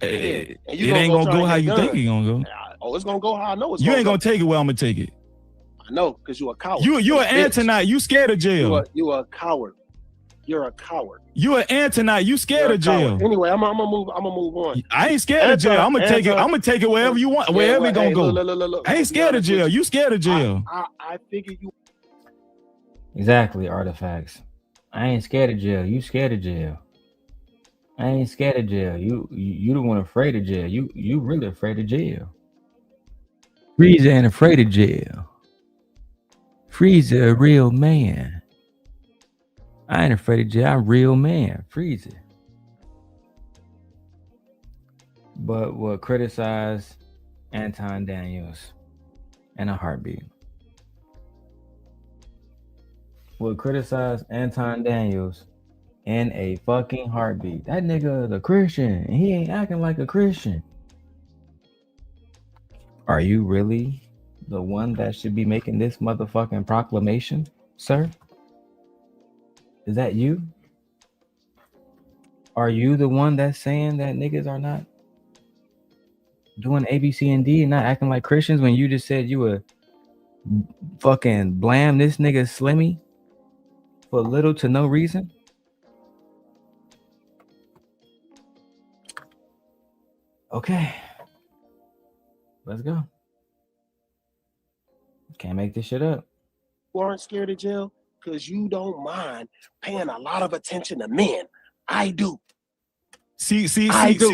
it ain't gonna go how you think it's gonna go. Oh, it's gonna go how I know it's You gonna ain't go. gonna take it where I'm gonna take it. I know, because you a coward. You an bitch. Antonite. You scared of jail. You a coward. You're a coward. You an Antonite. You scared of jail. Anyway, I'm gonna move on. I ain't scared of jail. I'm gonna take it. I'm gonna take it wherever you want. Wherever it gonna go. Look, I ain't scared of jail. You scared of jail. I figure you. Exactly, Artifacts. I ain't scared of jail. You scared of jail. I ain't scared of jail. You the one afraid of jail. You really afraid of jail. Freezy ain't afraid of jail. Freezy a real man. I ain't afraid of jail. I'm a real man. Freezy. But will criticize Anton Daniels in a heartbeat. Will criticize Anton Daniels in a fucking heartbeat. That nigga is a Christian and he ain't acting like a Christian. Are you really the one that should be making this motherfucking proclamation, sir? Is that you? Are you the one that's saying that niggas are not doing A, B, C, and D and not acting like Christians when you just said you would fucking blam this nigga Slimmy for little to no reason? Okay. Let's go. Can't make this shit up. You aren't scared of jail because you don't mind paying a lot of attention to men. I do. See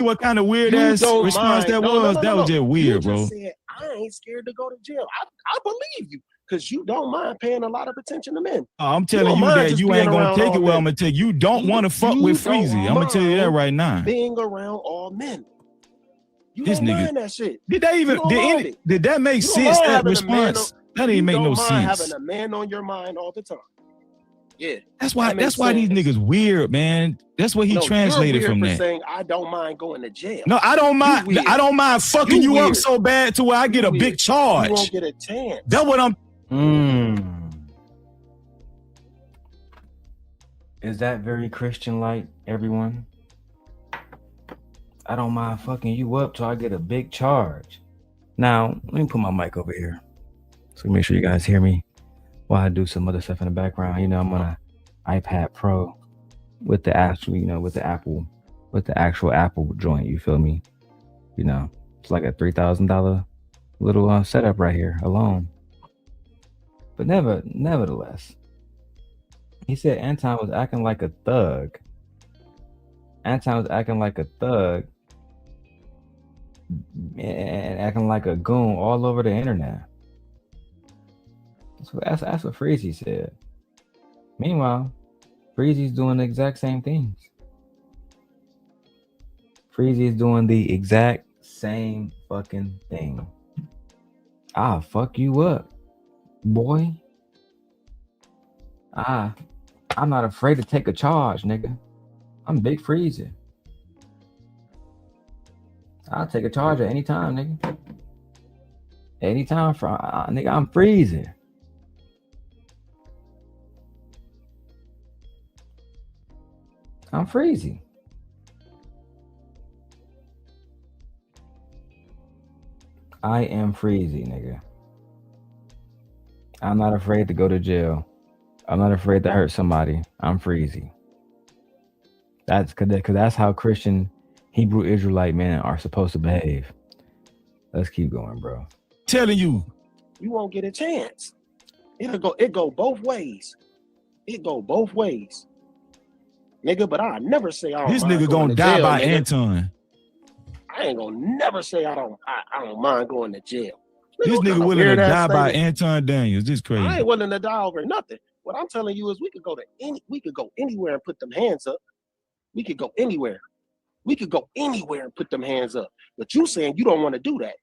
what kind of weird ass response that was? That was just weird, bro. You just said, I ain't scared to go to jail. I believe you because you don't mind paying a lot of attention to men. I'm telling you that you ain't gonna take it where I'm gonna take. You don't want to fuck with Freezy. I'm gonna tell you that right now. Being around all men. You This don't nigga, mind that shit. did that make sense? That response? That didn't make no sense. Having a man on your mind all the time. Yeah. That's why these niggas weird, man. That's what he translated from that. Saying I don't mind going to jail. No, I don't mind. I don't mind fucking you up so bad to where I get a big charge. You won't get a chance. That's what I'm. Is that very Christian-like, everyone? I don't mind fucking you up till I get a big charge. Now, let me put my mic over here so make sure you guys hear me while I do some other stuff in the background. You know, I'm on an iPad Pro with the actual, with the actual Apple joint. You feel me? You know, it's like a $3,000 little setup right here alone. But nevertheless, he said Anton was acting like a thug. Anton was acting like a thug and acting like a goon all over the internet. That's what Freezy said. Meanwhile, Freezy's doing the exact same things. Freezy is doing the exact same fucking thing. I'll fuck you up, boy. I'm not afraid to take a charge, nigga. I'm Big Freezy. I'll take a charge at any time, nigga. Anytime, nigga, I'm Freezy. I'm Freezy. I am Freezy, nigga. I'm not afraid to go to jail. I'm not afraid to hurt somebody. I'm Freezy. That's because that's how Christian Hebrew Israelite men are supposed to behave. Let's keep going, bro. Telling you. You won't get a chance. It go both ways. It go both ways. Nigga, but I never say I don't This mind nigga going gonna to die jail, by nigga. Anton. I ain't gonna never say I don't mind going to jail. This nigga willing to die by Anton Daniels. This crazy. I ain't willing to die over nothing. What I'm telling you is we could go anywhere and put them hands up. We could go anywhere. We could go anywhere and put them hands up. But you saying you don't want to do that.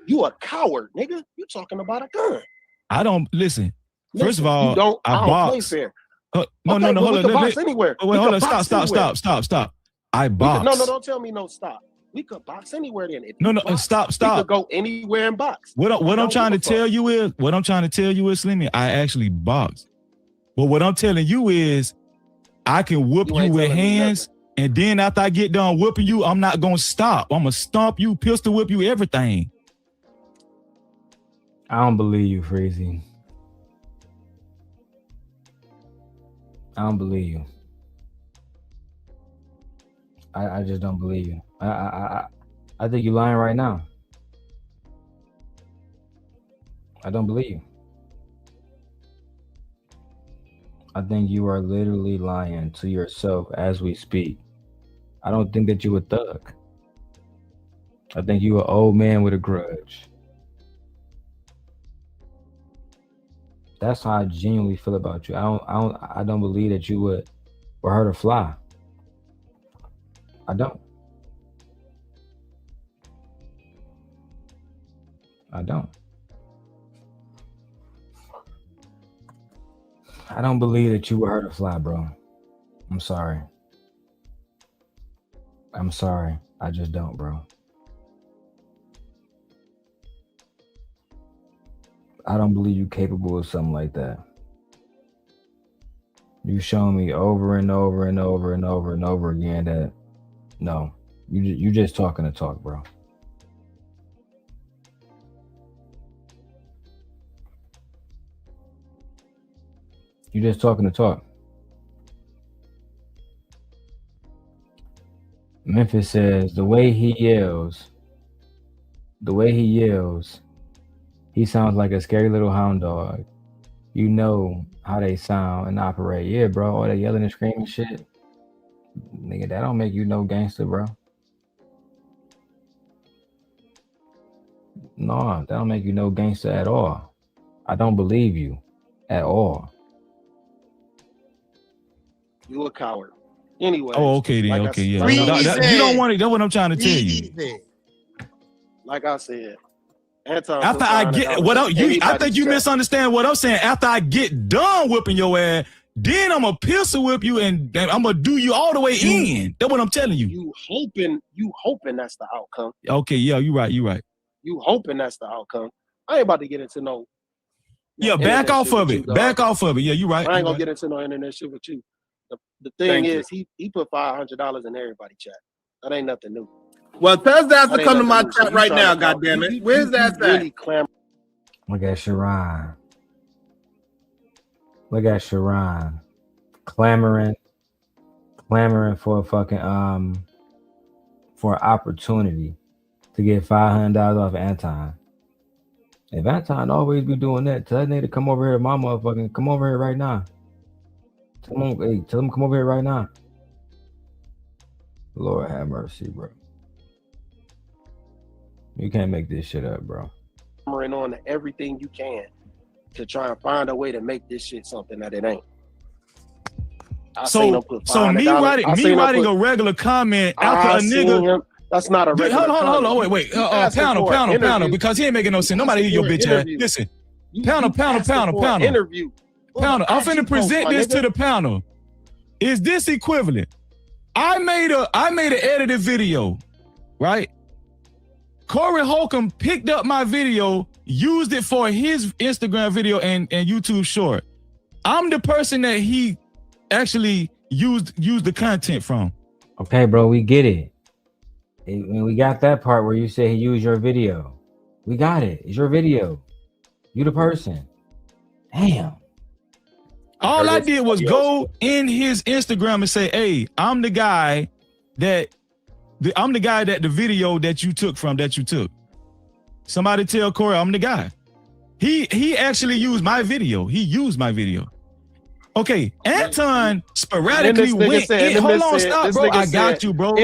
You a coward, nigga. You talking about a gun. I don't listen. First of all, I don't box. play fair. No, Okay, hold we on. could box anywhere. Wait, hold on. Stop. I box. No, don't tell me no stop. We could box anywhere then. Stop. We could go anywhere and box. What I'm trying to tell you is, Slimmy, I actually box. But what I'm telling you is, I can whoop you with hands, and then after I get done whooping you, I'm not gonna stop. I'm gonna stomp you, pistol whip you, everything. I don't believe you, Freezy. I don't believe you. I just don't believe you. I think you're lying right now. I don't believe you. I think you are literally lying to yourself as we speak. I don't think that you a thug. I think you an old man with a grudge. That's how I genuinely feel about you. I don't believe that you would hurt a fly. I don't. I don't believe that you would hurt a fly, bro. I'm sorry. I just don't, bro. I don't believe you capable of something like that. You shown me over and over and over and over and over again that no, you just talking to talk, bro. You just talking to talk. Memphis says the way he yells, he sounds like a scary little hound dog. You know how they sound and operate. Yeah, bro. All that yelling and screaming shit. Nigga, that don't make you no gangster, bro. No, that don't make you no gangster at all. I don't believe you at all. You a coward. Anyway. Oh, okay then. Like Okay, yeah. Freezy. You don't want it. That's what I'm trying to tell you. Like I said, Anton. After I get what I think you misunderstand what I'm saying. After I get done whipping your ass, then I'm gonna pistol whip you and I'm gonna do you all the way in. That's what I'm telling you. You hoping that's the outcome. Okay, yeah, you right. You hoping that's the outcome. I ain't about to get into no. Yeah, back off of it. Back off of it. Yeah, you right. I ain't gonna get into no internet shit with you. The thing is, he put $500 in everybody's chat. That ain't nothing new. Well, Thursday has to come to my chat right now, goddammit. Where's that really at? Look at Sharon. Look at Sharon. Clamoring for a fucking for an opportunity to get $500 off Anton. If Anton always be doing that, tell that nigga to come over here, my motherfucking come over here right now. Tell him to come over here right now. Lord have mercy, bro. You can't make this shit up, bro. On to everything you can to try and find a way to make this shit something that it ain't. So me writing a regular comment after a nigga. That's not a regular hold on, wait. Panel, because he ain't making no sense. Nobody hear your bitch ass. Listen. Panel. Interview. Panel, I'm finna present this to the panel. Is this equivalent? I made an edited video, right? Corey Holcomb picked up my video, used it for his Instagram video and YouTube short. I'm the person that he actually used the content from. Okay, bro, we get it. And we got that part where you say he used your video. We got it. It's your video. You the person. Damn. All I did was go in his Instagram and say, "Hey, I'm the guy that the video that you took. Somebody tell Corey I'm the guy." He actually used my video. He used my video. Okay, Anton sporadically went in. Hold on, stop, bro. I got you, bro.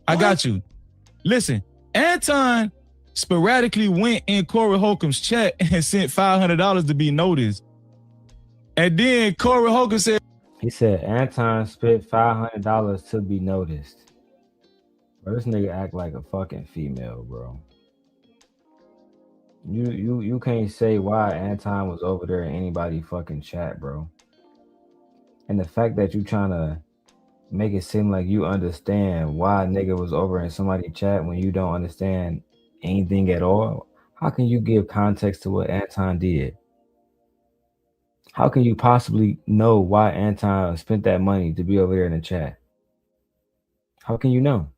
I got you. Listen, Anton sporadically went in Corey Holcomb's chat and sent $500 to be noticed. And then Corey Holcomb said, he said Anton spent $500 to be noticed. Bro, this nigga act like a fucking female, bro. You can't say why Anton was over there in anybody fucking chat, bro. And the fact that you trying to make it seem like you understand why nigga was over in somebody chat when you don't understand anything at all. How can you give context to what Anton did? How can you possibly know why Anton spent that money to be over there in the chat? How can you know?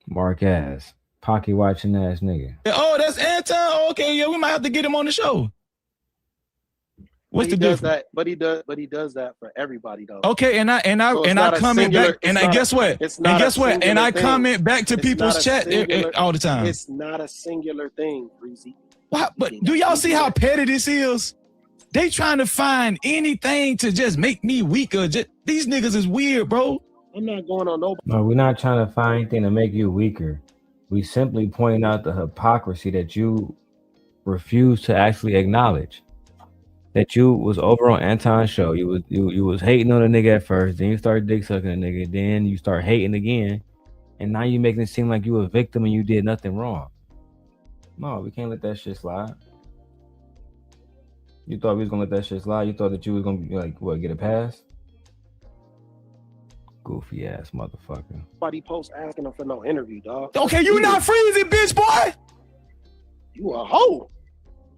Mark ass, pocket watching ass nigga. "Oh, that's Anton. Okay, yeah, we might have to get him on the show." What's the difference? But he does that for everybody though. Okay, and I comment back, and guess what? And I comment back to people's chat all the time. It's not a singular thing, Freezy. What? But do y'all see how petty this is? They trying to find anything to just make me weaker. These niggas is weird, bro. I'm not going on nobody. No, we're not trying to find anything to make you weaker. We simply point out the hypocrisy that you refuse to actually acknowledge. That you was over on Anton's show. You was hating on a nigga at first, then you started dick sucking a nigga, then you start hating again, and now you making it seem like you a victim and you did nothing wrong. No, we can't let that shit slide. You thought we was gonna let that shit slide? You thought that you was gonna be like, what, get a pass? Goofy ass motherfucker. Nobody post asking him for no interview, dog. Okay, you not Freezy, bitch boy. You a hoe.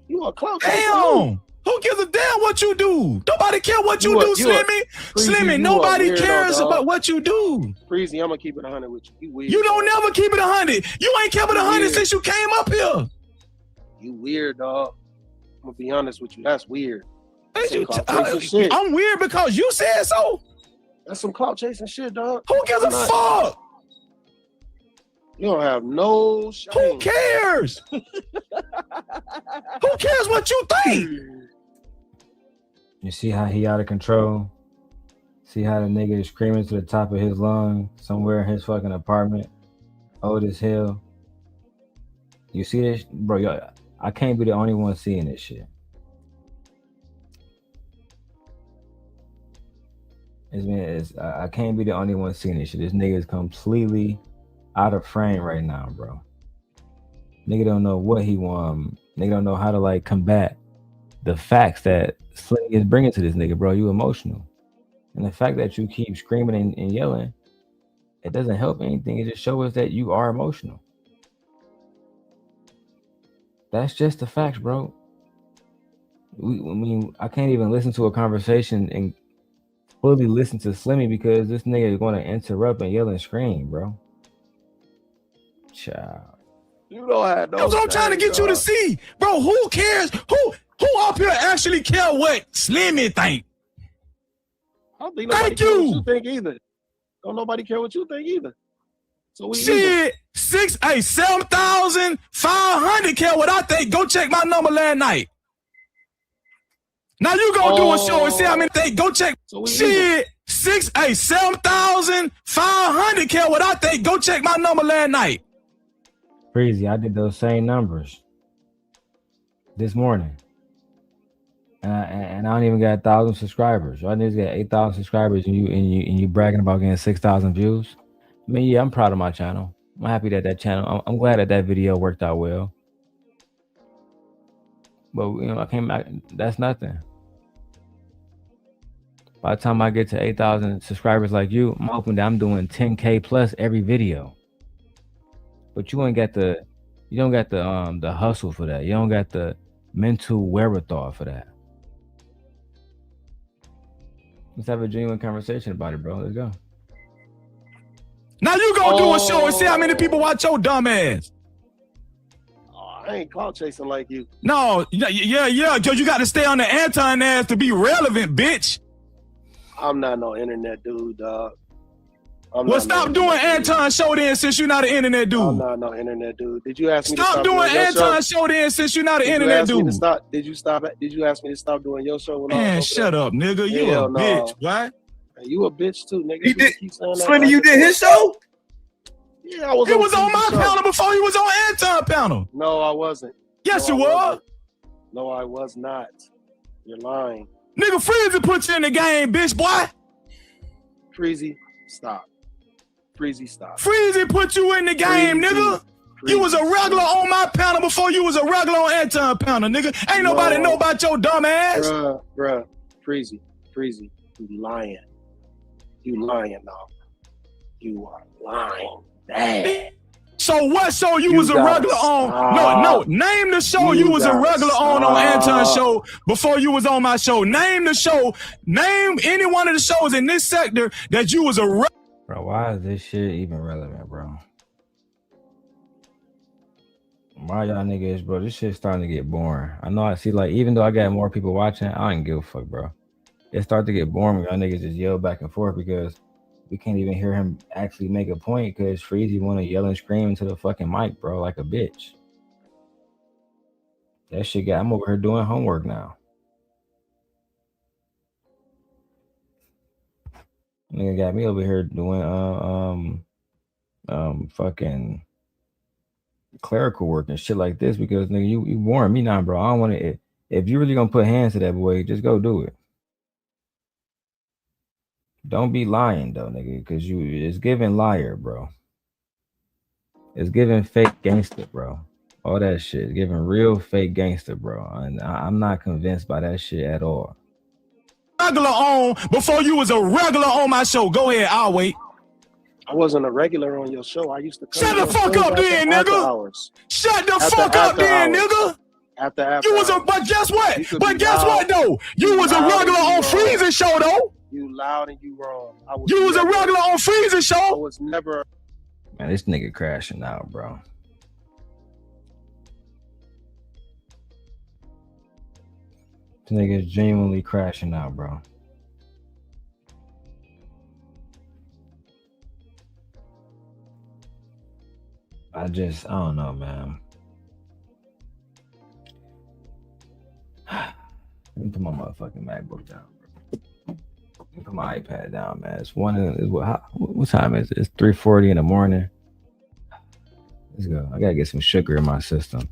You a clown. Damn. Who gives a damn what you do? Nobody care what you do, Slimmy. Slimmy, nobody cares about what you do. Freezy, I'm gonna keep it 100 with you. You weird. You don't never keep it 100. You ain't kept it 100 since you came up here. You weird, dog. gonna be honest with you. That's weird. I'm weird because you said so. That's some clout chasing shit, dog. Who gives a fuck? You don't have no shame. Who cares? Who cares what you think? You see how he out of control? See how the nigga is screaming to the top of his lung somewhere in his fucking apartment, old as hell. You see this, bro? Yo, I can't be the only one seeing this shit. I can't be the only one seeing this shit. This nigga is completely out of frame right now, bro. Nigga don't know what he want. Nigga don't know how to like combat the facts that Slimmy is bringing to this nigga, bro. You emotional. And the fact that you keep screaming and yelling, it doesn't help anything. It just shows that you are emotional. That's just the facts, bro. I can't even listen to a conversation and fully listen to Slimmy because this nigga is going to interrupt and yell and scream, bro. Child. You don't have no. That's what I'm trying to get you to see, bro. Who cares? Who up here actually care what Slimmy think? I don't think nobody care what you think either. Don't nobody care what you think either. So we shit, 7,500 care what I think. Go check my number last night. Now you gonna do a show and see how many think. Go check. So shit, 7,500 care what I think. Go check my number last night. Freezy, I did those same numbers this morning. And I don't even got 1,000 subscribers. I just got 8,000 subscribers, and you bragging about getting 6,000 views. I mean, yeah, I'm proud of my channel. I'm happy that channel. I'm glad that video worked out well. But I came back. That's nothing. By the time I get to 8,000 subscribers like you, I'm hoping that I'm doing 10K plus every video. But you don't got the hustle for that. You don't got the mental wherewithal for that. Let's have a genuine conversation about it, bro. Let's go. Now you gonna do a show and see how many people watch your dumb ass. I ain't clout chasing like you. No, yeah, because you got to stay on the Anton ass to be relevant, bitch. I'm not no internet dude, dog. Well, stop doing Anton show then since you're not an internet dude. I'm not no internet dude. Did you ask me stop to doing Anton show then since you're not an internet dude? Did you ask me to stop doing your show? Man, shut up, nigga. You a bitch, right? You a bitch too, nigga. He did. Slimmy, you did his show? Yeah, I was. He was on my panel before he was on Anton panel. No, I wasn't. Yes, you was. No, I was not. You're lying. Nigga, Freezy put you in the game, bitch, boy. Freezy, stop. Freezy, stop. Freezy put you in the game, nigga. You was a regular on my panel before you was a regular on Anton panel, nigga. Ain't nobody know about your dumb ass. Bruh. Freezy, you lying. You lying now. You are lying. Bad. So what show you was a regular on? No, name the show you was a regular on Anton's show before you was on my show. Name the show. Name any one of the shows in this sector that you was a regular. Bro, why is this shit even relevant, bro? Why y'all niggas, bro? This shit's starting to get boring. I know I see, like, even though I got more people watching, I don't give a fuck, bro. It starts to get boring when y'all niggas just yell back and forth because we can't even hear him actually make a point because Freezy want to yell and scream into the fucking mic, bro, like a bitch. That shit I'm over here doing homework now. Nigga got me over here doing fucking clerical work and shit like this because nigga you warn me now, bro. I don't want to. If you really gonna put hands to that boy, just go do it. Don't be lying though, nigga, because it's giving liar, bro. It's giving fake gangster, bro. All that shit. It's giving real fake gangster, bro. And I'm not convinced by that shit at all. Regular on before you was a regular on my show. Go ahead, I'll wait. I wasn't a regular on your show. I used to come. Shut the fuck up then, nigga. Shut the fuck up then, nigga. After you was a, but guess what? But guess what though? You was a regular on Freezy show though. You loud and you wrong. You was a regular on Freezy show. I was never. Man, this nigga crashing out, bro. This nigga's genuinely crashing out, bro. I don't know, man. Let me put my motherfucking MacBook down, bro. Let me put my iPad down, man. It's what time is it? It's 3:40 in the morning. Let's go. I gotta get some sugar in my system.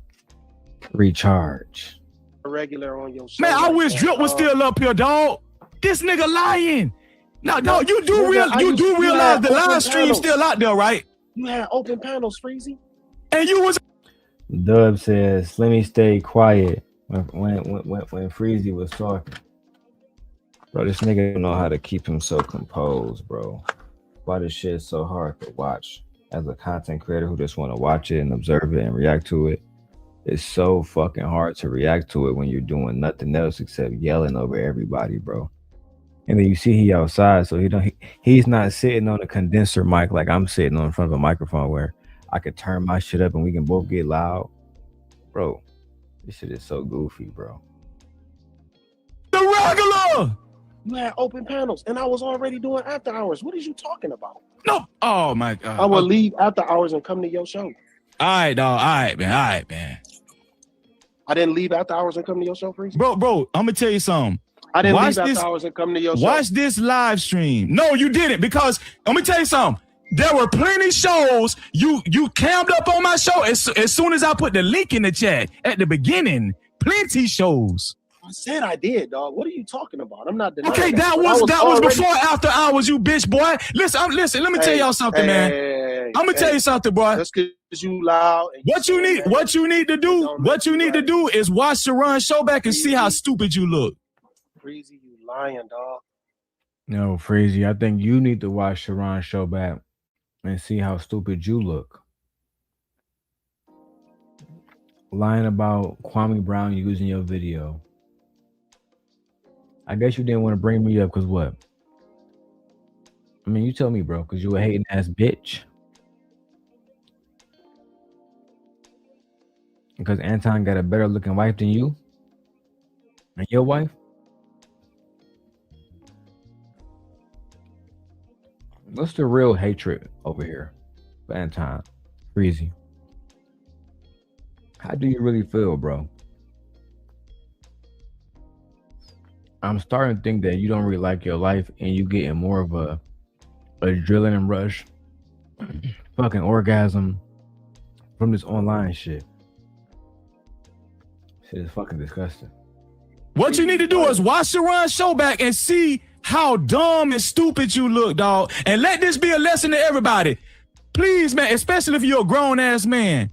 Recharge. Regular on your show. Man, I wish Drip was still up here, dog. This nigga lying. No, dog, you do realize the live stream still out there, right? You had open panels, Freezy. And you was Dub says Slimmy stayed quiet when Freezy was talking. Bro, this nigga don't know how to keep himself composed, bro. Why this shit is so hard to watch as a content creator who just want to watch it and observe it and react to it. It's so fucking hard to react to it when you're doing nothing else except yelling over everybody, bro. And then you see he outside, so he's not sitting on a condenser mic like I'm sitting on in front of a microphone where I could turn my shit up and we can both get loud. Bro, this shit is so goofy, bro. The regular! You had open panels, and I was already doing after hours. What are you talking about? No. Oh, my God. I would leave after hours and come to your show. All right, dog. All right, man. I didn't leave after hours and come to your show, Freezy? Bro, I'm going to tell you something. I didn't leave after hours and come to your show. Watch this live stream. No, you didn't, because let me tell you something. There were plenty shows you cammed up on my show as soon as I put the link in the chat at the beginning. Plenty shows. I said I did, dog. What are you talking about? I'm not denying okay, that was before after hours, you bitch boy. Listen, let me tell y'all something, man. I'm gonna tell you something, boy. Just because you loud. What you need to do is watch Sharon's show back and see how stupid you look. Freezy, you lying, dog. No, Freezy, I think you need to watch Sharon's show back and see how stupid you look. Lying about Kwame Brown using your video. I guess you didn't want to bring me up because what? I mean, you tell me, bro, because you a hating ass bitch. Because Anton got a better looking wife than you? And your wife? What's the real hatred over here for Anton? Freezy. How do you really feel, bro? I'm starting to think that you don't really like your life and you getting more of a adrenaline rush, fucking orgasm from this online shit. Shit is fucking disgusting. What you need to do is watch Sharon's show back and see how dumb and stupid you look, dog. And let this be a lesson to everybody. Please, man, especially if you're a grown-ass man,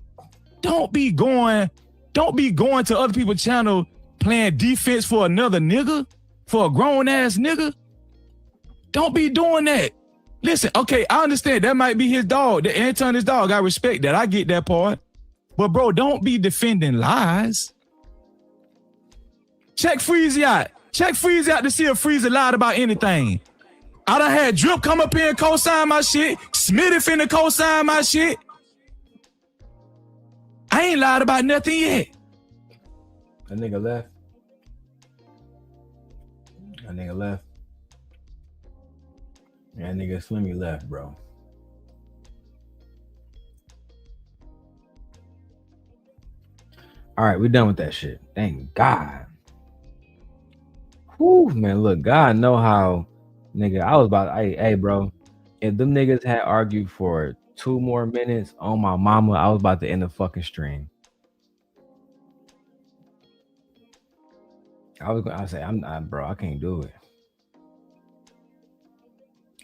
don't be going to other people's channel playing defense for another nigga, for a grown-ass nigga. Don't be doing that. Listen, okay, I understand that might be his dog. The Anton is dog. I respect that. I get that part. But, bro, don't be defending lies. Check Freezy out. Check Freezy out to see if Freezy lied about anything. I done had Drip come up here and co-sign my shit. Smitty finna co-sign my shit. I ain't lied about nothing yet. That nigga left. That nigga left. That nigga Slimmy left, bro. All right, we done with that shit. Thank God. Whew, man, look, God know how, nigga, I was about, hey, bro, if them niggas had argued for 2 more minutes on my mama, I was about to end the fucking stream. I say, I'm not, bro, I can't do it.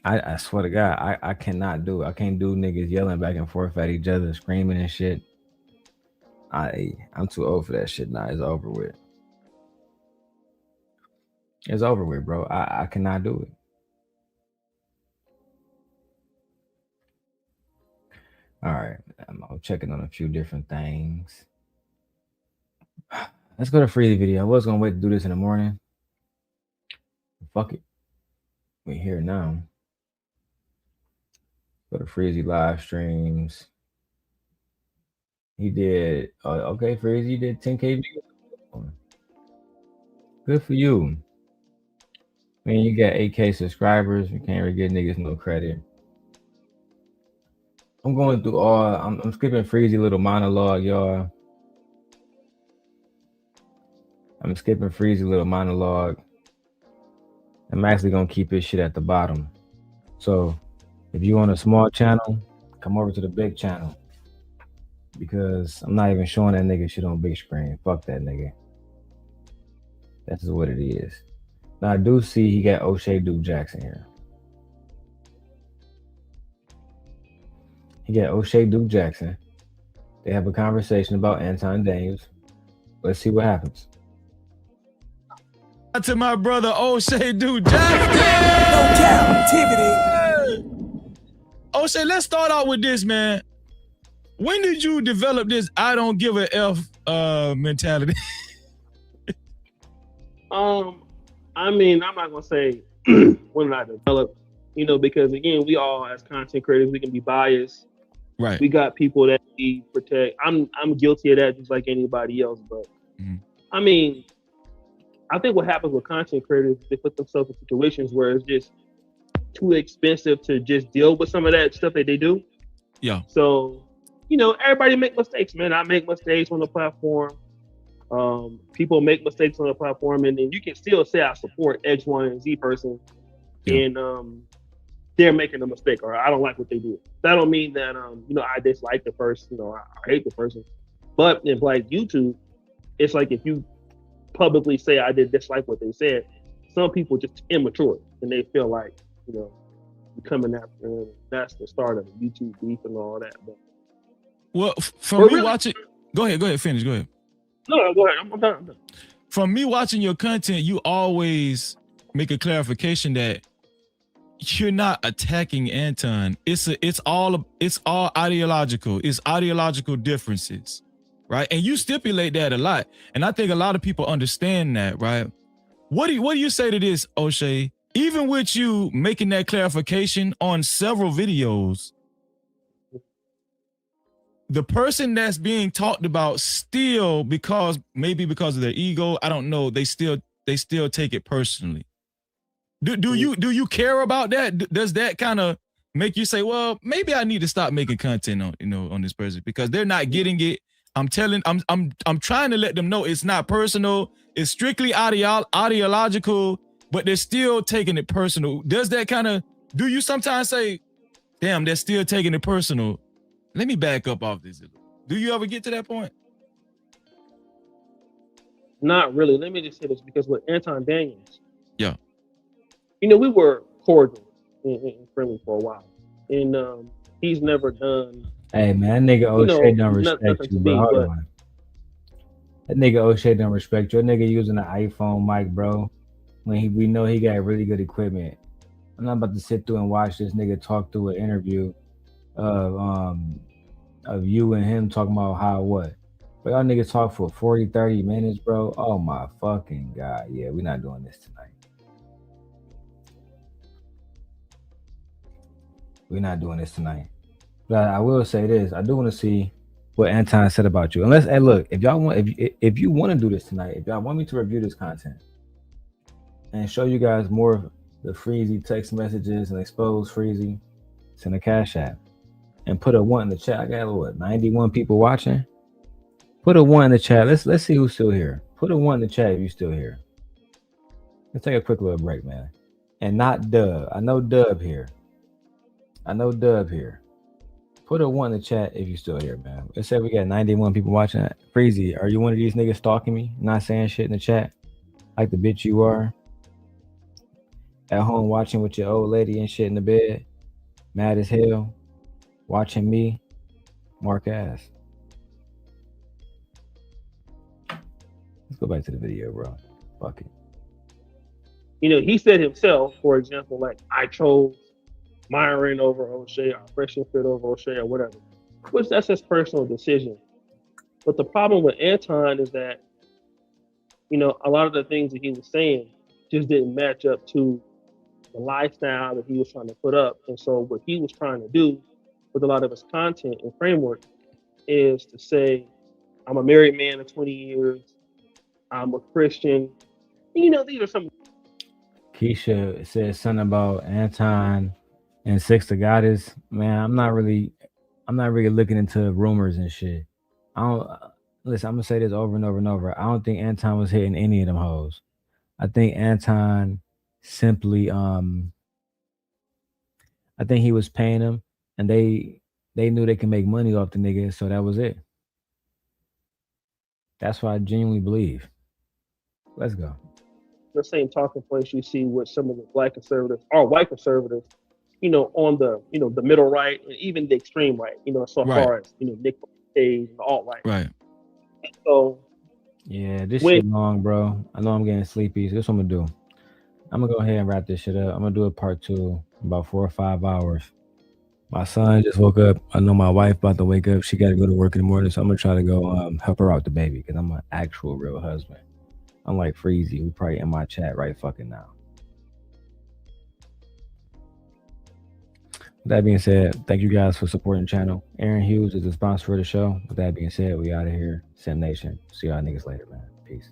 I swear to God, I cannot do it. I can't do niggas yelling back and forth at each other, screaming and shit. I'm too old for that shit now. It's over with. It's over with, bro. I cannot do it. All right. I'm checking on a few different things. Let's go to Freezy video. I was going to wait to do this in the morning. Fuck it. We're here now. Go to Freezy live streams. He did, okay, Freezy, you did 10K videos. Good for you. Man, you got 8K subscribers. You can't really give niggas no credit. I'm going through I'm skipping Freezy little monologue, y'all. I'm skipping Freezy little monologue. I'm actually gonna keep his shit at the bottom. So if you on a small channel, come over to the big channel. Because I'm not even showing that nigga shit on big screen. Fuck that nigga. That's just what it is. Now I do see he got OshayDukeJackson here. He got OshayDukeJackson. They have a conversation about Anton Daniels. Let's see what happens. To my brother OshayDukeJackson. Oshay, let's start out with this, man. When did you develop this I don't give a F mentality? I mean, I'm not gonna say when I developed, because again, we all as content creators, we can be biased. Right. We got people that we protect. I'm guilty of that just like anybody else, but I mean, I think what happens with content creators, they put themselves in situations where it's just too expensive to just deal with some of that stuff that they do. Yeah. So, everybody make mistakes, man. I make mistakes on the platform. People make mistakes on the platform, and then you can still say I support X, Y, and Z person, and they're making a mistake, or I don't like what they do. That don't mean that I dislike the person, or I hate the person. But if like YouTube, it's like if you publicly say I did dislike what they said, some people just immature and they feel like you're coming after them. That's the start of YouTube beef and all that. But well, from me watching, go ahead, finish. Go ahead. No, go ahead. I'm done. From me watching your content, you always make a clarification that you're not attacking Anton. It's all ideological. It's ideological differences, right? And you stipulate that a lot, and I think a lot of people understand that, right? What do you say to this, Oshay? Even with you making that clarification on several videos, the person that's being talked about still, because of their ego, I don't know, they still take it personally. Do you care about that? Does that kind of make you say, well, maybe I need to stop making content on this person because they're not getting it? I'm trying to let them know it's not personal. It's strictly ideological, but they're still taking it personal. Does that kind of, do you sometimes say, damn, they're still taking it personal? Let me back up off this. Do you ever get to that point? Not really. Let me just say this, because with Anton Daniels, yeah, we were cordial and friendly for a while, and he's never done. Hey man, that nigga Oshay don't respect you, bro. Hold on. That nigga Oshay don't respect you. That nigga using an iPhone mic, bro. When we know he got really good equipment. I'm not about to sit through and watch this nigga talk through an interview of you and him talking about how what. But y'all niggas talk for 40, 30 minutes, bro. Oh my fucking God. Yeah, we're not doing this tonight. We're not doing this tonight. But I will say this. I do want to see what Anton said about you. Unless, hey, look, if y'all want, if you want to do this tonight, if y'all want me to review this content and show you guys more of the Freezy text messages and expose Freezy, send a Cash App and put a 1 in the chat. I got what, 91 people watching. Put a 1 in the chat. Let's see who's still here. Put a 1 in the chat if you're still here. Let's take a quick little break, man. And not Dub. I know Dub here. Put a 1 in the chat if you're still here, man. Let's say we got 91 people watching. Freezy, are you one of these niggas stalking me? Not saying shit in the chat like the bitch you are? At home watching with your old lady and shit in the bed, mad as hell, watching me, mark ass. Let's go back to the video, bro. Fuck it. He said himself, for example, like, I chose Myron over Oshay, or Fresh and Fit over Oshay, or whatever, which that's his personal decision. But the problem with Anton is that, a lot of the things that he was saying just didn't match up to the lifestyle that he was trying to put up. And so what he was trying to do with a lot of his content and framework is to say, I'm a married man of 20 years, I'm a Christian, You know, these are some. Keisha said something about Anton and Six the Goddess. Man, I'm not really looking into rumors and shit. I don't listen. I'm gonna say this over and over and over. I don't think Anton was hitting any of them hoes. I think Anton simply, I think he was paying them, and they knew they could make money off the nigga, so that was it. That's what I genuinely believe. Let's go. The same talking points you see with some of the black conservatives or white conservatives, you know, on the the middle right and even the extreme right, you know, so far as Nick Cage and the alt right. Right. So yeah, this shit long, bro. I know I'm getting sleepy. So this is what I'm gonna do. I'm gonna go ahead and wrap this shit up. I'm gonna do a part 2 in about 4 or 5 hours. My son just woke up. I know my wife about to wake up. She got to go to work in the morning, so I'm gonna try to go help her out the baby because I'm an actual real husband. I'm like Freezy, who probably in my chat right fucking now. With that being said, thank you guys for supporting the channel. Aaron Hughes is the sponsor of the show. With that being said, we out of here. Sim Nation. See y'all niggas later, man. Peace.